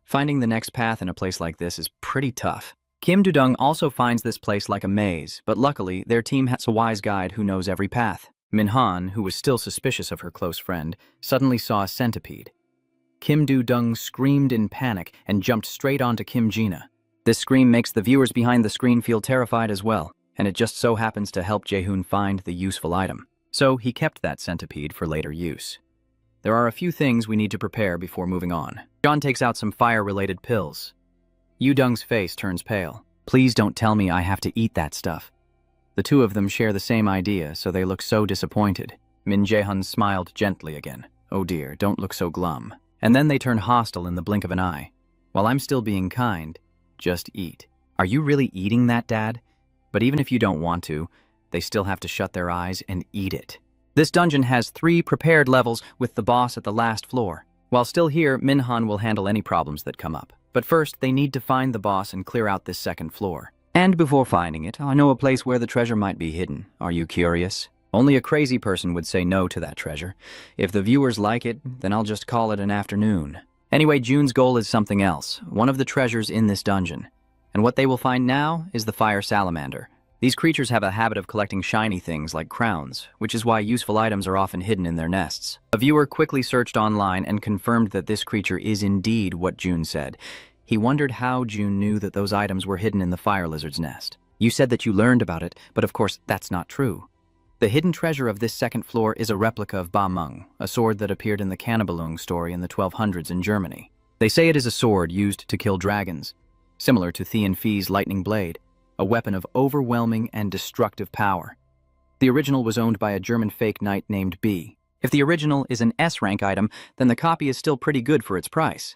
Finding the next path in a place like this is pretty tough. Kim Do-dung also finds this place like a maze, but luckily their team has a wise guide who knows every path. Min-han, who was still suspicious of her close friend, suddenly saw a centipede. Kim Do-dung screamed in panic and jumped straight onto Kim Gina. This scream makes the viewers behind the screen feel terrified as well, and it just so happens to help Jae-hoon find the useful item. So he kept that centipede for later use. There are a few things we need to prepare before moving on. John takes out some fire-related pills. Yu-dung's face turns pale. Please don't tell me I have to eat that stuff. The two of them share the same idea, so they look so disappointed. Min Jae-hun smiled gently again. Oh dear, don't look so glum. And then they turn hostile in the blink of an eye. While I'm still being kind, just eat. Are you really eating that, Dad? But even if you don't want to, they still have to shut their eyes and eat it. This dungeon has 3 prepared levels with the boss at the last floor. While still here, Min-han will handle any problems that come up. But first, they need to find the boss and clear out this second floor. And before finding it, I know a place where the treasure might be hidden. Are you curious? Only a crazy person would say no to that treasure. If the viewers like it, then I'll just call it an afternoon. Anyway, June's goal is something else, one of the treasures in this dungeon. And what they will find now is the fire salamander. These creatures have a habit of collecting shiny things like crowns, which is why useful items are often hidden in their nests. A viewer quickly searched online and confirmed that this creature is indeed what June said. He wondered how June knew that those items were hidden in the fire lizard's nest. You said that you learned about it, but of course that's not true. The hidden treasure of this second floor is a replica of Ba Meng, a sword that appeared in the Cannibelung story in the 1200s in Germany. They say it is a sword used to kill dragons, similar to Thean Fee's lightning blade, a weapon of overwhelming and destructive power. The original was owned by a German fake knight named B. If the original is an S-rank item, then the copy is still pretty good for its price.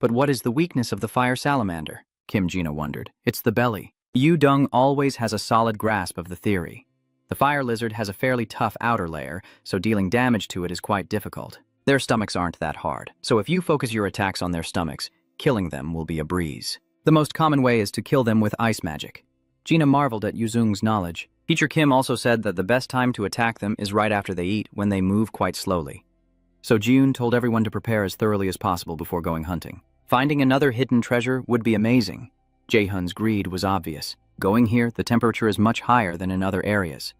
But what is the weakness of the fire salamander? Kim Jina wondered. It's the belly. Yu Dong always has a solid grasp of the theory. The fire lizard has a fairly tough outer layer, so dealing damage to it is quite difficult. Their stomachs aren't that hard, so if you focus your attacks on their stomachs, killing them will be a breeze. The most common way is to kill them with ice magic. Gina marveled at Yuzung's knowledge. Teacher Kim also said that the best time to attack them is right after they eat, when they move quite slowly. So June told everyone to prepare as thoroughly as possible before going hunting. Finding another hidden treasure would be amazing. Jae-hun's greed was obvious. Going here, the temperature is much higher than in other areas.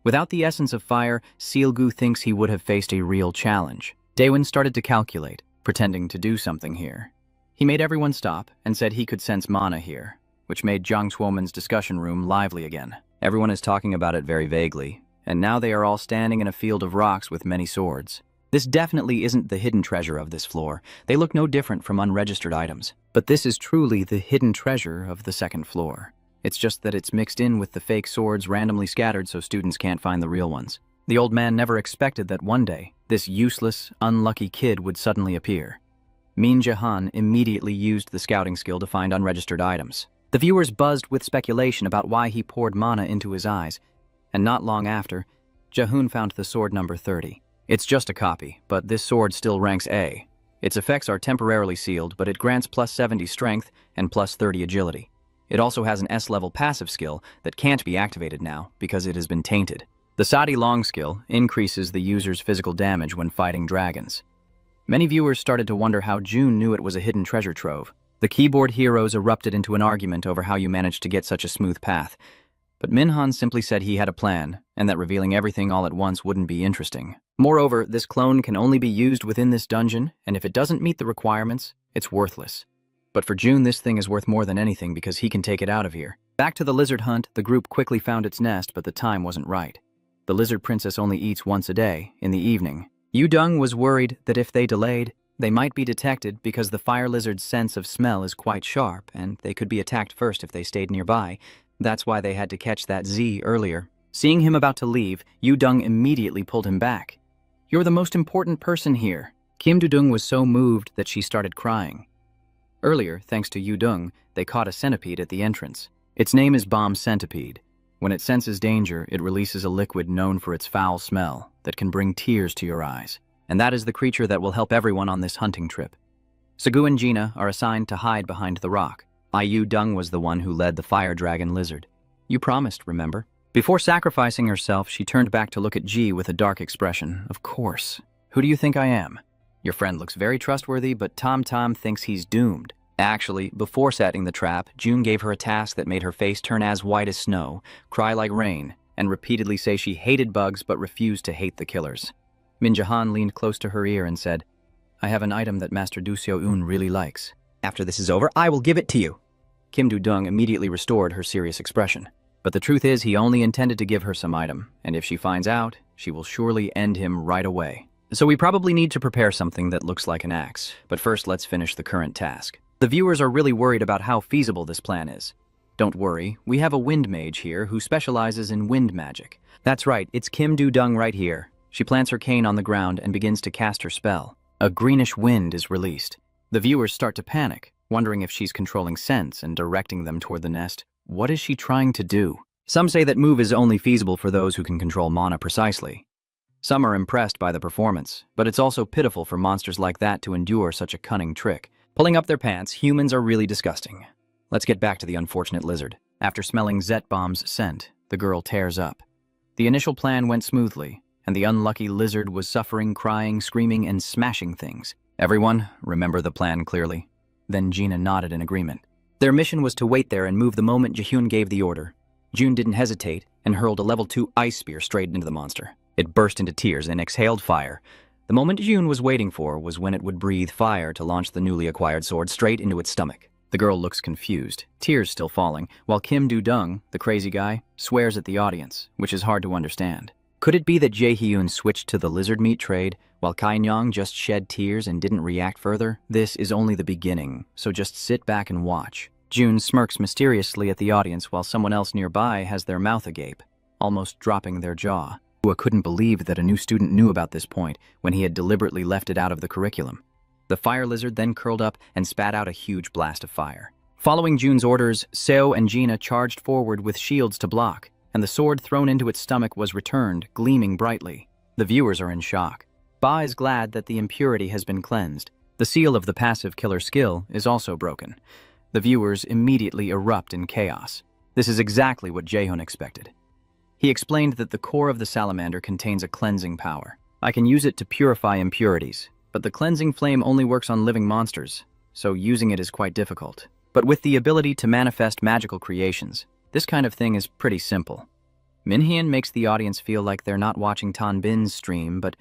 Without the essence of fire, Sealgu thinks he would have faced a real challenge. Daewon started to calculate, pretending to do something here. He made everyone stop and said he could sense mana here, which made Jiang Chuomen's discussion room lively again. Everyone is talking about it very vaguely, and now they are all standing in a field of rocks with many swords. This definitely isn't the hidden treasure of this floor. They look no different from unregistered items. But this is truly the hidden treasure of the second floor. It's just that it's mixed in with the fake swords randomly scattered so students can't find the real ones. The old man never expected that one day, this useless, unlucky kid would suddenly appear. Min Jae-han immediately used the scouting skill to find unregistered items. The viewers buzzed with speculation about why he poured mana into his eyes, and not long after, Jae-hoon found the sword number 30. It's just a copy, but this sword still ranks A. Its effects are temporarily sealed, but it grants plus 70 strength and plus 30 agility. It also has an S-level passive skill that can't be activated now because it has been tainted. The Sadi Long skill increases the user's physical damage when fighting dragons. Many viewers started to wonder how June knew it was a hidden treasure trove. The keyboard heroes erupted into an argument over how you managed to get such a smooth path. But Minhan simply said he had a plan, and that revealing everything all at once wouldn't be interesting. Moreover, this clone can only be used within this dungeon, and if it doesn't meet the requirements, it's worthless. But for June, this thing is worth more than anything because he can take it out of here. Back to the lizard hunt, the group quickly found its nest, but the time wasn't right. The lizard princess only eats once a day, in the evening. Yu Dong was worried that if they delayed, they might be detected because the fire lizard's sense of smell is quite sharp, and they could be attacked first if they stayed nearby. That's why they had to catch that Z earlier. Seeing him about to leave, Yu Dong immediately pulled him back. "You're the most important person here." Kim Do-dung was so moved that she started crying. Earlier, thanks to Yu Dong, they caught a centipede at the entrance. Its name is Bomb Centipede. When it senses danger, it releases a liquid known for its foul smell that can bring tears to your eyes. And that is the creature that will help everyone on this hunting trip. Segu and Gina are assigned to hide behind the rock. Yu Dong was the one who led the fire dragon lizard. You promised, remember? Before sacrificing herself, she turned back to look at Ji with a dark expression. Of course. Who do you think I am? Your friend looks very trustworthy, but Tom thinks he's doomed. Actually, before setting the trap, June gave her a task that made her face turn as white as snow, cry like rain, and repeatedly say she hated bugs but refused to hate the killers. Min Jae-han leaned close to her ear and said, "I have an item that Master Du Seo-un really likes. After this is over, I will give it to you." Kim Do-dung immediately restored her serious expression. But the truth is he only intended to give her some item, and if she finds out, she will surely end him right away. So we probably need to prepare something that looks like an axe, but first let's finish the current task. The viewers are really worried about how feasible this plan is. Don't worry, we have a wind mage here who specializes in wind magic. That's right, it's Kim Do-dung right here. She plants her cane on the ground and begins to cast her spell. A greenish wind is released. The viewers start to panic, wondering if she's controlling scents and directing them toward the nest. What is she trying to do? Some say that move is only feasible for those who can control mana precisely. Some are impressed by the performance, but it's also pitiful for monsters like that to endure such a cunning trick. Pulling up their pants, humans are really disgusting. Let's get back to the unfortunate lizard. After smelling Zetbomb's scent, the girl tears up. The initial plan went smoothly, and the unlucky lizard was suffering, crying, screaming, and smashing things. Everyone, remember the plan clearly? Then Gina nodded in agreement. Their mission was to wait there and move the moment Jae-hoon gave the order. June didn't hesitate and hurled a level 2 ice spear straight into the monster. It burst into tears and exhaled fire. The moment June was waiting for was when it would breathe fire to launch the newly acquired sword straight into its stomach. The girl looks confused, tears still falling, while Kim Do-dung, the crazy guy, swears at the audience, which is hard to understand. Could it be that Jae-hyun switched to the lizard meat trade, while Kai-nyong just shed tears and didn't react further? This is only the beginning, so just sit back and watch. June smirks mysteriously at the audience while someone else nearby has their mouth agape, almost dropping their jaw. Hua couldn't believe that a new student knew about this point when he had deliberately left it out of the curriculum. The fire lizard then curled up and spat out a huge blast of fire. Following June's orders, Seo and Gina charged forward with shields to block, and the sword thrown into its stomach was returned, gleaming brightly. The viewers are in shock. Ba is glad that the impurity has been cleansed. The seal of the passive killer skill is also broken. The viewers immediately erupt in chaos. This is exactly what Jaehyun expected. He explained that the core of the salamander contains a cleansing power. I can use it to purify impurities, but the cleansing flame only works on living monsters, so using it is quite difficult. But with the ability to manifest magical creations, this kind of thing is pretty simple. Minhyun makes the audience feel like they're not watching Tan Bin's stream, but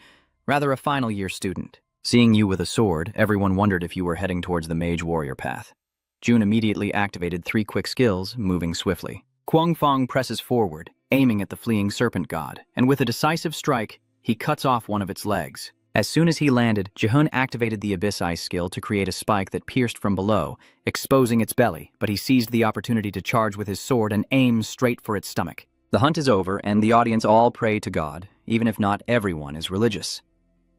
rather a final year student. Seeing you with a sword, everyone wondered if you were heading towards the mage warrior path. June immediately activated 3 quick skills, moving swiftly. Kwang Fong presses forward, aiming at the fleeing serpent god, and with a decisive strike, he cuts off one of its legs. As soon as he landed, Jaehyun activated the Abyss Ice skill to create a spike that pierced from below, exposing its belly, but he seized the opportunity to charge with his sword and aim straight for its stomach. The hunt is over, and the audience all pray to God, even if not everyone is religious.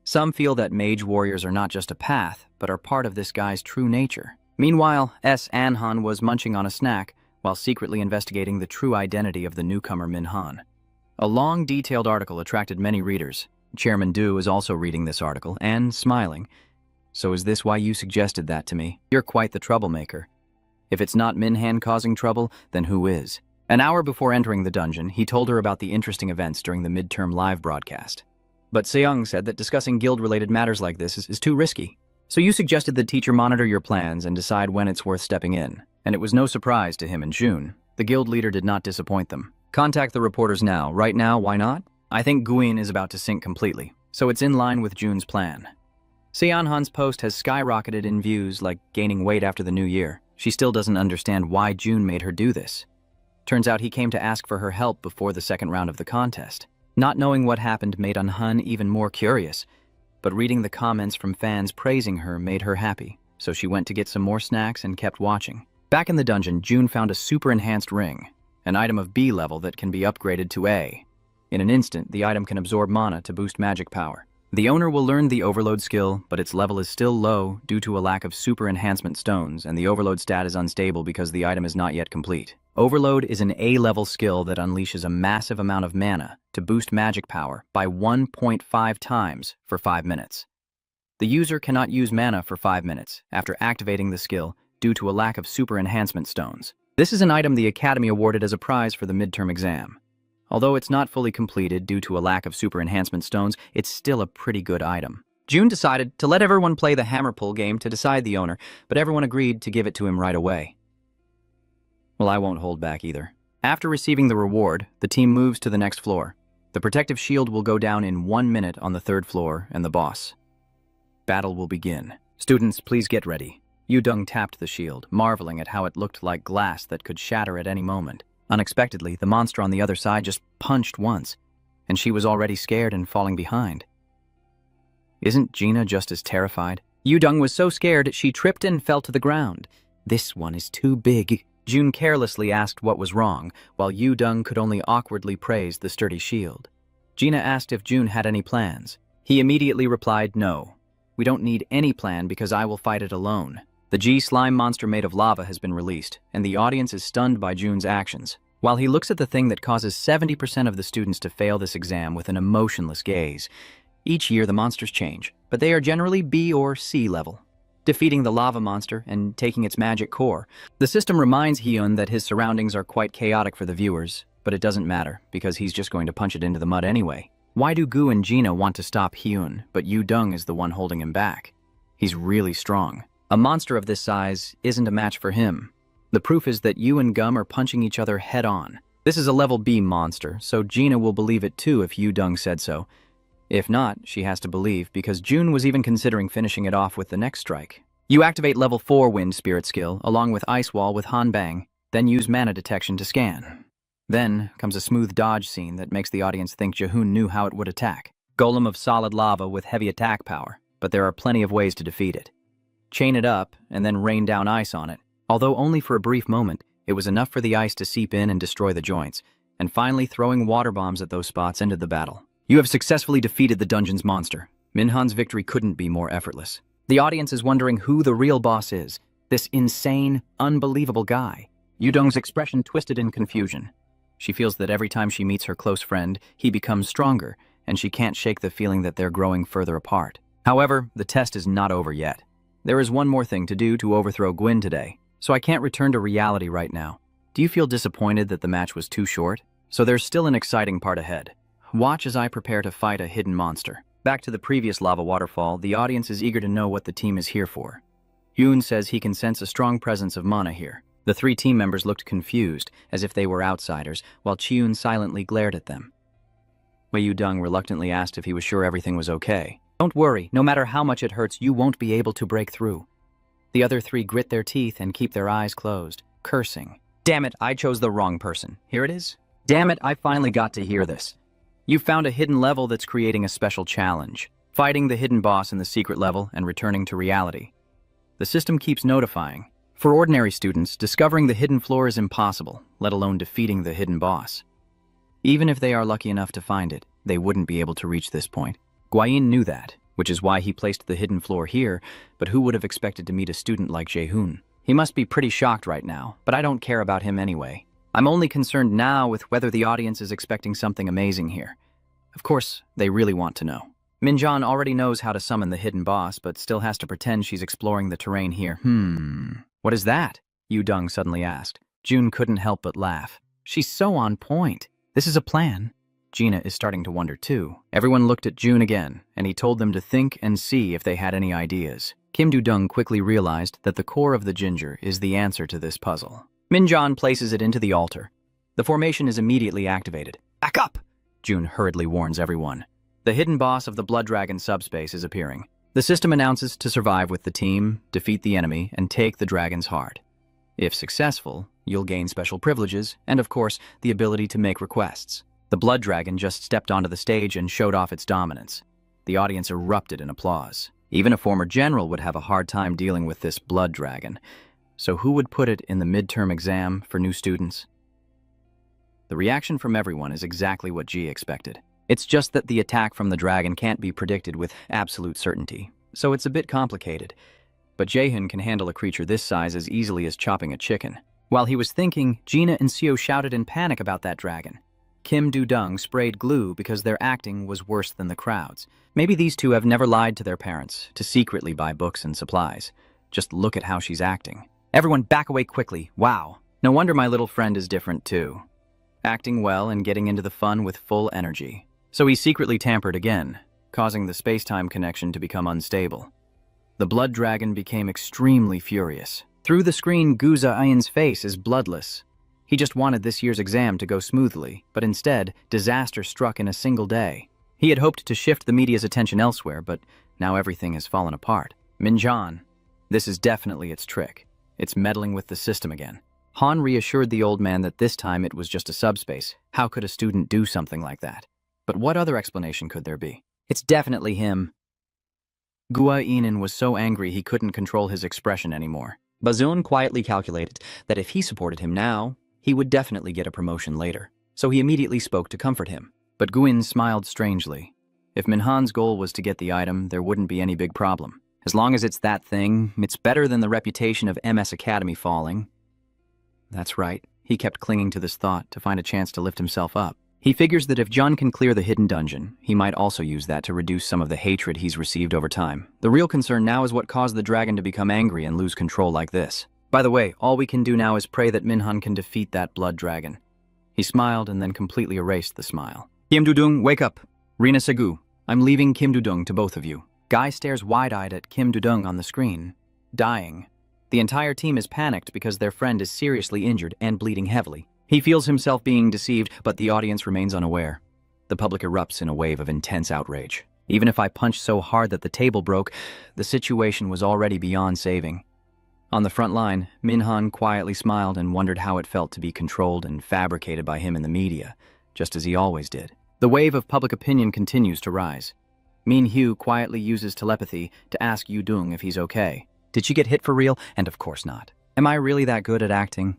Some feel that mage warriors are not just a path, but are part of this guy's true nature. Meanwhile, S. Anhan was munching on a snack while secretly investigating the true identity of the newcomer Minhan. A long, detailed article attracted many readers. Chairman Du is also reading this article and smiling. So is this why you suggested that to me? You're quite the troublemaker. If it's not Minhan causing trouble, then who is? An hour before entering the dungeon, he told her about the interesting events during the midterm live broadcast. But Seung said that discussing guild-related matters like this is too risky. So you suggested the teacher monitor your plans and decide when it's worth stepping in. And it was no surprise to him and June. The guild leader did not disappoint them. Contact the reporters now. Right now, why not? I think Guin is about to sink completely, so it's in line with June's plan. Seonhan's post has skyrocketed in views like gaining weight after the new year. She still doesn't understand why June made her do this. Turns out he came to ask for her help before the second round of the contest. Not knowing what happened made Anhan even more curious, but reading the comments from fans praising her made her happy, so she went to get some more snacks and kept watching. Back in the dungeon, June found a super enhanced ring, an item of B level that can be upgraded to A. In an instant, the item can absorb mana to boost magic power. The owner will learn the Overload skill, but its level is still low due to a lack of super enhancement stones, and the Overload stat is unstable because the item is not yet complete. Overload is an A-level skill that unleashes a massive amount of mana to boost magic power by 1.5 times for 5 minutes. The user cannot use mana for 5 minutes after activating the skill due to a lack of super enhancement stones. This is an item the Academy awarded as a prize for the midterm exam. Although it's not fully completed due to a lack of super enhancement stones, it's still a pretty good item. June decided to let everyone play the hammer pull game to decide the owner, but everyone agreed to give it to him right away. Well, I won't hold back either. After receiving the reward, the team moves to the next floor. The protective shield will go down in 1 minute on the 3rd floor, and the boss. Battle will begin. Students, please get ready. Yu-dung tapped the shield, marveling at how it looked like glass that could shatter at any moment. Unexpectedly, the monster on the other side just punched once, and she was already scared and falling behind. Isn't Gina just as terrified? Yu-dung was so scared she tripped and fell to the ground. This one is too big. June carelessly asked what was wrong, while Yu-dung could only awkwardly praise the sturdy shield. Gina asked if June had any plans. He immediately replied, no. We don't need any plan because I will fight it alone. The G-slime monster made of lava has been released, and the audience is stunned by June's actions. While he looks at the thing that causes 70% of the students to fail this exam with an emotionless gaze. Each year the monsters change, but they are generally B or C level. Defeating the lava monster and taking its magic core. The system reminds Hyun that his surroundings are quite chaotic for the viewers, but it doesn't matter because he's just going to punch it into the mud anyway. Why do Gu and Gina want to stop Hyun, but Yu-dung is the one holding him back? He's really strong. A monster of this size isn't a match for him. The proof is that Yu and Gum are punching each other head-on. This is a level B monster, so Gina will believe it too if Yu-Dung said so. If not, she has to believe because June was even considering finishing it off with the next strike. You activate level 4 Wind Spirit skill along with Ice Wall with Han Bang, then use mana detection to scan. Then comes a smooth dodge scene that makes the audience think Jaehoon knew how it would attack. Golem of solid lava with heavy attack power, but there are plenty of ways to defeat it. Chain it up and then rain down ice on it. Although only for a brief moment, it was enough for the ice to seep in and destroy the joints, and finally throwing water bombs at those spots ended the battle. You have successfully defeated the dungeon's monster. Minhan's victory couldn't be more effortless. The audience is wondering who the real boss is. This insane, unbelievable guy. Yu-Dong's expression twisted in confusion. She feels that every time she meets her close friend, he becomes stronger, and she can't shake the feeling that they're growing further apart. However, the test is not over yet. There is one more thing to do to overthrow Gwyn today, so I can't return to reality right now. Do you feel disappointed that the match was too short? So there's still an exciting part ahead. Watch as I prepare to fight a hidden monster. Back to the previous lava waterfall, the audience is eager to know what the team is here for. Yoon says he can sense a strong presence of mana here. The 3 team members looked confused, as if they were outsiders, while Chiun silently glared at them. Wei Yu-Dung reluctantly asked if he was sure everything was okay. Don't worry, no matter how much it hurts, you won't be able to break through. The other 3 grit their teeth and keep their eyes closed, cursing. Damn it, I chose the wrong person. Here it is. Damn it, I finally got to hear this. You found a hidden level that's creating a special challenge. Fighting the hidden boss in the secret level and returning to reality. The system keeps notifying. For ordinary students, discovering the hidden floor is impossible, let alone defeating the hidden boss. Even if they are lucky enough to find it, they wouldn't be able to reach this point. Guayin knew that, which is why he placed the hidden floor here, but who would have expected to meet a student like Jaehoon? He must be pretty shocked right now, but I don't care about him anyway. I'm only concerned now with whether the audience is expecting something amazing here. Of course, they really want to know. Minjan already knows how to summon the hidden boss, but still has to pretend she's exploring the terrain here. What is that? Yu-Dung suddenly asked. June couldn't help but laugh. She's so on point. This is a plan. Gina is starting to wonder too. Everyone looked at June again, and he told them to think and see if they had any ideas. Kim Do-dung quickly realized that the core of the ginger is the answer to this puzzle. Minjan places it into the altar. The formation is immediately activated. Back up! June hurriedly warns everyone. The hidden boss of the Blood Dragon subspace is appearing. The system announces to survive with the team, defeat the enemy, and take the dragon's heart. If successful, you'll gain special privileges, and of course, the ability to make requests. The Blood Dragon just stepped onto the stage and showed off its dominance. The audience erupted in applause. Even a former general would have a hard time dealing with this Blood Dragon. So who would put it in the midterm exam for new students? The reaction from everyone is exactly what G expected. It's just that the attack from the dragon can't be predicted with absolute certainty, so it's a bit complicated. But Jaehoon can handle a creature this size as easily as chopping a chicken. While he was thinking, Gina and Seo shouted in panic about that dragon. Kim Do-dung sprayed glue because their acting was worse than the crowd's. Maybe these two have never lied to their parents to secretly buy books and supplies. Just look at how she's acting. Everyone back away quickly. Wow. No wonder my little friend is different too. Acting well and getting into the fun with full energy. So he secretly tampered again, causing the space-time connection to become unstable. The blood dragon became extremely furious. Through the screen, Guza Ayan's face is bloodless. He just wanted this year's exam to go smoothly, but instead, disaster struck in a single day. He had hoped to shift the media's attention elsewhere, but now everything has fallen apart. Minjan, this is definitely its trick. It's meddling with the system again. Han reassured the old man that this time it was just a subspace. How could a student do something like that? But what other explanation could there be? It's definitely him. Gua Inan was so angry he couldn't control his expression anymore. Bazun quietly calculated that if he supported him now, he would definitely get a promotion later. So he immediately spoke to comfort him. But Guin smiled strangely. If Minhan's goal was to get the item, there wouldn't be any big problem. As long as it's that thing, it's better than the reputation of MS Academy falling. That's right. He kept clinging to this thought to find a chance to lift himself up. He figures that if John can clear the hidden dungeon, he might also use that to reduce some of the hatred he's received over time. The real concern now is what caused the dragon to become angry and lose control like this. By the way, all we can do now is pray that Minhan can defeat that blood dragon. He smiled and then completely erased the smile. Kim Do-dung, wake up. Rina Segu, I'm leaving Kim Do-dung to both of you. Guy stares wide-eyed at Kim Do-dung on the screen, dying. The entire team is panicked because their friend is seriously injured and bleeding heavily. He feels himself being deceived, but the audience remains unaware. The public erupts in a wave of intense outrage. Even if I punched so hard that the table broke, the situation was already beyond saving. On the front line, Minhan quietly smiled and wondered how it felt to be controlled and fabricated by him in the media, just as he always did. The wave of public opinion continues to rise. Min Hyu quietly uses telepathy to ask Yu Dung if he's okay. Did she get hit for real? And of course not. Am I really that good at acting?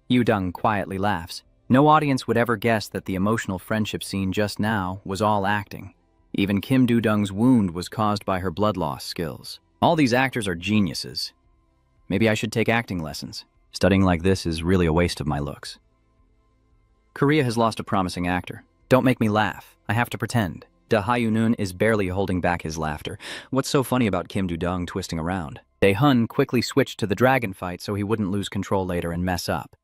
Yu Dung quietly laughs. No audience would ever guess that the emotional friendship scene just now was all acting. Even Kim Do-dung's wound was caused by her blood loss skills. All these actors are geniuses. Maybe I should take acting lessons. Studying like this is really a waste of my looks. Korea has lost a promising actor. Don't make me laugh. I have to pretend. Da Hyunun is barely holding back his laughter. What's so funny about Kim Do-dung twisting around? Dae-hun quickly switched to the dragon fight so he wouldn't lose control later and mess up.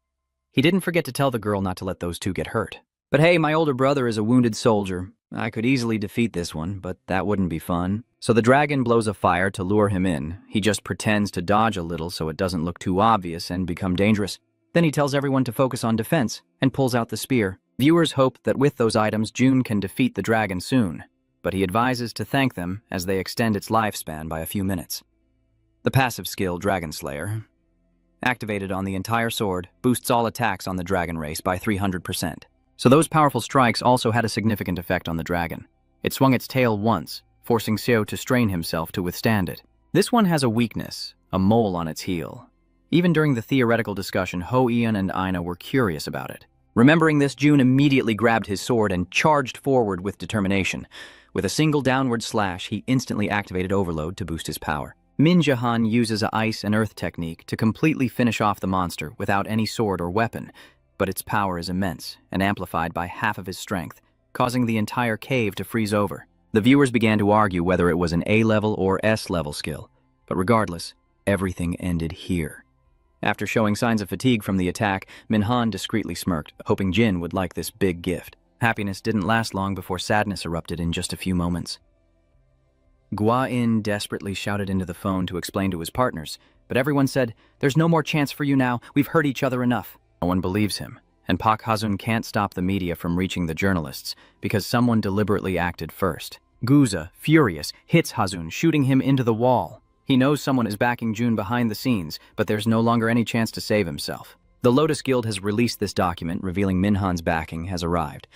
He didn't forget to tell the girl not to let those two get hurt. But hey, my older brother is a wounded soldier. I could easily defeat this one, but that wouldn't be fun. So the dragon blows a fire to lure him in. He just pretends to dodge a little so it doesn't look too obvious and become dangerous. Then he tells everyone to focus on defense and pulls out the spear. Viewers hope that with those items, June can defeat the dragon soon, but he advises to thank them as they extend its lifespan by a few minutes. The passive skill, Dragon Slayer, activated on the entire sword, boosts all attacks on the dragon race by 300%. So those powerful strikes also had a significant effect on the dragon. It swung its tail once, forcing Seo to strain himself to withstand it. This one has a weakness, a mole on its heel. Even during the theoretical discussion, Ho Ian and Ina were curious about it. Remembering this, June immediately grabbed his sword and charged forward with determination. With a single downward slash, he instantly activated Overload to boost his power. Min Jahan uses a ice and earth technique to completely finish off the monster without any sword or weapon, but its power is immense and amplified by half of his strength, causing the entire cave to freeze over. The viewers began to argue whether it was an A-level or S-level skill, but regardless, everything ended here. After showing signs of fatigue from the attack, Minhan discreetly smirked, hoping Jin would like this big gift. Happiness didn't last long before sadness erupted in just a few moments. Gua-in desperately shouted into the phone to explain to his partners, but everyone said, "There's no more chance for you now, we've hurt each other enough." No one believes him, and Pak Hazun can't stop the media from reaching the journalists because someone deliberately acted first. Guza, furious, hits Hazun, shooting him into the wall. He knows someone is backing June behind the scenes, but there's no longer any chance to save himself. The Lotus Guild has released this document revealing Minhan's backing has arrived.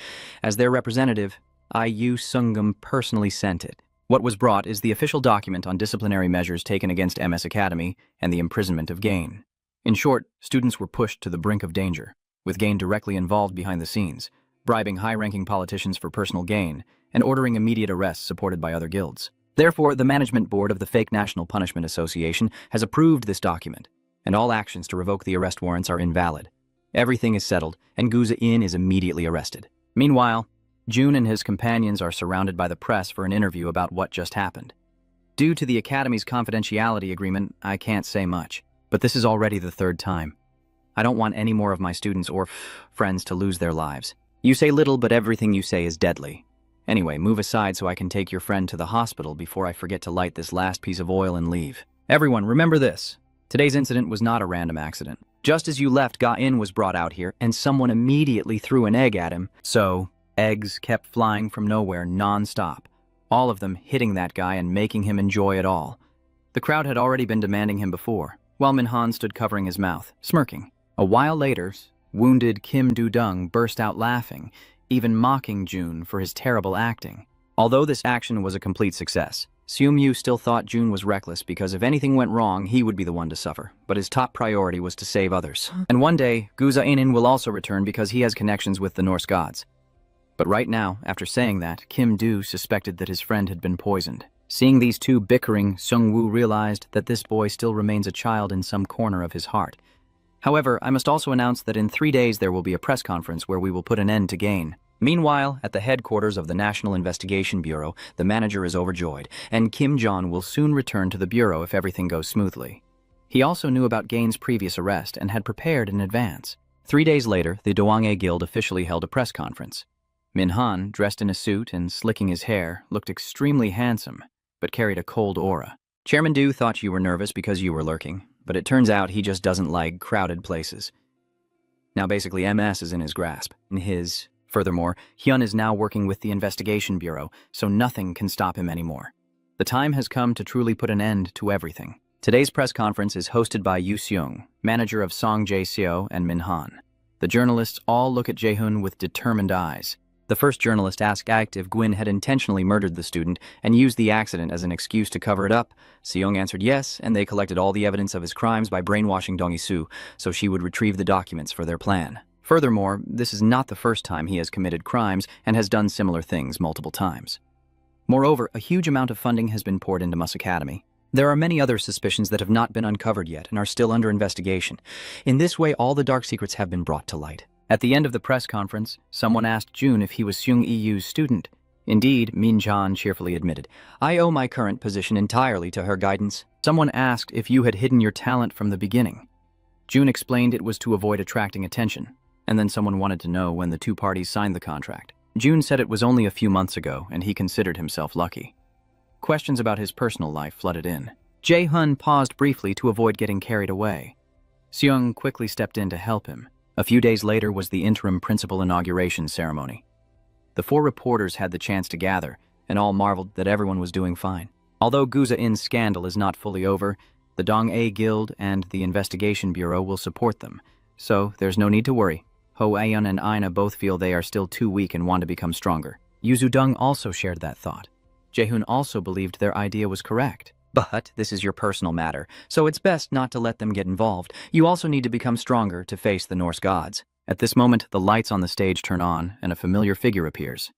As their representative, IU Sungam personally sent it. What was brought is the official document on disciplinary measures taken against MS Academy and the imprisonment of Gain. In short, students were pushed to the brink of danger, with Gain directly involved behind the scenes, bribing high-ranking politicians for personal gain and ordering immediate arrests supported by other guilds. Therefore, the management board of the Fake National Punishment Association has approved this document, and all actions to revoke the arrest warrants are invalid. Everything is settled, and Guza-in is immediately arrested. Meanwhile, June and his companions are surrounded by the press for an interview about what just happened. Due to the Academy's confidentiality agreement, I can't say much, but this is already the third time. I don't want any more of my students or friends to lose their lives. You say little, but everything you say is deadly. Anyway, move aside so I can take your friend to the hospital before I forget to light this last piece of oil and leave. Everyone, remember this. Today's incident was not a random accident. Just as you left, Ga-in was brought out here, and someone immediately threw an egg at him, so eggs kept flying from nowhere non-stop, all of them hitting that guy and making him enjoy it all. The crowd had already been demanding him before, while Minhan stood covering his mouth, smirking. A while later, wounded Kim Do-dung burst out laughing, even mocking June for his terrible acting. Although this action was a complete success, Seum-yu still thought June was reckless because if anything went wrong, he would be the one to suffer, but his top priority was to save others. And one day, Guza-inin will also return because he has connections with the Norse gods. But right now, after saying that, Kim Do suspected that his friend had been poisoned. Seeing these two bickering, Sung-woo realized that this boy still remains a child in some corner of his heart. However, I must also announce that in 3 days there will be a press conference where we will put an end to Gain. Meanwhile, at the headquarters of the National Investigation Bureau, the manager is overjoyed, and Kim Jong will soon return to the bureau if everything goes smoothly. He also knew about Gain's previous arrest and had prepared in advance. 3 days later, the Doangye Guild officially held a press conference. Minhan, dressed in a suit and slicking his hair, looked extremely handsome, but carried a cold aura. Chairman Du thought you were nervous because you were lurking, but it turns out he just doesn't like crowded places. Now basically MS is in his grasp. Furthermore, Hyun is now working with the investigation bureau, so nothing can stop him anymore. The time has come to truly put an end to everything. Today's press conference is hosted by Yoo Seung, manager of Song Jae-seo and Min Han. The journalists all look at Jae-hoon with determined eyes. The first journalist asked if Gwyn had intentionally murdered the student and used the accident as an excuse to cover it up. Seung answered yes, and they collected all the evidence of his crimes by brainwashing Dong-hee-soo so she would retrieve the documents for their plan. Furthermore, this is not the first time he has committed crimes and has done similar things multiple times. Moreover, a huge amount of funding has been poured into Mus Academy. There are many other suspicions that have not been uncovered yet and are still under investigation. In this way, all the dark secrets have been brought to light. At the end of the press conference, someone asked Jun if he was Seung Iyu's student. Indeed, Min Chan cheerfully admitted, "I owe my current position entirely to her guidance." Someone asked if you had hidden your talent from the beginning. Jun explained it was to avoid attracting attention, and then someone wanted to know when the two parties signed the contract. Jun said it was only a few months ago, and he considered himself lucky. Questions about his personal life flooded in. Jae-hoon paused briefly to avoid getting carried away. Seung quickly stepped in to help him. A few days later was the interim principal inauguration ceremony. The four reporters had the chance to gather, and all marveled that everyone was doing fine. Although Guza-in's scandal is not fully over, the Dong-A Guild and the Investigation Bureau will support them, so there's no need to worry. Ho-aeon and Ina both feel they are still too weak and want to become stronger. Yoo-dung also shared that thought. Jae-hoon also believed their idea was correct. But this is your personal matter, so it's best not to let them get involved. You also need to become stronger to face the Norse gods. At this moment, the lights on the stage turn on, and a familiar figure appears.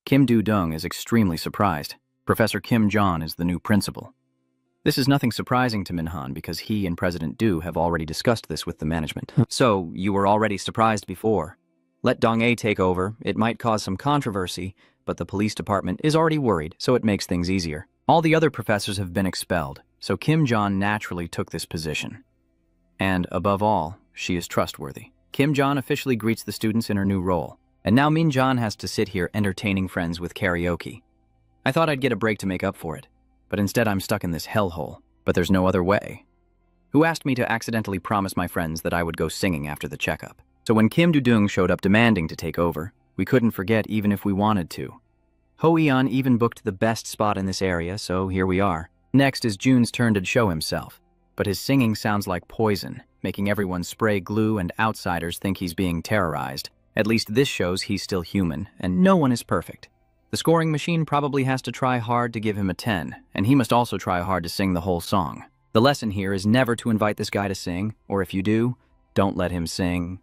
Kim Do-dung is extremely surprised. Professor Kim Jong is the new principal. This is nothing surprising to Min Han because he and President Do have already discussed this with the management. So, you were already surprised before. Let Dong-A take over, it might cause some controversy, but the police department is already worried, so it makes things easier. All the other professors have been expelled, so Kim Jong naturally took this position. And, above all, she is trustworthy. Kim Jong officially greets the students in her new role, and now Min Jan has to sit here entertaining friends with karaoke. I thought I'd get a break to make up for it, but instead I'm stuck in this hellhole. But there's no other way. Who asked me to accidentally promise my friends that I would go singing after the checkup? So when Kim Do-dung showed up demanding to take over, we couldn't forget even if we wanted to. Ho-eon even booked the best spot in this area, so here we are. Next is Jun's turn to show himself, but his singing sounds like poison, making everyone spray glue and outsiders think he's being terrorized. At least this shows he's still human, and no one is perfect. The scoring machine probably has to try hard to give him a 10, and he must also try hard to sing the whole song. The lesson here is never to invite this guy to sing, or if you do, don't let him sing.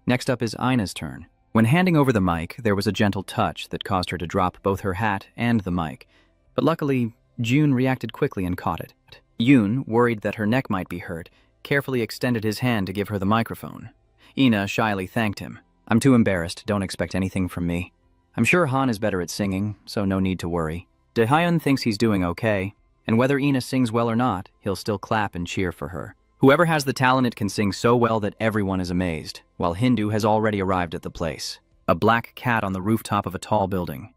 Next up is Ina's turn. When handing over the mic, there was a gentle touch that caused her to drop both her hat and the mic. But luckily, Jun reacted quickly and caught it. Yoon, worried that her neck might be hurt, carefully extended his hand to give her the microphone. Ina shyly thanked him. "I'm too embarrassed, don't expect anything from me. I'm sure Han is better at singing, so no need to worry." Dae-hyun thinks he's doing okay, and whether Ina sings well or not, he'll still clap and cheer for her. Whoever has the talent it can sing so well that everyone is amazed, while Hindu has already arrived at the place. A black cat on the rooftop of a tall building.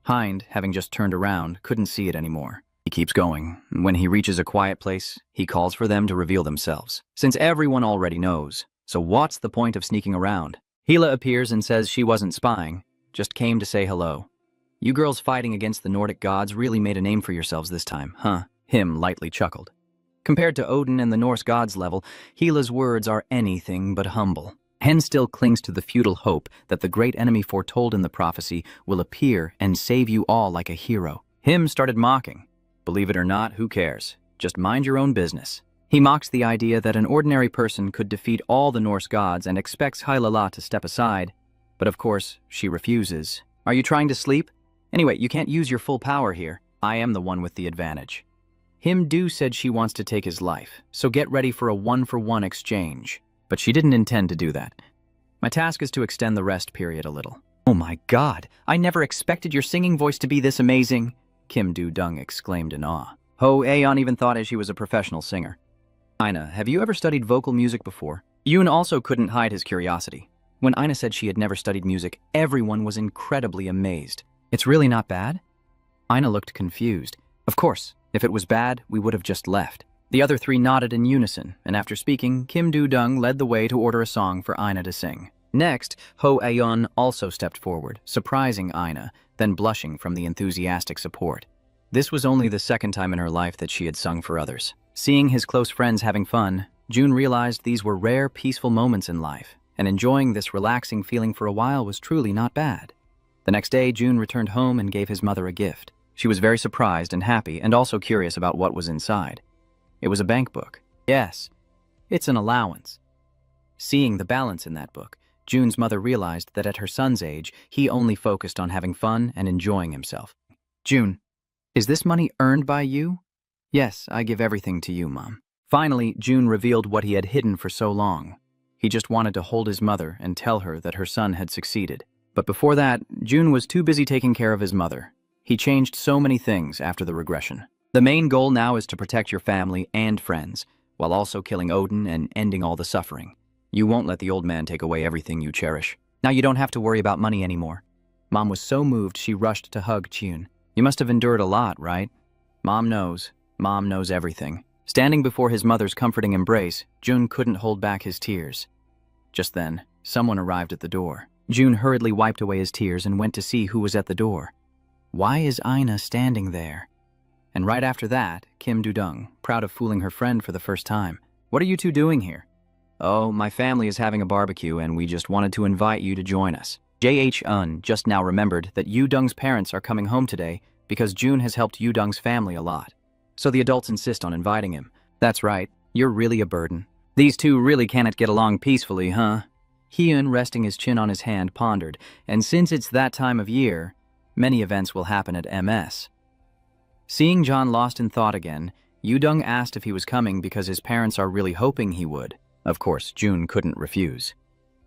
Hind, having just turned around, couldn't see it anymore. He keeps going. When he reaches a quiet place, he calls for them to reveal themselves, since everyone already knows. So what's the point of sneaking around? Hela appears and says she wasn't spying, just came to say hello. "You girls fighting against the Nordic gods really made a name for yourselves this time, huh?" Him lightly chuckled. Compared to Odin and the Norse gods level, Hela's words are anything but humble. Hen still clings to the futile hope that the great enemy foretold in the prophecy will appear and save you all like a hero. Him started mocking. Believe it or not, who cares? Just mind your own business. He mocks the idea that an ordinary person could defeat all the Norse gods and expects Hyla to step aside. But of course, she refuses. "Are you trying to sleep? Anyway, you can't use your full power here. I am the one with the advantage." Him Do said she wants to take his life, so get ready for a one-for-one exchange. But she didn't intend to do that. My task is to extend the rest period a little. "Oh my god, I never expected your singing voice to be this amazing," Kim Do-dung exclaimed in awe. Ho-aeon even thought she was a professional singer. "Ina, have you ever studied vocal music before?" Yoon also couldn't hide his curiosity. When Ina said she had never studied music, everyone was incredibly amazed. "It's really not bad?" Ina looked confused. "Of course. If it was bad, we would have just left." The other three nodded in unison, and after speaking, Kim Do-dung led the way to order a song for Ina to sing. Next, Ho Aeon also stepped forward, surprising Ina, then blushing from the enthusiastic support. This was only the second time in her life that she had sung for others. Seeing his close friends having fun, June realized these were rare, peaceful moments in life, and enjoying this relaxing feeling for a while was truly not bad. The next day, June returned home and gave his mother a gift. She was very surprised and happy, and also curious about what was inside. It was a bank book. Yes, it's an allowance. Seeing the balance in that book, June's mother realized that at her son's age, he only focused on having fun and enjoying himself. June, is this money earned by you? Yes, I give everything to you, Mom. Finally, June revealed what he had hidden for so long. He just wanted to hold his mother and tell her that her son had succeeded. But before that, June was too busy taking care of his mother. He changed so many things after the regression. The main goal now is to protect your family and friends, while also killing Odin and ending all the suffering. You won't let the old man take away everything you cherish. Now you don't have to worry about money anymore. Mom was so moved she rushed to hug June. You must have endured a lot, right? Mom knows. Mom knows everything. Standing before his mother's comforting embrace, June couldn't hold back his tears. Just then, someone arrived at the door. June hurriedly wiped away his tears and went to see who was at the door. Why is Ina standing there? And right after that, Kim Do-dung, proud of fooling her friend for the first time. What are you two doing here? Oh, my family is having a barbecue and we just wanted to invite you to join us. J.H.Un just now remembered that Yu-dung's parents are coming home today because June has helped Yu-dung's family a lot. So the adults insist on inviting him. That's right, you're really a burden. These two really cannot get along peacefully, huh? Hyun, resting his chin on his hand, pondered, and since it's that time of year, many events will happen at MS. Seeing John lost in thought again, Yu-dung asked if he was coming because his parents are really hoping he would. Of course, June couldn't refuse.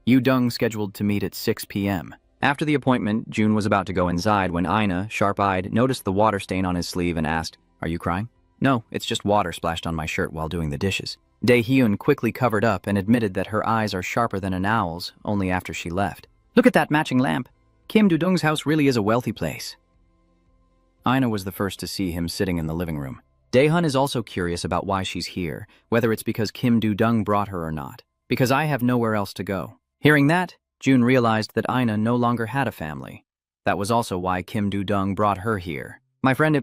Yu-dung scheduled to meet at 6 p.m. After the appointment, June was about to go inside when Ina, sharp-eyed, noticed the water stain on his sleeve and asked, "Are you crying?" "No, it's just water splashed on my shirt while doing the dishes." Dae-hyun quickly covered up and admitted that her eyes are sharper than an owl's only after she left. "Look at that matching lamp. Kim Do-dung's house really is a wealthy place." Ina was the first to see him sitting in the living room. Dae-hyun is also curious about why she's here, whether it's because Kim Do-dung brought her or not. "Because I have nowhere else to go." Hearing that, June realized that Ina no longer had a family. That was also why Kim Do-dung brought her here. My friend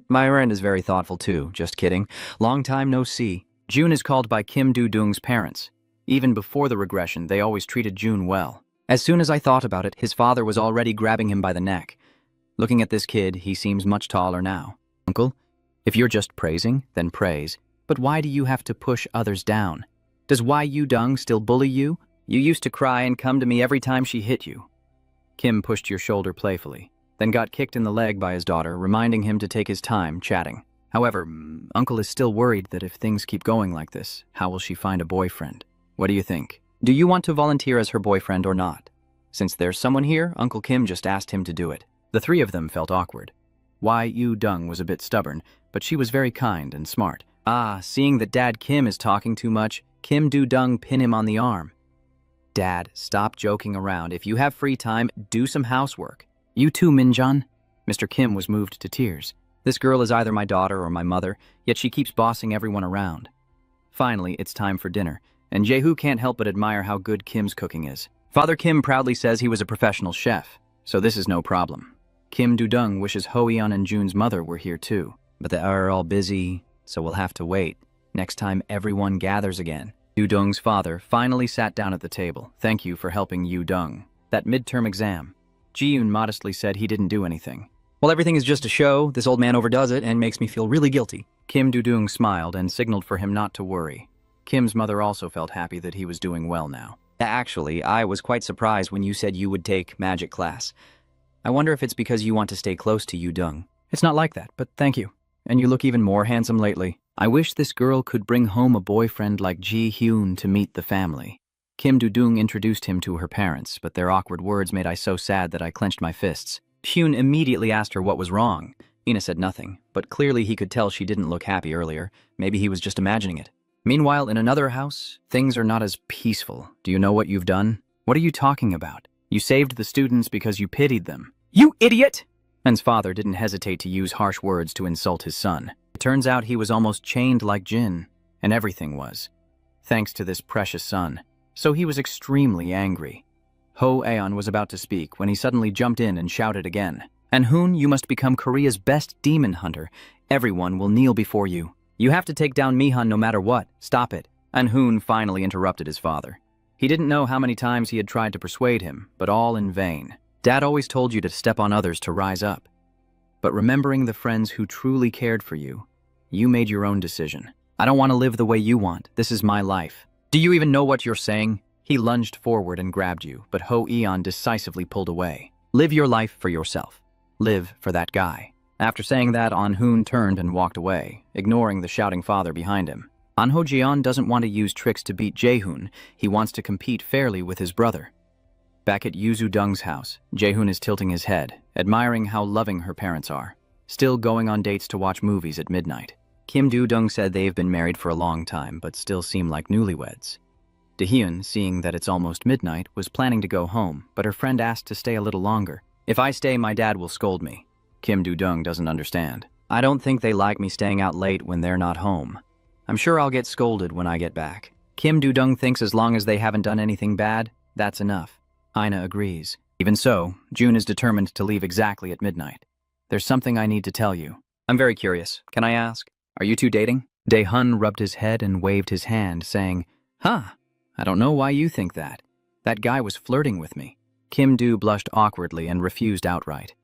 is very thoughtful too, just kidding. Long time no see." June is called by Kim Do-dung's parents. Even before the regression, they always treated June well. As soon as I thought about it, his father was already grabbing him by the neck. Looking at this kid, he seems much taller now. "Uncle, if you're just praising, then praise. But why do you have to push others down? Does Yu-dung still bully you? You used to cry and come to me every time she hit you." Kim pushed your shoulder playfully, then got kicked in the leg by his daughter, reminding him to take his time, chatting. However, Uncle is still worried that if things keep going like this, how will she find a boyfriend? What do you think? Do you want to volunteer as her boyfriend or not? Since there's someone here, Uncle Kim just asked him to do it. The three of them felt awkward. Yu-dung was a bit stubborn, but she was very kind and smart. Seeing that Dad Kim is talking too much, Kim Do-dung pinned him on the arm. "Dad, stop joking around. If you have free time, do some housework." "You too, Minjan." Mr. Kim was moved to tears. This girl is either my daughter or my mother, yet she keeps bossing everyone around. Finally, it's time for dinner, and Jae-hoo can't help but admire how good Kim's cooking is. Father Kim proudly says he was a professional chef, so this is no problem. Kim Do-dung wishes Ho-yeon and June's mother were here too, but they are all busy, so we'll have to wait. Next time everyone gathers again. Do-dung's father finally sat down at the table. "Thank you for helping Yu-dung. That midterm exam." Ji-yoon modestly said he didn't do anything. "Well, everything is just a show. This old man overdoes it and makes me feel really guilty." Kim Do-dung smiled and signaled for him not to worry. Kim's mother also felt happy that he was doing well now. "Actually, I was quite surprised when you said you would take magic class. I wonder if it's because you want to stay close to Yu-dung." "It's not like that, but thank you. And you look even more handsome lately. I wish this girl could bring home a boyfriend like Ji-hyun to meet the family." Kim Do-dung introduced him to her parents, but their awkward words made I so sad that I clenched my fists. Hyun immediately asked her what was wrong. Ina said nothing, but clearly he could tell she didn't look happy earlier. Maybe he was just imagining it. Meanwhile, in another house, things are not as peaceful. "Do you know what you've done?" "What are you talking about? You saved the students because you pitied them." "You idiot!" Han's father didn't hesitate to use harsh words to insult his son. It turns out he was almost chained like Jin. and everything was, thanks to this precious son. So he was extremely angry. Ho Aeon was about to speak when he suddenly jumped in and shouted again. "Anhoon, you must become Korea's best demon hunter. Everyone will kneel before you. You have to take down Mihun no matter what. Stop it." Anhoon finally interrupted his father. He didn't know how many times he had tried to persuade him, but all in vain. Dad always told you to step on others to rise up. But remembering the friends who truly cared for you, you made your own decision. I don't want to live the way you want. This is my life. Do you even know what you're saying? He lunged forward and grabbed you, but Ho Aeon decisively pulled away. Live your life for yourself. Live for that guy. After saying that, Anhoon turned and walked away, ignoring the shouting father behind him. Anho Jeon doesn't want to use tricks to beat Jaehoon. He wants to compete fairly with his brother. Back at Yuzu Dung's house, Jaehoon is tilting his head, admiring how loving her parents are, still going on dates to watch movies at midnight. Kim Do-dung said they've been married for a long time, but still seem like newlyweds. Dahyun, seeing that it's almost midnight, was planning to go home, but her friend asked to stay a little longer. If I stay, my dad will scold me. Kim Do-dung doesn't understand. I don't think they like me staying out late when they're not home. I'm sure I'll get scolded when I get back. Kim Do-dung thinks as long as they haven't done anything bad, that's enough. Ina agrees. Even so, June is determined to leave exactly at midnight. There's something I need to tell you. I'm very curious. Can I ask? Are you two dating? Dae-hun rubbed his head and waved his hand, saying, Huh, I don't know why you think that. That guy was flirting with me. Kim Do blushed awkwardly and refused outright.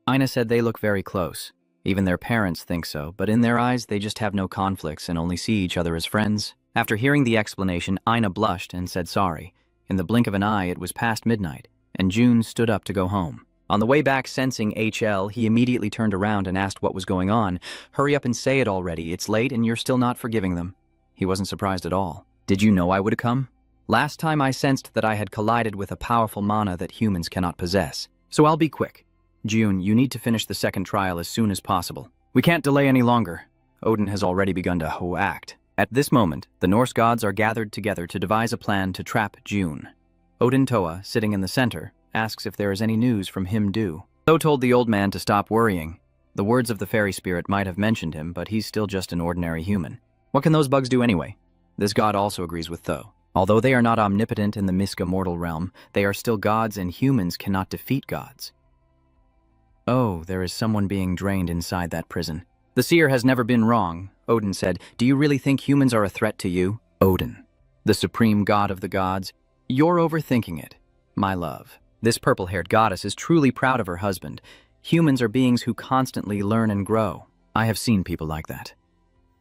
Ina said they look very close. Even their parents think so, but in their eyes they just have no conflicts and only see each other as friends. After hearing the explanation, Ina blushed and said sorry. In the blink of an eye, it was past midnight, and June stood up to go home. On the way back, sensing HL, he immediately turned around and asked what was going on. Hurry up and say it already. It's late and you're still not forgiving them. He wasn't surprised at all. Did you know I would come? Last time I sensed that I had collided with a powerful mana that humans cannot possess. So I'll be quick. June, you need to finish the second trial as soon as possible. We can't delay any longer. Odin has already begun to act. At this moment, the Norse gods are gathered together to devise a plan to trap June. Odin Toa, sitting in the center, asks if there is any news from Him-do. So told the old man to stop worrying. The words of the fairy spirit might have mentioned him, but he's still just an ordinary human. What can those bugs do anyway? This god also agrees with Tho. Although they are not omnipotent in the Miska mortal realm, they are still gods and humans cannot defeat gods. Oh, there is someone being drained inside that prison. The seer has never been wrong, Odin said. Do you really think humans are a threat to you? Odin, the supreme god of the gods. You're overthinking it, my love. This purple-haired goddess is truly proud of her husband. Humans are beings who constantly learn and grow. I have seen people like that.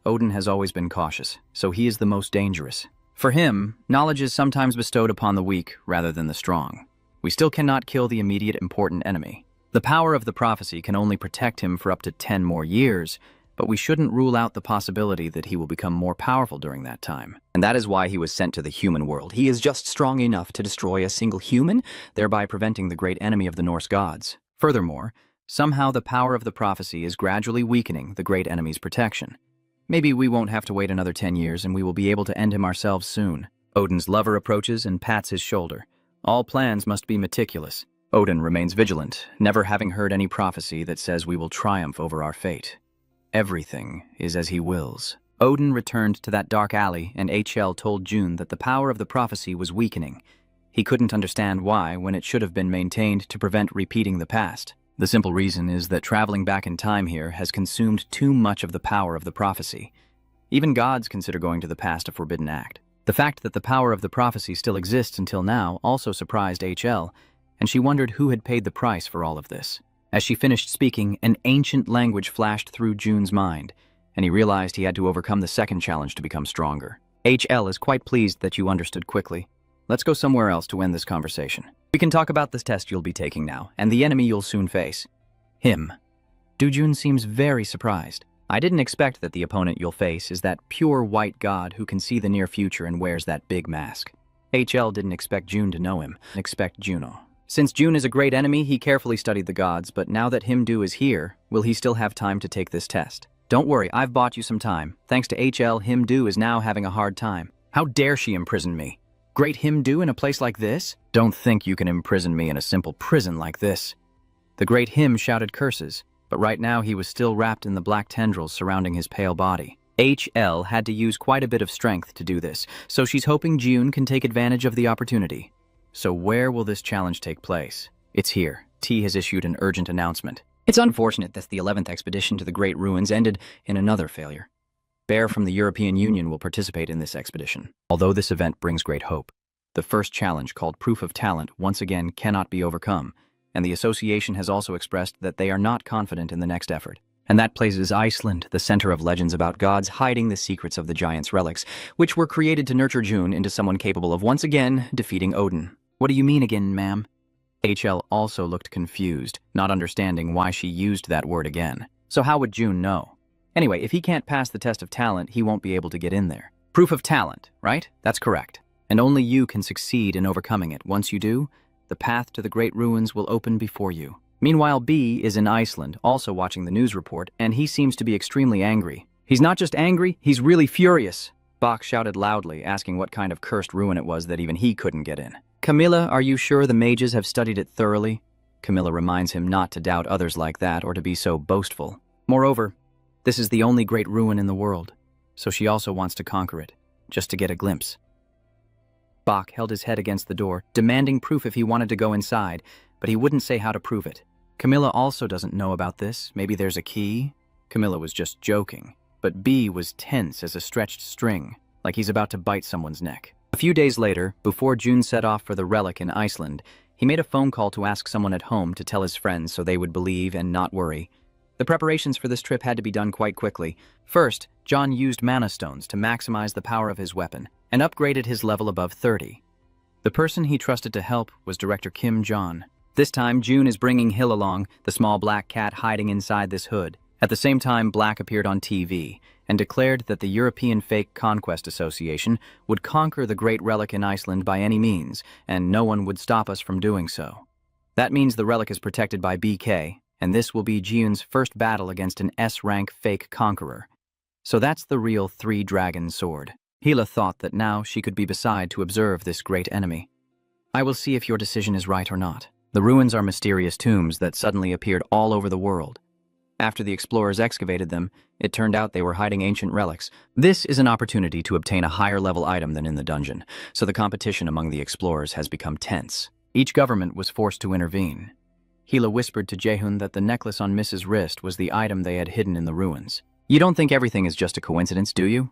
Odin has always been cautious, so he is the most dangerous. For him, knowledge is sometimes bestowed upon the weak rather than the strong. We still cannot kill the immediate important enemy. The power of the prophecy can only protect him for up to 10 more years, but we shouldn't rule out the possibility that he will become more powerful during that time. And that is why he was sent to the human world. He is just strong enough to destroy a single human, thereby preventing the great enemy of the Norse gods. Furthermore, somehow the power of the prophecy is gradually weakening the great enemy's protection. Maybe we won't have to wait another 10 years and we will be able to end him ourselves soon. Odin's lover approaches and pats his shoulder. All plans must be meticulous. Odin remains vigilant, never having heard any prophecy that says we will triumph over our fate. Everything is as he wills. Odin returned to that dark alley and HL told June that the power of the prophecy was weakening. He couldn't understand why when it should have been maintained to prevent repeating the past. The simple reason is that traveling back in time here has consumed too much of the power of the prophecy. Even gods consider going to the past a forbidden act. The fact that the power of the prophecy still exists until now also surprised HL, and she wondered who had paid the price for all of this. As she finished speaking, an ancient language flashed through June's mind, and he realized he had to overcome the second challenge to become stronger. HL is quite pleased that you understood quickly. Let's go somewhere else to end this conversation. We can talk about this test you'll be taking now, and the enemy you'll soon face. Him. Dujun seems very surprised. I didn't expect that the opponent you'll face is that pure white god who can see the near future and wears that big mask. HL didn't expect June to know him, expect Juno. Since June is a great enemy, he carefully studied the gods, but now that Him-do is here, will he still have time to take this test? Don't worry, I've bought you some time. Thanks to HL, Him-do is now having a hard time. How dare she imprison me? Great Him-do in a place like this? Don't think you can imprison me in a simple prison like this. The great Him shouted curses, but right now he was still wrapped in the black tendrils surrounding his pale body. HL had to use quite a bit of strength to do this, so she's hoping June can take advantage of the opportunity. So where will this challenge take place? It's here. T has issued an urgent announcement. It's unfortunate that the 11th expedition to the Great Ruins ended in another failure. Bear from the European Union will participate in this expedition, although this event brings great hope. The first challenge, called Proof of Talent, once again cannot be overcome, and the association has also expressed that they are not confident in the next effort. And that places Iceland, the center of legends about gods hiding the secrets of the giant's relics, which were created to nurture June into someone capable of once again defeating Odin. What do you mean again, ma'am? HL also looked confused, not understanding why she used that word again. So how would June know? Anyway, if he can't pass the test of talent, he won't be able to get in there. Proof of talent, right? That's correct. And only you can succeed in overcoming it. Once you do, the path to the Great Ruins will open before you. Meanwhile, B is in Iceland, also watching the news report, and he seems to be extremely angry. He's not just angry, he's really furious. Bach shouted loudly, asking what kind of cursed ruin it was that even he couldn't get in. Camilla, are you sure the mages have studied it thoroughly? Camilla reminds him not to doubt others like that or to be so boastful. Moreover, this is the only great ruin in the world, so she also wants to conquer it, just to get a glimpse. Bach held his head against the door, demanding proof if he wanted to go inside, but he wouldn't say how to prove it. Camilla also doesn't know about this. Maybe there's a key? Camilla was just joking, but B was tense as a stretched string, like he's about to bite someone's neck. A few days later, before June set off for the relic in Iceland, he made a phone call to ask someone at home to tell his friends so they would believe and not worry. The preparations for this trip had to be done quite quickly. First, John used mana stones to maximize the power of his weapon and upgraded his level above 30. The person he trusted to help was Director Kim John. This time, June is bringing Hill along, the small black cat hiding inside this hood. At the same time, Black appeared on TV and declared that the European Fake Conquest Association would conquer the Great Relic in Iceland by any means, and no one would stop us from doing so. That means the relic is protected by BK, and this will be June's first battle against an S-rank fake conqueror. So that's the real three-dragon sword. Hela thought that now she could be beside to observe this great enemy. I will see if your decision is right or not. The ruins are mysterious tombs that suddenly appeared all over the world. After the explorers excavated them, it turned out they were hiding ancient relics. This is an opportunity to obtain a higher-level item than in the dungeon, so the competition among the explorers has become tense. Each government was forced to intervene. Hela whispered to Jehun that the necklace on Miss's wrist was the item they had hidden in the ruins. You don't think everything is just a coincidence, do you?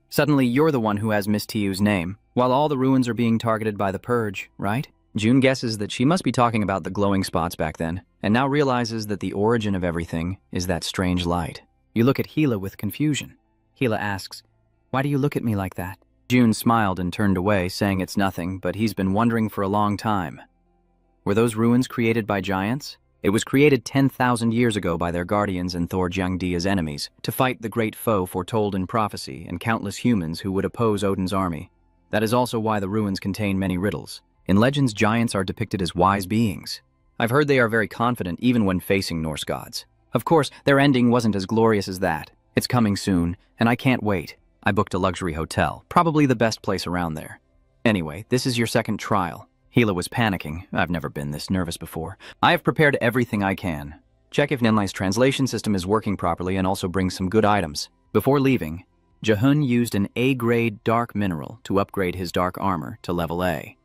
Suddenly, you're the one who has Miss Tiu's name, while all the ruins are being targeted by the Purge, right? June guesses that she must be talking about the glowing spots back then, and now realizes that the origin of everything is that strange light. You look at Hela with confusion. Hela asks, "Why do you look at me like that?" June smiled and turned away, saying it's nothing, but he's been wondering for a long time. Were those ruins created by giants? It was created 10,000 years ago by their guardians and Thor Jangdia's enemies, to fight the great foe foretold in prophecy and countless humans who would oppose Odin's army. That is also why the ruins contain many riddles. In legends, giants are depicted as wise beings. I've heard they are very confident even when facing Norse gods. Of course, their ending wasn't as glorious as that. It's coming soon, and I can't wait. I booked a luxury hotel, probably the best place around there. Anyway, this is your second trial. Hela was panicking. I've never been this nervous before. I have prepared everything I can. Check if Nenlai's translation system is working properly and also bring some good items. Before leaving, Jehun used an A-grade dark mineral to upgrade his dark armor to level A.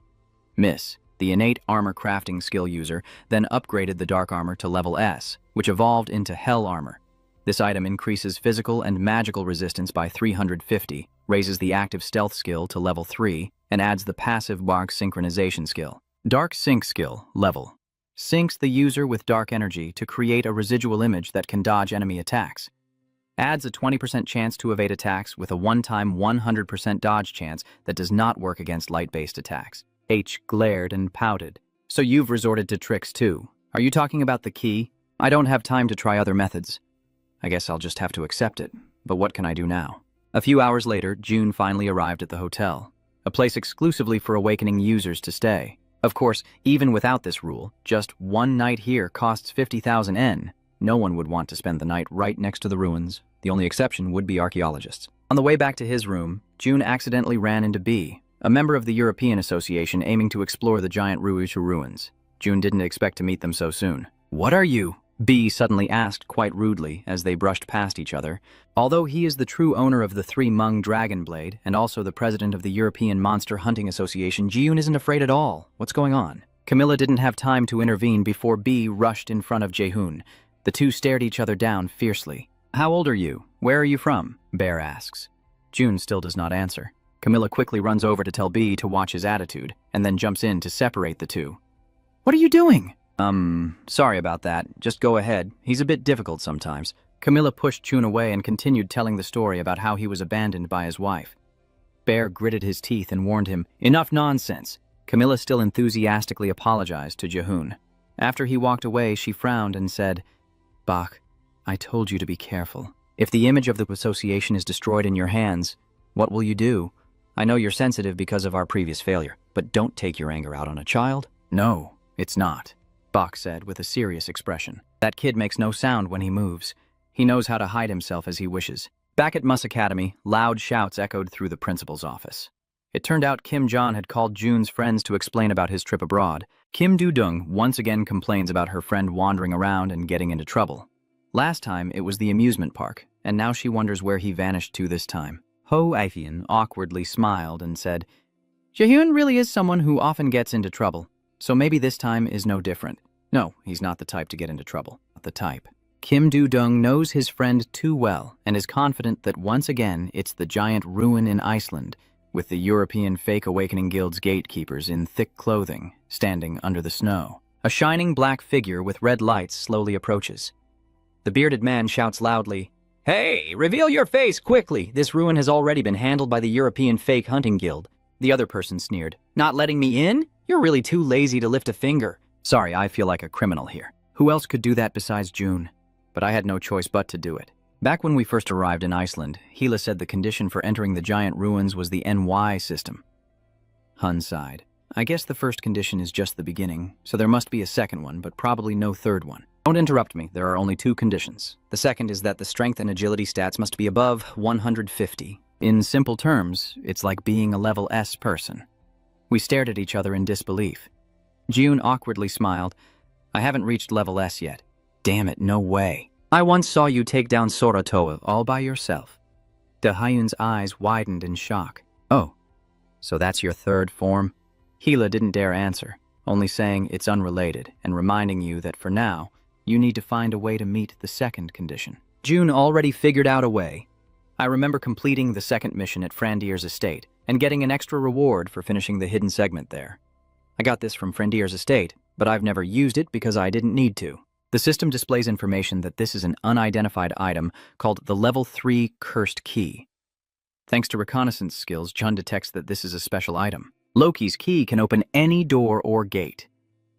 Miss, the innate armor crafting skill user, then upgraded the dark armor to level S, which evolved into Hell armor. This item increases physical and magical resistance by 350, raises the active stealth skill to level 3, and adds the passive dark synchronization skill. Dark Sync skill, level. Syncs the user with dark energy to create a residual image that can dodge enemy attacks. Adds a 20% chance to evade attacks with a one-time 100% dodge chance that does not work against light-based attacks. H glared and pouted. So you've resorted to tricks too. Are you talking about the key? I don't have time to try other methods. I guess I'll just have to accept it. But what can I do now? A few hours later, June finally arrived at the hotel, a place exclusively for awakening users to stay. Of course, even without this rule, just one night here costs 50,000 N. No one would want to spend the night right next to the ruins. The only exception would be archaeologists. On the way back to his room, June accidentally ran into B, a member of the European Association aiming to explore the giant Ruishu ruins. June didn't expect to meet them so soon. What are you? B suddenly asked quite rudely as they brushed past each other. Although he is the true owner of the 3 Mung Dragon Blade and also the president of the European Monster Hunting Association, Ji-yoon isn't afraid at all. What's going on? Camilla didn't have time to intervene before B rushed in front of Jaehoon. The two stared each other down fiercely. How old are you? Where are you from? Bear asks. June still does not answer. Camilla quickly runs over to tell B to watch his attitude, and then jumps in to separate the two. What are you doing? Sorry about that. Just go ahead. He's a bit difficult sometimes. Camilla pushed June away and continued telling the story about how he was abandoned by his wife. Bear gritted his teeth and warned him, "Enough nonsense." Camilla still enthusiastically apologized to Jaehoon. After he walked away, she frowned and said, "Bak, I told you to be careful. If the image of the association is destroyed in your hands, what will you do? I know you're sensitive because of our previous failure, but don't take your anger out on a child." "No, it's not," Bak said with a serious expression. "That kid makes no sound when he moves. He knows how to hide himself as he wishes." Back at Mus Academy, loud shouts echoed through the principal's office. It turned out Kim John had called June's friends to explain about his trip abroad. Kim Do-dung once again complains about her friend wandering around and getting into trouble. Last time, it was the amusement park, and now she wonders where he vanished to this time. Ho Aifian awkwardly smiled and said, "Jaehoon really is someone who often gets into trouble, so maybe this time is no different. No, he's not the type to get into trouble. Not the type." Kim Do-dung knows his friend too well and is confident that once again it's the giant ruin in Iceland, with the European Fake Awakening Guild's gatekeepers in thick clothing, standing under the snow. A shining black figure with red lights slowly approaches. The bearded man shouts loudly, "Hey, reveal your face quickly! This ruin has already been handled by the European Fake Hunting Guild." The other person sneered, "Not letting me in? You're really too lazy to lift a finger." "Sorry, I feel like a criminal here. Who else could do that besides June? But I had no choice but to do it." Back when we first arrived in Iceland, Hila said the condition for entering the giant ruins was the NY system. Hun sighed. "I guess the first condition is just the beginning, so there must be a second one, but probably no third one." "Don't interrupt me, there are only 2 conditions. The second is that the strength and agility stats must be above 150. In simple terms, it's like being a level S person." We stared at each other in disbelief. June awkwardly smiled. "I haven't reached level S yet." "Damn it, no way. I once saw you take down Soratoa all by yourself." De Hyun's eyes widened in shock. "Oh, so that's your third form?" Hila didn't dare answer, only saying it's unrelated and reminding you that for now, you need to find a way to meet the second condition. June already figured out a way. I remember completing the second mission at Frandier's estate and getting an extra reward for finishing the hidden segment there. I got this from Frandier's estate, but I've never used it because I didn't need to. The system displays information that this is an unidentified item called the Level 3 Cursed Key. Thanks to reconnaissance skills, Jun detects that this is a special item. Loki's key can open any door or gate.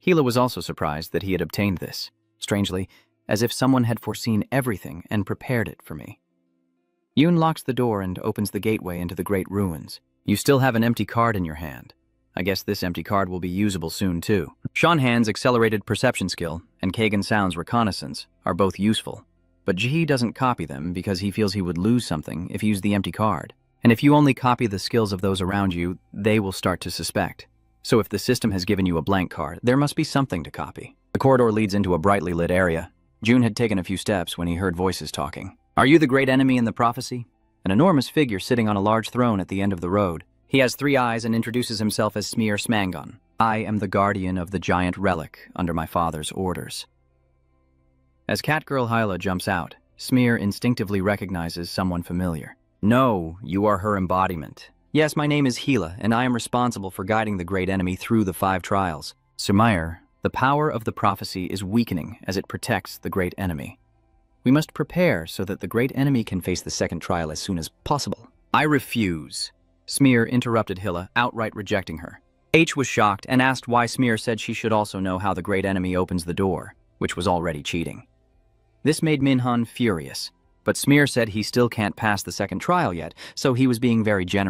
Hila was also surprised that he had obtained this, strangely, as if someone had foreseen everything and prepared it for me. Yoon locks the door and opens the gateway into the great ruins. You still have an empty card in your hand. I guess this empty card will be usable soon, too. Seanhan's accelerated perception skill and Kagan Sound's reconnaissance are both useful, but Ji doesn't copy them because he feels he would lose something if he used the empty card. And if you only copy the skills of those around you, they will start to suspect. So if the system has given you a blank card, there must be something to copy. The corridor leads into a brightly lit area. June had taken a few steps when he heard voices talking. "Are you the great enemy in the prophecy?" An enormous figure sitting on a large throne at the end of the road. He has 3 eyes and introduces himself as Smear Smangon. "I am the guardian of the giant relic under my father's orders." As Catgirl Hyla jumps out, Smear instinctively recognizes someone familiar. "No, you are her embodiment." "Yes, my name is Hila, and I am responsible for guiding the great enemy through the 5 trials." "Sumair, the power of the prophecy is weakening as it protects the great enemy. We must prepare so that the great enemy can face the second trial as soon as possible." "I refuse." Smear interrupted Hila, outright rejecting her. H was shocked and asked why Smear said she should also know how the great enemy opens the door, which was already cheating. This made Minhan furious, but Smear said he still can't pass the second trial yet, so he was being very generous.